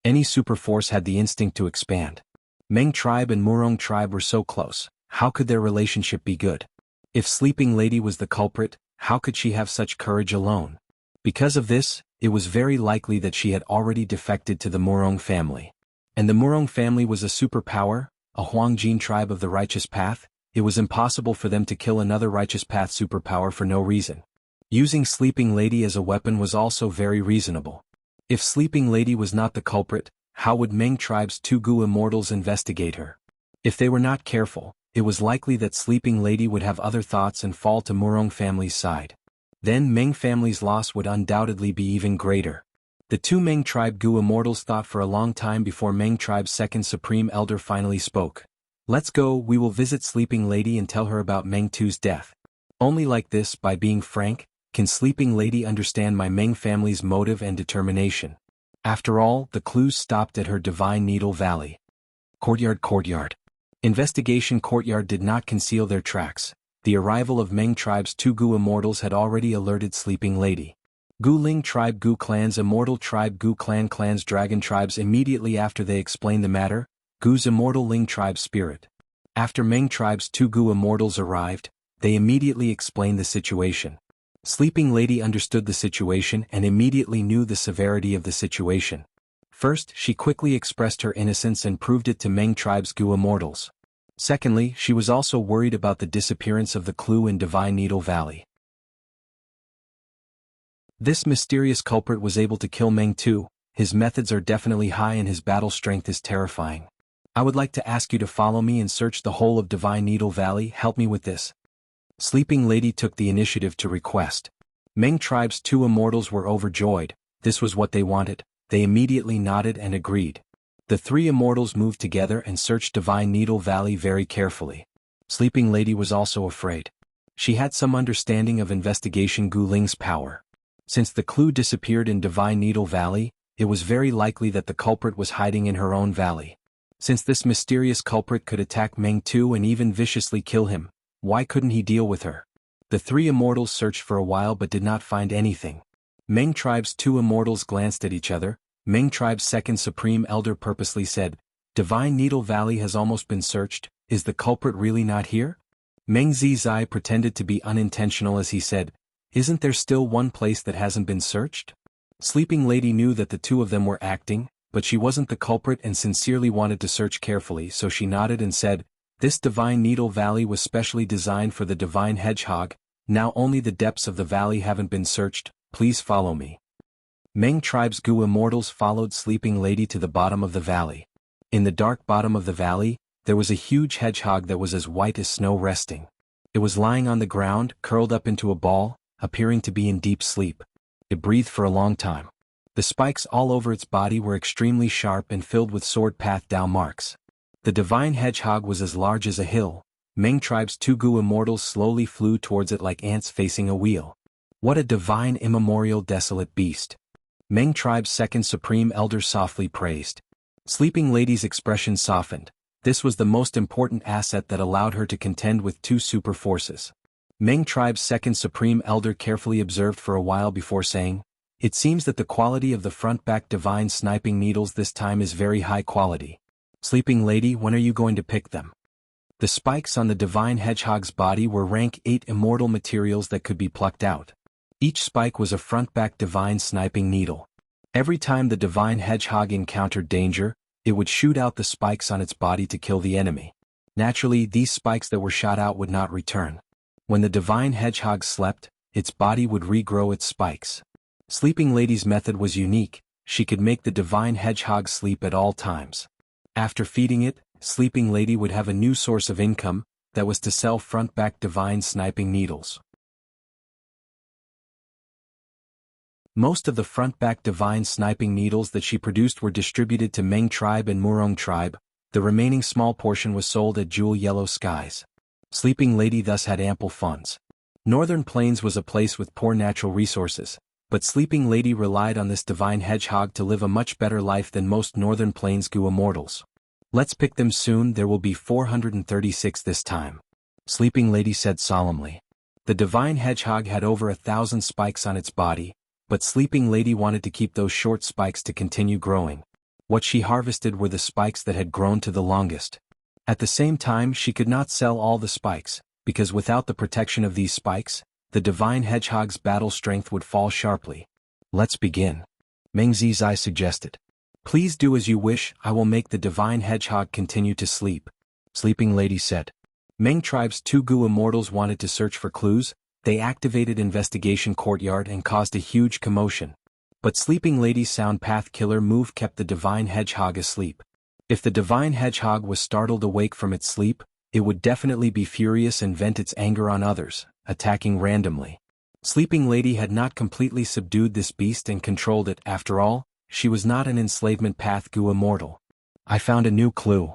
Any super force had the instinct to expand. Meng tribe and Murong tribe were so close, how could their relationship be good? If Sleeping Lady was the culprit, how could she have such courage alone? Because of this, it was very likely that she had already defected to the Murong family. And the Murong family was a superpower, a Huangjin tribe of the righteous path. It was impossible for them to kill another righteous path superpower for no reason. Using Sleeping Lady as a weapon was also very reasonable. If Sleeping Lady was not the culprit, how would Meng tribe's two Gu immortals investigate her? If they were not careful, it was likely that Sleeping Lady would have other thoughts and fall to Murong family's side. Then Meng family's loss would undoubtedly be even greater. The two Meng tribe Gu immortals thought for a long time before Meng tribe's second supreme elder finally spoke. "Let's go, we will visit Sleeping Lady and tell her about Meng Tu's death." Only like this, by being frank, Can Sleeping Lady understand my Meng family's motive and determination? After all, the clues stopped at her Divine Needle Valley. Courtyard. Investigation courtyard did not conceal their tracks. The arrival of Meng tribe's two Gu immortals had already alerted Sleeping Lady. Gu Ling tribe, Gu clans, Immortal tribe, Gu clan, clans, Dragon tribes. Immediately after they explained the matter, Gu's Immortal Ling tribe spirit. After Meng tribe's two Gu immortals arrived, they immediately explained the situation. Sleeping Lady understood the situation and immediately knew the severity of the situation. First, she quickly expressed her innocence and proved it to Meng tribe's Gu immortals. Secondly, she was also worried about the disappearance of the clue in Divine Needle Valley. This mysterious culprit was able to kill Meng too. His methods are definitely high and his battle strength is terrifying. I would like to ask you to follow me and search the whole of Divine Needle Valley. Help me with this. Sleeping Lady took the initiative to request. Meng tribe's two immortals were overjoyed. This was what they wanted. They immediately nodded and agreed. The three immortals moved together and searched Divine Needle Valley very carefully. Sleeping Lady was also afraid. She had some understanding of investigation Gu Ling's power. Since the clue disappeared in Divine Needle Valley, it was very likely that the culprit was hiding in her own valley. Since this mysterious culprit could attack Meng too and even viciously kill him, why couldn't he deal with her? The three immortals searched for a while but did not find anything. Meng tribe's two immortals glanced at each other. Meng tribe's second supreme elder purposely said, Divine Needle Valley has almost been searched. Is the culprit really not here? Meng Zizai pretended to be unintentional as he said, Isn't there still one place that hasn't been searched? Sleeping Lady knew that the two of them were acting, but she wasn't the culprit and sincerely wanted to search carefully, so she nodded and said, This Divine Needle Valley was specially designed for the Divine Hedgehog. Now only the depths of the valley haven't been searched. Please follow me. Meng tribe's Gu immortals followed Sleeping Lady to the bottom of the valley. In the dark bottom of the valley, there was a huge hedgehog that was as white as snow resting. It was lying on the ground, curled up into a ball, appearing to be in deep sleep. It breathed for a long time. The spikes all over its body were extremely sharp and filled with sword path down marks. The divine hedgehog was as large as a hill. Meng tribe's two Gu immortals slowly flew towards it like ants facing a wheel. What a divine immemorial desolate beast. Meng tribe's second supreme elder softly praised. Sleeping Lady's expression softened. This was the most important asset that allowed her to contend with two super forces. Meng tribe's second supreme elder carefully observed for a while before saying, It seems that the quality of the front-back divine sniping needles this time is very high quality. Sleeping Lady, when are you going to pick them? The spikes on the divine hedgehog's body were rank 8 immortal materials that could be plucked out. Each spike was a front-back divine sniping needle. Every time the divine hedgehog encountered danger, it would shoot out the spikes on its body to kill the enemy. Naturally, these spikes that were shot out would not return. When the divine hedgehog slept, its body would regrow its spikes. Sleeping Lady's method was unique. She could make the divine hedgehog sleep at all times. After feeding it, Sleeping Lady would have a new source of income, that was to sell front-back divine sniping needles. Most of the front-back divine sniping needles that she produced were distributed to Meng tribe and Murong tribe. The remaining small portion was sold at Jewel Yellow Skies. Sleeping Lady thus had ample funds. Northern Plains was a place with poor natural resources, but Sleeping Lady relied on this divine hedgehog to live a much better life than most Northern Plains Gu immortals. Let's pick them soon. There will be 436 this time. Sleeping Lady said solemnly. The divine hedgehog had over 1,000 spikes on its body, but Sleeping Lady wanted to keep those short spikes to continue growing. What she harvested were the spikes that had grown to the longest. At the same time, she could not sell all the spikes, because without the protection of these spikes, the divine hedgehog's battle strength would fall sharply. Let's begin. Meng Zizai suggested. Please do as you wish. I will make the divine hedgehog continue to sleep. Sleeping Lady said. Meng tribe's two Gu immortals wanted to search for clues. They activated investigation courtyard and caused a huge commotion. But Sleeping Lady's sound path killer move kept the divine hedgehog asleep. If the divine hedgehog was startled awake from its sleep, it would definitely be furious and vent its anger on others, attacking randomly. Sleeping Lady had not completely subdued this beast and controlled it. After all, she was not an enslavement path Gu immortal. I found a new clue.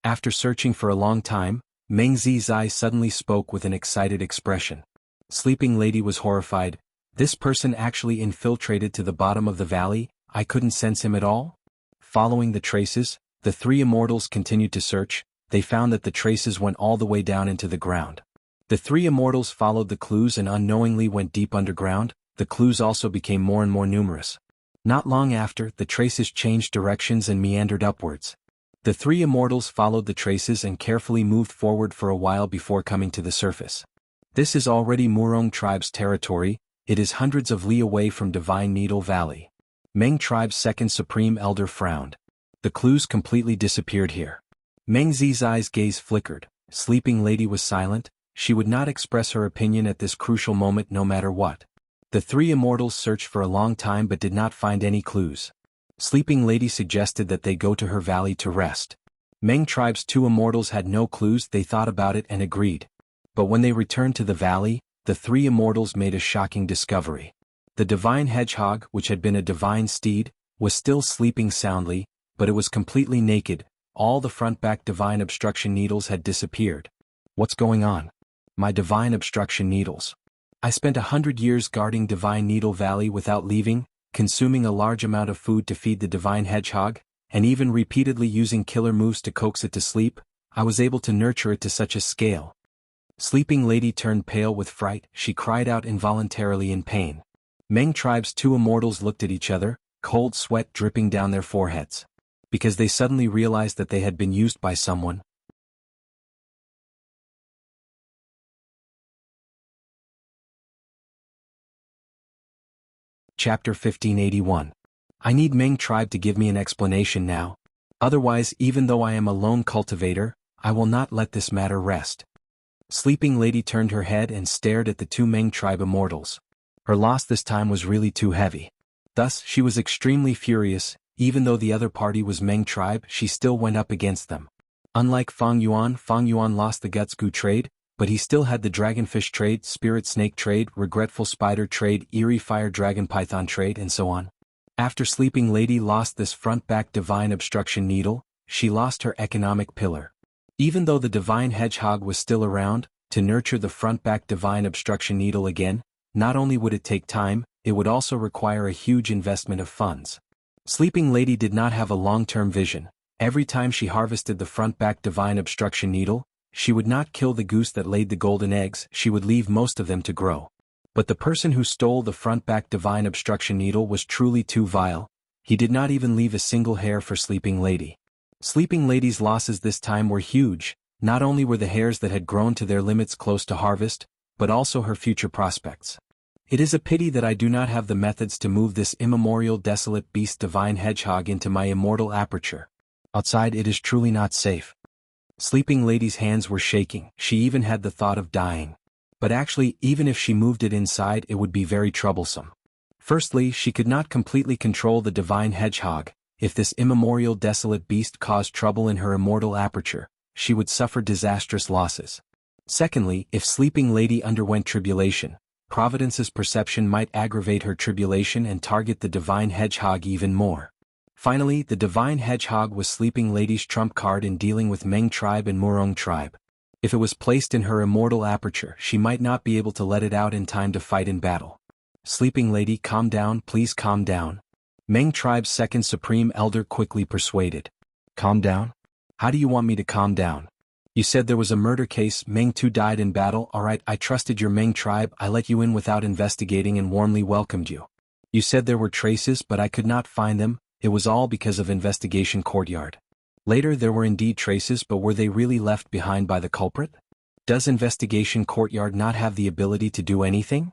After searching for a long time, Meng Zizai suddenly spoke with an excited expression. Sleeping Lady was horrified. This person actually infiltrated to the bottom of the valley, I couldn't sense him at all? Following the traces, the three immortals continued to search. They found that the traces went all the way down into the ground. The three immortals followed the clues and unknowingly went deep underground. The clues also became more and more numerous. Not long after, the traces changed directions and meandered upwards. The three immortals followed the traces and carefully moved forward for a while before coming to the surface. This is already Murong tribe's territory. It is hundreds of li away from Divine Needle Valley. Meng tribe's second supreme elder frowned. The clues completely disappeared here. Meng Zi's eyes gaze flickered. Sleeping Lady was silent. She would not express her opinion at this crucial moment no matter what. The three immortals searched for a long time but did not find any clues. Sleeping Lady suggested that they go to her valley to rest. Meng tribe's two immortals had no clues. They thought about it and agreed. But when they returned to the valley, the three immortals made a shocking discovery. The divine hedgehog, which had been a divine steed, was still sleeping soundly, but it was completely naked. All the front-back divine obstruction needles had disappeared. What's going on? My divine obstruction needles. I spent 100 years guarding Divine Needle Valley without leaving, consuming a large amount of food to feed the divine hedgehog, and even repeatedly using killer moves to coax it to sleep. I was able to nurture it to such a scale. Sleeping Lady turned pale with fright. She cried out involuntarily in pain. Meng tribe's two immortals looked at each other, cold sweat dripping down their foreheads. Because they suddenly realized that they had been used by someone. Chapter 1581. I need Meng tribe to give me an explanation now. Otherwise, even though I am a lone cultivator, I will not let this matter rest. Sleeping Lady turned her head and stared at the two Meng tribe immortals. Her loss this time was really too heavy. Thus, she was extremely furious. Even though the other party was Meng tribe, she still went up against them. Unlike Fang Yuan lost the Guts Gu trade, but he still had the Dragonfish trade, Spirit Snake trade, Regretful Spider trade, Eerie Fire Dragon Python trade, and so on. After Sleeping Lady lost this front-back divine obstruction needle, she lost her economic pillar. Even though the divine hedgehog was still around, to nurture the front-back divine obstruction needle again, not only would it take time, it would also require a huge investment of funds. Sleeping Lady did not have a long-term vision. Every time she harvested the front-back divine obstruction needle, she would not kill the goose that laid the golden eggs. She would leave most of them to grow. But the person who stole the front-back divine obstruction needle was truly too vile. He did not even leave a single hair for Sleeping Lady. Sleeping Lady's losses this time were huge. Not only were the hairs that had grown to their limits close to harvest, but also her future prospects. It is a pity that I do not have the methods to move this immemorial desolate beast divine hedgehog into my immortal aperture. Outside it is truly not safe. Sleeping Lady's hands were shaking. She even had the thought of dying. But actually, even if she moved it inside, it would be very troublesome. Firstly, she could not completely control the divine hedgehog. If this immemorial desolate beast caused trouble in her immortal aperture, she would suffer disastrous losses. Secondly, if Sleeping Lady underwent tribulation, Providence's perception might aggravate her tribulation and target the divine hedgehog even more. Finally, the divine hedgehog was Sleeping Lady's trump card in dealing with Meng tribe and Murong tribe. If it was placed in her immortal aperture, she might not be able to let it out in time to fight in battle. Sleeping Lady, calm down, please calm down. Meng tribe's second supreme elder quickly persuaded. Calm down? How do you want me to calm down? You said there was a murder case, Meng 2 died in battle. Alright, I trusted your Meng tribe, I let you in without investigating and warmly welcomed you. You said there were traces but I could not find them, it was all because of Investigation Courtyard. Later there were indeed traces, but were they really left behind by the culprit? Does Investigation Courtyard not have the ability to do anything?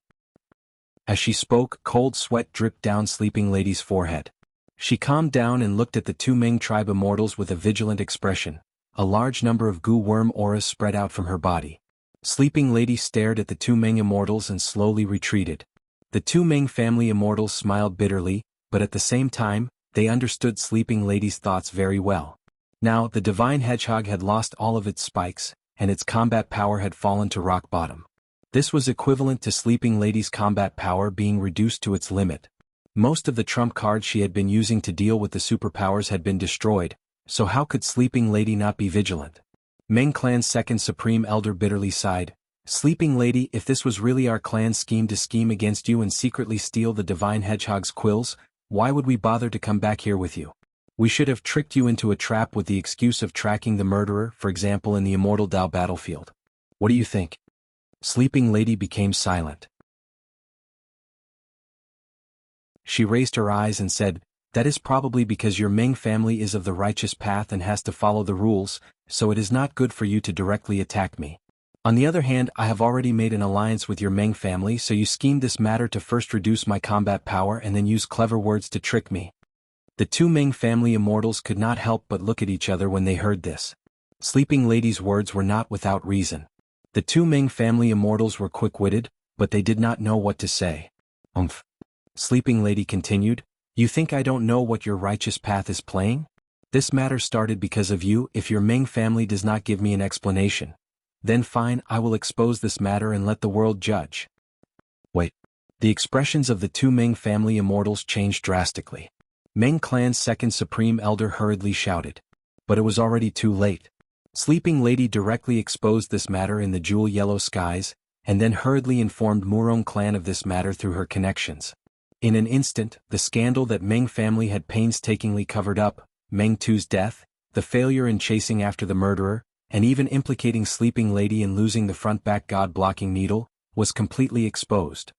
As she spoke, cold sweat dripped down Sleeping Lady's forehead. She calmed down and looked at the two Meng tribe immortals with a vigilant expression. A large number of goo worm auras spread out from her body. Sleeping Lady stared at the two Meng immortals and slowly retreated. The two Meng family immortals smiled bitterly, but at the same time, they understood Sleeping Lady's thoughts very well. Now, the divine hedgehog had lost all of its spikes, and its combat power had fallen to rock bottom. This was equivalent to Sleeping Lady's combat power being reduced to its limit. Most of the trump cards she had been using to deal with the superpowers had been destroyed, so how could Sleeping Lady not be vigilant? Meng Clan's second supreme elder bitterly sighed. Sleeping Lady, if this was really our clan's scheme to scheme against you and secretly steal the Divine Hedgehog's quills, why would we bother to come back here with you? We should have tricked you into a trap with the excuse of tracking the murderer, for example in the Immortal Dao battlefield. What do you think? Sleeping Lady became silent. She raised her eyes and said, "That is probably because your Meng family is of the righteous path and has to follow the rules, so it is not good for you to directly attack me. On the other hand, I have already made an alliance with your Meng family, so you schemed this matter to first reduce my combat power and then use clever words to trick me." The two Meng family immortals could not help but look at each other when they heard this. Sleeping Lady's words were not without reason. The two Meng family immortals were quick-witted, but they did not know what to say. Sleeping Lady continued, "You think I don't know what your righteous path is playing? This matter started because of you. If your Meng family does not give me an explanation, then fine, I will expose this matter and let the world judge." Wait. The expressions of the two Meng family immortals changed drastically. Meng clan's second supreme elder hurriedly shouted. But it was already too late. Sleeping Lady directly exposed this matter in the jewel yellow skies, and then hurriedly informed Murong clan of this matter through her connections. In an instant, the scandal that Meng family had painstakingly covered up, Meng Tu's death, the failure in chasing after the murderer, and even implicating Sleeping Lady in losing the front-back god-blocking needle, was completely exposed.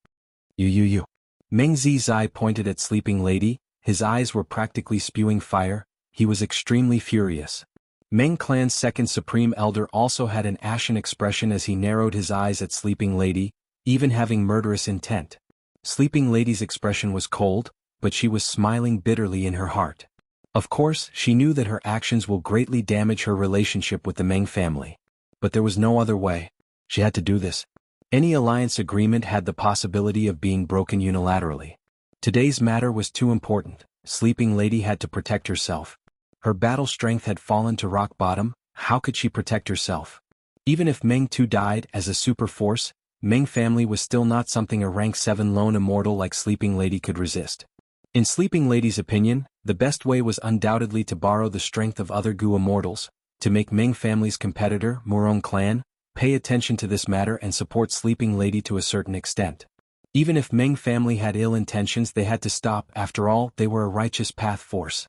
You. Meng Zizai pointed at Sleeping Lady, his eyes were practically spewing fire, he was extremely furious. Meng clan's second supreme elder also had an ashen expression as he narrowed his eyes at Sleeping Lady, even having murderous intent. Sleeping Lady's expression was cold, but she was smiling bitterly in her heart. Of course, she knew that her actions will greatly damage her relationship with the Meng family. But there was no other way. She had to do this. Any alliance agreement had the possibility of being broken unilaterally. Today's matter was too important. Sleeping Lady had to protect herself. Her battle strength had fallen to rock bottom. How could she protect herself? Even if Meng Tu died as a super force, Meng family was still not something a rank 7 lone immortal like Sleeping Lady could resist. In Sleeping Lady's opinion, the best way was undoubtedly to borrow the strength of other Gu immortals, to make Meng family's competitor, Murong clan, pay attention to this matter and support Sleeping Lady to a certain extent. Even if Meng family had ill intentions, they had to stop. After all, they were a righteous path force.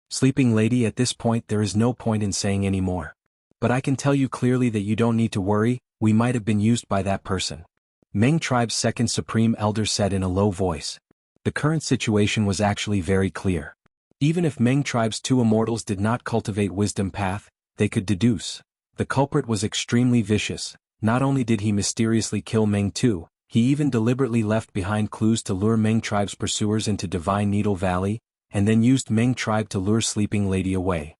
Sleeping Lady, at this point there is no point in saying any more. But I can tell you clearly that you don't need to worry, we might have been used by that person. Meng tribe's second supreme elder said in a low voice. The current situation was actually very clear. Even if Meng tribe's two immortals did not cultivate wisdom path, they could deduce. The culprit was extremely vicious. Not only did he mysteriously kill Meng Tu, he even deliberately left behind clues to lure Meng tribe's pursuers into Divine Needle Valley, and then used Meng tribe to lure Sleeping Lady away.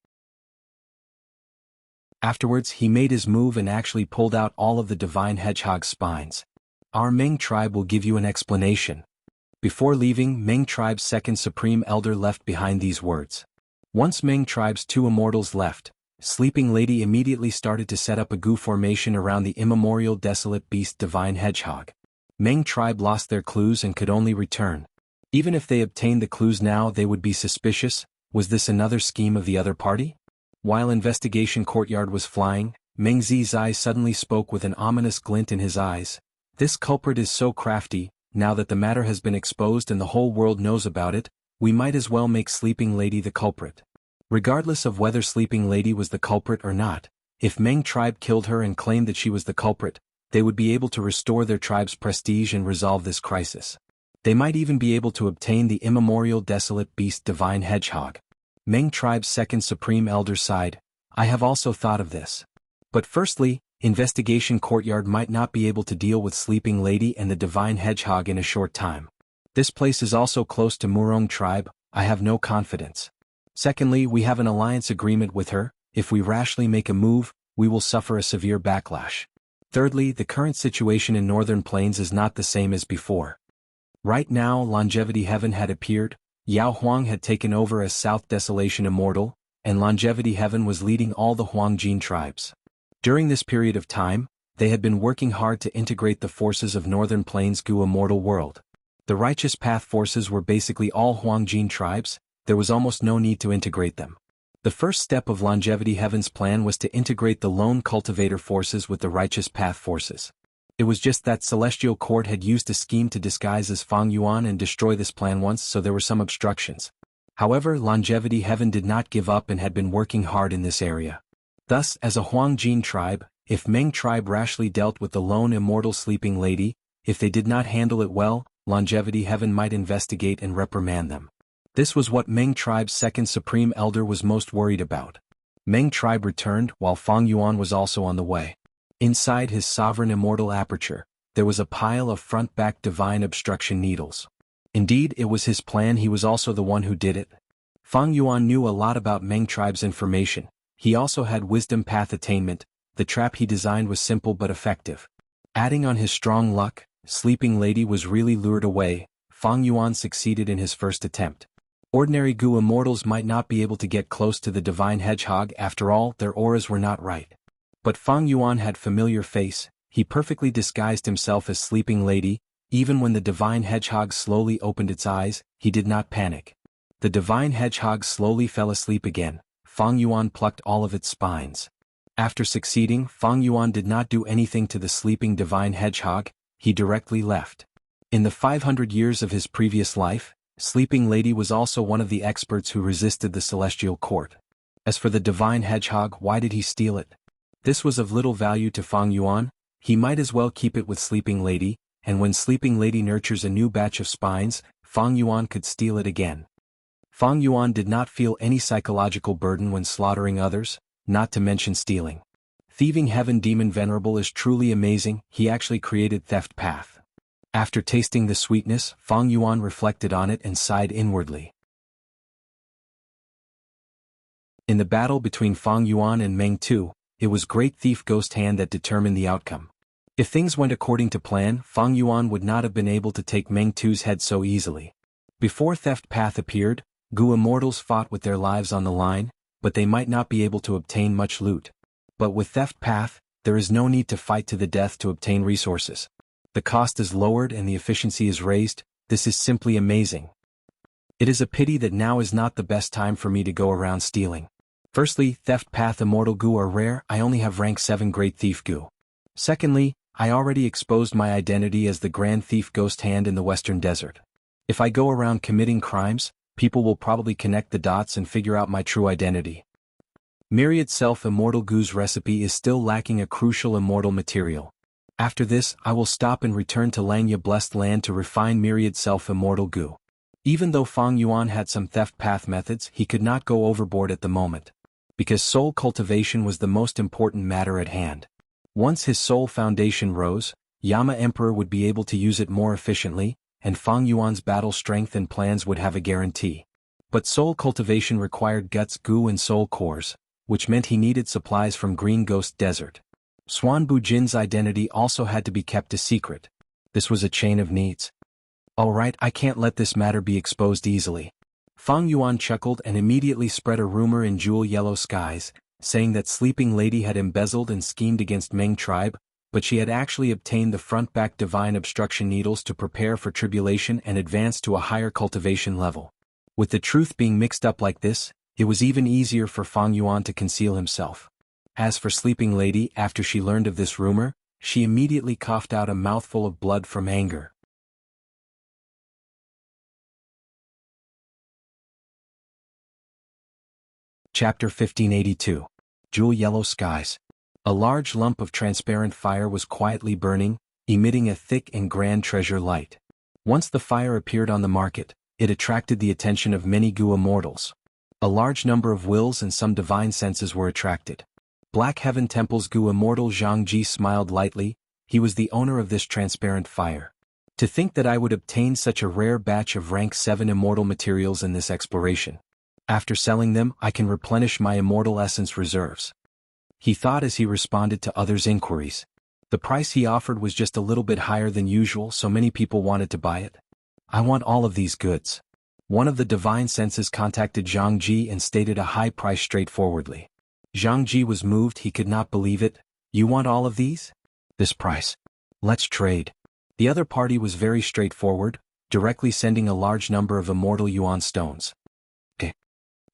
Afterwards he made his move and actually pulled out all of the Divine Hedgehog's spines. Our Meng tribe will give you an explanation. Before leaving, Meng tribe's second supreme elder left behind these words. Once Meng tribe's two immortals left, Sleeping Lady immediately started to set up a Gu formation around the immemorial desolate beast Divine Hedgehog. Meng tribe lost their clues and could only return. Even if they obtained the clues now, they would be suspicious. Was this another scheme of the other party? While Investigation Courtyard was flying, Meng Zizai suddenly spoke with an ominous glint in his eyes. This culprit is so crafty. Now that the matter has been exposed and the whole world knows about it, we might as well make Sleeping Lady the culprit. Regardless of whether Sleeping Lady was the culprit or not, if Meng tribe killed her and claimed that she was the culprit, they would be able to restore their tribe's prestige and resolve this crisis. They might even be able to obtain the immemorial desolate beast Divine Hedgehog. Meng tribe's second supreme elder sighed. I have also thought of this. But firstly, Investigation Courtyard might not be able to deal with Sleeping Lady and the Divine Hedgehog in a short time. This place is also close to Murong tribe, I have no confidence. Secondly, we have an alliance agreement with her. If we rashly make a move, we will suffer a severe backlash. Thirdly, the current situation in Northern Plains is not the same as before. Right now, Longevity Heaven had appeared, Yao Huang had taken over as South Desolation Immortal, and Longevity Heaven was leading all the Huangjin tribes. During this period of time, they had been working hard to integrate the forces of Northern Plains Gu Immortal World. The Righteous Path forces were basically all Huangjin tribes, there was almost no need to integrate them. The first step of Longevity Heaven's plan was to integrate the lone cultivator forces with the Righteous Path forces. It was just that Celestial Court had used a scheme to disguise as Fang Yuan and destroy this plan once, so there were some obstructions. However, Longevity Heaven did not give up and had been working hard in this area. Thus, as a Huangjin tribe, if Meng tribe rashly dealt with the lone immortal sleeping lady, if they did not handle it well, Longevity Heaven might investigate and reprimand them. This was what Meng tribe's second supreme elder was most worried about. Meng tribe returned while Fang Yuan was also on the way. Inside his sovereign immortal aperture, there was a pile of front-back divine obstruction needles. Indeed, it was his plan. He was also the one who did it. Fang Yuan knew a lot about Meng tribe's information. He also had wisdom path attainment. The trap he designed was simple but effective. Adding on his strong luck, Sleeping Lady was really lured away. Fang Yuan succeeded in his first attempt. Ordinary Gu immortals might not be able to get close to the divine hedgehog. After all, their auras were not right. But Fang Yuan had familiar face. He perfectly disguised himself as Sleeping Lady. Even when the divine hedgehog slowly opened its eyes, he did not panic. The divine hedgehog slowly fell asleep again. Fang Yuan plucked all of its spines. After succeeding, Fang Yuan did not do anything to the sleeping divine hedgehog. He directly left. In the 500 years of his previous life, Sleeping Lady was also one of the experts who resisted the Celestial Court. As for the divine hedgehog, why did he steal it? This was of little value to Fang Yuan. He might as well keep it with Sleeping Lady, and when Sleeping Lady nurtures a new batch of spines, Fang Yuan could steal it again. Fang Yuan did not feel any psychological burden when slaughtering others, not to mention stealing. Thieving Heaven Demon Venerable is truly amazing. He actually created Theft Path. After tasting the sweetness, Fang Yuan reflected on it and sighed inwardly. In the battle between Fang Yuan and Meng Tu, it was Great Thief Ghost Hand that determined the outcome. If things went according to plan, Fang Yuan would not have been able to take Meng Tu's head so easily. Before Theft Path appeared, Gu immortals fought with their lives on the line, but they might not be able to obtain much loot. But with Theft Path, there is no need to fight to the death to obtain resources. The cost is lowered and the efficiency is raised. This is simply amazing. It is a pity that now is not the best time for me to go around stealing. Firstly, Theft Path Immortal Gu are rare. I only have rank 7 Great Thief Gu. Secondly, I already exposed my identity as the Grand Thief Ghost Hand in the Western Desert. If I go around committing crimes, people will probably connect the dots and figure out my true identity. Myriad Self Immortal Gu's recipe is still lacking a crucial immortal material. After this, I will stop and return to Langya Blessed Land to refine Myriad Self Immortal Gu. Even though Fang Yuan had some Theft Path methods, he could not go overboard at the moment. Because soul cultivation was the most important matter at hand. Once his soul foundation rose, Yama Emperor would be able to use it more efficiently, and Fang Yuan's battle strength and plans would have a guarantee. But soul cultivation required guts, Gu and soul cores, which meant he needed supplies from Green Ghost Desert. Swan Bujin's identity also had to be kept a secret. This was a chain of needs. Alright, I can't let this matter be exposed easily. Fang Yuan chuckled and immediately spread a rumor in Jewel Yellow Skies, saying that Sleeping Lady had embezzled and schemed against Meng tribe, but she had actually obtained the front-back divine obstruction needles to prepare for tribulation and advance to a higher cultivation level. With the truth being mixed up like this, it was even easier for Fang Yuan to conceal himself. As for Sleeping Lady, after she learned of this rumor, she immediately coughed out a mouthful of blood from anger. Chapter 1582. Jewel Yellow Skies. A large lump of transparent fire was quietly burning, emitting a thick and grand treasure light. Once the fire appeared on the market, it attracted the attention of many Gu immortals. A large number of wills and some divine senses were attracted. Black Heaven Temple's Gu immortal Jianghu smiled lightly. He was the owner of this transparent fire. To think that I would obtain such a rare batch of rank 7 immortal materials in this exploration. After selling them, I can replenish my immortal essence reserves. He thought as he responded to others' inquiries. The price he offered was just a little bit higher than usual, so many people wanted to buy it. I want all of these goods. One of the divine senses contacted Zhang Ji and stated a high price straightforwardly. Zhang Ji was moved. He could not believe it. You want all of these? This price. Let's trade. The other party was very straightforward, directly sending a large number of immortal yuan stones.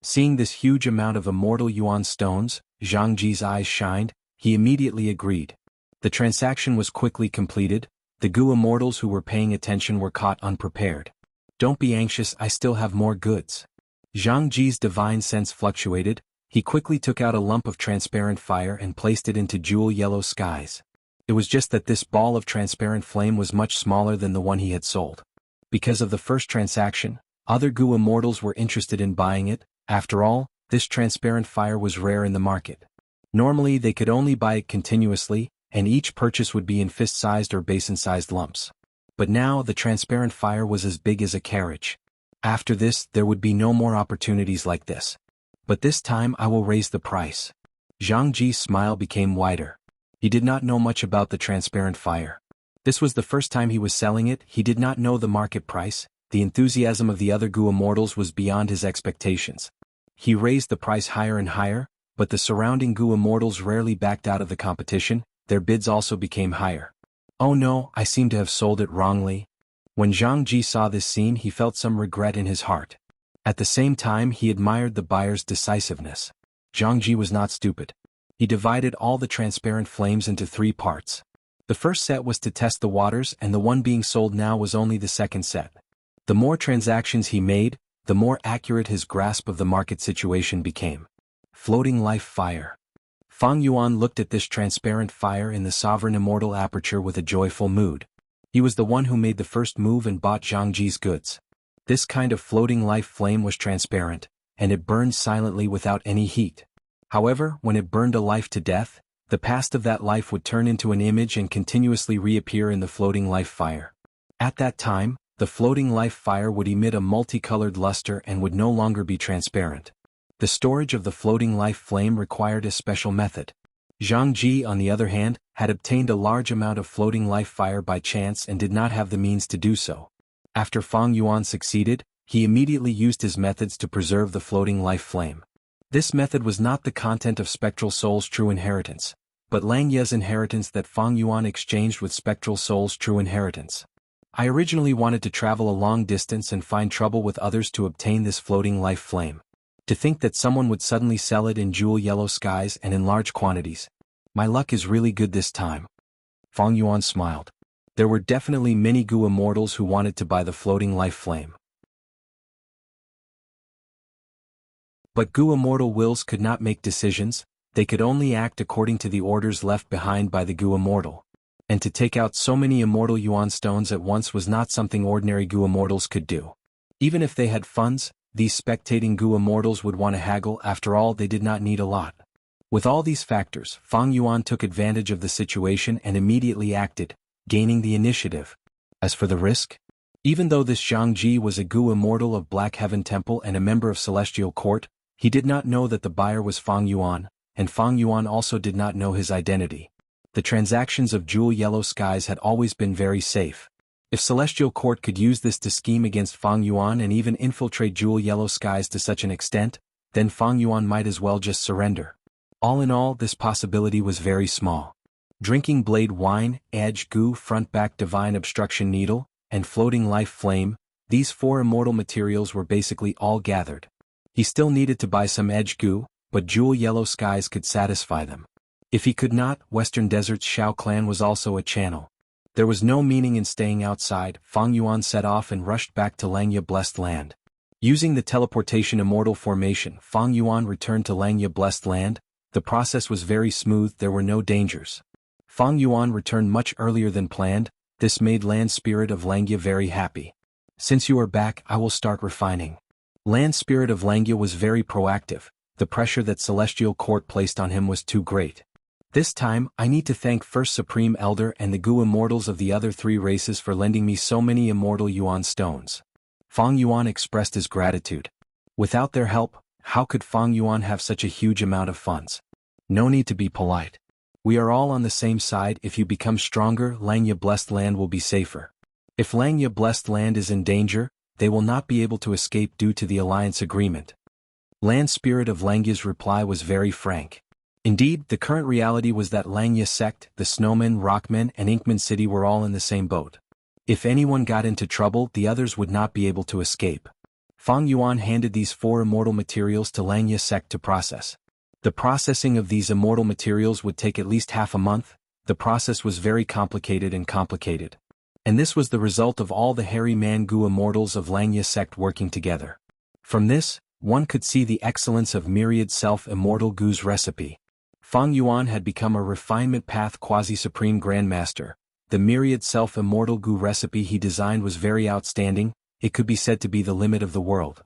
Seeing this huge amount of immortal yuan stones, Zhang Ji's eyes shined. He immediately agreed. The transaction was quickly completed. The Gu immortals who were paying attention were caught unprepared. Don't be anxious, I still have more goods. Zhang Ji's divine sense fluctuated. He quickly took out a lump of transparent fire and placed it into jewel yellow skies. It was just that this ball of transparent flame was much smaller than the one he had sold. Because of the first transaction, other Gu immortals were interested in buying it. After all, this transparent fire was rare in the market. Normally they could only buy it continuously, and each purchase would be in fist-sized or basin-sized lumps. But now the transparent fire was as big as a carriage. After this, there would be no more opportunities like this. But this time I will raise the price. Zhang Ji's smile became wider. He did not know much about the transparent fire. This was the first time he was selling it. He did not know the market price. The enthusiasm of the other Gu immortals was beyond his expectations. He raised the price higher and higher, but the surrounding Gu immortals rarely backed out of the competition. Their bids also became higher. Oh no, I seem to have sold it wrongly. When Zhang Ji saw this scene, he felt some regret in his heart. At the same time, he admired the buyer's decisiveness. Zhang Ji was not stupid. He divided all the transparent flames into 3 parts. The first set was to test the waters, and the one being sold now was only the second set. The more transactions he made, the more accurate his grasp of the market situation became. Floating life fire. Fang Yuan looked at this transparent fire in the sovereign immortal aperture with a joyful mood. He was the one who made the first move and bought Zhang Ji's goods. This kind of floating life flame was transparent, and it burned silently without any heat. However, when it burned a life to death, the past of that life would turn into an image and continuously reappear in the floating life fire. At that time, the floating life fire would emit a multicolored luster and would no longer be transparent. The storage of the floating life flame required a special method. Zhang Ji, on the other hand, had obtained a large amount of floating life fire by chance and did not have the means to do so. After Fang Yuan succeeded, he immediately used his methods to preserve the floating life flame. This method was not the content of Spectral Soul's true inheritance, but Lang Ye's inheritance that Fang Yuan exchanged with Spectral Soul's true inheritance. I originally wanted to travel a long distance and find trouble with others to obtain this floating life flame. To think that someone would suddenly sell it in jewel yellow skies and in large quantities. My luck is really good this time. Fang Yuan smiled. There were definitely many Gu immortals who wanted to buy the floating life flame. But Gu immortal wills could not make decisions, they could only act according to the orders left behind by the Gu immortal. And to take out so many immortal yuan stones at once was not something ordinary Gu immortals could do. Even if they had funds, these spectating Gu immortals would want to haggle. After all, they did not need a lot. With all these factors, Fang Yuan took advantage of the situation and immediately acted, gaining the initiative. As for the risk, even though this Zhang Ji was a Gu immortal of Black Heaven Temple and a member of Celestial Court, he did not know that the buyer was Fang Yuan, and Fang Yuan also did not know his identity. The transactions of Jewel Yellow Skies had always been very safe. If Celestial Court could use this to scheme against Fang Yuan and even infiltrate Jewel Yellow Skies to such an extent, then Fang Yuan might as well just surrender. All in all, this possibility was very small. Drinking Blade Wine, Edge Gu Front Back Divine Obstruction Needle, and Floating Life Flame, these 4 immortal materials were basically all gathered. He still needed to buy some Edge Gu, but Jewel Yellow Skies could satisfy them. If he could not, Western Desert's Shao clan was also a channel. There was no meaning in staying outside. Fang Yuan set off and rushed back to Langya Blessed Land. Using the teleportation immortal formation, Fang Yuan returned to Langya Blessed Land. The process was very smooth, there were no dangers. Fang Yuan returned much earlier than planned. This made Land Spirit of Langya very happy. Since you are back, I will start refining. Land Spirit of Langya was very proactive. The pressure that Celestial Court placed on him was too great. This time, I need to thank First Supreme Elder and the Gu Immortals of the other 3 races for lending me so many immortal Yuan stones. Fang Yuan expressed his gratitude. Without their help, how could Fang Yuan have such a huge amount of funds? No need to be polite. We are all on the same side. If you become stronger, Langya Blessed Land will be safer. If Langya Blessed Land is in danger, they will not be able to escape due to the alliance agreement. Land Spirit of Langya's reply was very frank. Indeed, the current reality was that Langya sect, the Snowmen, Rockmen, and Inkman City were all in the same boat. If anyone got into trouble, the others would not be able to escape. Fang Yuan handed these 4 immortal materials to Langya sect to process. The processing of these immortal materials would take at least half a month. The process was very complicated. And this was the result of all the hairy man Gu immortals of Langya sect working together. From this, one could see the excellence of myriad self-immortal Gu's recipe. Feng Yuan had become a refinement path quasi-supreme grandmaster. The myriad self-immortal Gu recipe he designed was very outstanding. It could be said to be the limit of the world.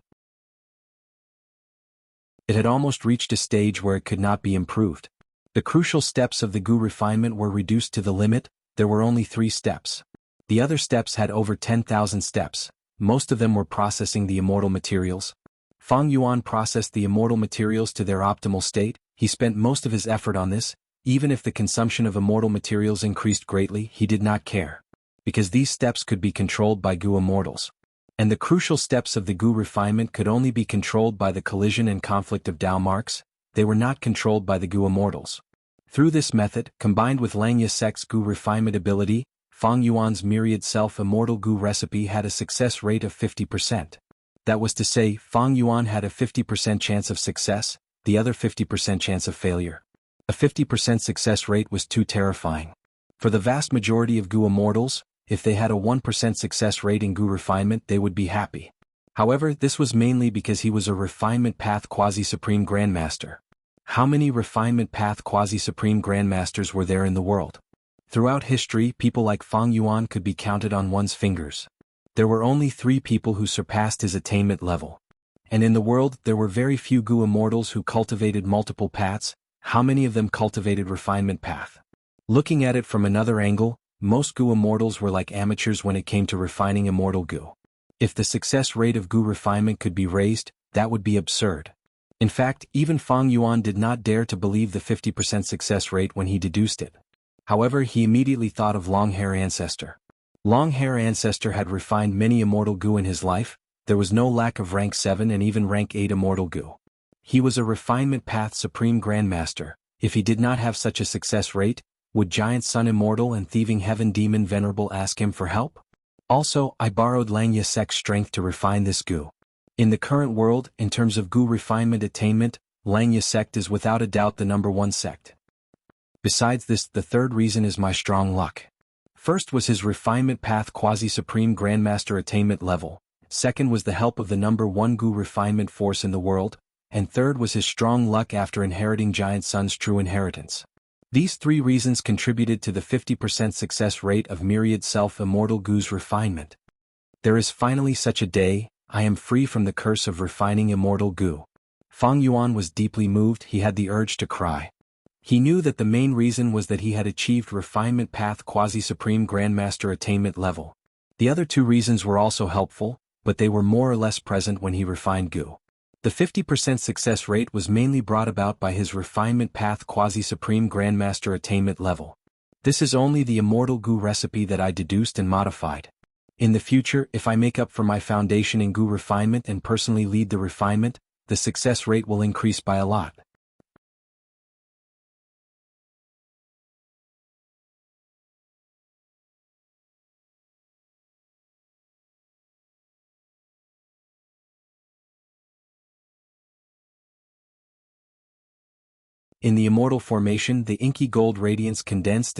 It had almost reached a stage where it could not be improved. The crucial steps of the Gu refinement were reduced to the limit. There were only 3 steps. The other steps had over 10,000 steps. Most of them were processing the immortal materials. Feng Yuan processed the immortal materials to their optimal state. He spent most of his effort on this. Even if the consumption of immortal materials increased greatly, he did not care. Because these steps could be controlled by Gu immortals. And the crucial steps of the Gu refinement could only be controlled by the collision and conflict of Dao marks. They were not controlled by the Gu immortals. Through this method, combined with Langya sect's Gu refinement ability, Feng Yuan's myriad self-immortal Gu recipe had a success rate of 50%. That was to say, Feng Yuan had a 50% chance of success, the other 50% chance of failure. A 50% success rate was too terrifying. For the vast majority of Gu immortals, if they had a 1% success rate in Gu refinement, they would be happy. However, this was mainly because he was a refinement path quasi-supreme grandmaster. How many refinement path quasi-supreme grandmasters were there in the world? Throughout history, people like Feng Yuan could be counted on one's fingers. There were only 3 people who surpassed his attainment level. And in the world, there were very few Gu immortals who cultivated multiple paths. How many of them cultivated refinement path? Looking at it from another angle, most Gu immortals were like amateurs when it came to refining immortal Gu. If the success rate of Gu refinement could be raised, that would be absurd. In fact, even Feng Yuan did not dare to believe the 50% success rate when he deduced it. However, he immediately thought of Longhair Ancestor. Longhair Ancestor had refined many immortal Gu in his life. There was no lack of rank 7 and even rank 8 immortal Gu. He was a refinement path supreme grandmaster. If he did not have such a success rate, would Giant Sun Immortal and Thieving Heaven Demon Venerable ask him for help? Also, I borrowed Langya sect's strength to refine this Gu. In the current world, in terms of Gu refinement attainment, Langya sect is without a doubt the #1 sect. Besides this, the third reason is my strong luck. First was his refinement path quasi-supreme grandmaster attainment level. Second was the help of the #1 Gu refinement force in the world. And third was his strong luck after inheriting Giant Sun's true inheritance. These 3 reasons contributed to the 50% success rate of myriad self-immortal Gu's refinement. There is finally such a day. I am free from the curse of refining immortal Gu. Feng Yuan was deeply moved. He had the urge to cry. He knew that the main reason was that he had achieved refinement path quasi-supreme grandmaster attainment level. The other 2 reasons were also helpful, but they were more or less present when he refined Gu. The 50% success rate was mainly brought about by his refinement path quasi-supreme grandmaster attainment level. This is only the immortal Gu recipe that I deduced and modified. In the future, if I make up for my foundation in Gu refinement and personally lead the refinement, the success rate will increase by a lot. In the immortal formation, the inky gold radiance condensed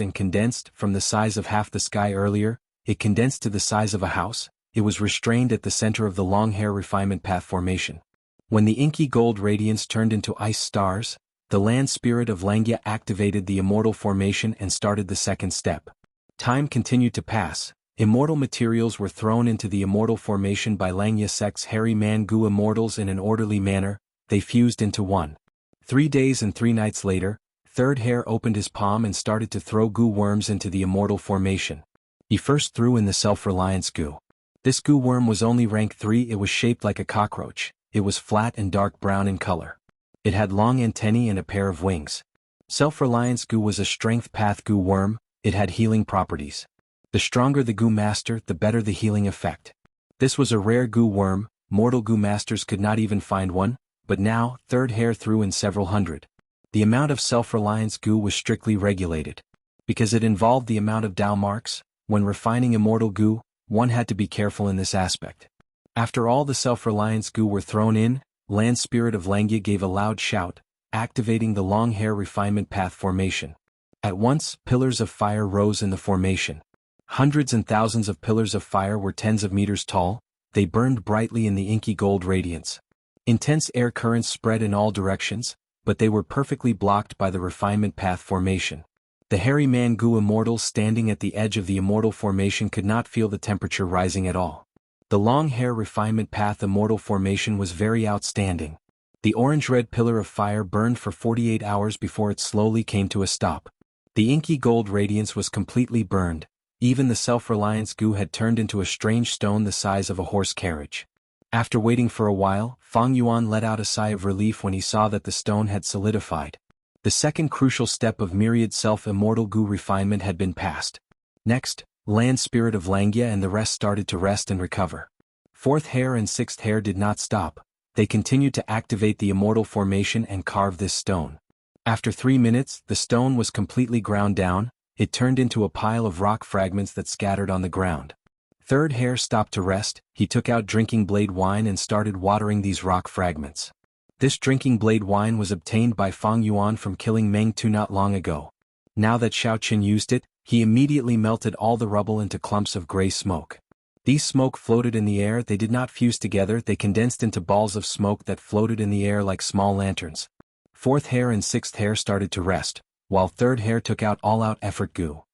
from the size of half the sky earlier. It condensed to the size of a house. It was restrained at the center of the long hair refinement path formation. When the inky gold radiance turned into ice stars, the land spirit of Langya activated the immortal formation and started the second step. Time continued to pass. Immortal materials were thrown into the immortal formation by Langya sect's hairy man Gu immortals in an orderly manner. They fused into one. 3 days and 3 nights later, Third Hair opened his palm and started to throw Gu worms into the immortal formation. He first threw in the self-reliance Gu. This Gu worm was only rank 3. It was shaped like a cockroach. It was flat and dark brown in color. It had long antennae and a pair of wings. Self-reliance Gu was a strength path Gu worm. It had healing properties. The stronger the Gu master, the better the healing effect. This was a rare Gu worm. Mortal Gu masters could not even find one. But now, Third Hair threw in several hundred. The amount of self-reliance Gu was strictly regulated. Because it involved the amount of Dao marks, when refining immortal Gu, one had to be careful in this aspect. After all the self-reliance Gu were thrown in, Land Spirit of Langya gave a loud shout, activating the long hair refinement path formation. At once, pillars of fire rose in the formation. Hundreds and thousands of pillars of fire were tens of meters tall. They burned brightly in the inky gold radiance. Intense air currents spread in all directions, but they were perfectly blocked by the refinement path formation. The hairy Mangu immortals standing at the edge of the immortal formation could not feel the temperature rising at all. The long hair refinement path immortal formation was very outstanding. The orange-red pillar of fire burned for 48 hours before it slowly came to a stop. The inky gold radiance was completely burned. Even the self-reliance goo had turned into a strange stone the size of a horse carriage. After waiting for a while, Fang Yuan let out a sigh of relief when he saw that the stone had solidified. The second crucial step of myriad self-immortal goo refinement had been passed. Next, land spirit of Langya and the rest started to rest and recover. Fourth hair and sixth hair did not stop. They continued to activate the immortal formation and carve this stone. After 3 minutes, the stone was completely ground down. It turned into a pile of rock fragments that scattered on the ground. Third hair stopped to rest. He took out drinking blade wine and started watering these rock fragments. This drinking blade wine was obtained by Fang Yuan from killing Meng Tu not long ago. Now that Xiaoqin used it, he immediately melted all the rubble into clumps of gray smoke. These smoke floated in the air. They did not fuse together. They condensed into balls of smoke that floated in the air like small lanterns. Fourth hair and sixth hair started to rest, while third hair took out all-out effort goo.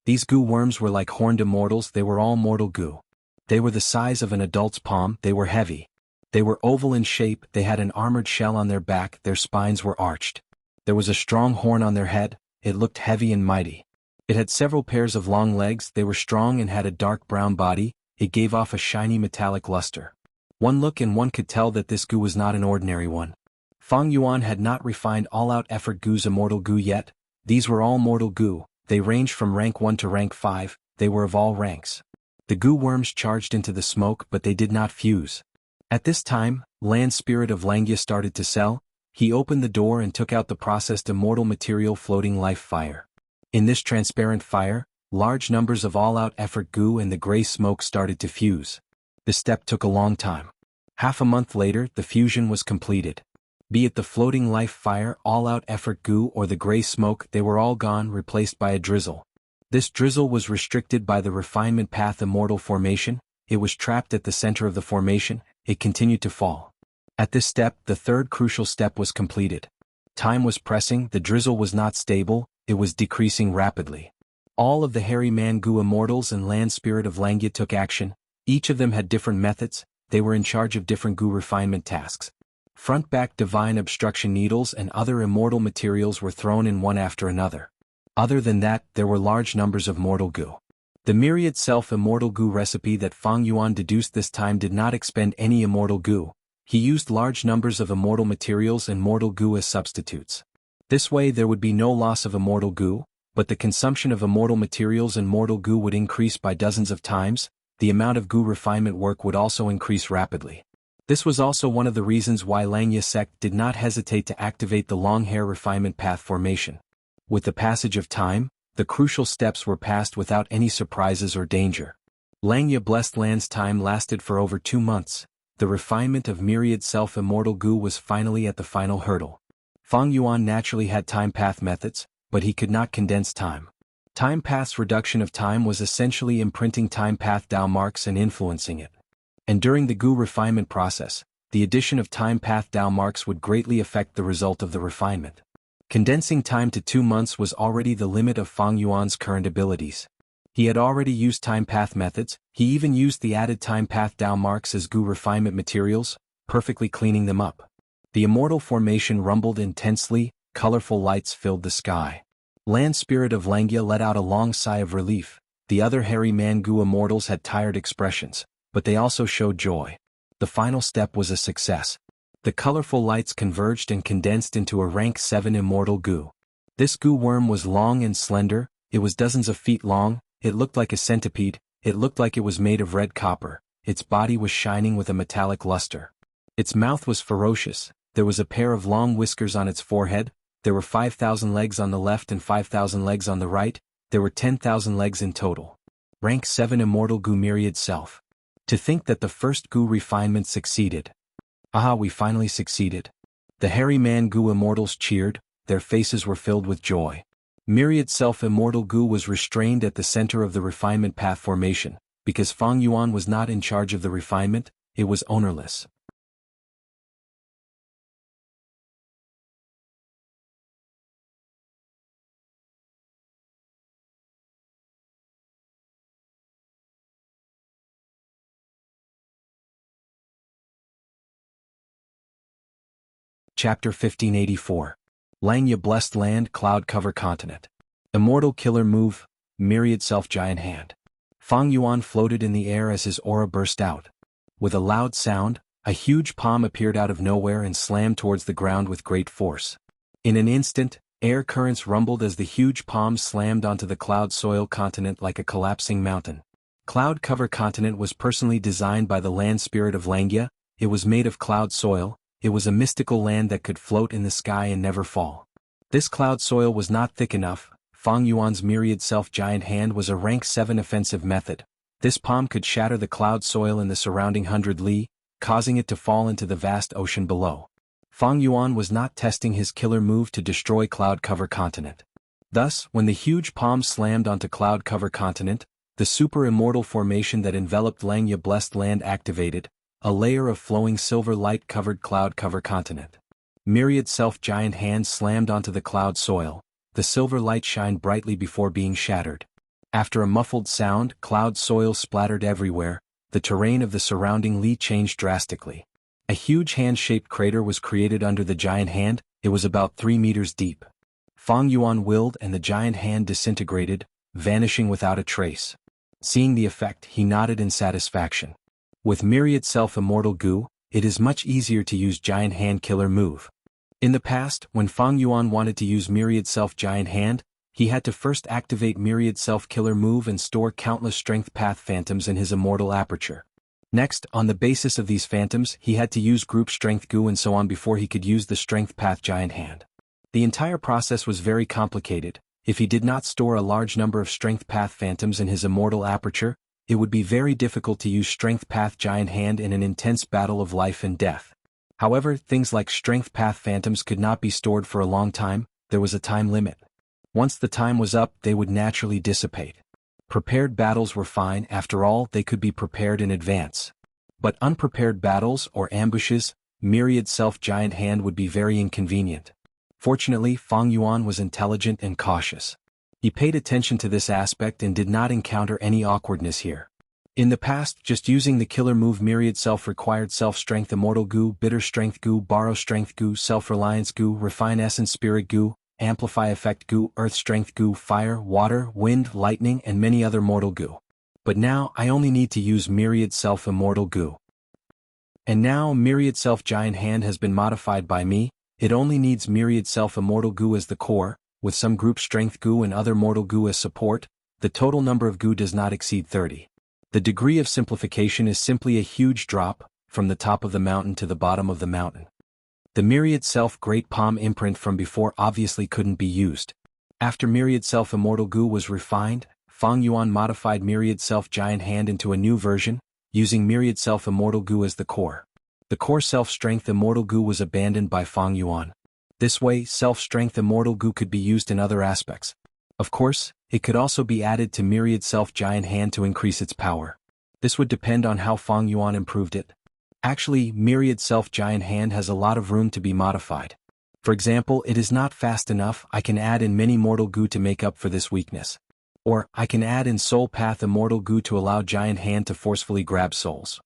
These goo worms were like horned immortals. They were all mortal goo. They were the size of an adult's palm. They were heavy. They were oval in shape. They had an armored shell on their back. Their spines were arched. There was a strong horn on their head. It looked heavy and mighty. It had several pairs of long legs. They were strong and had a dark brown body. It gave off a shiny metallic luster. One look and one could tell that this goo was not an ordinary one. Fang Yuan had not refined all-out effort goo's immortal goo yet. These were all mortal goo. They ranged from rank 1 to rank 5. They were of all ranks. The goo worms charged into the smoke, but they did not fuse. At this time, land spirit of Langya started to sell. He opened the door and took out the processed immortal material floating life fire. In this transparent fire, large numbers of all-out effort goo and the gray smoke started to fuse. The step took a long time. Half a month later, the fusion was completed. Be it the floating life fire, all-out effort goo or the gray smoke, they were all gone, replaced by a drizzle. This drizzle was restricted by the refinement path immortal formation. It was trapped at the center of the formation. It continued to fall. At this step, the third crucial step was completed. Time was pressing. The drizzle was not stable. It was decreasing rapidly. All of the hairy Mangu immortals and land spirit of Langya took action. Each of them had different methods. They were in charge of different goo refinement tasks. Front-back divine obstruction needles and other immortal materials were thrown in one after another. Other than that, there were large numbers of mortal goo. The myriad self-immortal goo recipe that Fang Yuan deduced this time did not expend any immortal goo. He used large numbers of immortal materials and mortal goo as substitutes. This way there would be no loss of immortal goo, but the consumption of immortal materials and mortal goo would increase by dozens of times. The amount of goo refinement work would also increase rapidly. This was also one of the reasons why Langya sect did not hesitate to activate the long hair refinement path formation. With the passage of time, the crucial steps were passed without any surprises or danger. Langya blessed land's time lasted for over 2 months. The refinement of myriad self-immortal goo was finally at the final hurdle. Fang Yuan naturally had time path methods, but he could not condense time. Time path's reduction of time was essentially imprinting time path Dao marks and influencing it. And during the goo refinement process, the addition of time path Dao marks would greatly affect the result of the refinement. Condensing time to 2 months was already the limit of Fang Yuan's current abilities. He had already used time path methods. He even used the added time path Dao marks as goo refinement materials, perfectly cleaning them up. The immortal formation rumbled intensely. Colorful lights filled the sky. Land spirit of Langya let out a long sigh of relief. The other hairy Mangu immortals had tired expressions, but they also showed joy. The final step was a success. The colorful lights converged and condensed into a rank 7 immortal goo. This goo worm was long and slender. It was dozens of feet long. It looked like a centipede. It looked like it was made of red copper. Its body was shining with a metallic luster. Its mouth was ferocious. There was a pair of long whiskers on its forehead. There were 5,000 legs on the left and 5,000 legs on the right. There were 10,000 legs in total. Rank 7 immortal goo myriad self. To think that the first goo refinement succeeded. Aha, we finally succeeded. The hairy Mangu immortals cheered. their faces were filled with joy. Myriad Self-Immortal Goo was restrained at the center of the refinement path formation, because Fang Yuan was not in charge of the refinement, it was ownerless. Chapter 1584. Langya Blessed Land Cloud Cover Continent. Immortal Killer Move, Myriad Self-Giant Hand. Fang Yuan floated in the air as his aura burst out. With a loud sound, a huge palm appeared out of nowhere and slammed towards the ground with great force. In an instant, air currents rumbled as the huge palm slammed onto the Cloud Soil Continent like a collapsing mountain. Cloud Cover Continent was personally designed by the land spirit of Langya. It was made of cloud soil. It was a mystical land that could float in the sky and never fall. This cloud soil was not thick enough. Fang Yuan's Myriad Self-Giant Hand was a rank 7 offensive method. This palm could shatter the cloud soil in the surrounding 100 li, causing it to fall into the vast ocean below. Fang Yuan was not testing his killer move to destroy Cloud Cover Continent. Thus, when the huge palm slammed onto Cloud Cover Continent, the super immortal formation that enveloped Langya Blessed Land activated. A layer of flowing silver light covered Cloud Cover Continent. Myriad Self-Giant Hand slammed onto the cloud soil. The silver light shined brightly before being shattered. After a muffled sound, cloud soil splattered everywhere. The terrain of the surrounding li changed drastically. A huge hand-shaped crater was created under the giant hand. It was about 3 meters deep. Fang Yuan willed and the giant hand disintegrated, vanishing without a trace. Seeing the effect, he nodded in satisfaction. With Myriad Self-Immortal Goo, it is much easier to use Giant Hand Killer Move. In the past, when Fang Yuan wanted to use Myriad Self-Giant Hand, he had to first activate Myriad Self-Killer Move and store countless Strength Path Phantoms in his Immortal Aperture. Next, on the basis of these Phantoms, he had to use Group Strength Goo and so on before he could use the Strength Path Giant Hand. The entire process was very complicated. If he did not store a large number of Strength Path Phantoms in his Immortal Aperture, it would be very difficult to use Strength Path Giant Hand in an intense battle of life and death. However, things like Strength Path Phantoms could not be stored for a long time. There was a time limit. Once the time was up, they would naturally dissipate. Prepared battles were fine, after all, they could be prepared in advance. But unprepared battles or ambushes, Myriad Self-Giant Hand would be very inconvenient. Fortunately, Fang Yuan was intelligent and cautious. He paid attention to this aspect and did not encounter any awkwardness here. In the past, just using the killer move Myriad Self required Self-Strength Immortal Goo, Bitter Strength Goo, Borrow Strength Goo, Self-Reliance Goo, Refine Essence Spirit Goo, Amplify Effect Goo, Earth Strength Goo, Fire, Water, Wind, Lightning, and many other mortal goo. But now, I only need to use Myriad Self-Immortal Goo. And now, Myriad Self-Giant Hand has been modified by me. It only needs Myriad Self-Immortal Goo as the core, with some Group Strength Goo and other Mortal Goo as support. The total number of Goo does not exceed 30. The degree of simplification is simply a huge drop, from the top of the mountain to the bottom of the mountain. The Myriad Self Great Palm imprint from before obviously couldn't be used. After Myriad Self Immortal Goo was refined, Fang Yuan modified Myriad Self Giant Hand into a new version, using Myriad Self Immortal Goo as the core. The core Self-Strength Immortal Goo was abandoned by Fang Yuan. This way, Self-Strength Immortal Goo could be used in other aspects. Of course, it could also be added to Myriad Self-Giant Hand to increase its power. This would depend on how Fang Yuan improved it. Actually, Myriad Self-Giant Hand has a lot of room to be modified. For example, it is not fast enough. I can add in many Mortal Goo to make up for this weakness. Or, I can add in Soul Path Immortal Goo to allow Giant Hand to forcefully grab souls.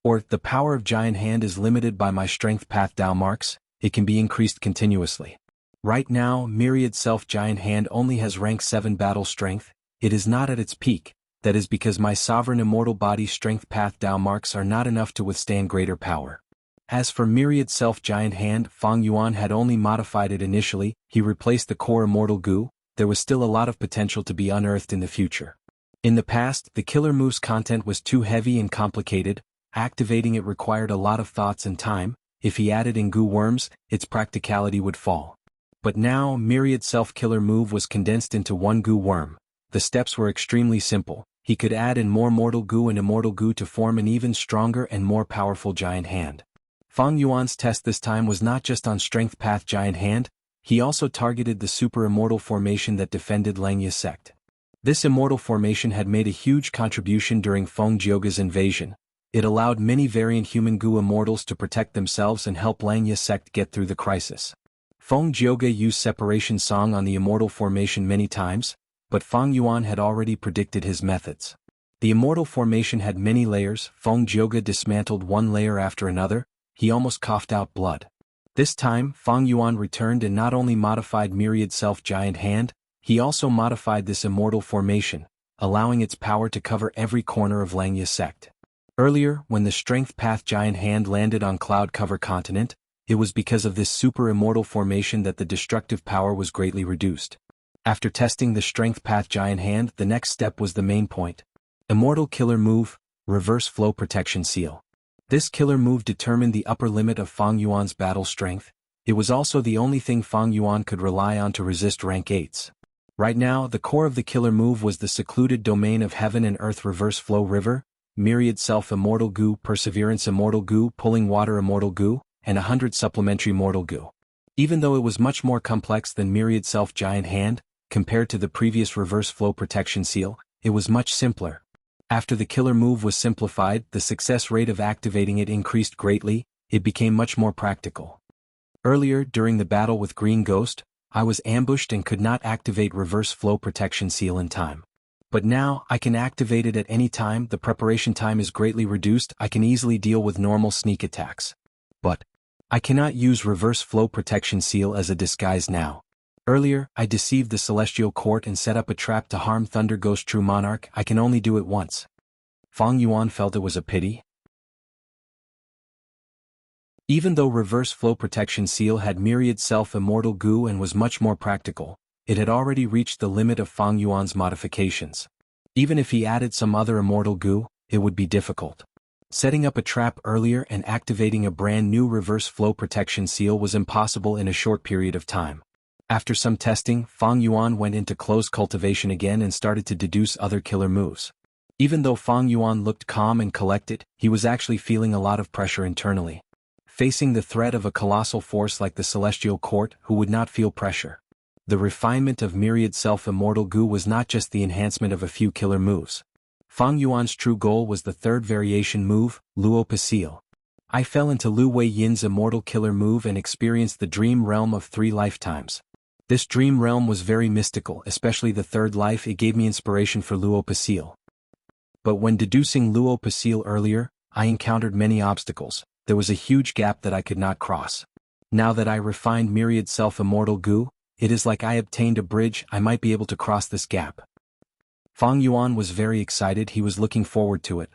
Or, the power of Giant Hand is limited by my Strength Path Dao marks. It can be increased continuously. Right now, Myriad Self-Giant Hand only has rank 7 battle strength. It is not at its peak. That is because my Sovereign Immortal Body Strength Path Dao marks are not enough to withstand greater power. As for Myriad Self-Giant Hand, Fang Yuan had only modified it initially. He replaced the core Immortal Goo. There was still a lot of potential to be unearthed in the future. In the past, the killer move's content was too heavy and complicated. Activating it required a lot of thoughts and time. If he added in Goo Worms, its practicality would fall. But now, Myriad Self-Killer Move was condensed into one Goo Worm. The steps were extremely simple. He could add in more Mortal Goo and Immortal Goo to form an even stronger and more powerful Giant Hand. Fang Yuan's test this time was not just on Strength Path Giant Hand, he also targeted the super immortal formation that defended Langya sect. This immortal formation had made a huge contribution during Feng Jioge's invasion. It allowed many variant human Gu immortals to protect themselves and help Langya sect get through the crisis. Feng Jioge used Separation Song on the immortal formation many times, but Fang Yuan had already predicted his methods. The immortal formation had many layers. Feng Jioge dismantled one layer after another. He almost coughed out blood. This time, Fang Yuan returned and not only modified Myriad Self Giant Hand, he also modified this immortal formation, allowing its power to cover every corner of Langya sect. Earlier, when the Strength Path Giant Hand landed on Cloud Cover Continent, it was because of this super immortal formation that the destructive power was greatly reduced. After testing the Strength Path Giant Hand, the next step was the main point. Immortal Killer Move, Reverse Flow Protection Seal. This killer move determined the upper limit of Fang Yuan's battle strength. It was also the only thing Fang Yuan could rely on to resist rank 8s. Right now, the core of the killer move was the secluded domain of Heaven and Earth Reverse Flow River, Myriad Self Immortal Gu, Perseverance Immortal Gu, Pulling Water Immortal Gu, and 100 Supplementary Mortal Gu. Even though it was much more complex than Myriad Self Giant Hand, compared to the previous Reverse Flow Protection Seal, it was much simpler. After the killer move was simplified, the success rate of activating it increased greatly. It became much more practical. Earlier, during the battle with Green Ghost, I was ambushed and could not activate Reverse Flow Protection Seal in time. But now, I can activate it at any time. The preparation time is greatly reduced. I can easily deal with normal sneak attacks. But I cannot use Reverse Flow Protection Seal as a disguise now. Earlier, I deceived the Celestial Court and set up a trap to harm Thunder Ghost True Monarch. I can only do it once. Fang Yuan felt it was a pity. Even though Reverse Flow Protection Seal had Myriad Self Immortal Gu and was much more practical, it had already reached the limit of Fang Yuan's modifications. Even if he added some other Immortal Gu, it would be difficult. Setting up a trap earlier and activating a brand new Reverse Flow Protection Seal was impossible in a short period of time. After some testing, Fang Yuan went into close cultivation again and started to deduce other killer moves. Even though Fang Yuan looked calm and collected, he was actually feeling a lot of pressure internally. Facing the threat of a colossal force like the Celestial Court, who would not feel pressure. The refinement of Myriad Self Immortal Gu was not just the enhancement of a few killer moves. Fang Yuan's true goal was the third variation move, Luo Pasil. I fell into Lu Wei Yin's immortal killer move and experienced the dream realm of 3 lifetimes. This dream realm was very mystical, especially the third life. It gave me inspiration for Luo Pasil. But when deducing Luo Pasil earlier, I encountered many obstacles. There was a huge gap that I could not cross. Now that I refined Myriad Self Immortal Gu, it is like I obtained a bridge. I might be able to cross this gap. Fang Yuan was very excited. He was looking forward to it.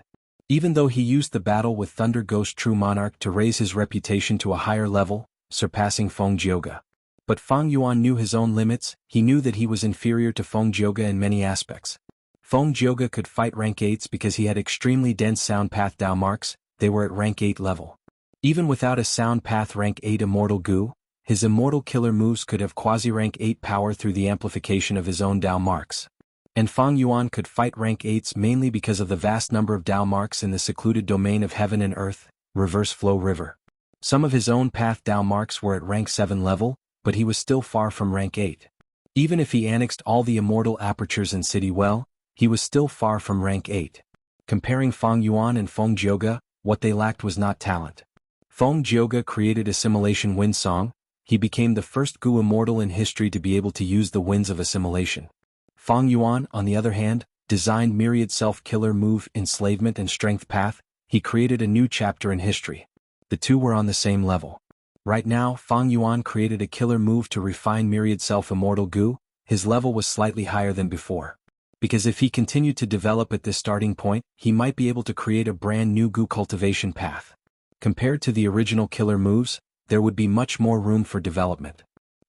Even though he used the battle with Thunder Ghost True Monarch to raise his reputation to a higher level, surpassing Feng Jioge. But Fang Yuan knew his own limits. He knew that he was inferior to Feng Jioge in many aspects. Feng Jioge could fight rank 8s because he had extremely dense sound path Dao marks. They were at rank 8 level. Even without a sound path rank 8 Immortal Gu, his immortal killer moves could have quasi-rank 8 power through the amplification of his own Dao marks. And Fang Yuan could fight rank 8s mainly because of the vast number of Dao marks in the secluded domain of Heaven and Earth, Reverse Flow River. Some of his own path Dao marks were at rank 7 level, but he was still far from rank 8. Even if he annexed all the immortal apertures in City Well, he was still far from rank 8. Comparing Fang Yuan and Feng Jioge, what they lacked was not talent. Feng Jioge created Assimilation Wind Song. He became the first Gu immortal in history to be able to use the winds of assimilation. Fang Yuan, on the other hand, designed Myriad Self-Killer Move, Enslavement and Strength Path. He created a new chapter in history. The two were on the same level. Right now, Fang Yuan created a killer move to refine Myriad Self-Immortal Gu. His level was slightly higher than before. Because if he continued to develop at this starting point, he might be able to create a brand new Gu cultivation path. Compared to the original killer moves, there would be much more room for development.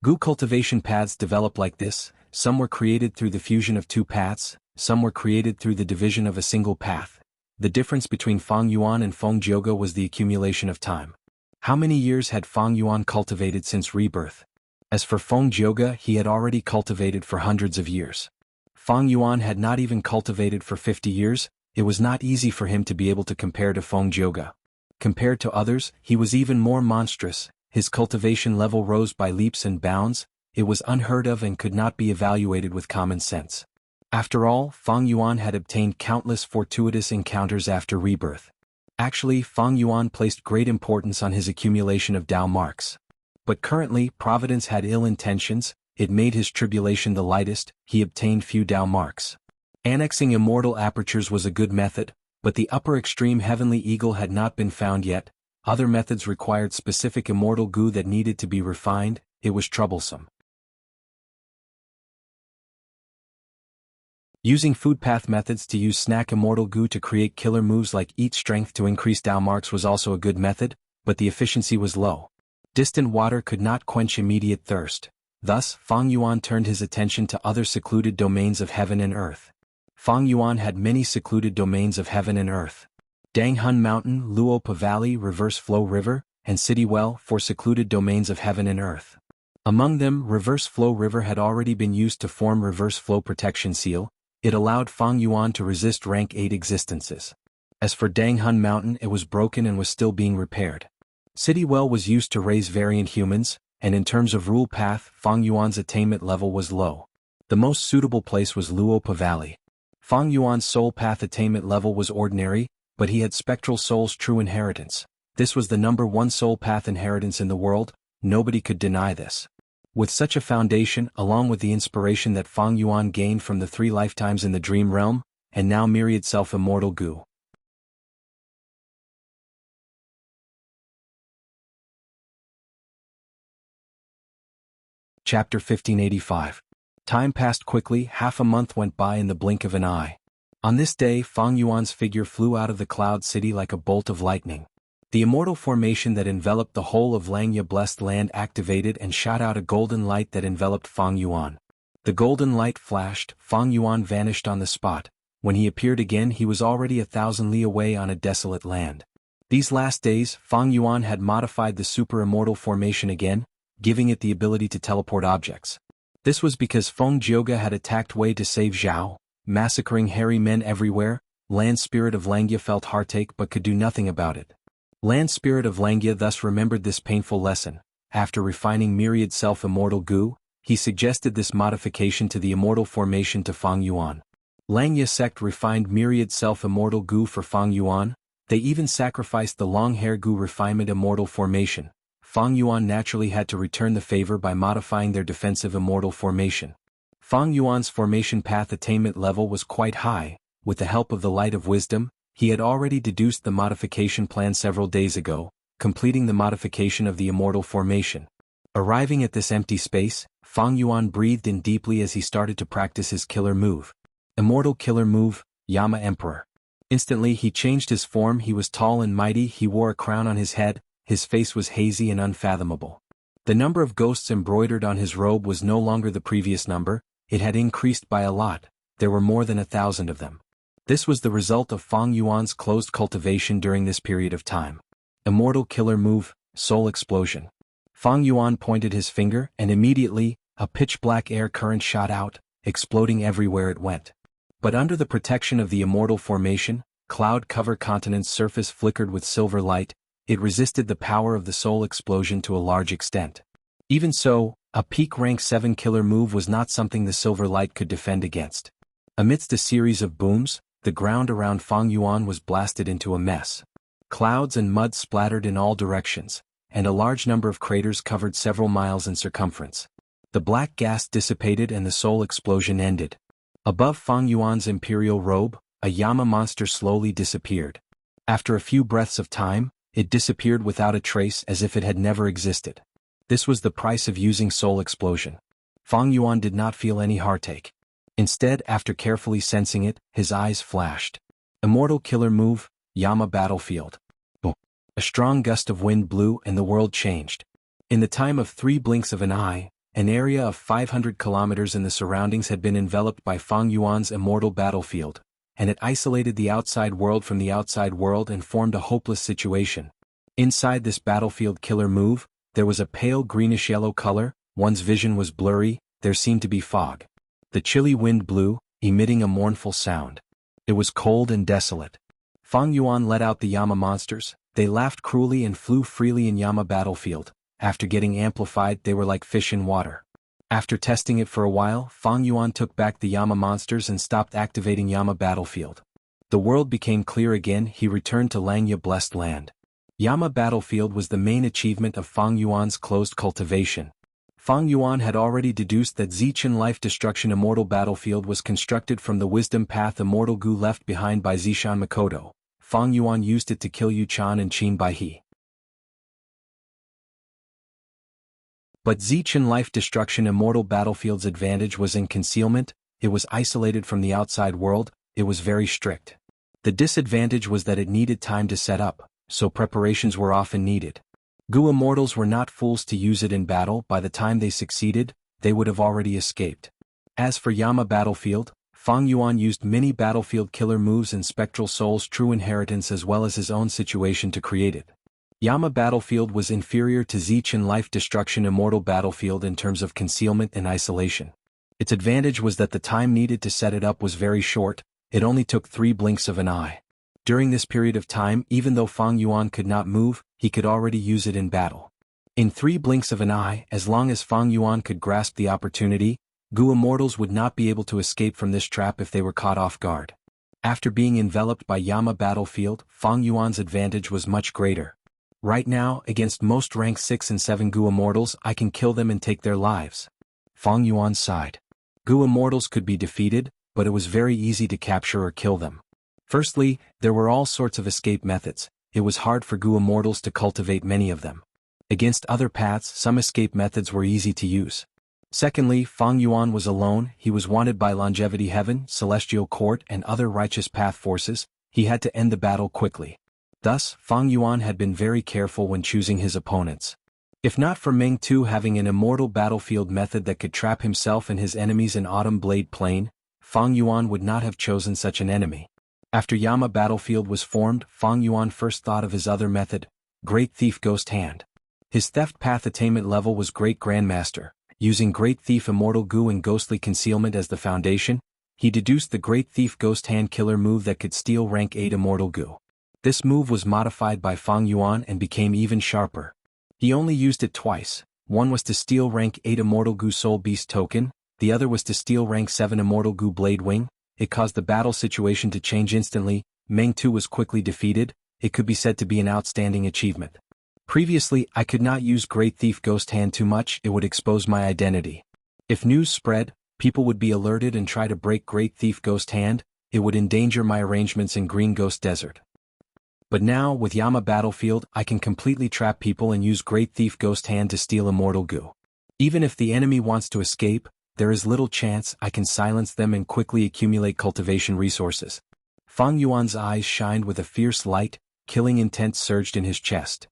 Gu cultivation paths develop like this. Some were created through the fusion of 2 paths, some were created through the division of a single path. The difference between Fang Yuan and Feng Jioge was the accumulation of time. How many years had Fang Yuan cultivated since rebirth? As for Feng Jioge, he had already cultivated for hundreds of years. Fang Yuan had not even cultivated for 50 years. It was not easy for him to be able to compare to Feng Jioge. Compared to others, he was even more monstrous. His cultivation level rose by leaps and bounds. It was unheard of and could not be evaluated with common sense. After all, Fang Yuan had obtained countless fortuitous encounters after rebirth. Actually, Fang Yuan placed great importance on his accumulation of Dao marks. But currently, Providence had ill intentions. It made his tribulation the lightest. He obtained few Dao marks. Annexing immortal apertures was a good method, but the upper extreme heavenly eagle had not been found yet. Other methods required specific immortal goo that needed to be refined. It was troublesome. Using food path methods to use snack immortal goo to create killer moves like eat strength to increase Dao marks was also a good method, but the efficiency was low. Distant water could not quench immediate thirst. Thus, Fang Yuan turned his attention to other secluded domains of heaven and earth. Fang Yuan had many secluded domains of heaven and earth. Danghun Mountain, Luopa Valley, Reverse Flow River, and City Well for secluded domains of heaven and earth. Among them, Reverse Flow River had already been used to form Reverse Flow Protection Seal. It allowed Fang Yuan to resist rank 8 existences. As for Danghun Mountain, it was broken and was still being repaired. City Well was used to raise variant humans, and in terms of rule path, Fang Yuan's attainment level was low. The most suitable place was Luopa Valley. Fang Yuan's soul path attainment level was ordinary, but he had spectral soul's true inheritance. This was the #1 soul path inheritance in the world. Nobody could deny this. With such a foundation, along with the inspiration that Fang Yuan gained from the 3 lifetimes in the dream realm, and now myriad self-immortal goo. Chapter 1585. Time passed quickly. Half a month went by in the blink of an eye. On this day, Fang Yuan's figure flew out of the cloud city like a bolt of lightning. The immortal formation that enveloped the whole of Langya blessed land activated and shot out a golden light that enveloped Fang Yuan. The golden light flashed. Fang Yuan vanished on the spot. When he appeared again, he was already 1,000 li away on a desolate land. These last days, Fang Yuan had modified the super immortal formation again, giving it the ability to teleport objects. This was because Feng Jioga had attacked Wei to save Zhao, massacring hairy men everywhere. Land Spirit of Langya felt heartache but could do nothing about it. Land Spirit of Langya thus remembered this painful lesson. After refining myriad self-immortal goo, he suggested this modification to the immortal formation to Fang Yuan. Langya sect refined myriad self-immortal goo for Fang Yuan. They even sacrificed the long hair goo refinement immortal formation. Fang Yuan naturally had to return the favor by modifying their defensive immortal formation. Fang Yuan's formation path attainment level was quite high. With the help of the light of wisdom, he had already deduced the modification plan several days ago, completing the modification of the immortal formation. Arriving at this empty space, Fang Yuan breathed in deeply as he started to practice his killer move. Immortal killer move, Yama Emperor. Instantly he changed his form. He was tall and mighty. He wore a crown on his head. His face was hazy and unfathomable. The number of ghosts embroidered on his robe was no longer the previous number. It had increased by a lot. There were more than 1,000 of them. This was the result of Fang Yuan's closed cultivation during this period of time. Immortal killer move, Soul Explosion. Fang Yuan pointed his finger, and immediately, a pitch-black air current shot out, exploding everywhere it went. But under the protection of the immortal formation, cloud-covered continent's surface flickered with silver light. It resisted the power of the soul explosion to a large extent. Even so, a peak rank 7 killer move was not something the silver light could defend against. Amidst a series of booms, the ground around Fang Yuan was blasted into a mess. Clouds and mud splattered in all directions, and a large number of craters covered several miles in circumference. The black gas dissipated and the soul explosion ended. Above Fang Yuan's imperial robe, a Yama monster slowly disappeared. After a few breaths of time, it disappeared without a trace as if it had never existed. This was the price of using soul explosion. Fang Yuan did not feel any heartache. Instead, after carefully sensing it, his eyes flashed. Immortal killer move, Yama Battlefield. A strong gust of wind blew and the world changed. In the time of 3 blinks of an eye, an area of 500 kilometers in the surroundings had been enveloped by Fang Yuan's immortal battlefield, and it isolated the outside world from the outside world and formed a hopeless situation. Inside this battlefield killer move, there was a pale greenish-yellow color. One's vision was blurry. There seemed to be fog. The chilly wind blew, emitting a mournful sound. It was cold and desolate. Fang Yuan let out the Yama monsters. They laughed cruelly and flew freely in Yama battlefield. After getting amplified, they were like fish in water. After testing it for a while, Fang Yuan took back the Yama monsters and stopped activating Yama battlefield. The world became clear again. He returned to Langya blessed land. Yama battlefield was the main achievement of Fang Yuan's closed cultivation. Fang Yuan had already deduced that Zichen Life Destruction Immortal Battlefield was constructed from the Wisdom Path Immortal Gu left behind by Zishan Makoto. Fang Yuan used it to kill Yu Chan and Qin Bai He. But Zichen Life Destruction Immortal Battlefield's advantage was in concealment. It was isolated from the outside world. It was very strict. The disadvantage was that it needed time to set up, so preparations were often needed. Gu Immortals were not fools to use it in battle. By the time they succeeded, they would have already escaped. As for Yama battlefield, Fang Yuan used many battlefield killer moves and Spectral Soul's true inheritance as well as his own situation to create it. Yama battlefield was inferior to Zichen Life Destruction Immortal Battlefield in terms of concealment and isolation. Its advantage was that the time needed to set it up was very short. It only took 3 blinks of an eye. During this period of time, even though Fang Yuan could not move, he could already use it in battle. In 3 blinks of an eye, as long as Fang Yuan could grasp the opportunity, Gu Immortals would not be able to escape from this trap if they were caught off guard. After being enveloped by Yama battlefield, Fang Yuan's advantage was much greater. Right now, against most rank 6 and 7 Gu Immortals, I can kill them and take their lives. Fang Yuan sighed. Gu Immortals could be defeated, but it was very easy to capture or kill them. Firstly, there were all sorts of escape methods. It was hard for Gu Immortals to cultivate many of them. Against other paths, some escape methods were easy to use. Secondly, Fang Yuan was alone. He was wanted by Longevity Heaven, Celestial Court, and other righteous path forces. He had to end the battle quickly. Thus, Fang Yuan had been very careful when choosing his opponents. If not for Meng Tu having an immortal battlefield method that could trap himself and his enemies in Autumn Blade Plain, Fang Yuan would not have chosen such an enemy. After Yama battlefield was formed, Fang Yuan first thought of his other method, Great Thief Ghost Hand. His theft path attainment level was Great Grandmaster. Using Great Thief Immortal Gu and Ghostly Concealment as the foundation, he deduced the Great Thief Ghost Hand killer move that could steal rank 8 Immortal Gu. This move was modified by Fang Yuan and became even sharper. He only used it twice. One was to steal rank 8 Immortal Gu Soul Beast token, the other was to steal rank 7 Immortal Gu Blade Wing. It caused the battle situation to change instantly. Meng Tu was quickly defeated. It could be said to be an outstanding achievement. Previously, I could not use Great Thief Ghost Hand too much. It would expose my identity. If news spread, people would be alerted and try to break Great Thief Ghost Hand. It would endanger my arrangements in Green Ghost Desert. But now, with Yama battlefield, I can completely trap people and use Great Thief Ghost Hand to steal Immortal Gu. Even if the enemy wants to escape, there is little chance. I can silence them and quickly accumulate cultivation resources. Fang Yuan's eyes shined with a fierce light. Killing intent surged in his chest.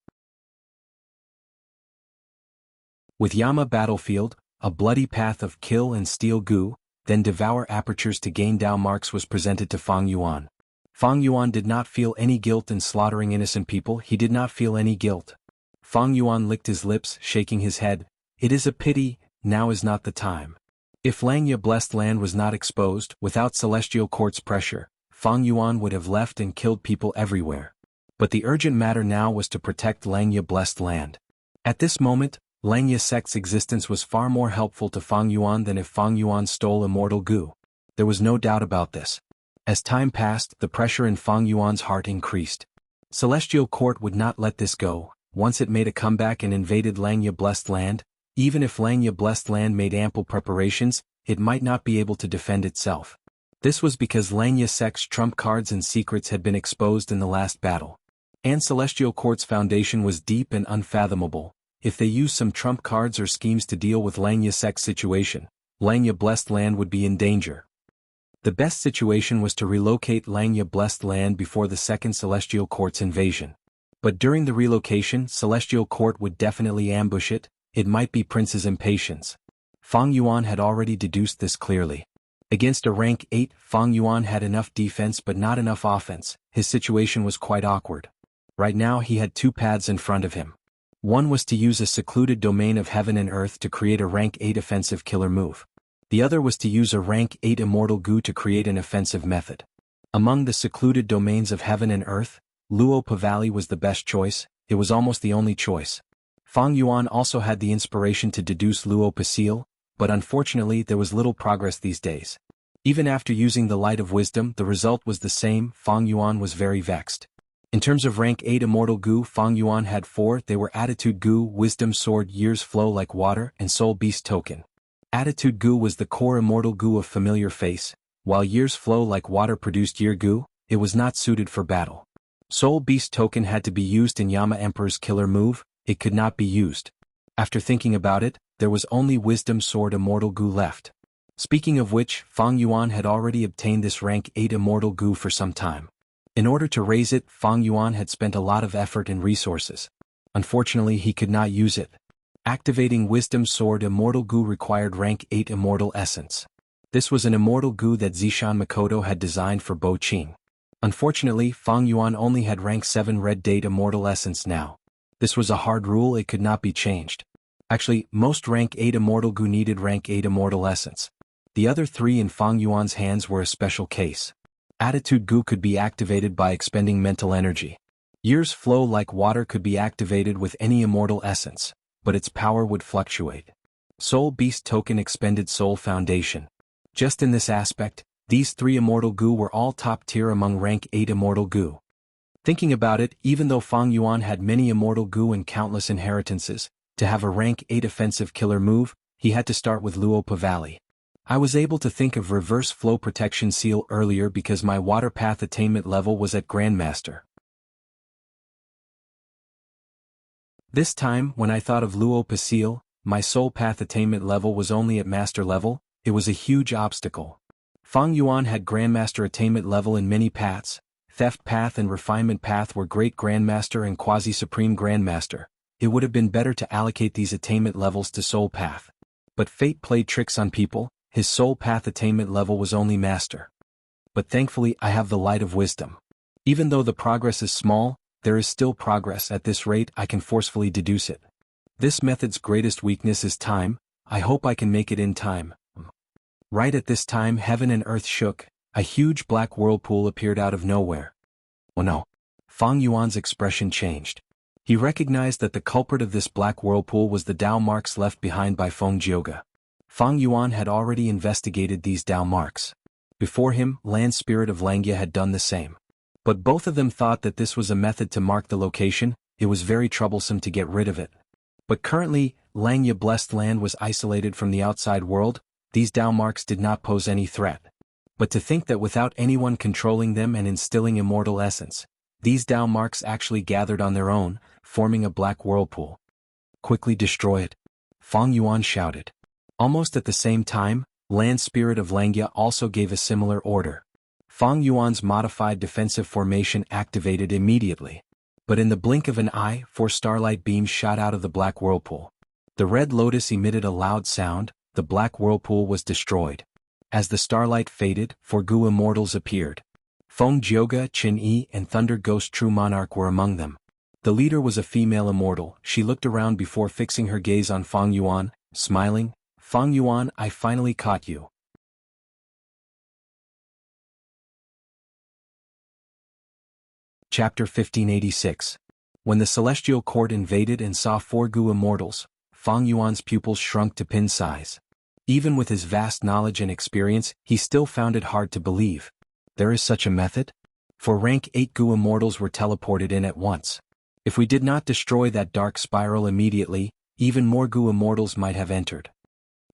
With Yama battlefield, a bloody path of kill and steal Gu, then devour apertures to gain Dao marks was presented to Fang Yuan. Fang Yuan did not feel any guilt in slaughtering innocent people. He did not feel any guilt. Fang Yuan licked his lips, shaking his head. It is a pity, now is not the time. If Langya Blessed Land was not exposed, without Celestial Court's pressure, Fang Yuan would have left and killed people everywhere. But the urgent matter now was to protect Langya Blessed Land. At this moment, Langya sect's existence was far more helpful to Fang Yuan than if Fang Yuan stole Immortal Gu. There was no doubt about this. As time passed, the pressure in Fang Yuan's heart increased. Celestial Court would not let this go. Once it made a comeback and invaded Langya Blessed Land, even if Langya Blessed Land made ample preparations, it might not be able to defend itself. This was because Langya sect's trump cards and secrets had been exposed in the last battle. And Celestial Court's foundation was deep and unfathomable. If they used some trump cards or schemes to deal with Langya sect's situation, Langya Blessed Land would be in danger. The best situation was to relocate Langya Blessed Land before the second Celestial Court's invasion. But during the relocation, Celestial Court would definitely ambush it. It might be Prince's impatience. Fang Yuan had already deduced this clearly. Against a rank 8, Fang Yuan had enough defense but not enough offense. His situation was quite awkward. Right now he had 2 paths in front of him. One was to use a secluded domain of heaven and earth to create a rank 8 offensive killer move. The other was to use a rank 8 Immortal Gu to create an offensive method. Among the secluded domains of heaven and earth, Luopa Valley was the best choice, it was almost the only choice. Feng Yuan also had the inspiration to deduce Luopa Seal, but unfortunately there was little progress these days. Even after using the Light of Wisdom, the result was the same. Feng Yuan was very vexed. In terms of rank 8 Immortal Gu, Feng Yuan had 4, they were Attitude Gu, Wisdom Sword, Years Flow Like Water, and Soul Beast Token. Attitude Gu was the core Immortal Gu of Familiar Face, while Years Flow Like Water produced Year Gu, it was not suited for battle. Soul Beast Token had to be used in Yama Emperor's killer move, it could not be used. After thinking about it, there was only Wisdom Sword Immortal Gu left. Speaking of which, Feng Yuan had already obtained this rank 8 Immortal Gu for some time. In order to raise it, Feng Yuan had spent a lot of effort and resources. Unfortunately, he could not use it. Activating Wisdom Sword Immortal Gu required rank 8 Immortal Essence. This was an Immortal Gu that Zishan Makoto had designed for Bo Qing. Unfortunately, Feng Yuan only had rank 7 Red Date Immortal Essence now. This was a hard rule, it could not be changed. Actually, most rank 8 Immortal Gu needed rank 8 Immortal Essence. The other 3 in Feng Yuan's hands were a special case. Attitude Gu could be activated by expending mental energy. Years Flow Like Water could be activated with any Immortal Essence, but its power would fluctuate. Soul Beast Token expended Soul Foundation. Just in this aspect, these 3 Immortal Gu were all top tier among rank 8 Immortal Gu. Thinking about it, even though Feng Yuan had many Immortal Gu and countless inheritances, to have a rank 8 offensive killer move, he had to start with Luopa Valley. I was able to think of Reverse Flow Protection Seal earlier because my Water Path attainment level was at Grandmaster. This time, when I thought of Luopa Seal, my Soul Path attainment level was only at Master level, it was a huge obstacle. Feng Yuan had Grandmaster attainment level in many paths. Theft Path and Refinement Path were Great Grandmaster and Quasi-Supreme Grandmaster. It would have been better to allocate these attainment levels to Soul Path. But fate played tricks on people. His Soul Path attainment level was only Master. But thankfully I have the Light of Wisdom. Even though the progress is small, there is still progress. At this rate I can forcefully deduce it. This method's greatest weakness is time. I hope I can make it in time. Right at this time heaven and earth shook, a huge black whirlpool appeared out of nowhere. Oh no. Feng Yuan's expression changed. He recognized that the culprit of this black whirlpool was the Dao marks left behind by Feng Jioge. Feng Yuan had already investigated these Dao marks. Before him, Land Spirit of Langya had done the same. But both of them thought that this was a method to mark the location, it was very troublesome to get rid of it. But currently, Langya Blessed Land was isolated from the outside world, these Dao marks did not pose any threat. But to think that without anyone controlling them and instilling immortal essence, these Dao marks actually gathered on their own, forming a black whirlpool. Quickly destroy it. Feng Yuan shouted. Almost at the same time, Land Spirit of Langya also gave a similar order. Feng Yuan's modified defensive formation activated immediately. But in the blink of an eye, 4 starlight beams shot out of the black whirlpool. The red lotus emitted a loud sound, the black whirlpool was destroyed. As the starlight faded, 4 Gu immortals appeared. Feng Jioge, Qin Yi, and Thunder Ghost True Monarch were among them. The leader was a female immortal. She looked around before fixing her gaze on Feng Yuan, smiling. Feng Yuan, I finally caught you. Chapter 1586. When the Celestial Court invaded and saw 4 Gu immortals, Feng Yuan's pupils shrunk to pin size. Even with his vast knowledge and experience, he still found it hard to believe. There is such a method? 4 rank 8 Gu immortals were teleported in at once. If we did not destroy that dark spiral immediately, even more Gu immortals might have entered.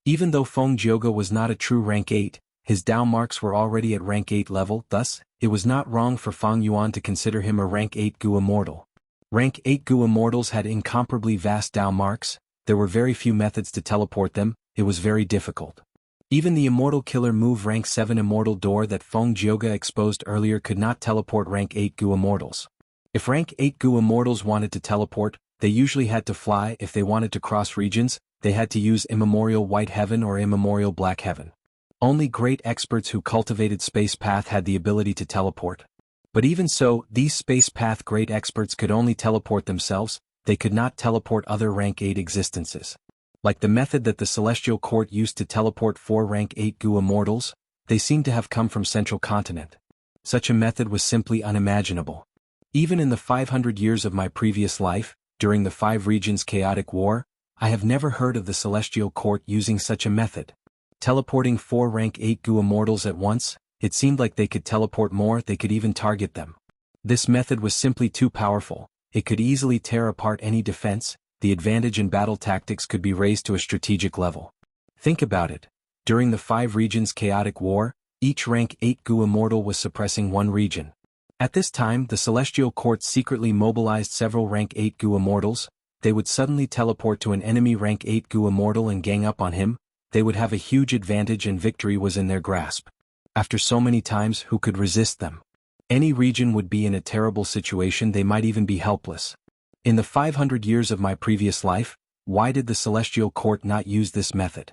Even though Feng Jioge was not a true rank 8, his Dao marks were already at rank 8 level, thus, it was not wrong for Feng Yuan to consider him a rank 8 Gu immortal. Rank 8 Gu immortals had incomparably vast Dao marks, there were very few methods to teleport them, it was very difficult. Even the Immortal Killer move rank 7 Immortal Door that Feng Jioge exposed earlier could not teleport rank 8 Gu immortals. If rank 8 Gu immortals wanted to teleport, they usually had to fly. If they wanted to cross regions, they had to use Immemorial White Heaven or Immemorial Black Heaven. Only great experts who cultivated Space Path had the ability to teleport. But even so, these Space Path great experts could only teleport themselves, they could not teleport other rank 8 existences. Like the method that the Celestial Court used to teleport 4 rank 8 Gu immortals, they seemed to have come from Central Continent. Such a method was simply unimaginable. Even in the 500 years of my previous life, during the 5 regions chaotic war, I have never heard of the Celestial Court using such a method. Teleporting 4 rank 8 Gu immortals at once, it seemed like they could teleport more, they could even target them. This method was simply too powerful, it could easily tear apart any defense, the advantage in battle tactics could be raised to a strategic level. Think about it. During the 5 regions chaotic war, each rank 8 Gu immortal was suppressing one region. At this time, the Celestial Court secretly mobilized several rank 8 Gu immortals. They would suddenly teleport to an enemy rank 8 Gu immortal and gang up on him. They would have a huge advantage and victory was in their grasp. After so many times, who could resist them? Any region would be in a terrible situation, they might even be helpless. In the 500 years of my previous life, why did the Celestial Court not use this method?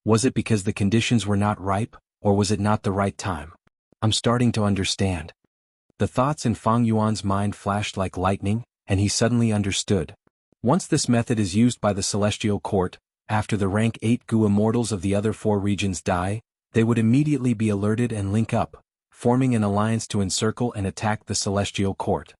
Was it because the conditions were not ripe, or was it not the right time? I'm starting to understand. The thoughts in Fang Yuan's mind flashed like lightning, and he suddenly understood. Once this method is used by the Celestial Court, after the rank 8 Gu immortals of the other 4 regions die, they would immediately be alerted and link up, forming an alliance to encircle and attack the Celestial Court.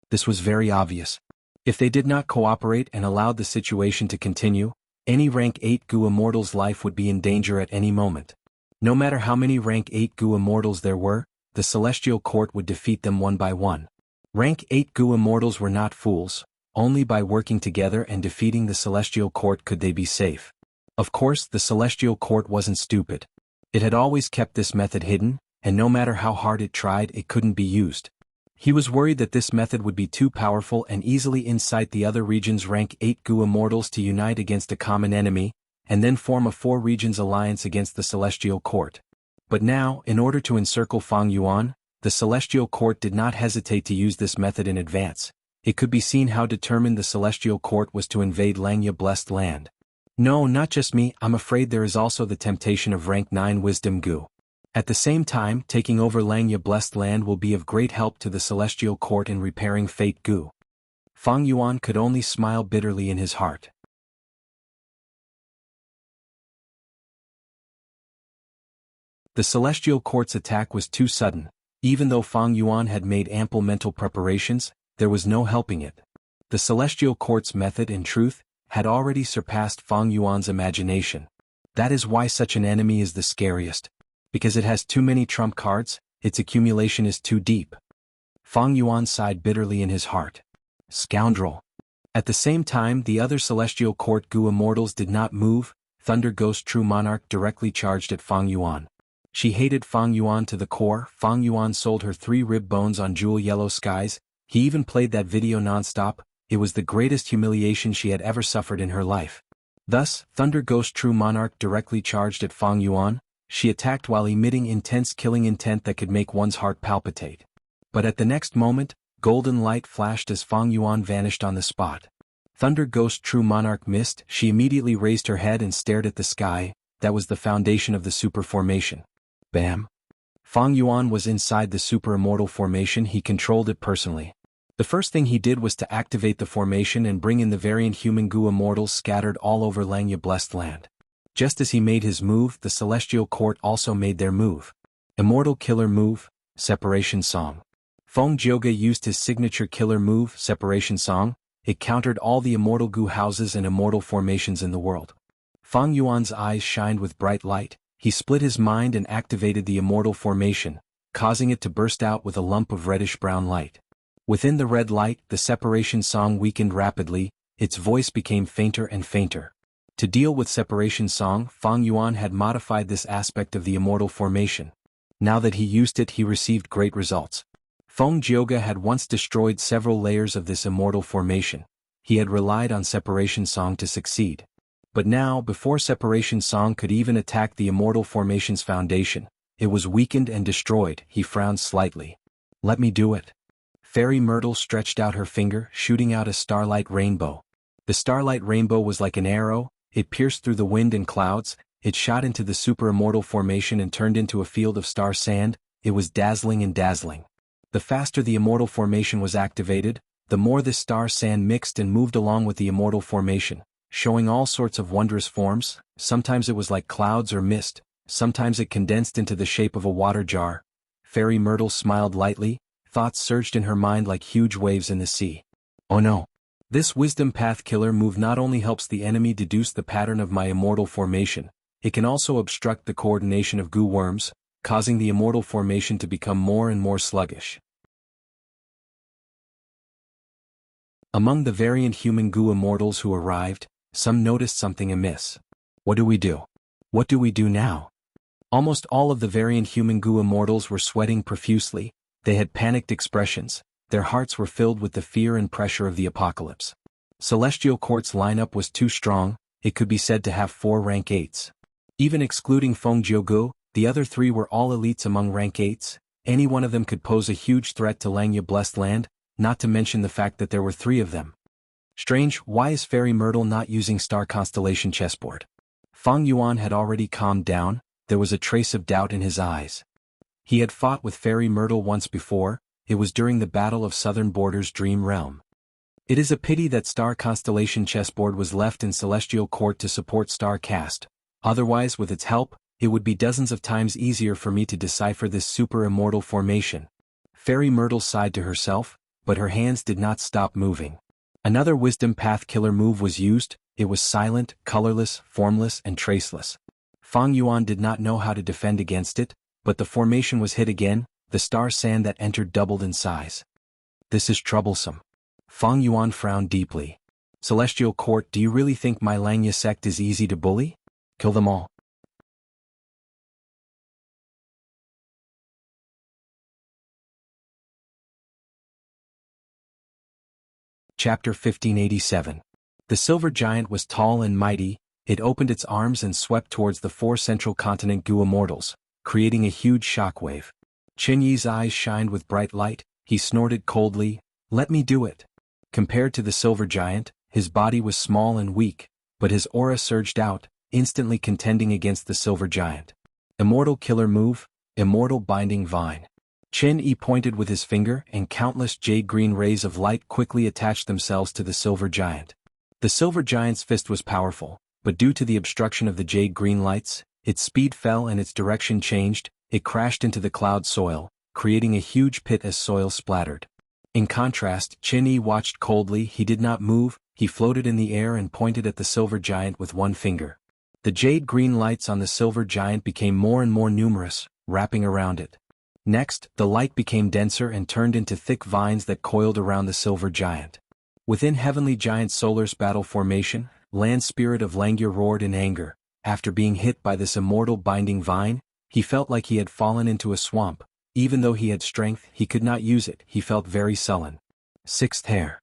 This was very obvious. If they did not cooperate and allowed the situation to continue, any rank 8 Gu immortal's life would be in danger at any moment. No matter how many rank 8 Gu immortals there were, the Celestial Court would defeat them one by one. Rank 8 Gu immortals were not fools, only by working together and defeating the Celestial Court could they be safe. Of course, the Celestial Court wasn't stupid. It had always kept this method hidden, and no matter how hard it tried, it couldn't be used. He was worried that this method would be too powerful and easily incite the other region's rank 8 Gu immortals to unite against a common enemy, and then form a 4 regions alliance against the Celestial Court. But now, in order to encircle Fang Yuan, the Celestial Court did not hesitate to use this method in advance. It could be seen how determined the Celestial Court was to invade Langya Blessed Land. No, not just me, I'm afraid there is also the temptation of rank 9 Wisdom Gu. At the same time, taking over Langya Blessed Land will be of great help to the Celestial Court in repairing Fate Gu. Fang Yuan could only smile bitterly in his heart. The Celestial Court's attack was too sudden. Even though Fang Yuan had made ample mental preparations, there was no helping it. The Celestial Court's method, in truth, had already surpassed Fang Yuan's imagination. That is why such an enemy is the scariest. Because it has too many trump cards, its accumulation is too deep. Fang Yuan sighed bitterly in his heart. Scoundrel. At the same time, the other Celestial Court Gu immortals did not move. Thunder Ghost True Monarch directly charged at Fang Yuan. She hated Fang Yuan to the core. Fang Yuan sold her 3 rib bones on Jewel Yellow Skies. He even played that video non-stop. It was the greatest humiliation she had ever suffered in her life. Thus, Thunder Ghost True Monarch directly charged at Fang Yuan. She attacked while emitting intense killing intent that could make one's heart palpitate. But at the next moment, golden light flashed as Fang Yuan vanished on the spot. Thunder Ghost True Monarch missed. She immediately raised her head and stared at the sky. That was the foundation of the super formation. Bam! Fang Yuan was inside the super immortal formation. He controlled it personally. The first thing he did was to activate the formation and bring in the variant human Gu immortals scattered all over Langya Blessed Land. Just as he made his move, the Celestial Court also made their move. Immortal Killer Move, Separation Song. Feng Jioge used his signature killer move, Separation Song. It countered all the immortal Gu houses and immortal formations in the world. Fang Yuan's eyes shined with bright light. He split his mind and activated the immortal formation, causing it to burst out with a lump of reddish-brown light. Within the red light, the Separation Song weakened rapidly. Its voice became fainter and fainter. To deal with Separation Song, Fang Yuan had modified this aspect of the immortal formation. Now that he used it, he received great results. Feng Jioge had once destroyed several layers of this immortal formation. He had relied on Separation Song to succeed. But now, before Separation Song could even attack the immortal formation's foundation, it was weakened and destroyed. He frowned slightly. Let me do it. Fairy Myrtle stretched out her finger, shooting out a starlight rainbow. The starlight rainbow was like an arrow. It pierced through the wind and clouds. It shot into the super immortal formation and turned into a field of star sand. It was dazzling and dazzling. The faster the immortal formation was activated, the more this star sand mixed and moved along with the immortal formation, showing all sorts of wondrous forms. Sometimes it was like clouds or mist, sometimes it condensed into the shape of a water jar. Fairy Myrtle smiled lightly. thoughts surged in her mind like huge waves in the sea. Oh no. This wisdom path killer move not only helps the enemy deduce the pattern of my immortal formation, it can also obstruct the coordination of goo worms, causing the immortal formation to become more and more sluggish. Among the variant human goo immortals who arrived, some noticed something amiss. What do we do? What do we do now? Almost all of the variant human goo immortals were sweating profusely, they had panicked expressions, their hearts were filled with the fear and pressure of the apocalypse. Celestial Court's lineup was too strong, it could be said to have 4 rank 8s. Even excluding Feng Jianghu, the other 3 were all elites among rank 8s, any one of them could pose a huge threat to Langya Blessed Land, not to mention the fact that there were 3 of them. Strange, why is Fairy Myrtle not using Star Constellation chessboard? Feng Yuan had already calmed down, there was a trace of doubt in his eyes. He had fought with Fairy Myrtle once before, it was during the Battle of Southern Border's Dream Realm. It is a pity that Star Constellation chessboard was left in Celestial Court to support Star Cast, otherwise with its help, it would be dozens of times easier for me to decipher this super immortal formation. Fairy Myrtle sighed to herself, but her hands did not stop moving. Another wisdom path killer move was used, it was silent, colorless, formless and traceless. Feng Yuan did not know how to defend against it, but the formation was hit again, the star sand that entered doubled in size. This is troublesome. Feng Yuan frowned deeply. Celestial Court, do you really think my Langya sect is easy to bully? Kill them all. Chapter 1587. The silver giant was tall and mighty, it opened its arms and swept towards the 4 central continent goo immortals, creating a huge shockwave. Qin Yi's eyes shined with bright light, he snorted coldly, "Let me do it." Compared to the silver giant, his body was small and weak, but his aura surged out, instantly contending against the silver giant. Immortal killer move, Immortal Binding Vine. Qin Yi pointed with his finger and countless jade-green rays of light quickly attached themselves to the silver giant. The silver giant's fist was powerful, but due to the obstruction of the jade-green lights, its speed fell and its direction changed, it crashed into the cloud soil, creating a huge pit as soil splattered. In contrast, Qin Yi watched coldly, he did not move, he floated in the air and pointed at the silver giant with one finger. The jade-green lights on the silver giant became more and more numerous, wrapping around it. Next, the light became denser and turned into thick vines that coiled around the silver giant. Within Heavenly Giant Solar's battle formation, Land Spirit of Langya roared in anger. After being hit by this immortal binding vine, he felt like he had fallen into a swamp. Even though he had strength, he could not use it, he felt very sullen. Sixth Hair.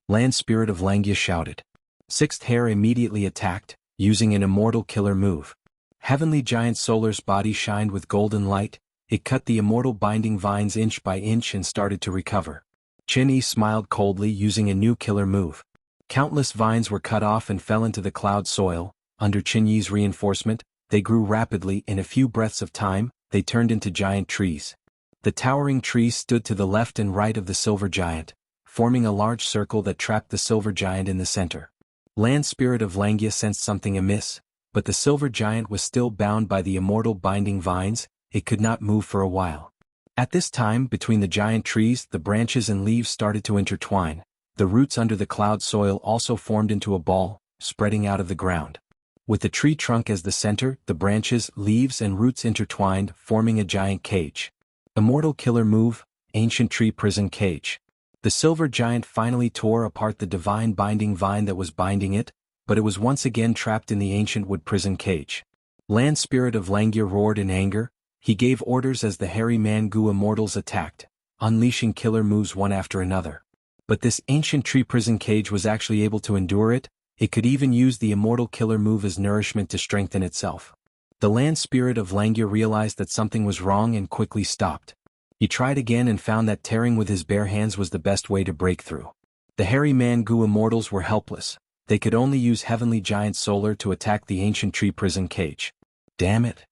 Land Spirit of Langya shouted. Sixth Hair immediately attacked, using an immortal killer move. Heavenly Giant Solar's body shined with golden light, it cut the immortal binding vines inch by inch and started to recover. Qin Yi smiled coldly using a new killer move. Countless vines were cut off and fell into the cloud soil. Under Qin Yi's reinforcement, they grew rapidly. In a few breaths of time, they turned into giant trees. The towering trees stood to the left and right of the silver giant, forming a large circle that trapped the silver giant in the center. Land Spirit of Langya sensed something amiss, but the silver giant was still bound by the immortal binding vines, it could not move for a while. At this time, between the giant trees, the branches and leaves started to intertwine. The roots under the cloud soil also formed into a ball, spreading out of the ground. With the tree trunk as the center, the branches, leaves and roots intertwined, forming a giant cage. Immortal killer move, Ancient Tree Prison Cage. The silver giant finally tore apart the divine binding vine that was binding it, but it was once again trapped in the ancient wood prison cage. Land Spirit of Langya roared in anger, he gave orders as the hairy man-goo immortals attacked, unleashing killer moves one after another. But this ancient tree prison cage was actually able to endure it, it could even use the immortal killer move as nourishment to strengthen itself. The Land Spirit of Langya realized that something was wrong and quickly stopped. He tried again and found that tearing with his bare hands was the best way to break through. The hairy man-goo immortals were helpless, they could only use Heavenly Giant Solar to attack the ancient tree prison cage. Damn it!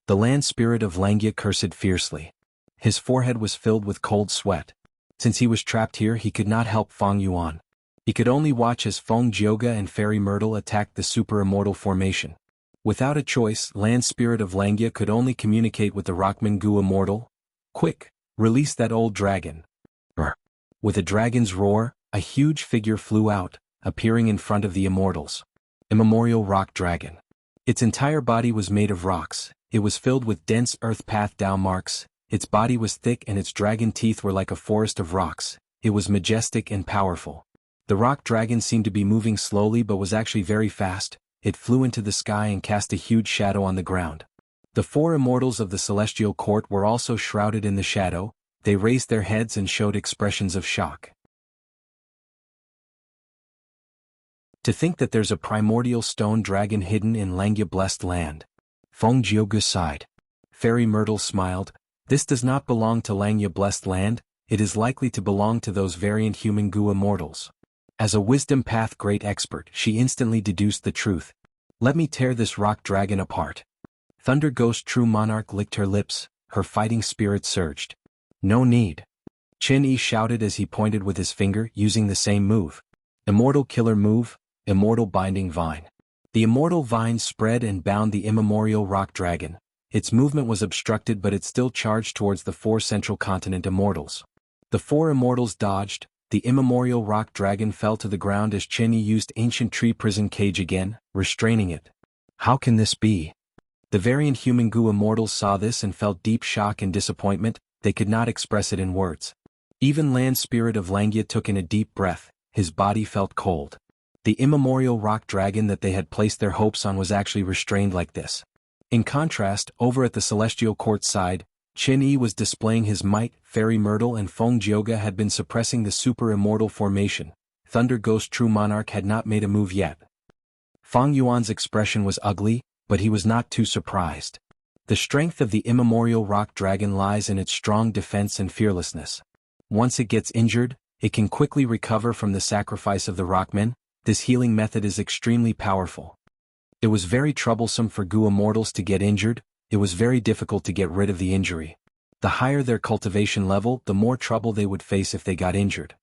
The Land Spirit of Langya cursed fiercely. His forehead was filled with cold sweat. Since he was trapped here, he could not help Feng Yuan. He could only watch as Feng Jioga and Fairy Myrtle attacked the super immortal formation. Without a choice, Land Spirit of Langya could only communicate with the Rockman Goo immortal. Quick, release that old dragon. With a dragon's roar, a huge figure flew out, appearing in front of the immortals. Immemorial Rock Dragon. Its entire body was made of rocks, it was filled with dense earth path Dao marks, its body was thick and its dragon teeth were like a forest of rocks, it was majestic and powerful. The rock dragon seemed to be moving slowly but was actually very fast, it flew into the sky and cast a huge shadow on the ground. The four immortals of the celestial court were also shrouded in the shadow, they raised their heads and showed expressions of shock. To think that there's a primordial stone dragon hidden in Langya blessed land. Feng Jiuge sighed. Fairy Myrtle smiled. This does not belong to Langya blessed land, it is likely to belong to those variant human Gu immortals. As a wisdom path great expert, she instantly deduced the truth. Let me tear this rock dragon apart. Thunder Ghost True Monarch licked her lips, her fighting spirit surged. No need. Qin Yi shouted as he pointed with his finger, using the same move. Immortal Killer Move, Immortal Binding Vine. The immortal vine spread and bound the immemorial rock dragon. Its movement was obstructed but it still charged towards the four central continent immortals. The four immortals dodged, the immemorial rock dragon fell to the ground as Qin Yi used ancient tree prison cage again, restraining it. How can this be? The variant human Gu immortals saw this and felt deep shock and disappointment, they could not express it in words. Even land spirit of Langya took in a deep breath, his body felt cold. The immemorial rock dragon that they had placed their hopes on was actually restrained like this. In contrast, over at the celestial court side, Qin Yi was displaying his might, Fairy Myrtle and Feng Jiuge had been suppressing the super immortal formation, Thunder Ghost True Monarch had not made a move yet. Feng Yuan's expression was ugly, but he was not too surprised. The strength of the immemorial rock dragon lies in its strong defense and fearlessness. Once it gets injured, it can quickly recover from the sacrifice of the rockmen. This healing method is extremely powerful. It was very troublesome for Gu immortals to get injured, it was very difficult to get rid of the injury. The higher their cultivation level, the more trouble they would face if they got injured.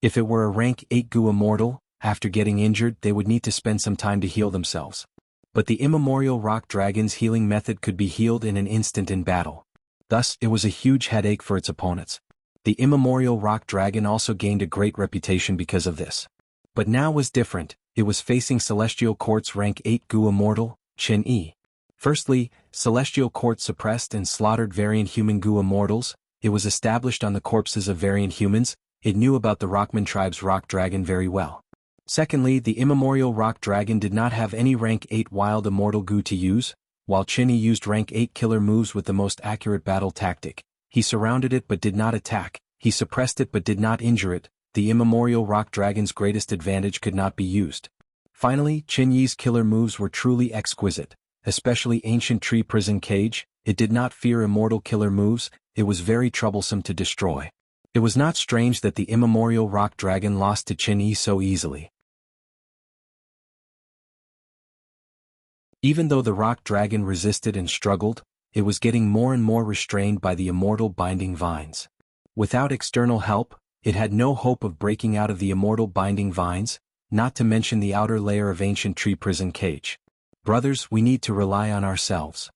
If it were a rank 8 Gu immortal, after getting injured they would need to spend some time to heal themselves. But the immemorial rock dragon's healing method could be healed in an instant in battle. Thus, it was a huge headache for its opponents. The immemorial rock dragon also gained a great reputation because of this. But now was different, it was facing Celestial Court's rank 8 Gu immortal, Qin Yi. Firstly, Celestial Court suppressed and slaughtered variant human Gu immortals, it was established on the corpses of variant humans, it knew about the Rockman tribe's rock dragon very well. Secondly, the immemorial rock dragon did not have any rank 8 wild immortal Gu to use, while Qin Yi used rank 8 killer moves with the most accurate battle tactic. He surrounded it but did not attack, he suppressed it but did not injure it. The immemorial rock dragon's greatest advantage could not be used. Finally, Qin Yi's killer moves were truly exquisite, especially ancient tree prison cage, it did not fear immortal killer moves, it was very troublesome to destroy. It was not strange that the immemorial rock dragon lost to Qin Yi so easily. Even though the rock dragon resisted and struggled, it was getting more and more restrained by the immortal binding vines. Without external help, it had no hope of breaking out of the immortal binding vines, not to mention the outer layer of ancient tree prison cage. Brothers, we need to rely on ourselves.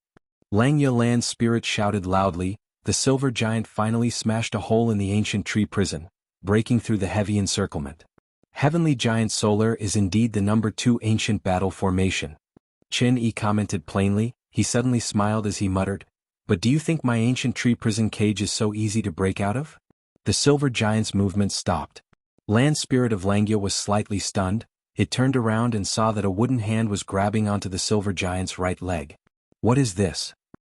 Langya Land Spirit shouted loudly, the silver giant finally smashed a hole in the ancient tree prison, breaking through the heavy encirclement. Heavenly Giant Solar is indeed the number 2 ancient battle formation. Qin Yi commented plainly, he suddenly smiled as he muttered, but do you think my ancient tree prison cage is so easy to break out of? The silver giant's movement stopped. Land Spirit of Langya was slightly stunned, it turned around and saw that a wooden hand was grabbing onto the silver giant's right leg. What is this?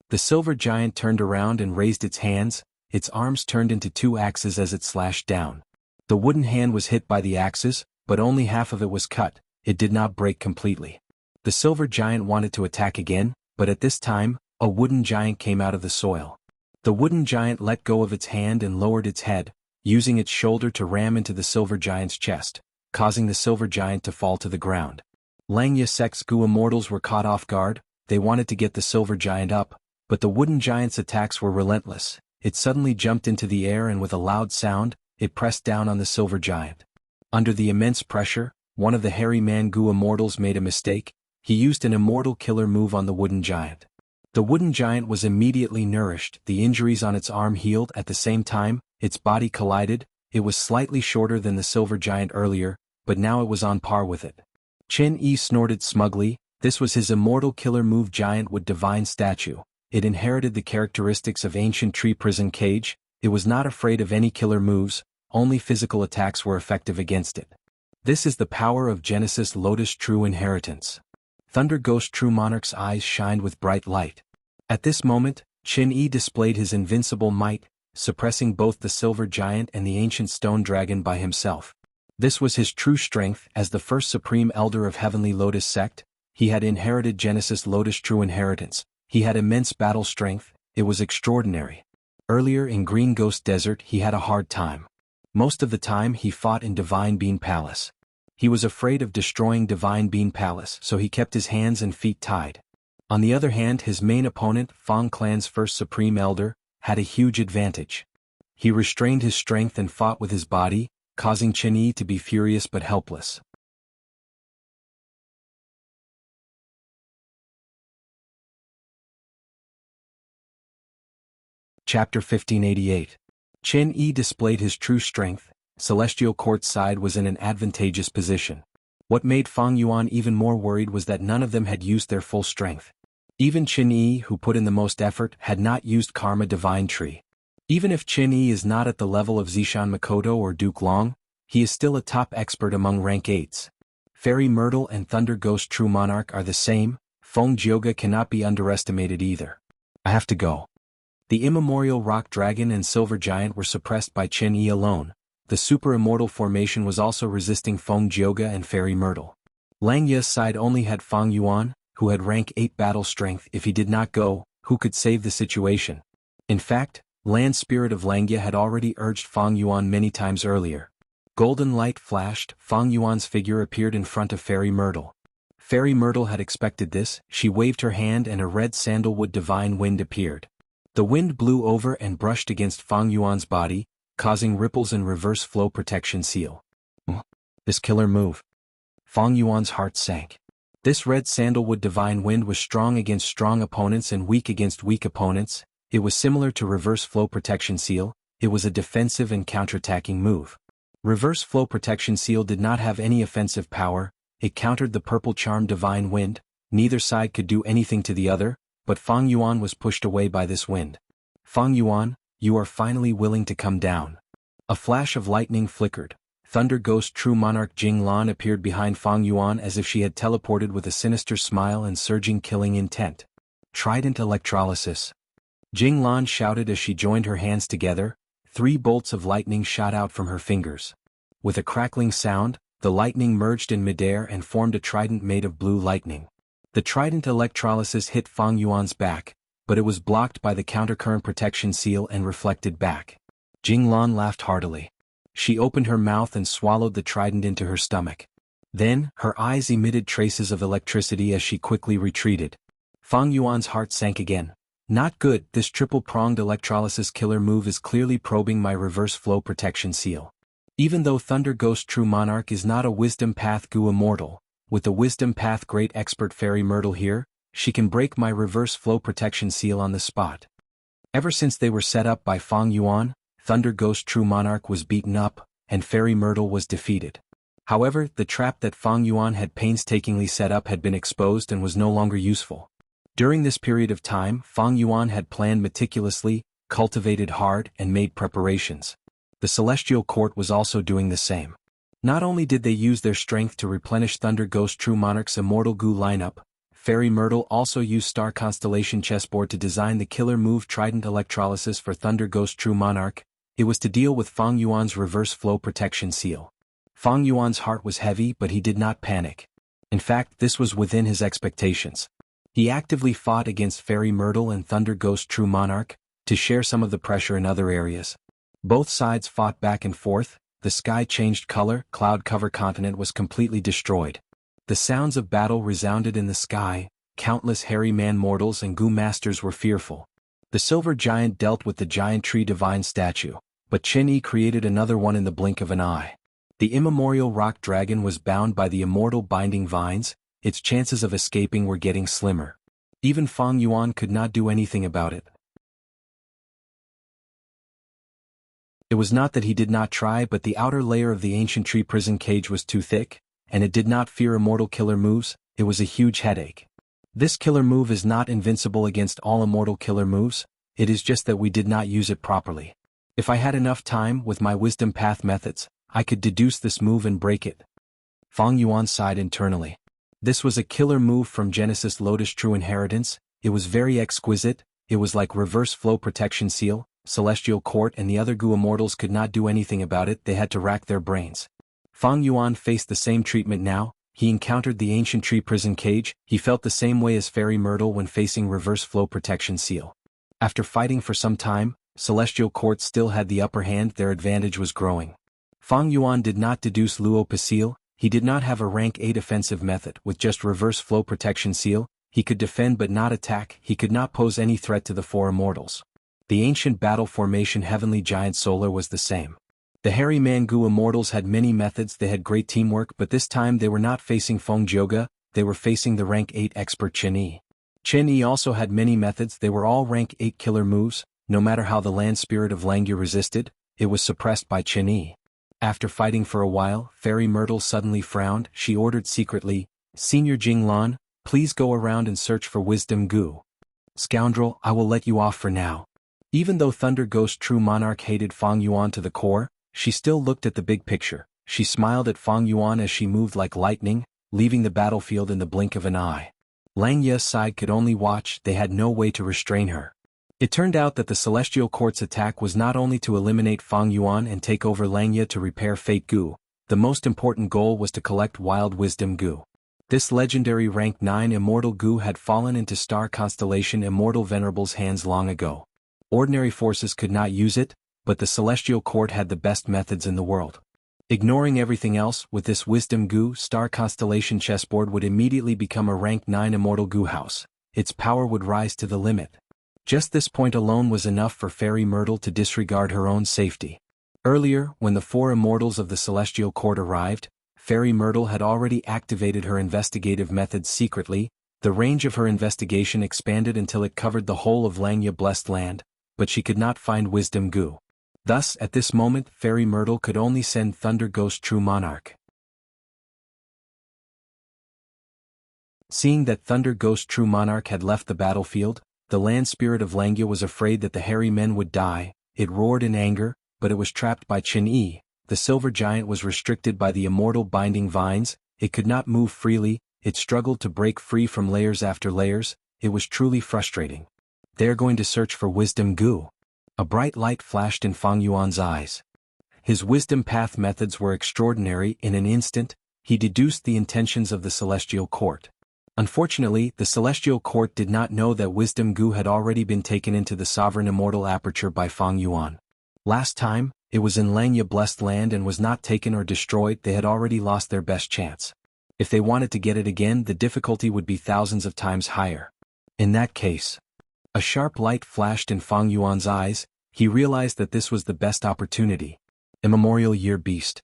The silver giant turned around and raised its hands, its arms turned into 2 axes as it slashed down. The wooden hand was hit by the axes, but only half of it was cut, it did not break completely. The silver giant wanted to attack again, but at this time, a wooden giant came out of the soil. The wooden giant let go of its hand and lowered its head, using its shoulder to ram into the silver giant's chest, causing the silver giant to fall to the ground. Langya Sect's Gu immortals were caught off guard, they wanted to get the silver giant up, but the wooden giant's attacks were relentless. It suddenly jumped into the air and with a loud sound, it pressed down on the silver giant. Under the immense pressure, one of the hairy man Gu immortals made a mistake, he used an immortal killer move on the wooden giant. The wooden giant was immediately nourished, the injuries on its arm healed at the same time, its body collided, It was slightly shorter than the silver giant earlier, but now it was on par with it. Chen Yi snorted smugly. This was his immortal killer move, giant with divine statue. It inherited the characteristics of ancient tree prison cage. It was not afraid of any killer moves, only physical attacks were effective against it. This is the power of Genesis Lotus True Inheritance. Thunder Ghost True Monarch's eyes shined with bright light. At this moment, Chen Yi displayed his invincible might, suppressing both the silver giant and the ancient stone dragon by himself. This was his true strength. As the first supreme elder of Heavenly Lotus Sect, he had inherited Genesis Lotus True Inheritance. He had immense battle strength. It was extraordinary. Earlier in Green Ghost Desert he had a hard time. Most of the time he fought in Divine Bean Palace. He was afraid of destroying Divine Bean Palace, so he kept his hands and feet tied. On the other hand, his main opponent, Fang Clan's first Supreme Elder, had a huge advantage. He restrained his strength and fought with his body, causing Chen Yi to be furious but helpless. Chapter 1588. Chen Yi displayed his true strength. Celestial Court's side was in an advantageous position. What made Fang Yuan even more worried was that none of them had used their full strength. Even Chen Yi, who put in the most effort, had not used Karma Divine Tree. Even if Chen Yi is not at the level of Zishan Makoto or Duke Long, he is still a top expert among rank 8s. Fairy Myrtle and Thunder Ghost True Monarch are the same. Feng Jioga cannot be underestimated either. I have to go. The immemorial Rock Dragon and Silver Giant were suppressed by Chen Yi alone. The Super Immortal formation was also resisting Feng Jioga and Fairy Myrtle. Lang Ye's side only had Fang Yuan, who had rank 8 battle strength. If he did not go, who could save the situation? In fact, Land Spirit of Lang Ye had already urged Fang Yuan many times earlier. Golden light flashed. Fang Yuan's figure appeared in front of Fairy Myrtle. Fairy Myrtle had expected this. She waved her hand and a red sandalwood divine wind appeared. The wind blew over and brushed against Fang Yuan's body, causing ripples and reverse flow protection seal. This killer move. Fang Yuan's heart sank. This red sandalwood divine wind was strong against strong opponents and weak against weak opponents. It was similar to reverse flow protection seal. It was a defensive and counterattacking move. Reverse flow protection seal did not have any offensive power. It countered the purple charm divine wind. Neither side could do anything to the other, but Fang Yuan was pushed away by this wind. Fang Yuan, you are finally willing to come down. A flash of lightning flickered. Thunder Ghost True Monarch Jing Lan appeared behind Fang Yuan as if she had teleported with a sinister smile and surging killing intent. Trident electrolysis. Jing Lan shouted as she joined her hands together. 3 bolts of lightning shot out from her fingers. With a crackling sound, the lightning merged in midair and formed a trident made of blue lightning. The trident electrolysis hit Fang Yuan's back, but it was blocked by the countercurrent protection seal and reflected back. Jing Lan laughed heartily. She opened her mouth and swallowed the trident into her stomach. Then, her eyes emitted traces of electricity as she quickly retreated. Fang Yuan's heart sank again. Not good. This triple-pronged electrolysis killer move is clearly probing my reverse flow protection seal. Even though Thunder Ghost True Monarch is not a Wisdom Path Gu Immortal, with the Wisdom Path Great Expert Fairy Myrtle here, she can break my reverse flow protection seal on the spot. Ever since they were set up by Fang Yuan, Thunder Ghost True Monarch was beaten up, and Fairy Myrtle was defeated. However, the trap that Fang Yuan had painstakingly set up had been exposed and was no longer useful. During this period of time, Fang Yuan had planned meticulously, cultivated hard, and made preparations. The Celestial Court was also doing the same. Not only did they use their strength to replenish Thunder Ghost True Monarch's Immortal Gu lineup, Fairy Myrtle also used Star Constellation Chessboard to design the killer move Trident Electrolysis for Thunder Ghost True Monarch. It was to deal with Fang Yuan's reverse flow protection seal. Fang Yuan's heart was heavy, but he did not panic. In fact, this was within his expectations. He actively fought against Fairy Myrtle and Thunder Ghost True Monarch, to share some of the pressure in other areas. Both sides fought back and forth. The sky changed color. Cloud Cover Continent was completely destroyed. The sounds of battle resounded in the sky. Countless hairy man mortals and Gu masters were fearful. The silver giant dealt with the giant tree divine statue, but Chen Yi created another one in the blink of an eye. The immemorial rock dragon was bound by the immortal binding vines. Its chances of escaping were getting slimmer. Even Fang Yuan could not do anything about it. It was not that he did not try, but the outer layer of the ancient tree prison cage was too thick, and it did not fear immortal killer moves. It was a huge headache. This killer move is not invincible against all immortal killer moves, it is just that we did not use it properly. If I had enough time with my wisdom path methods, I could deduce this move and break it. Fang Yuan sighed internally. This was a killer move from Genesis Lotus True Inheritance. It was very exquisite. It was like reverse flow protection seal. Celestial Court and the other Gu immortals could not do anything about it. They had to rack their brains. Fang Yuan faced the same treatment now. He encountered the ancient tree prison cage. He felt the same way as Fairy Myrtle when facing reverse flow protection seal. After fighting for some time, Celestial Court still had the upper hand. Their advantage was growing. Fang Yuan did not deduce Luo Pasil. He did not have a rank 8 offensive method. With just reverse flow protection seal, he could defend but not attack. He could not pose any threat to the four immortals. The ancient battle formation Heavenly Giant Solar was the same. The Hairy Man Gu immortals had many methods. They had great teamwork, but this time they were not facing Feng Jioge, they were facing the rank 8 expert Chen Yi. Chen Yi also had many methods. They were all rank 8 killer moves. No matter how the land spirit of Langya resisted, it was suppressed by Chen Yi. After fighting for a while, Fairy Myrtle suddenly frowned. She ordered secretly, "Senior Jinglan, please go around and search for Wisdom Gu." "Scoundrel, I will let you off for now." Even though Thunder Ghost True Monarch hated Fang Yuan to the core, she still looked at the big picture. She smiled at Fang Yuan as she moved like lightning, leaving the battlefield in the blink of an eye. Langya's side could only watch. They had no way to restrain her. It turned out that the Celestial Court's attack was not only to eliminate Fang Yuan and take over Langya to repair Fate Gu. The most important goal was to collect Wild Wisdom Gu. This legendary rank 9 immortal Gu had fallen into Star Constellation Immortal Venerable's hands long ago. Ordinary forces could not use it, but the Celestial Court had the best methods in the world. Ignoring everything else, with this Wisdom Gu, Star Constellation chessboard would immediately become a rank 9 immortal Gu house. Its power would rise to the limit. Just this point alone was enough for Fairy Myrtle to disregard her own safety. Earlier, when the four immortals of the Celestial Court arrived, Fairy Myrtle had already activated her investigative methods secretly. The range of her investigation expanded until it covered the whole of Langya Blessed Land, but she could not find Wisdom Gu. Thus, at this moment, Fairy Myrtle could only send Thunder Ghost True Monarch. Seeing that Thunder Ghost True Monarch had left the battlefield, the land spirit of Langya was afraid that the hairy men would die. It roared in anger, but it was trapped by Chen Yi. The silver giant was restricted by the immortal binding vines. It could not move freely. It struggled to break free from layers after layers. It was truly frustrating. "They are going to search for Wisdom Gu." A bright light flashed in Fang Yuan's eyes. His wisdom path methods were extraordinary. In an instant, he deduced the intentions of the Celestial Court. Unfortunately, the Celestial Court did not know that Wisdom Gu had already been taken into the Sovereign Immortal Aperture by Fang Yuan. Last time, it was in Langya Blessed Land and was not taken or destroyed. They had already lost their best chance. If they wanted to get it again, the difficulty would be thousands of times higher. In that case, a sharp light flashed in Fang Yuan's eyes. He realized that this was the best opportunity. Immemorial Year Beast.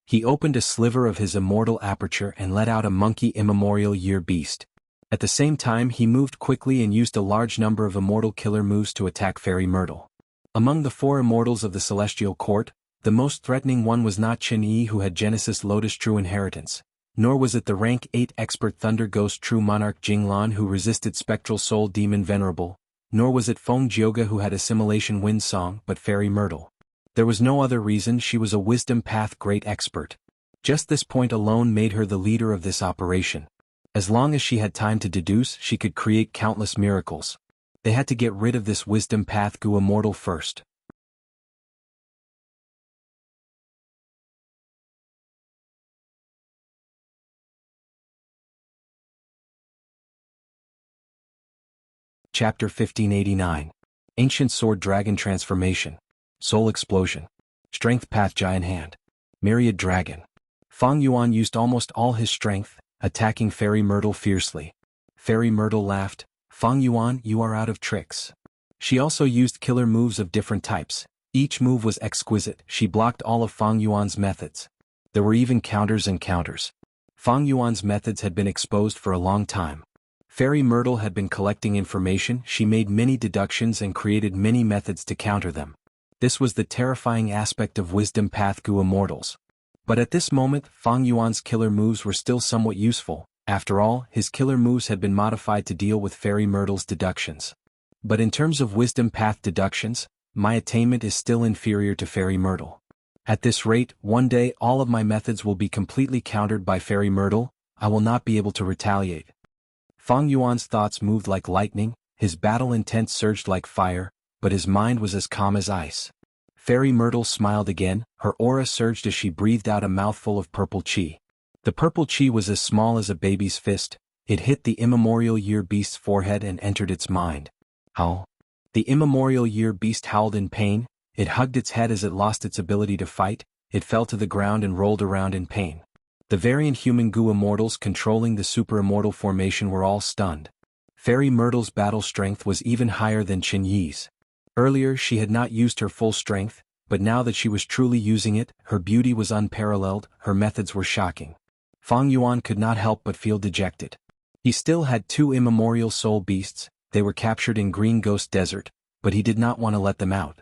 He opened a sliver of his immortal aperture and let out a monkey Immemorial Year Beast. At the same time, he moved quickly and used a large number of immortal killer moves to attack Fairy Myrtle. Among the four immortals of the Celestial Court, the most threatening one was not Chen Yi, who had Genesis Lotus True Inheritance, nor was it the rank 8 expert Thunder Ghost True Monarch Jinglan who resisted Spectral Soul Demon Venerable, nor was it Feng Jioge who had Assimilation Wind Song, but Fairy Myrtle. There was no other reason. She was a wisdom path great expert. Just this point alone made her the leader of this operation. As long as she had time to deduce, she could create countless miracles. They had to get rid of this wisdom path Gu immortal first. Chapter 1589. Ancient Sword Dragon Transformation. Soul Explosion. Strength Path Giant Hand. Myriad Dragon. Fang Yuan used almost all his strength, attacking Fairy Myrtle fiercely. Fairy Myrtle laughed. "Fang Yuan, you are out of tricks." She also used killer moves of different types. Each move was exquisite. She blocked all of Fang Yuan's methods. There were even counters and counters. Fang Yuan's methods had been exposed for a long time. Fairy Myrtle had been collecting information. She made many deductions and created many methods to counter them. This was the terrifying aspect of Wisdom Path Gu Immortals. But at this moment, Fang Yuan's killer moves were still somewhat useful. After all, his killer moves had been modified to deal with Fairy Myrtle's deductions. But in terms of Wisdom Path deductions, my attainment is still inferior to Fairy Myrtle. At this rate, one day all of my methods will be completely countered by Fairy Myrtle. I will not be able to retaliate. Fang Yuan's thoughts moved like lightning, his battle intent surged like fire, but his mind was as calm as ice. Fairy Myrtle smiled again, her aura surged as she breathed out a mouthful of purple chi. The purple chi was as small as a baby's fist. It hit the immemorial year beast's forehead and entered its mind. Howl. The immemorial year beast howled in pain, it hugged its head as it lost its ability to fight, it fell to the ground and rolled around in pain. The variant human Gu Immortals controlling the super immortal formation were all stunned. Fairy Myrtle's battle strength was even higher than Qin Yi's. Earlier she had not used her full strength, but now that she was truly using it, her beauty was unparalleled, her methods were shocking. Fang Yuan could not help but feel dejected. He still had 2 immemorial soul beasts, they were captured in Green Ghost Desert, but he did not want to let them out.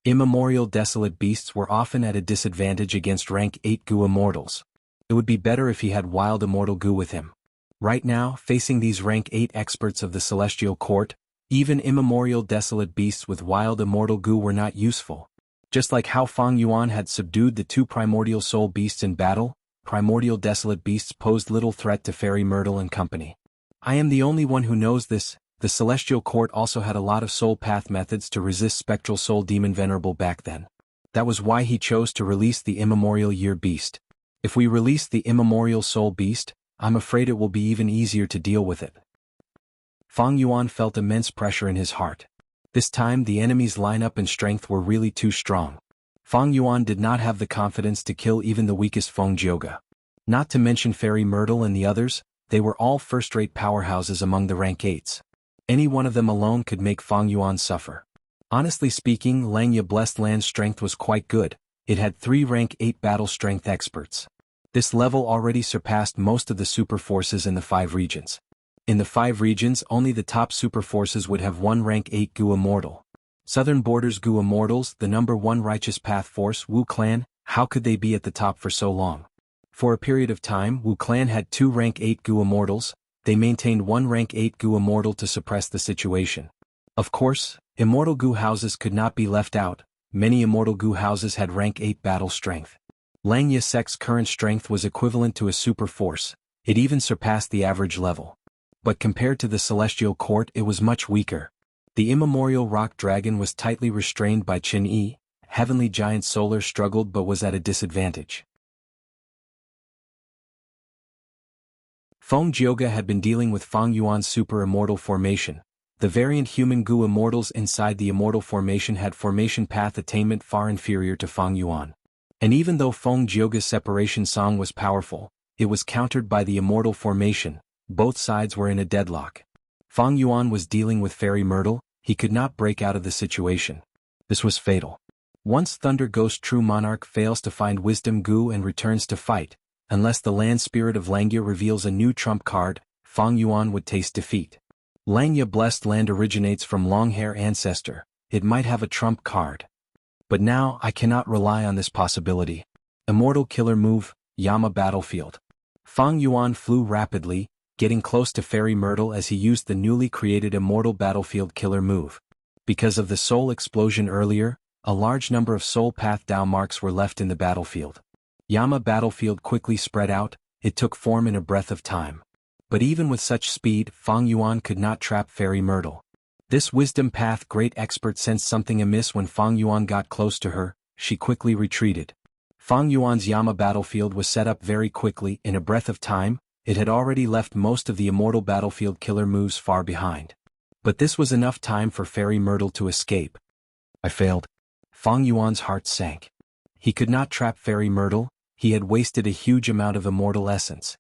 Immemorial desolate beasts were often at a disadvantage against rank 8 Gu Immortals. It would be better if he had wild immortal Gu with him. Right now, facing these rank 8 experts of the Celestial Court, even immemorial desolate beasts with wild immortal Gu were not useful. Just like how Fang Yuan had subdued the 2 primordial soul beasts in battle, primordial desolate beasts posed little threat to Fairy Myrtle and company. I am the only one who knows this. The Celestial Court also had a lot of soul path methods to resist Spectral Soul Demon Venerable back then. That was why he chose to release the immemorial year beast. If we release the immemorial soul beast, I'm afraid it will be even easier to deal with it. Fang Yuan felt immense pressure in his heart. This time the enemy's lineup and strength were really too strong. Fang Yuan did not have the confidence to kill even the weakest Feng Jioge. Not to mention Fairy Myrtle and the others, they were all first-rate powerhouses among the rank 8s. Any one of them alone could make Fang Yuan suffer. Honestly speaking, Langya Blessed Land's strength was quite good. It had 3 rank 8 battle strength experts. This level already surpassed most of the super forces in the 5 regions. In the 5 regions, only the top super forces would have 1 rank 8 Gu Immortal. Southern Borders Gu Immortals, the number 1 Righteous Path force, Wu Clan, how could they be at the top for so long? For a period of time, Wu Clan had 2 rank 8 Gu Immortals. They maintained 1 rank 8 Gu Immortal to suppress the situation. Of course, Immortal Gu houses could not be left out. Many Immortal Gu houses had rank 8 battle strength. Langya Sect's current strength was equivalent to a super force. It even surpassed the average level. But compared to the Celestial Court, it was much weaker. The immemorial rock dragon was tightly restrained by Qin Yi. Heavenly Giant Solar struggled but was at a disadvantage. Feng Jioge had been dealing with Fang Yuan's super immortal formation. The variant human Gu Immortals inside the immortal formation had formation path attainment far inferior to Fang Yuan. And even though Feng Jioge's separation song was powerful, it was countered by the immortal formation. Both sides were in a deadlock. Fang Yuan was dealing with Fairy Myrtle, he could not break out of the situation. This was fatal. Once Thunder Ghost True Monarch fails to find Wisdom Gu and returns to fight, unless the Land Spirit of Langya reveals a new trump card, Fang Yuan would taste defeat. Langya Blessed Land originates from Longhair Ancestor, it might have a trump card. But now I cannot rely on this possibility. Immortal Killer Move, Yama Battlefield. Fang Yuan flew rapidly, getting close to Fairy Myrtle as he used the newly created Immortal Battlefield Killer Move. Because of the soul explosion earlier, a large number of soul path Dao marks were left in the battlefield. Yama Battlefield quickly spread out, it took form in a breath of time. But even with such speed, Fang Yuan could not trap Fairy Myrtle. This Wisdom Path great expert sensed something amiss when Fang Yuan got close to her, she quickly retreated. Fang Yuan's Yama Battlefield was set up very quickly, in a breath of time, it had already left most of the Immortal Battlefield killer moves far behind. But this was enough time for Fairy Myrtle to escape. I failed. Fang Yuan's heart sank. He could not trap Fairy Myrtle, he had wasted a huge amount of immortal essence.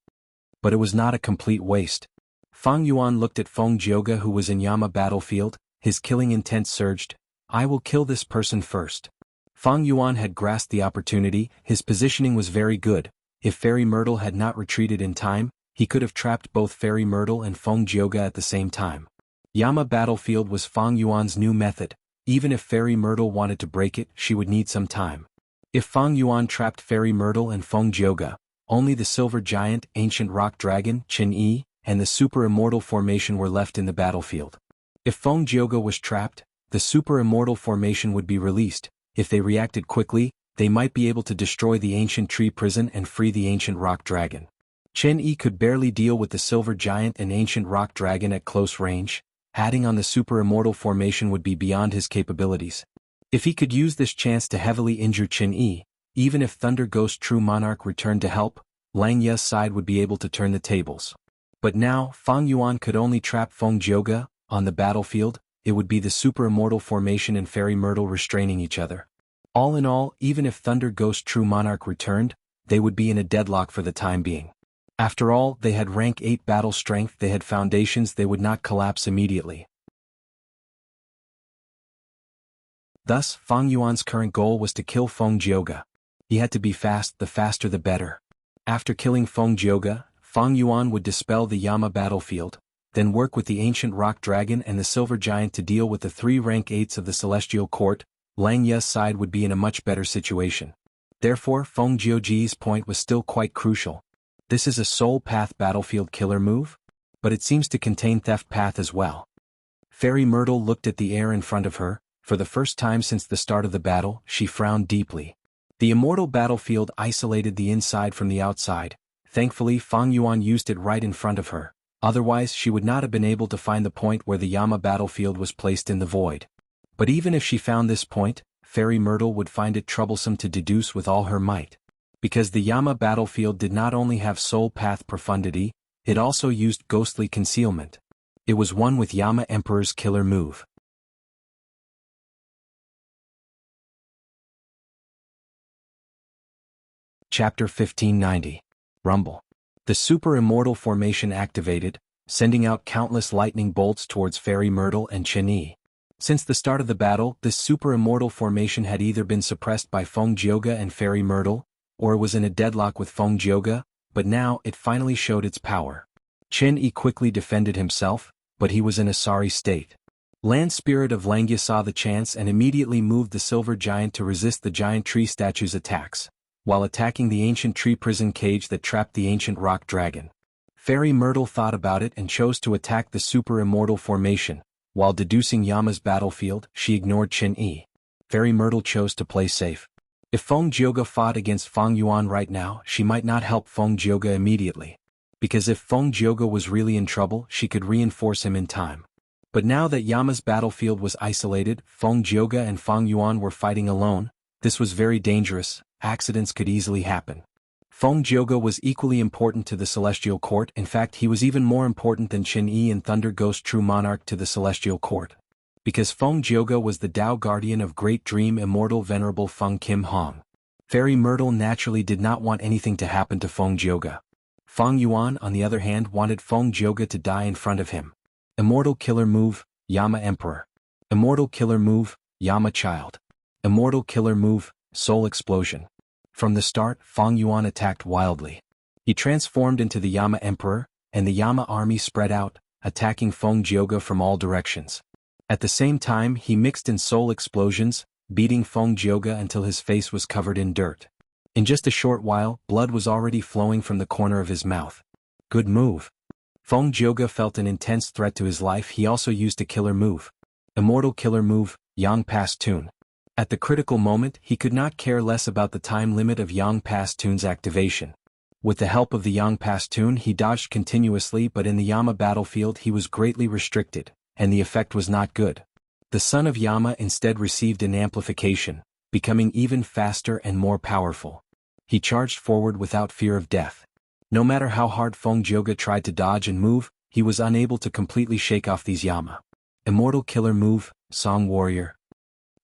But it was not a complete waste. Fang Yuan looked at Feng Jioge who was in Yama Battlefield, his killing intent surged. I will kill this person first. Fang Yuan had grasped the opportunity, his positioning was very good. If Fairy Myrtle had not retreated in time, he could have trapped both Fairy Myrtle and Feng Jioge at the same time. Yama Battlefield was Fang Yuan's new method. even if Fairy Myrtle wanted to break it, she would need some time. If Feng Yuan trapped Fairy Myrtle and Feng Jioge, only the Silver Giant, Ancient Rock Dragon, Qin Yi, and the Super Immortal Formation were left in the battlefield. If Feng Jioge was trapped, the Super Immortal Formation would be released. If they reacted quickly, they might be able to destroy the Ancient Tree Prison and free the Ancient Rock Dragon. Qin Yi could barely deal with the Silver Giant and Ancient Rock Dragon at close range. Adding on the Super Immortal Formation would be beyond his capabilities. If he could use this chance to heavily injure Qin Yi, even if Thunder Ghost True Monarch returned to help, Lang Ye's side would be able to turn the tables. But now, Feng Yuan could only trap Feng Jioge. On the battlefield, it would be the Super Immortal Formation and Fairy Myrtle restraining each other. All in all, even if Thunder Ghost True Monarch returned, they would be in a deadlock for the time being. After all, they had rank 8 battle strength, they had foundations, they would not collapse immediately. Thus, Feng Yuan's current goal was to kill Feng Jioge. He had to be fast, the faster the better. After killing Feng Jioge, Feng Yuan would dispel the Yama battlefield, then work with the Ancient Rock Dragon and the Silver Giant to deal with the 3 rank 8s of the Celestial Court. Lang Ye's side would be in a much better situation. Therefore, Feng Jioge's point was still quite crucial. This is a Soul Path battlefield killer move, but it seems to contain Theft Path as well. Fairy Myrtle looked at the air in front of her. For the first time since the start of the battle, she frowned deeply. The immortal battlefield isolated the inside from the outside. Thankfully, Feng Yuan used it right in front of her. Otherwise, she would not have been able to find the point where the Yama battlefield was placed in the void. But even if she found this point, Fairy Myrtle would find it troublesome to deduce with all her might. Because the Yama battlefield did not only have Soul Path profundity, it also used ghostly concealment. It was one with Yama Emperor's killer move. Chapter 1590. Rumble. The Super Immortal Formation activated, sending out countless lightning bolts towards Fairy Myrtle and Qin Yi. Since the start of the battle, this Super Immortal Formation had either been suppressed by Feng Jioge and Fairy Myrtle, or it was in a deadlock with Feng Jioge, but now it finally showed its power. Qin Yi quickly defended himself, but he was in a sorry state. Land Spirit of Langya saw the chance and immediately moved the Silver Giant to resist the giant tree statue's attacks, while attacking the ancient tree prison cage that trapped the Ancient Rock Dragon. Fairy Myrtle thought about it and chose to attack the Super Immortal Formation. While deducing Yama's battlefield, she ignored Qin Yi. Fairy Myrtle chose to play safe. If Feng Jioge fought against Feng Yuan right now, she might not help Feng Jioge immediately. Because if Feng Jioge was really in trouble, she could reinforce him in time. But now that Yama's battlefield was isolated, Feng Jioge and Feng Yuan were fighting alone. This was very dangerous. Accidents could easily happen. Feng Jioge was equally important to the Celestial Court. In fact, he was even more important than Qin Yi and Thunder Ghost True Monarch to the Celestial Court. Because Feng Jioge was the Tao Guardian of Great Dream Immortal Venerable Feng Kim Hong. Fairy Myrtle naturally did not want anything to happen to Feng Jioge. Feng Yuan, on the other hand, wanted Feng Jioge to die in front of him. Immortal Killer Move, Yama Emperor. Immortal Killer Move, Yama Child. Immortal Killer Move, Soul Explosion. From the start, Feng Yuan attacked wildly. He transformed into the Yama Emperor, and the Yama army spread out, attacking Feng Jioge from all directions. At the same time, he mixed in soul explosions, beating Feng Jioge until his face was covered in dirt. In just a short while, blood was already flowing from the corner of his mouth. Good move. Feng Jioge felt an intense threat to his life. He also used a killer move. Immortal Killer Move, Yang Pastoon. At the critical moment, he could not care less about the time limit of Yang Pastoon's activation. With the help of the Yang Pastoon, he dodged continuously, but in the Yama battlefield he was greatly restricted, and the effect was not good. The son of Yama instead received an amplification, becoming even faster and more powerful. He charged forward without fear of death. No matter how hard Feng Jioge tried to dodge and move, he was unable to completely shake off these Yama. Immortal Killer Move, Song Warrior.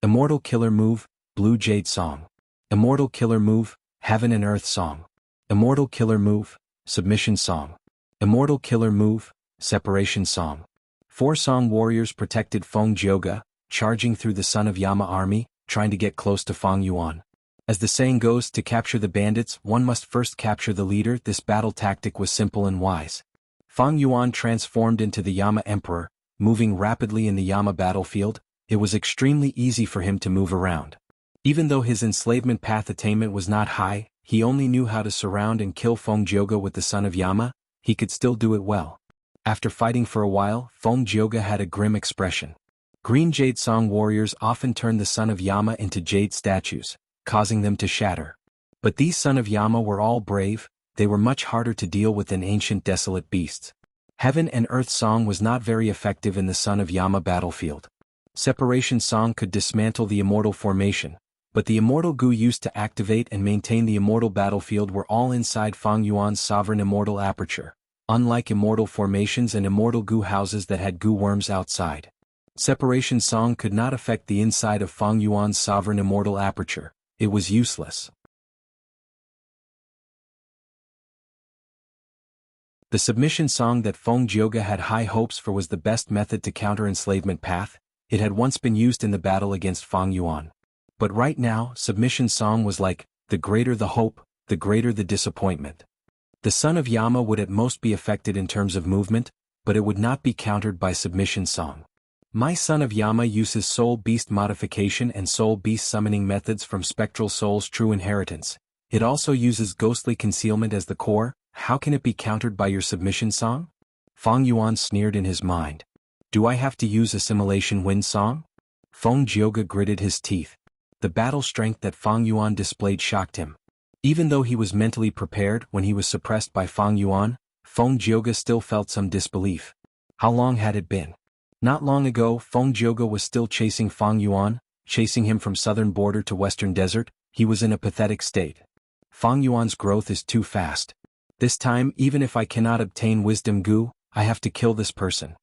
Immortal Killer Move, Blue Jade Song. Immortal Killer Move, Heaven and Earth Song. Immortal Killer Move, Submission Song. Immortal Killer Move, Separation Song. 4 Song Warriors protected Feng Jioge, charging through the Son of Yama army, trying to get close to Feng Yuan. As the saying goes, to capture the bandits, one must first capture the leader. This battle tactic was simple and wise. Feng Yuan transformed into the Yama Emperor, moving rapidly in the Yama battlefield, it was extremely easy for him to move around. Even though his enslavement path attainment was not high, he only knew how to surround and kill Feng Jioge with the son of Yama, he could still do it well. After fighting for a while, Feng Jioge had a grim expression. Green Jade Song warriors often turned the son of Yama into jade statues, causing them to shatter. But these son of Yama were all brave, they were much harder to deal with than ancient desolate beasts. Heaven and Earth Song was not very effective in the son of Yama battlefield. Separation Song could dismantle the immortal formation, but the immortal Gu used to activate and maintain the immortal battlefield were all inside Fang Yuan's sovereign immortal aperture, unlike immortal formations and immortal Gu houses that had Gu worms outside. Separation Song could not affect the inside of Fang Yuan's sovereign immortal aperture, it was useless. The submission song that Feng Jioge had high hopes for was the best method to counter enslavement path. It had once been used in the battle against Fang Yuan. But right now, submission song was like, the greater the hope, the greater the disappointment. The son of Yama would at most be affected in terms of movement, but it would not be countered by submission song. My son of Yama uses soul beast modification and soul beast summoning methods from spectral soul's true inheritance. It also uses ghostly concealment as the core. How can it be countered by your submission song? Fang Yuan sneered in his mind. Do I have to use assimilation wind song? Feng Jioge gritted his teeth. The battle strength that Fang Yuan displayed shocked him. Even though he was mentally prepared when he was suppressed by Fang Yuan, Feng Jioge still felt some disbelief. How long had it been? Not long ago, Feng Jioge was still chasing Fang Yuan, chasing him from southern border to western desert. He was in a pathetic state. Fang Yuan's growth is too fast. This time, even if I cannot obtain wisdom Gu, I have to kill this person.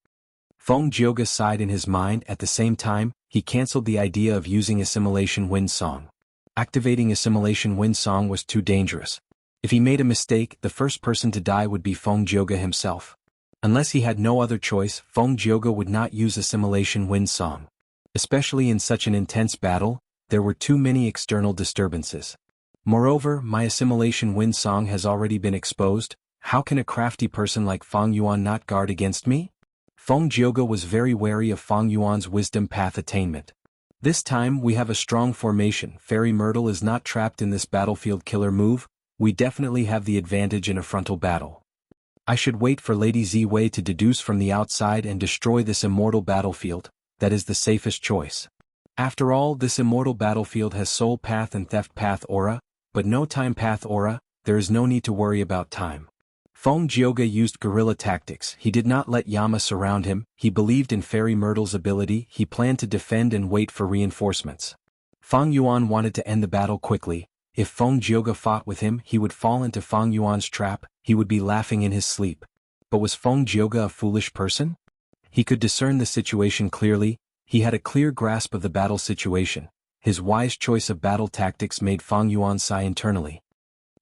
Feng Jioge sighed in his mind. At the same time, he cancelled the idea of using assimilation wind song. Activating assimilation wind song was too dangerous. If he made a mistake, the first person to die would be Feng Jioge himself. Unless he had no other choice, Feng Jioge would not use assimilation wind song. Especially in such an intense battle, there were too many external disturbances. Moreover, my assimilation wind song has already been exposed. How can a crafty person like Fang Yuan not guard against me? Feng Jioge was very wary of Fang Yuan's wisdom path attainment. This time we have a strong formation. Fairy Myrtle is not trapped in this battlefield killer move. We definitely have the advantage in a frontal battle. I should wait for Lady Ziwei to deduce from the outside and destroy this immortal battlefield. That is the safest choice. After all, this immortal battlefield has soul path and theft path aura, but no time path aura. There is no need to worry about time. Feng Jioge used guerrilla tactics. He did not let Yama surround him. He believed in Fairy Myrtle's ability. He planned to defend and wait for reinforcements. Fang Yuan wanted to end the battle quickly. If Feng Jioge fought with him, he would fall into Fang Yuan's trap. He would be laughing in his sleep. But was Feng Jioge a foolish person? He could discern the situation clearly. He had a clear grasp of the battle situation. His wise choice of battle tactics made Fang Yuan sigh internally.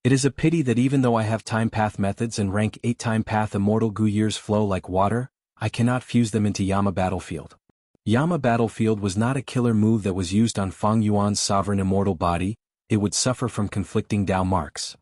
It is a pity that even though I have time path methods and rank 8 time path immortal Gu years flow like water, I cannot fuse them into Yama battlefield. Yama battlefield was not a killer move that was used on Fang Yuan's sovereign immortal body. It would suffer from conflicting Dao marks.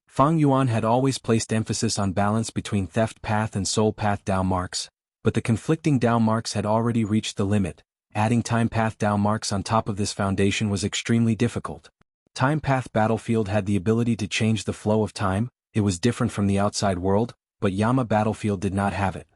Fang Yuan had always placed emphasis on balance between theft path and soul path Dao marks, but the conflicting Dao marks had already reached the limit. Adding time path Dao marks on top of this foundation was extremely difficult. Time path battlefield had the ability to change the flow of time. It was different from the outside world, but Yama battlefield did not have it.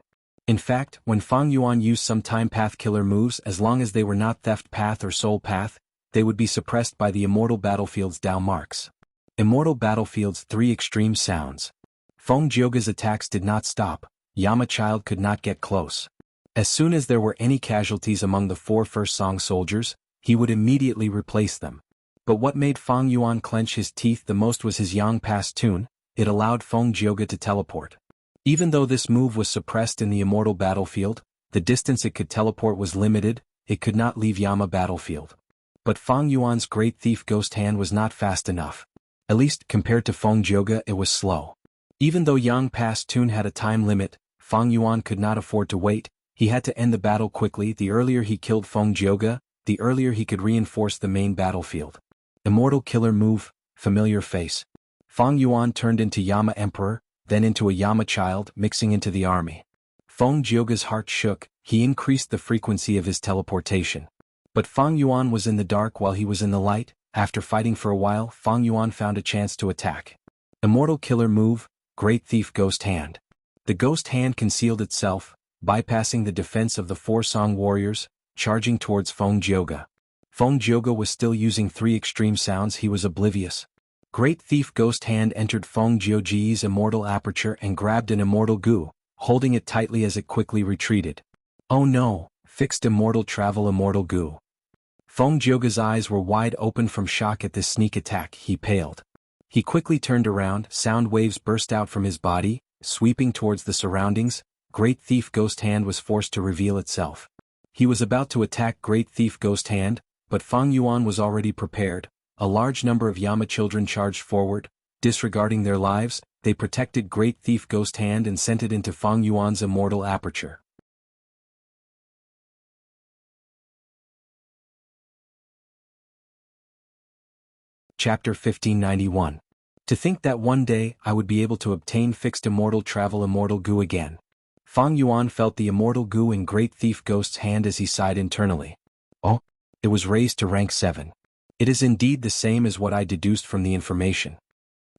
In fact, when Fang Yuan used some time path killer moves, as long as they were not theft path or soul path, they would be suppressed by the immortal battlefield's Dao marks. Immortal battlefield's 3 extreme sounds. Feng Jioge's attacks did not stop. Yama child could not get close. As soon as there were any casualties among the 4 first song soldiers, he would immediately replace them. But what made Fang Yuan clench his teeth the most was his Yang Pass tune. It allowed Feng Jioge to teleport. Even though this move was suppressed in the immortal battlefield, the distance it could teleport was limited. It could not leave Yama battlefield. But Fang Yuan's Great Thief Ghost Hand was not fast enough. At least, compared to Feng Jioge, it was slow. Even though Yang Pass tune had a time limit, Fang Yuan could not afford to wait. He had to end the battle quickly. The earlier he killed Feng Jioge, the earlier he could reinforce the main battlefield. Immortal killer move, familiar face. Fang Yuan turned into Yama Emperor, then into a Yama child, mixing into the army. Feng Jioge's heart shook. He increased the frequency of his teleportation. But Feng Yuan was in the dark while he was in the light. After fighting for a while, Feng Yuan found a chance to attack. Immortal Killer Move, Great Thief Ghost Hand. The Ghost Hand concealed itself, bypassing the defense of the four Song warriors, charging towards Feng Jioge. Feng Jioge was still using 3 extreme sounds. He was oblivious. Great Thief Ghost Hand entered Feng Jioge's immortal aperture and grabbed an immortal goo, holding it tightly as it quickly retreated. Oh no, fixed immortal travel immortal goo. Feng Jioge's eyes were wide open from shock at this sneak attack. He paled. He quickly turned around. Sound waves burst out from his body, sweeping towards the surroundings. Great Thief Ghost Hand was forced to reveal itself. He was about to attack Great Thief Ghost Hand, but Feng Yuan was already prepared. A large number of Yama children charged forward. Disregarding their lives, they protected Great Thief Ghost Hand and sent it into Feng Yuan's immortal aperture. Chapter 1591. To think that one day I would be able to obtain fixed immortal travel immortal goo again. Feng Yuan felt the immortal goo in Great Thief Ghost's hand as he sighed internally. Oh, it was raised to rank 7. It is indeed the same as what I deduced from the information.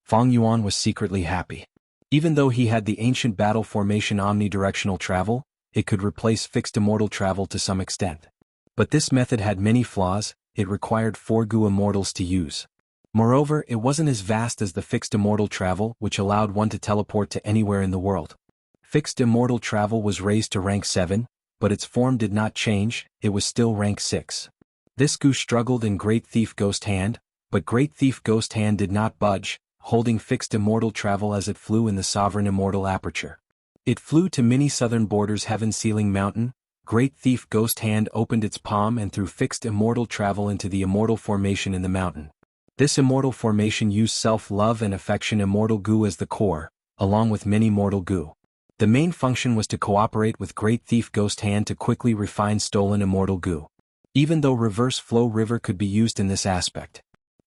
Feng Yuan was secretly happy. Even though he had the ancient battle formation omnidirectional travel, it could replace fixed immortal travel to some extent. But this method had many flaws. It required 4 goo immortals to use. Moreover, it wasn't as vast as the fixed immortal travel, which allowed one to teleport to anywhere in the world. Fixed immortal travel was raised to rank 7, but its form did not change. It was still rank 6. This goo struggled in Great Thief Ghost Hand, but Great Thief Ghost Hand did not budge, holding fixed immortal travel as it flew in the sovereign immortal aperture. It flew to many southern borders Heaven Sealing Mountain. Great Thief Ghost Hand opened its palm and threw fixed immortal travel into the immortal formation in the mountain. This immortal formation used self-love and affection immortal goo as the core, along with many mortal goo. The main function was to cooperate with Great Thief Ghost Hand to quickly refine stolen immortal goo. Even though Reverse Flow River could be used in this aspect.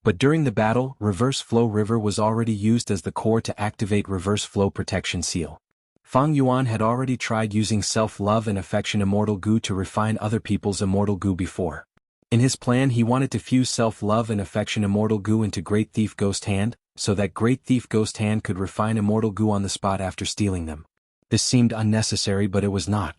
But during the battle, Reverse Flow River was already used as the core to activate Reverse Flow Protection Seal. Feng Yuan had already tried using self-love and affection immortal goo to refine other people's immortal goo before. In his plan he wanted to fuse self-love and affection immortal goo into Great Thief Ghost Hand, so that Great Thief Ghost Hand could refine immortal goo on the spot after stealing them. This seemed unnecessary, but it was not.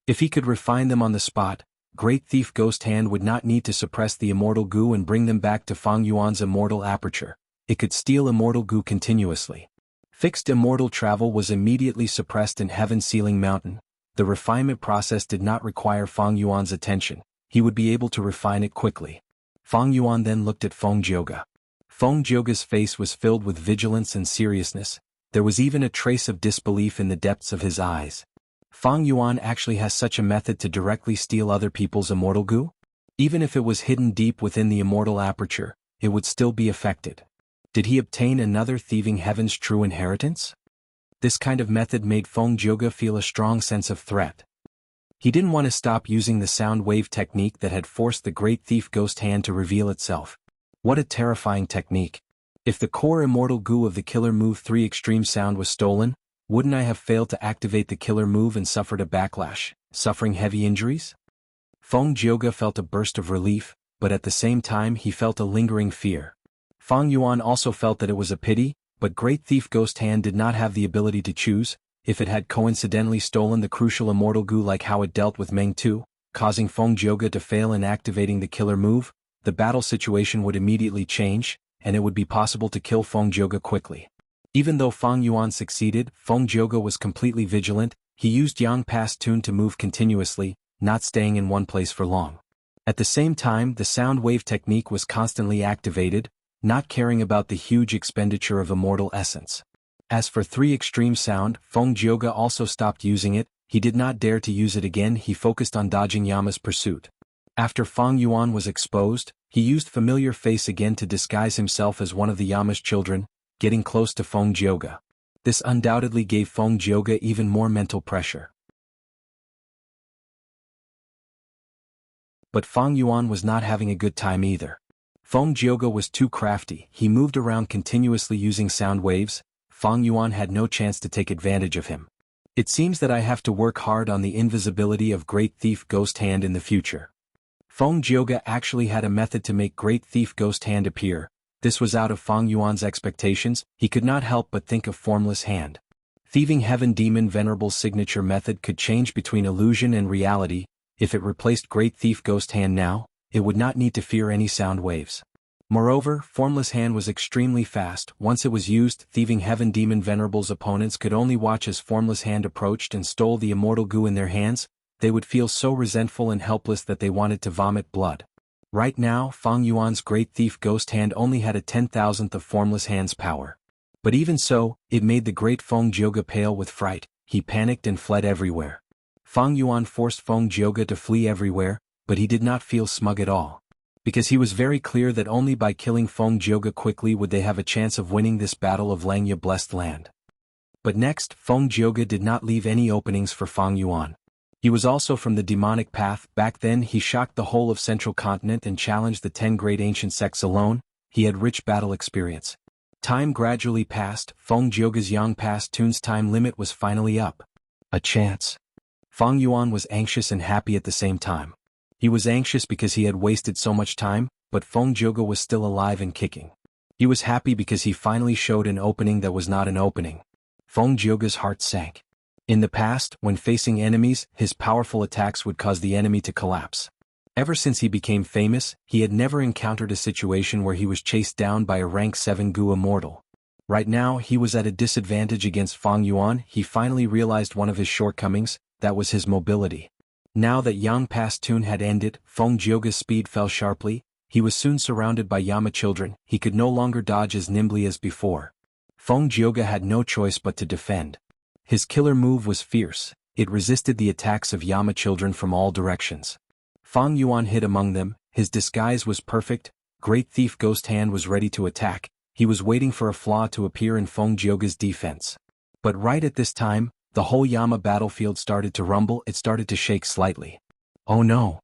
If he could refine them on the spot, Great Thief Ghost Hand would not need to suppress the immortal goo and bring them back to Feng Yuan's immortal aperture. It could steal immortal goo continuously. Fixed immortal travel was immediately suppressed in Heaven Sealing Mountain. The refinement process did not require Feng Yuan's attention. He would be able to refine it quickly. Feng Yuan then looked at Feng Jioge. Feng Jioge's face was filled with vigilance and seriousness. There was even a trace of disbelief in the depths of his eyes. Feng Yuan actually has such a method to directly steal other people's immortal goo? Even if it was hidden deep within the immortal aperture, it would still be affected. Did he obtain another thieving heaven's true inheritance? This kind of method made Feng Jioge feel a strong sense of threat. He didn't want to stop using the sound wave technique that had forced the Great Thief Ghost Hand to reveal itself. What a terrifying technique. If the core immortal goo of the Killer Move 3 Extreme Sound was stolen, wouldn't I have failed to activate the killer move and suffered a backlash, suffering heavy injuries? Feng Jioge felt a burst of relief, but at the same time he felt a lingering fear. Feng Yuan also felt that it was a pity, but Great Thief Ghost Hand did not have the ability to choose. If it had coincidentally stolen the crucial immortal goo like how it dealt with Meng Tu, causing Feng Jioge to fail in activating the killer move, the battle situation would immediately change, and it would be possible to kill Feng Jioge quickly. Even though Feng Yuan succeeded, Feng Jioge was completely vigilant. He used Yang Pass Tune to move continuously, not staying in one place for long. At the same time, the sound wave technique was constantly activated, not caring about the huge expenditure of immortal essence. As for 3 Extreme Sound, Feng Jioge also stopped using it. He did not dare to use it again. He focused on dodging Yama's pursuit. After Feng Yuan was exposed, he used Familiar Face again to disguise himself as one of the Yama's children, getting close to Feng Jioge. This undoubtedly gave Feng Jioge even more mental pressure. But Feng Yuan was not having a good time either. Feng Jioge was too crafty. He moved around continuously using sound waves. Feng Yuan had no chance to take advantage of him. It seems that I have to work hard on the invisibility of Great Thief Ghost Hand in the future. Feng Jioge actually had a method to make Great Thief Ghost Hand appear. This was out of Feng Yuan's expectations. He could not help but think of Formless Hand. Thieving Heaven Demon Venerable's signature method could change between illusion and reality. If it replaced Great Thief Ghost Hand now, it would not need to fear any sound waves. Moreover, Formless Hand was extremely fast. Once it was used, Thieving Heaven Demon Venerable's opponents could only watch as Formless Hand approached and stole the immortal goo in their hands. They would feel so resentful and helpless that they wanted to vomit blood. Right now, Feng Yuan's Great Thief Ghost Hand only had a 10,000th of Formless Hand's power. But even so, it made the great Feng Jioge pale with fright. He panicked and fled everywhere. Feng Yuan forced Feng Jioge to flee everywhere, but he did not feel smug at all. Because he was very clear that only by killing Feng Jioge quickly would they have a chance of winning this battle of Langya Blessed Land. But next, Feng Jioge did not leave any openings for Feng Yuan. He was also from the demonic path. Back then he shocked the whole of Central Continent and challenged the 10 great ancient sects alone. He had rich battle experience. Time gradually passed. Feng Jioge's Yang Past Tune's time limit was finally up. A chance. Feng Yuan was anxious and happy at the same time. He was anxious because he had wasted so much time, but Feng Jioge was still alive and kicking. He was happy because he finally showed an opening that was not an opening. Feng Jioge's heart sank. In the past, when facing enemies, his powerful attacks would cause the enemy to collapse. Ever since he became famous, he had never encountered a situation where he was chased down by a rank 7 Gu immortal. Right now, he was at a disadvantage against Feng Yuan. He finally realized one of his shortcomings, that was his mobility. Now that Yang Past Tune had ended, Feng Jioge's speed fell sharply. He was soon surrounded by Yama children. He could no longer dodge as nimbly as before. Feng Jioge had no choice but to defend. His killer move was fierce. It resisted the attacks of Yama children from all directions. Feng Yuan hid among them. His disguise was perfect. Great Thief Ghost Hand was ready to attack. He was waiting for a flaw to appear in Feng Jioge's defense. But right at this time, the whole Yama battlefield started to rumble. It started to shake slightly. Oh no!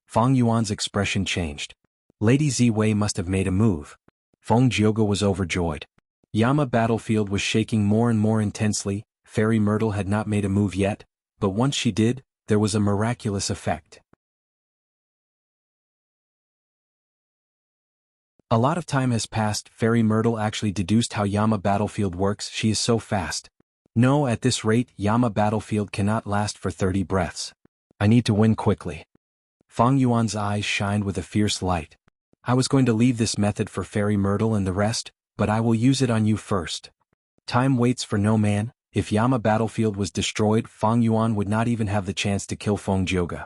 Feng Yuan's expression changed. Lady Ziwei must have made a move. Feng Jioge was overjoyed. Yama battlefield was shaking more and more intensely. Fairy Myrtle had not made a move yet, but once she did, there was a miraculous effect. A lot of time has passed. Fairy Myrtle actually deduced how Yama battlefield works. She is so fast. No, at this rate, Yama battlefield cannot last for 30 breaths. I need to win quickly. Feng Yuan's eyes shined with a fierce light. I was going to leave this method for Fairy Myrtle and the rest, but I will use it on you first. Time waits for no man. If Yama battlefield was destroyed, Feng Yuan would not even have the chance to kill Feng Jioge.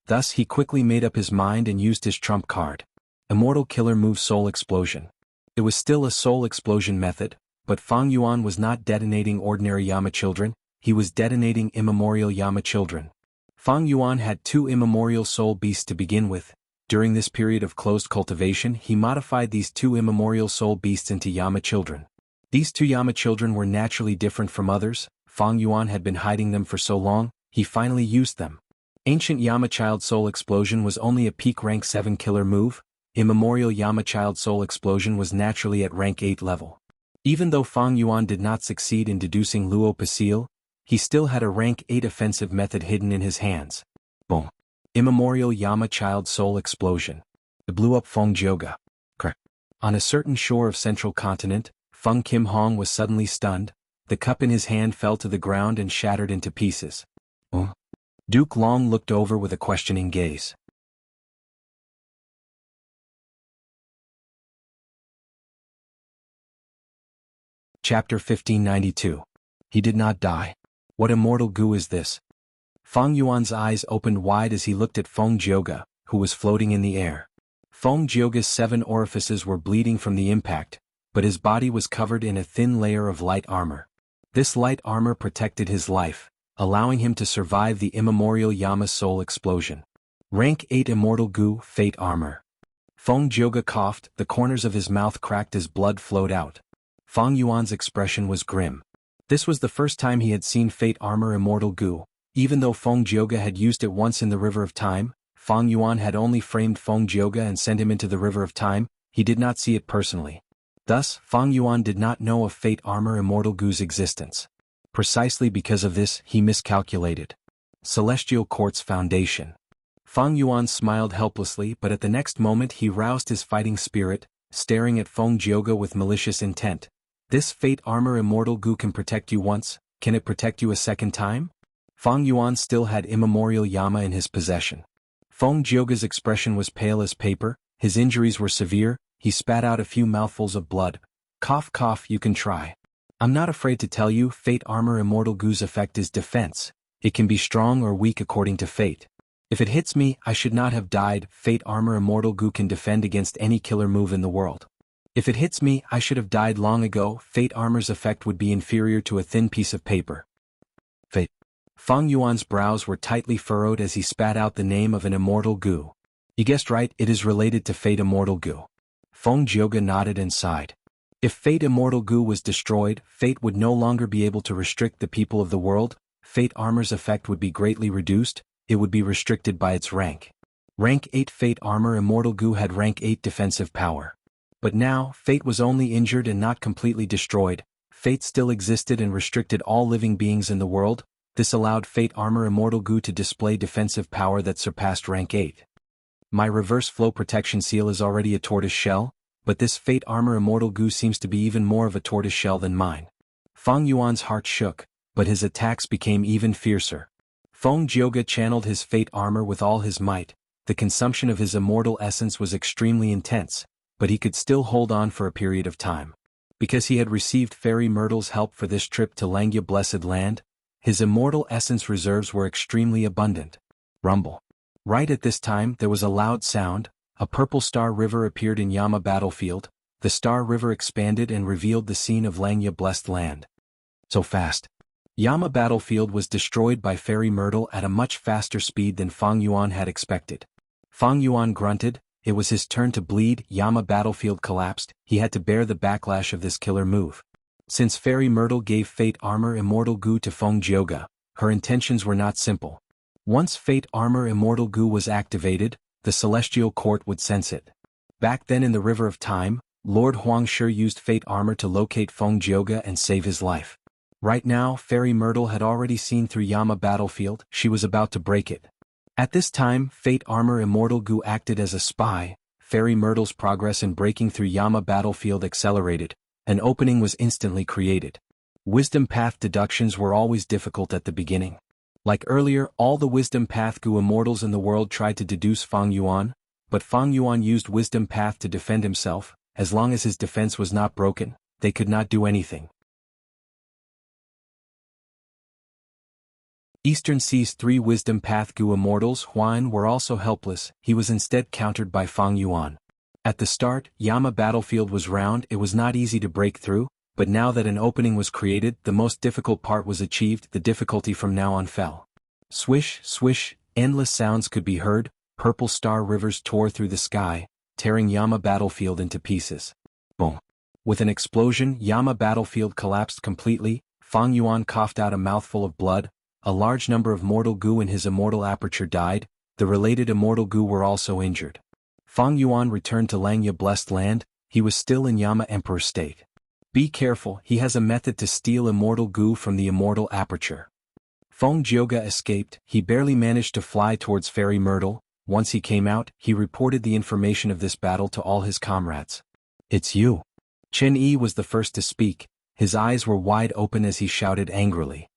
Thus he quickly made up his mind and used his trump card. Immortal Killer Move Soul Explosion. It was still a soul explosion method, but Feng Yuan was not detonating ordinary Yama children, he was detonating immemorial Yama children. Feng Yuan had 2 immemorial soul beasts to begin with. During this period of closed cultivation, he modified these 2 immemorial soul beasts into Yama children. These 2 Yama children were naturally different from others. Feng Yuan had been hiding them for so long, he finally used them. Ancient Yama Child Soul Explosion was only a peak rank 7 killer move. Immemorial Yama Child Soul Explosion was naturally at rank 8 level. Even though Feng Yuan did not succeed in deducing Luo Pasil, he still had a rank 8 offensive method hidden in his hands. Boom. Immemorial Yama Child Soul Explosion. It blew up Feng Jioge. On a certain shore of Central Continent, Feng Kim Hong was suddenly stunned. The cup in his hand fell to the ground and shattered into pieces. Duke Long looked over with a questioning gaze. Chapter 1592. He did not die. What immortal goo is this? Feng Yuan's eyes opened wide as he looked at Feng Jioge, who was floating in the air. Feng Jioge's 7 orifices were bleeding from the impact, but his body was covered in a thin layer of light armor. This light armor protected his life, allowing him to survive the immemorial Yama soul explosion. Rank 8 immortal goo, fate armor. Feng Jioge coughed, the corners of his mouth cracked as blood flowed out. Feng Yuan's expression was grim. This was the first time he had seen fate armor immortal goo. Even though Feng Jioge had used it once in the River of Time, Feng Yuan had only framed Feng Jioge and sent him into the River of Time. He did not see it personally. Thus, Feng Yuan did not know of fate armor immortal goo's existence. Precisely because of this, he miscalculated. Celestial Court's foundation. Feng Yuan smiled helplessly, but at the next moment he roused his fighting spirit, staring at Feng Jioge with malicious intent. This fate armor immortal goo can protect you once, can it protect you a second time? Feng Yuan still had immemorial Yama in his possession. Feng Jioge's expression was pale as paper, his injuries were severe, he spat out a few mouthfuls of blood. Cough cough, you can try. I'm not afraid to tell you, fate armor immortal goo's effect is defense. It can be strong or weak according to fate. If it hits me, I should not have died. Fate armor immortal goo can defend against any killer move in the world. If it hits me, I should have died long ago. Fate armor's effect would be inferior to a thin piece of paper. Fate. Feng Yuan's brows were tightly furrowed as he spat out the name of an immortal goo. You guessed right, it is related to fate immortal goo. Feng Jioge nodded and sighed. If fate immortal goo was destroyed, fate would no longer be able to restrict the people of the world. Fate armor's effect would be greatly reduced. It would be restricted by its rank. Rank 8 Fate armor immortal goo had rank 8 defensive power. But now, fate was only injured and not completely destroyed. Fate still existed and restricted all living beings in the world. This allowed fate armor immortal goo to display defensive power that surpassed rank 8. My reverse flow protection seal is already a tortoise shell, but this fate armor immortal goo seems to be even more of a tortoise shell than mine. Feng Yuan's heart shook, but his attacks became even fiercer. Feng Jioge channeled his fate armor with all his might. The consumption of his immortal essence was extremely intense, but he could still hold on for a period of time. Because he had received Fairy Myrtle's help for this trip to Langya Blessed Land, his immortal essence reserves were extremely abundant. Rumble. Right at this time there was a loud sound. A purple star river appeared in Yama battlefield. The star river expanded and revealed the scene of Langya Blessed Land. So fast. Yama battlefield was destroyed by Fairy Myrtle at a much faster speed than Feng Yuan had expected. Feng Yuan grunted. It was his turn to bleed. Yama battlefield collapsed. He had to bear the backlash of this killer move. Since Fairy Myrtle gave fate armor immortal goo to Feng Jioge, her intentions were not simple. Once fate armor immortal goo was activated, the Celestial Court would sense it. Back then in the River of Time, Lord Huangshi used fate armor to locate Feng Jioge and save his life. Right now, Fairy Myrtle had already seen through Yama battlefield. She was about to break it. At this time, fate armor immortal goo acted as a spy. Fairy Myrtle's progress in breaking through Yama battlefield accelerated. An opening was instantly created. Wisdom path deductions were always difficult at the beginning. Like earlier, all the wisdom path goo immortals in the world tried to deduce Feng Yuan, but Feng Yuan used wisdom path to defend himself. As long as his defense was not broken, they could not do anything. Eastern Sea's 3 wisdom path goo immortals Huan were also helpless. He was instead countered by Feng Yuan. At the start, Yama battlefield was round. It was not easy to break through, but now that an opening was created, the most difficult part was achieved. The difficulty from now on fell. Swish, swish, endless sounds could be heard. Purple star rivers tore through the sky, tearing Yama battlefield into pieces. Boom. With an explosion, Yama battlefield collapsed completely. Feng Yuan coughed out a mouthful of blood. A large number of mortal goo in his immortal aperture died. The related immortal goo were also injured. Feng Yuan returned to Langya Blessed Land. He was still in Yama Emperor state. Be careful, he has a method to steal immortal goo from the immortal aperture. Feng Jioge escaped. He barely managed to fly towards Fairy Myrtle. Once he came out, he reported the information of this battle to all his comrades. It's you. Chen Yi was the first to speak. His eyes were wide open as he shouted angrily.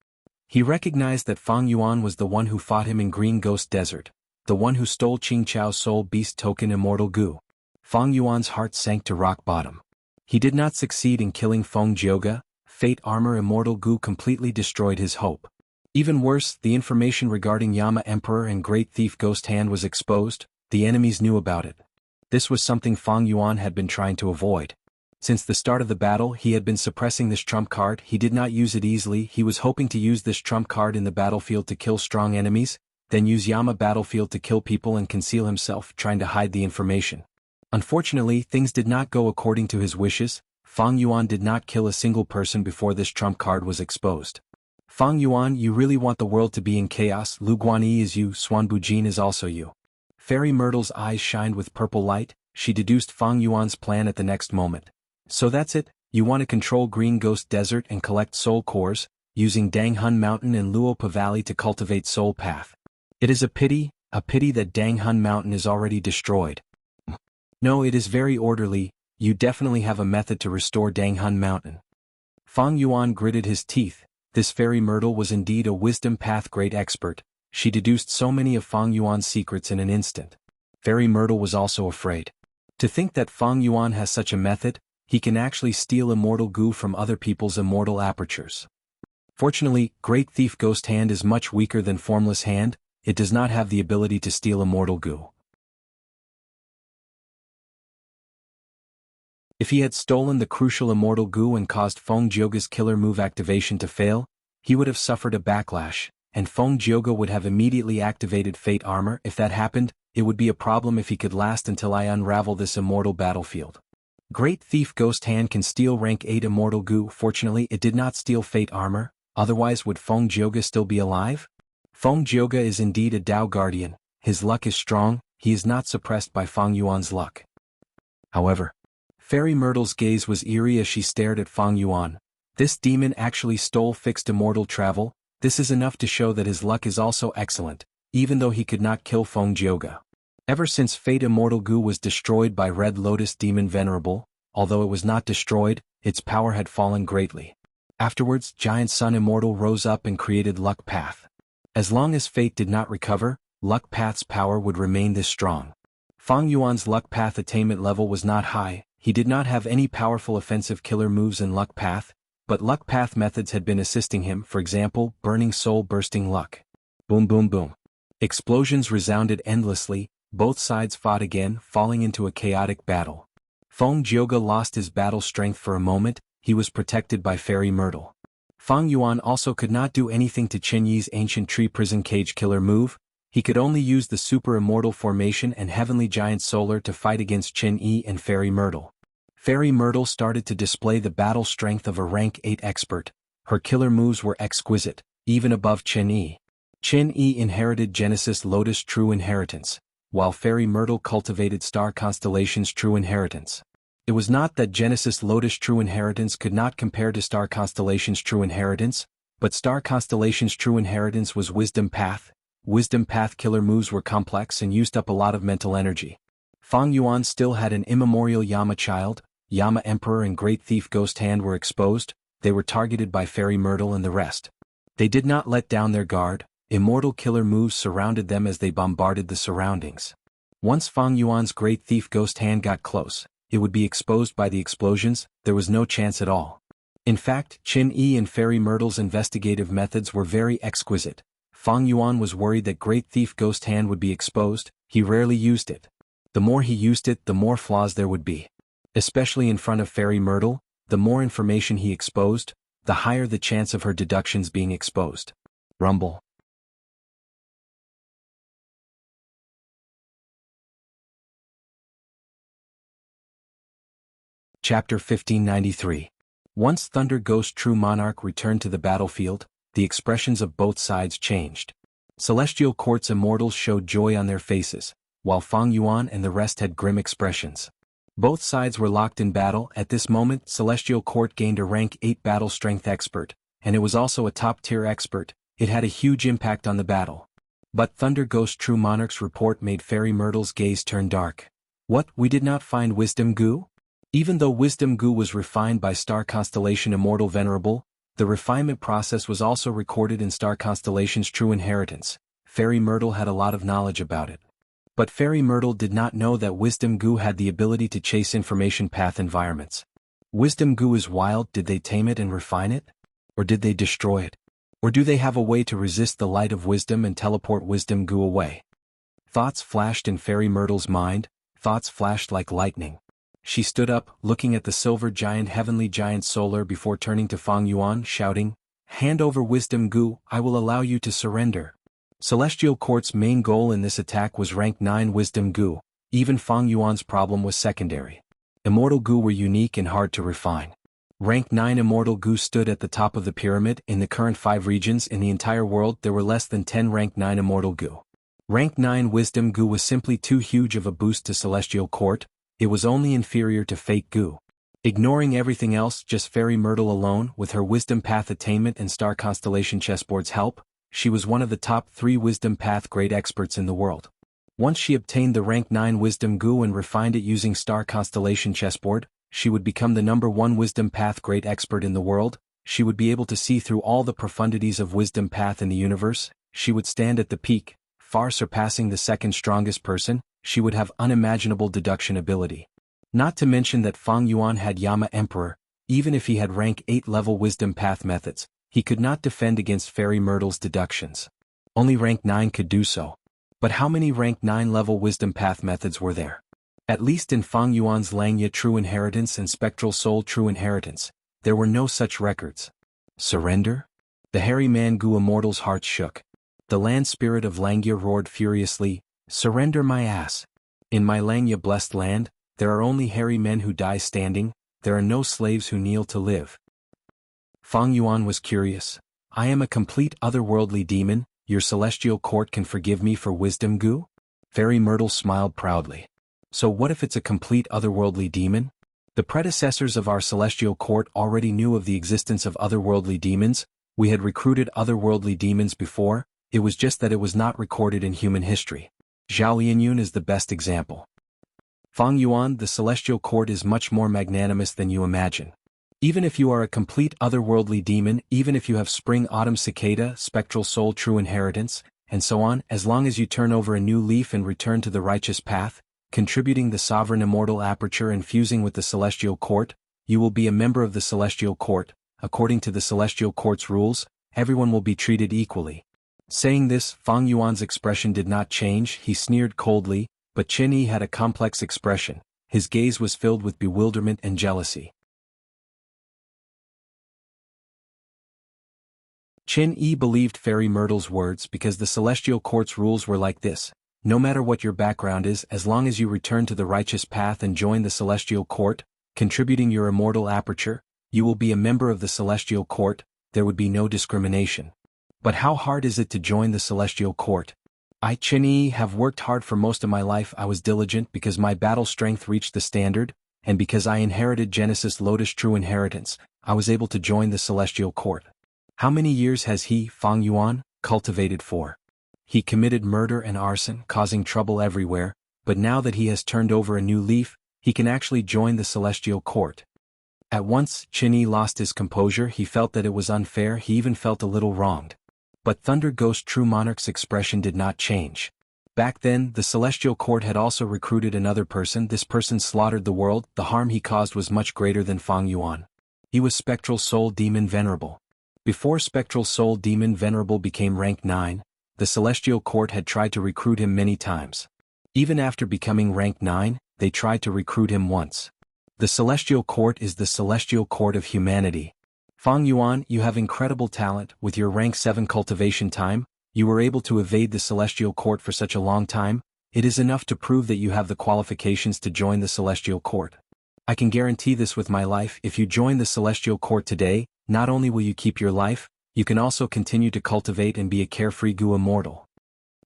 He recognized that Feng Yuan was the one who fought him in Green Ghost Desert, the one who stole Qing Chao's soul beast token immortal goo. Feng Yuan's heart sank to rock bottom. He did not succeed in killing Feng Jioge. Fate armor immortal goo completely destroyed his hope. Even worse, the information regarding Yama Emperor and Great Thief Ghost Hand was exposed. The enemies knew about it. This was something Feng Yuan had been trying to avoid. Since the start of the battle, he had been suppressing this trump card. He did not use it easily. He was hoping to use this trump card in the battlefield to kill strong enemies, then use Yama battlefield to kill people and conceal himself, trying to hide the information. Unfortunately, things did not go according to his wishes. Feng Yuan did not kill a single person before this trump card was exposed. Feng Yuan, you really want the world to be in chaos. Lu Guanyi is you, Swan Bujin is also you. Fairy Myrtle's eyes shined with purple light. She deduced Feng Yuan's plan at the next moment. So that's it, you want to control Green Ghost Desert and collect soul cores. using Danghun Mountain and Luopa Valley to cultivate Soul Path. It is a pity that Danghun Mountain is already destroyed. No, it is very orderly, you definitely have a method to restore Danghun Mountain. Fang Yuan gritted his teeth. This fairy Myrtle was indeed a wisdom path great expert. She deduced so many of Fang Yuan's secrets in an instant. Fairy Myrtle was also afraid. To think that Fang Yuan has such a method, he can actually steal immortal goo from other people's immortal apertures. Fortunately, Great Thief Ghost Hand is much weaker than Formless Hand, it does not have the ability to steal immortal goo. If he had stolen the crucial immortal goo and caused Feng Jioge's killer move activation to fail, he would have suffered a backlash, and Feng Jioge would have immediately activated Fate Armor. If that happened, it would be a problem if he could last until I unravel this immortal battlefield. Great Thief Ghost Hand can steal rank 8 immortal goo. Fortunately, it did not steal Fate Armor, otherwise would Feng Jioge still be alive? Feng Jioge is indeed a Dao Guardian, his luck is strong, he is not suppressed by Fang Yuan's luck. However, Fairy Myrtle's gaze was eerie as she stared at Fang Yuan. This demon actually stole fixed immortal travel, this is enough to show that his luck is also excellent, even though he could not kill Feng Jioge. Ever since Fate Immortal Goo was destroyed by Red Lotus Demon Venerable, although it was not destroyed, its power had fallen greatly. Afterwards, Giant Sun Immortal rose up and created Luck Path. As long as Fate did not recover, Luck Path's power would remain this strong. Fang Yuan's Luck Path attainment level was not high, he did not have any powerful offensive killer moves in Luck Path, but Luck Path methods had been assisting him, for example, Burning Soul Bursting Luck. Boom boom boom. Explosions resounded endlessly, both sides fought again, falling into a chaotic battle. Feng Jioge lost his battle strength for a moment, he was protected by Fairy Myrtle. Fang Yuan also could not do anything to Qin Yi's Ancient Tree Prison Cage killer move, he could only use the Super Immortal Formation and Heavenly Giant Solar to fight against Qin Yi and Fairy Myrtle. Fairy Myrtle started to display the battle strength of a rank 8 expert, her killer moves were exquisite, even above Qin Yi. Qin Yi inherited Genesis Lotus True Inheritance, while Fairy Myrtle cultivated Star Constellation's True Inheritance. It was not that Genesis Lotus True Inheritance could not compare to Star Constellation's True Inheritance, but Star Constellation's True Inheritance was Wisdom Path. Wisdom Path killer moves were complex and used up a lot of mental energy. Fang Yuan still had an immemorial Yama child, Yama Emperor and Great Thief Ghost Hand were exposed, they were targeted by Fairy Myrtle and the rest. They did not let down their guard, immortal killer moves surrounded them as they bombarded the surroundings. Once Fang Yuan's Great Thief Ghost Hand got close, it would be exposed by the explosions, there was no chance at all. In fact, Qin Yi and Fairy Myrtle's investigative methods were very exquisite. Fang Yuan was worried that Great Thief Ghost Hand would be exposed, he rarely used it. The more he used it, the more flaws there would be. Especially in front of Fairy Myrtle, the more information he exposed, the higher the chance of her deductions being exposed. Rumble. Chapter 1593. Once Thunder Ghost True Monarch returned to the battlefield, the expressions of both sides changed. Celestial Court's immortals showed joy on their faces, while Fang Yuan and the rest had grim expressions. Both sides were locked in battle. At this moment, Celestial Court gained a rank 8 battle strength expert, and it was also a top-tier expert, it had a huge impact on the battle. But Thunder Ghost True Monarch's report made Fairy Myrtle's gaze turn dark. What, we did not find Wisdom Goo? Even though Wisdom Goo was refined by Star Constellation Immortal Venerable, the refinement process was also recorded in Star Constellation's True Inheritance. Fairy Myrtle had a lot of knowledge about it. But Fairy Myrtle did not know that Wisdom Goo had the ability to chase information path environments. Wisdom Goo is wild, did they tame it and refine it? Or did they destroy it? Or do they have a way to resist the light of wisdom and teleport Wisdom Goo away? Thoughts flashed in Fairy Myrtle's mind, thoughts flashed like lightning. She stood up, looking at the silver giant Heavenly Giant Solar before turning to Fang Yuan, shouting, "Hand over Wisdom Goo, I will allow you to surrender." Celestial Court's main goal in this attack was rank 9 Wisdom Goo, even Fang Yuan's problem was secondary. Immortal Goo were unique and hard to refine. Rank 9 Immortal Goo stood at the top of the pyramid. In the current 5 regions in the entire world there were less than 10 rank 9 Immortal Goo. Rank 9 Wisdom Goo was simply too huge of a boost to Celestial Court, it was only inferior to Fate Goo. Ignoring everything else, just Fairy Myrtle alone, with her Wisdom Path attainment and Star Constellation chessboard's help, she was one of the top 3 Wisdom Path grade experts in the world. Once she obtained the rank 9 Wisdom Goo and refined it using Star Constellation chessboard, she would become the number 1 Wisdom Path grade expert in the world. She would be able to see through all the profundities of Wisdom Path in the universe. She would stand at the peak, far surpassing the second strongest person. She would have unimaginable deduction ability. Not to mention that Fang Yuan had Yama Emperor. Even if he had rank 8 level Wisdom Path methods, he could not defend against Fairy Myrtle's deductions. Only rank 9 could do so. But how many rank 9 level Wisdom Path methods were there? At least in Fang Yuan's Langya True Inheritance and Spectral Soul True Inheritance, there were no such records. Surrender? The hairy man Gu Immortal's heart shook. The land spirit of Langya roared furiously, "Surrender my ass. In my Langya blessed land, there are only hairy men who die standing, there are no slaves who kneel to live." Fang Yuan was curious. "I am a complete otherworldly demon, your celestial court can forgive me for Wisdom Goo?" Fairy Myrtle smiled proudly. "So what if it's a complete otherworldly demon? The predecessors of our celestial court already knew of the existence of otherworldly demons. We had recruited otherworldly demons before, it was just that it was not recorded in human history. Zhao Lianyun is the best example. Fang Yuan, the celestial court is much more magnanimous than you imagine. Even if you are a complete otherworldly demon, even if you have Spring Autumn Cicada, Spectral Soul True Inheritance, and so on, as long as you turn over a new leaf and return to the righteous path, contributing the sovereign immortal aperture and fusing with the celestial court, you will be a member of the celestial court. According to the celestial court's rules, everyone will be treated equally." Saying this, Fang Yuan's expression did not change. He sneered coldly, but Qin Yi had a complex expression. His gaze was filled with bewilderment and jealousy. Qin Yi believed Fairy Myrtle's words because the celestial court's rules were like this. No matter what your background is, as long as you return to the righteous path and join the celestial court, contributing your immortal aperture, you will be a member of the celestial court. There would be no discrimination. But how hard is it to join the celestial court? I, Qin Yi, have worked hard for most of my life. I was diligent because my battle strength reached the standard, and because I inherited Genesis Lotus True Inheritance, I was able to join the celestial court. How many years has he, Fang Yuan, cultivated for? He committed murder and arson, causing trouble everywhere, but now that he has turned over a new leaf, he can actually join the celestial court. At once, Qin Yi lost his composure. He felt that it was unfair. He even felt a little wronged. But Thunder Ghost True Monarch's expression did not change. Back then, the celestial court had also recruited another person. This person slaughtered the world. The harm he caused was much greater than Fang Yuan. He was Spectral Soul Demon Venerable. Before Spectral Soul Demon Venerable became rank 9, the celestial court had tried to recruit him many times. Even after becoming rank 9, they tried to recruit him once. The celestial court is the celestial court of humanity. Fang Yuan, you have incredible talent. With your rank 7 cultivation time, you were able to evade the celestial court for such a long time. It is enough to prove that you have the qualifications to join the celestial court. I can guarantee this with my life. If you join the celestial court today, not only will you keep your life, you can also continue to cultivate and be a carefree Gu Immortal.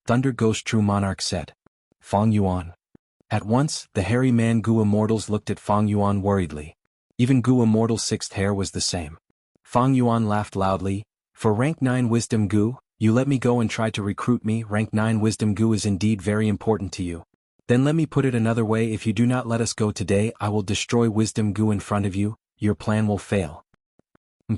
Thunder Ghost True Monarch said. Fang Yuan. At once, the hairy man Gu Immortals looked at Fang Yuan worriedly. Even Gu Immortal's 6th hair was the same. Fang Yuan laughed loudly. For rank 9 Wisdom Gu, you let me go and try to recruit me. Rank 9 Wisdom Gu is indeed very important to you. Then let me put it another way. If you do not let us go today, I will destroy Wisdom Gu in front of you. Your plan will fail.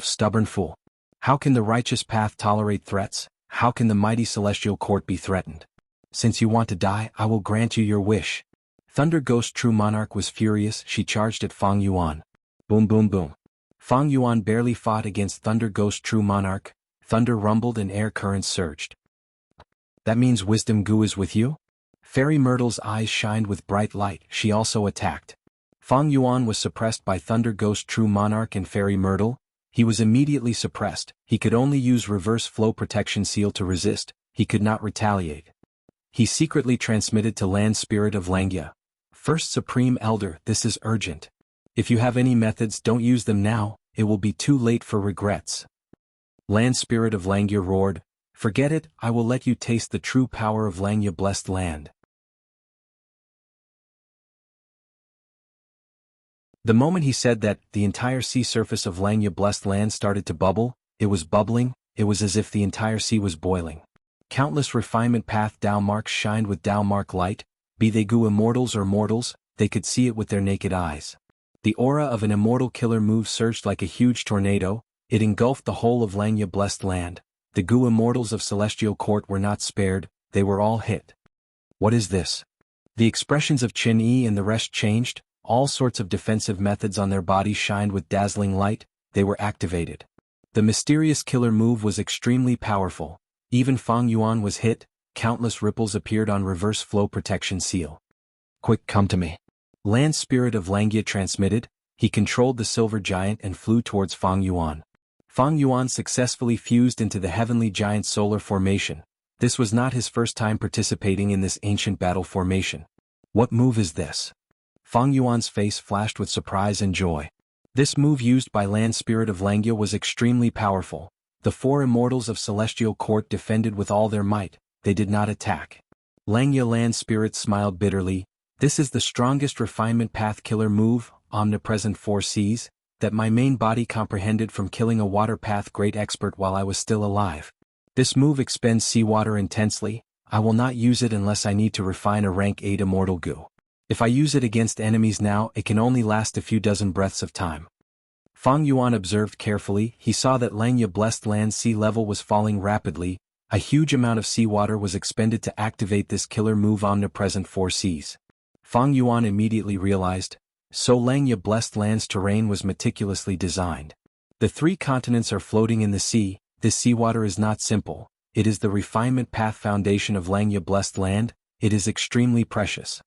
Stubborn fool. How can the righteous path tolerate threats? How can the mighty celestial court be threatened? Since you want to die, I will grant you your wish. Thunder Ghost True Monarch was furious. She charged at Fang Yuan. Boom boom boom. Fang Yuan barely fought against Thunder Ghost True Monarch. Thunder rumbled and air currents surged. That means Wisdom Gu is with you? Fairy Myrtle's eyes shined with bright light. She also attacked. Fang Yuan was suppressed by Thunder Ghost True Monarch and Fairy Myrtle. He was immediately suppressed. He could only use Reverse Flow Protection Seal to resist. He could not retaliate. He secretly transmitted to Land Spirit of Langya. First Supreme Elder, this is urgent. If you have any methods, don't use them now. It will be too late for regrets. Land Spirit of Langya roared. Forget it, I will let you taste the true power of Langya blessed land. The moment he said that, the entire sea surface of Langya Blessed Land started to bubble. It was bubbling, it was as if the entire sea was boiling. Countless refinement path Dao marks shined with Dao mark light, be they Gu immortals or mortals, they could see it with their naked eyes. The aura of an immortal killer move surged like a huge tornado, it engulfed the whole of Langya Blessed Land. The Gu immortals of Celestial Court were not spared, they were all hit. What is this? The expressions of Qin Yi and the rest changed, all sorts of defensive methods on their bodies shined with dazzling light, they were activated. The mysterious killer move was extremely powerful, even Fang Yuan was hit, countless ripples appeared on reverse flow protection seal. Quick, come to me. Land Spirit of Langya transmitted, he controlled the silver giant and flew towards Fang Yuan. Fang Yuan successfully fused into the heavenly giant solar formation. This was not his first time participating in this ancient battle formation. What move is this? Fang Yuan's face flashed with surprise and joy. This move used by Land Spirit of Langya was extremely powerful. The four immortals of Celestial Court defended with all their might, they did not attack. Langya Land Spirit smiled bitterly. This is the strongest refinement path killer move, omnipresent 4Cs, that my main body comprehended from killing a water path great expert while I was still alive. This move expends seawater intensely, I will not use it unless I need to refine a rank 8 immortal Gu. If I use it against enemies now, it can only last a few dozen breaths of time. Fang Yuan observed carefully, he saw that Langya Blessed Land sea level was falling rapidly, a huge amount of seawater was expended to activate this killer move omnipresent 4Cs. Fang Yuan immediately realized, so Langya Blessed Land's terrain was meticulously designed. The 3 continents are floating in the sea, this seawater is not simple, it is the refinement path foundation of Langya Blessed Land, it is extremely precious.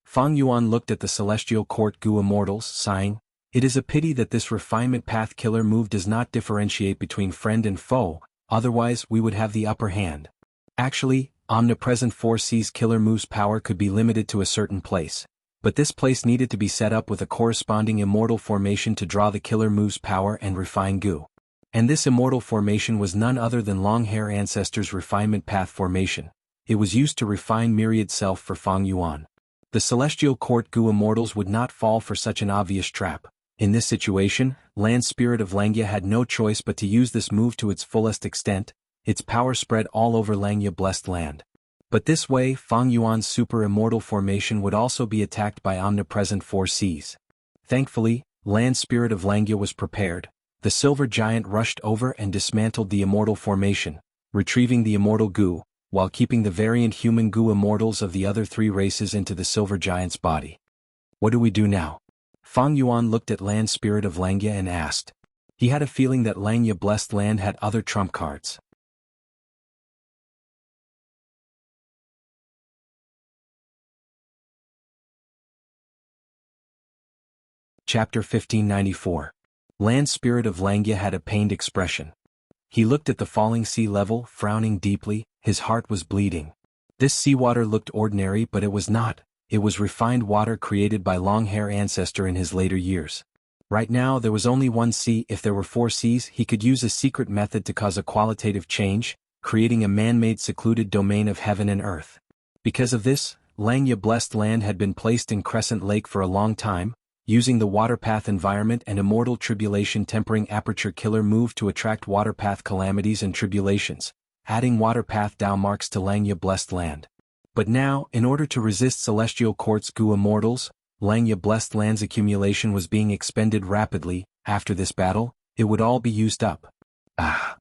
Fang Yuan looked at the Celestial Court Gu immortals, sighing, it is a pity that this refinement path killer move does not differentiate between friend and foe, otherwise we would have the upper hand. Actually, omnipresent 4C's killer move's power could be limited to a certain place, but this place needed to be set up with a corresponding immortal formation to draw the killer move's power and refine Gu. And this immortal formation was none other than Longhair Ancestors' refinement path formation. It was used to refine Myriad Self for Fang Yuan. The Celestial Court Gu immortals would not fall for such an obvious trap. In this situation, Land Spirit of Langya had no choice but to use this move to its fullest extent, its power spread all over Langya Blessed Land. But this way, Fang Yuan's super immortal formation would also be attacked by omnipresent 4Cs. Thankfully, Land Spirit of Langya was prepared. The silver giant rushed over and dismantled the immortal formation, retrieving the immortal Gu, while keeping the variant human Gu immortals of the other 3 races into the silver giant's body. What do we do now? Fang Yuan looked at Land Spirit of Langya and asked. He had a feeling that Langya Blessed Land had other trump cards. Chapter 1594. Land Spirit of Langya had a pained expression. He looked at the falling sea level, frowning deeply, his heart was bleeding. This seawater looked ordinary, but it was not. It was refined water created by Longhair Ancestor in his later years. Right now there was only one sea. If there were 4 seas, he could use a secret method to cause a qualitative change, creating a man-made secluded domain of heaven and earth. Because of this, Langya Blessed Land had been placed in Crescent Lake for a long time, using the waterpath environment and immortal tribulation tempering aperture killer move to attract waterpath calamities and tribulations, adding waterpath Dao marks to Langya Blessed Land. But now, in order to resist Celestial Court's Gu immortals, Langya Blessed Land's accumulation was being expended rapidly. After this battle, it would all be used up. Ah!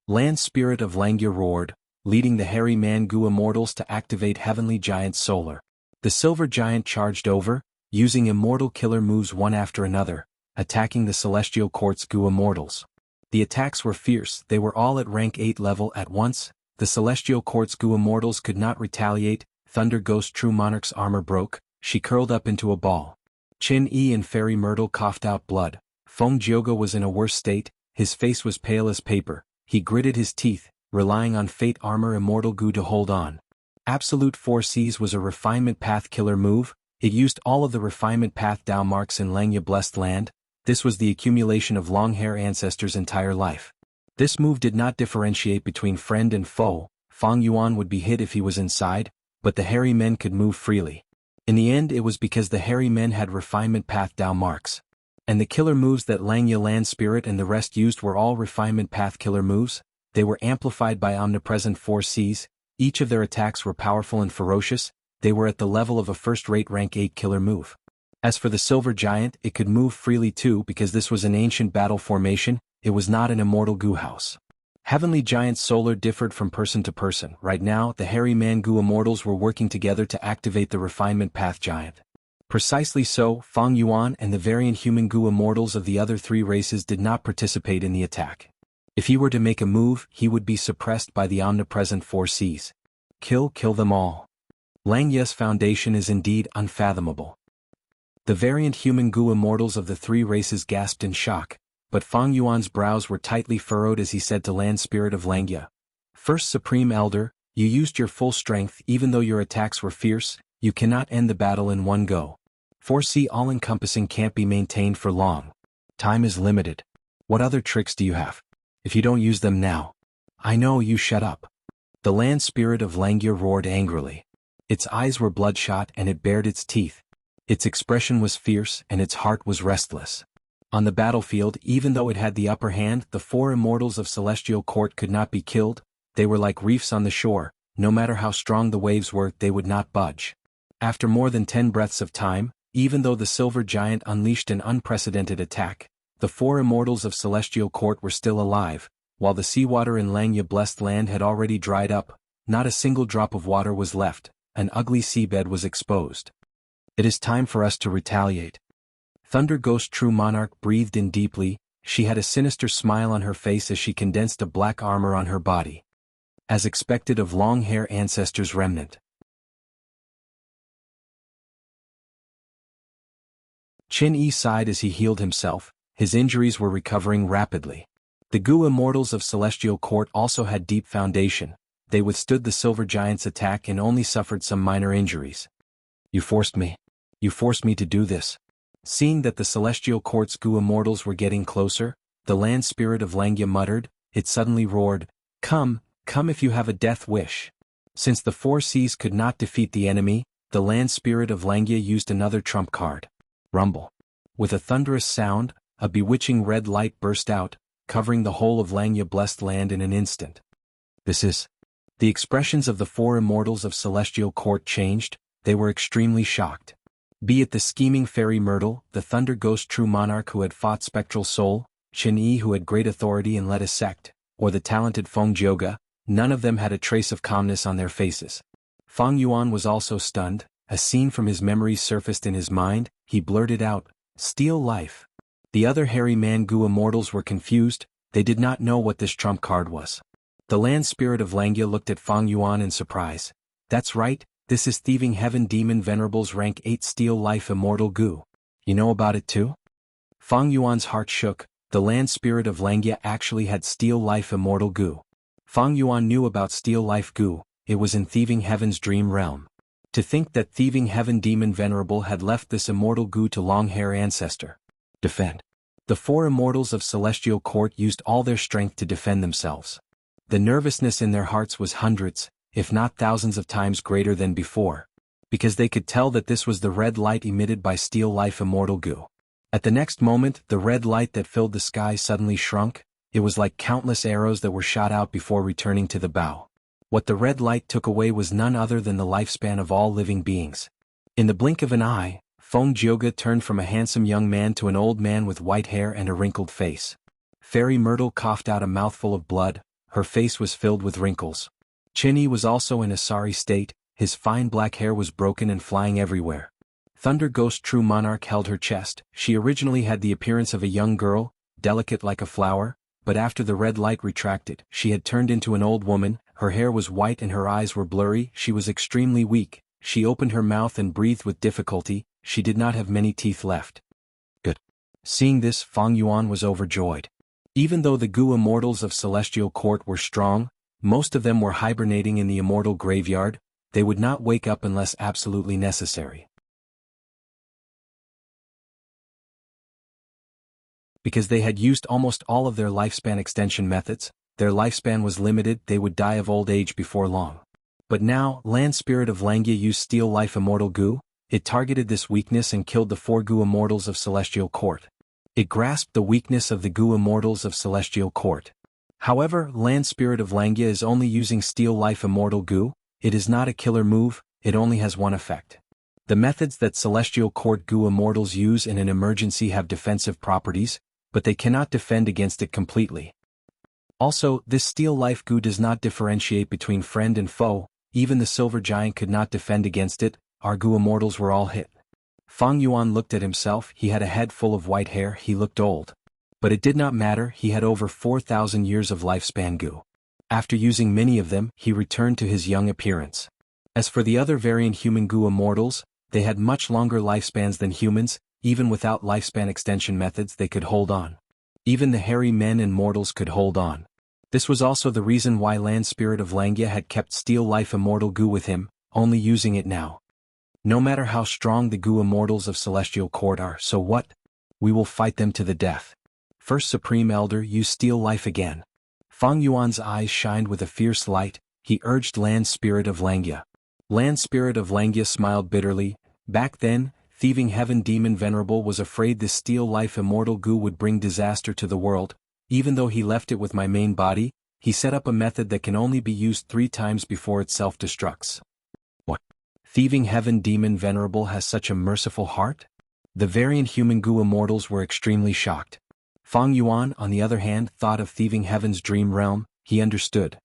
Land Spirit of Langya roared, leading the hairy man Gu immortals to activate Heavenly Giant Solar. The silver giant charged over, using immortal killer moves one after another, attacking the Celestial Court's Gu immortals. The attacks were fierce, they were all at rank 8 level at once. The Celestial Court's Gu immortals could not retaliate. Thunder Ghost True Monarch's armor broke, she curled up into a ball. Qin Yi and Fairy Myrtle coughed out blood. Feng Jioge was in a worse state, his face was pale as paper, he gritted his teeth, relying on Fate Armor Immortal Gu to hold on. Absolute 4Cs was a refinement path killer move, it used all of the refinement path Dao marks in Langya Blessed Land. This was the accumulation of Longhair Ancestors' entire life. This move did not differentiate between friend and foe. Fang Yuan would be hit if he was inside, but the hairy men could move freely. In the end it was because the hairy men had refinement path Dao marks. And the killer moves that Langya Land Spirit and the rest used were all refinement path killer moves. They were amplified by omnipresent 4Cs, each of their attacks were powerful and ferocious, they were at the level of a first-rate rank 8 killer move. As for the Silver Giant, it could move freely too because this was an ancient battle formation, it was not an immortal goo house. Heavenly Giant Solar differed from person to person. Right now, the Hairy Man Goo Immortals were working together to activate the Refinement Path Giant. Precisely so, Feng Yuan and the variant human Goo Immortals of the other three races did not participate in the attack. If he were to make a move, he would be suppressed by the omnipresent 4Cs. Kill them all. Langya's foundation is indeed unfathomable. The variant human Goo Immortals of the three races gasped in shock, but Feng Yuan's brows were tightly furrowed as he said to Land Spirit of Langya. First Supreme Elder, you used your full strength even though your attacks were fierce, you cannot end the battle in one go. 4C all-encompassing can't be maintained for long. Time is limited. What other tricks do you have? If you don't use them now. I know you shut up. The Land Spirit of Langya roared angrily. Its eyes were bloodshot and it bared its teeth. Its expression was fierce and its heart was restless. On the battlefield, even though it had the upper hand, the four immortals of Celestial Court could not be killed, they were like reefs on the shore, no matter how strong the waves were, they would not budge. After more than 10 breaths of time, even though the Silver Giant unleashed an unprecedented attack, the four immortals of Celestial Court were still alive, while the seawater in Langya Blessed Land had already dried up, not a single drop of water was left, an ugly seabed was exposed. It is time for us to retaliate. Thunder Ghost True Monarch breathed in deeply, she had a sinister smile on her face as she condensed a black armor on her body. As expected of long hair ancestors remnant. Qin Yi sighed as he healed himself, his injuries were recovering rapidly. The Goo Immortals of Celestial Court also had deep foundation, they withstood the Silver Giant's attack and only suffered some minor injuries. You forced me to do this. Seeing that the Celestial Court's Goo Immortals were getting closer, the Land Spirit of Langya muttered, it suddenly roared, Come if you have a death wish. Since the 4Cs could not defeat the enemy, the Land Spirit of Langya used another trump card. Rumble. With a thunderous sound, a bewitching red light burst out, covering the whole of Langya Blessed Land in an instant. This is. The expressions of the four immortals of Celestial Court changed, they were extremely shocked. Be it the scheming fairy Myrtle, the Thunder Ghost True Monarch who had fought Spectral Soul, Qin Yi who had great authority and led a sect, or the talented Feng Jioga, none of them had a trace of calmness on their faces. Feng Yuan was also stunned, a scene from his memories surfaced in his mind, he blurted out, Steal life. The other Hairy Man Goo Immortals were confused, they did not know what this trump card was. The Land Spirit of Langya looked at Feng Yuan in surprise. That's right, this is Thieving Heaven Demon Venerable's rank 8 Steal Life Immortal Goo. You know about it too? Feng Yuan's heart shook, the Land Spirit of Langya actually had Steal Life Immortal Goo. Feng Yuan knew about Steal Life Goo, it was in Thieving Heaven's dream realm. To think that Thieving Heaven Demon Venerable had left this immortal Goo to Longhair Ancestor. Defend. The four immortals of Celestial Court used all their strength to defend themselves. The nervousness in their hearts was hundreds, if not thousands of times greater than before. Because they could tell that this was the red light emitted by Steal Life Immortal Goo. At the next moment, the red light that filled the sky suddenly shrunk, it was like countless arrows that were shot out before returning to the bow. What the red light took away was none other than the lifespan of all living beings. In the blink of an eye, Feng Jioga turned from a handsome young man to an old man with white hair and a wrinkled face. Fairy Myrtle coughed out a mouthful of blood, her face was filled with wrinkles. Qin Yi was also in a sorry state, his fine black hair was broken and flying everywhere. Thunder Ghost True Monarch held her chest, she originally had the appearance of a young girl, delicate like a flower, but after the red light retracted, she had turned into an old woman, her hair was white and her eyes were blurry, she was extremely weak, she opened her mouth and breathed with difficulty, she did not have many teeth left. Good. Seeing this, Feng Yuan was overjoyed. Even though the Goo Immortals of Celestial Court were strong, most of them were hibernating in the immortal graveyard, they would not wake up unless absolutely necessary. Because they had used almost all of their lifespan extension methods, their lifespan was limited, they would die of old age before long. But now, Land Spirit of Langya used Steal Life Immortal Goo, it targeted this weakness and killed the four Goo Immortals of Celestial Court. It grasped the weakness of the Gu immortals of Celestial Court. However, Land Spirit of Langya is only using Steel Life Immortal Gu. It is not a killer move, it only has one effect. The methods that Celestial Court Gu immortals use in an emergency have defensive properties, but they cannot defend against it completely. Also, this Steel Life Gu does not differentiate between friend and foe. Even the Silver Giant could not defend against it. Our Gu immortals were all hit. Fang Yuan looked at himself. He had a head full of white hair. He looked old. But it did not matter. He had over 4,000 years of lifespan Gu. After using many of them, he returned to his young appearance. As for the other variant human Gu immortals, they had much longer lifespans than humans. Even without lifespan extension methods, they could hold on. Even the hairy men and mortals could hold on. This was also the reason why Land Spirit of Langya had kept Steel Life Immortal Gu with him, only using it now. No matter how strong the Gu immortals of Celestial Court are, so what? We will fight them to the death. First Supreme Elder, use Steel Life again. Fang Yuan's eyes shined with a fierce light. He urged Land Spirit of Langya. Land Spirit of Langya smiled bitterly. Back then, Thieving Heaven Demon Venerable was afraid this Steel Life Immortal Gu would bring disaster to the world. Even though he left it with my main body, he set up a method that can only be used 3 times before it self-destructs. What? Thieving Heaven Demon Venerable has such a merciful heart? The variant human Gu immortals were extremely shocked. Fang Yuan, on the other hand, thought of Thieving Heaven's dream realm. He understood.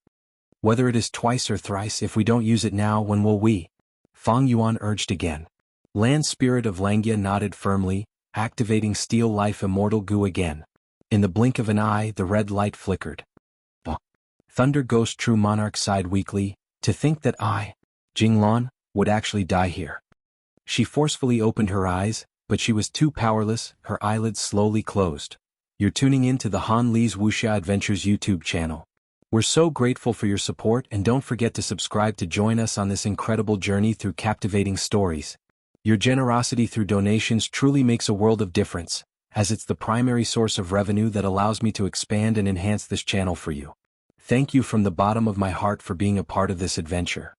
Whether it is twice or thrice, if we don't use it now, when will we? Fang Yuan urged again. Land Spirit of Langya nodded firmly, activating Steel Life Immortal Gu again. In the blink of an eye, the red light flickered. Thunder Ghost True Monarch sighed weakly. To think that I, Jinglan, would actually die here. She forcefully opened her eyes, but she was too powerless. Her eyelids slowly closed. You're tuning in to the Han Li's Wuxia Adventures YouTube channel. We're so grateful for your support, and don't forget to subscribe to join us on this incredible journey through captivating stories. Your generosity through donations truly makes a world of difference, as it's the primary source of revenue that allows me to expand and enhance this channel for you. Thank you from the bottom of my heart for being a part of this adventure.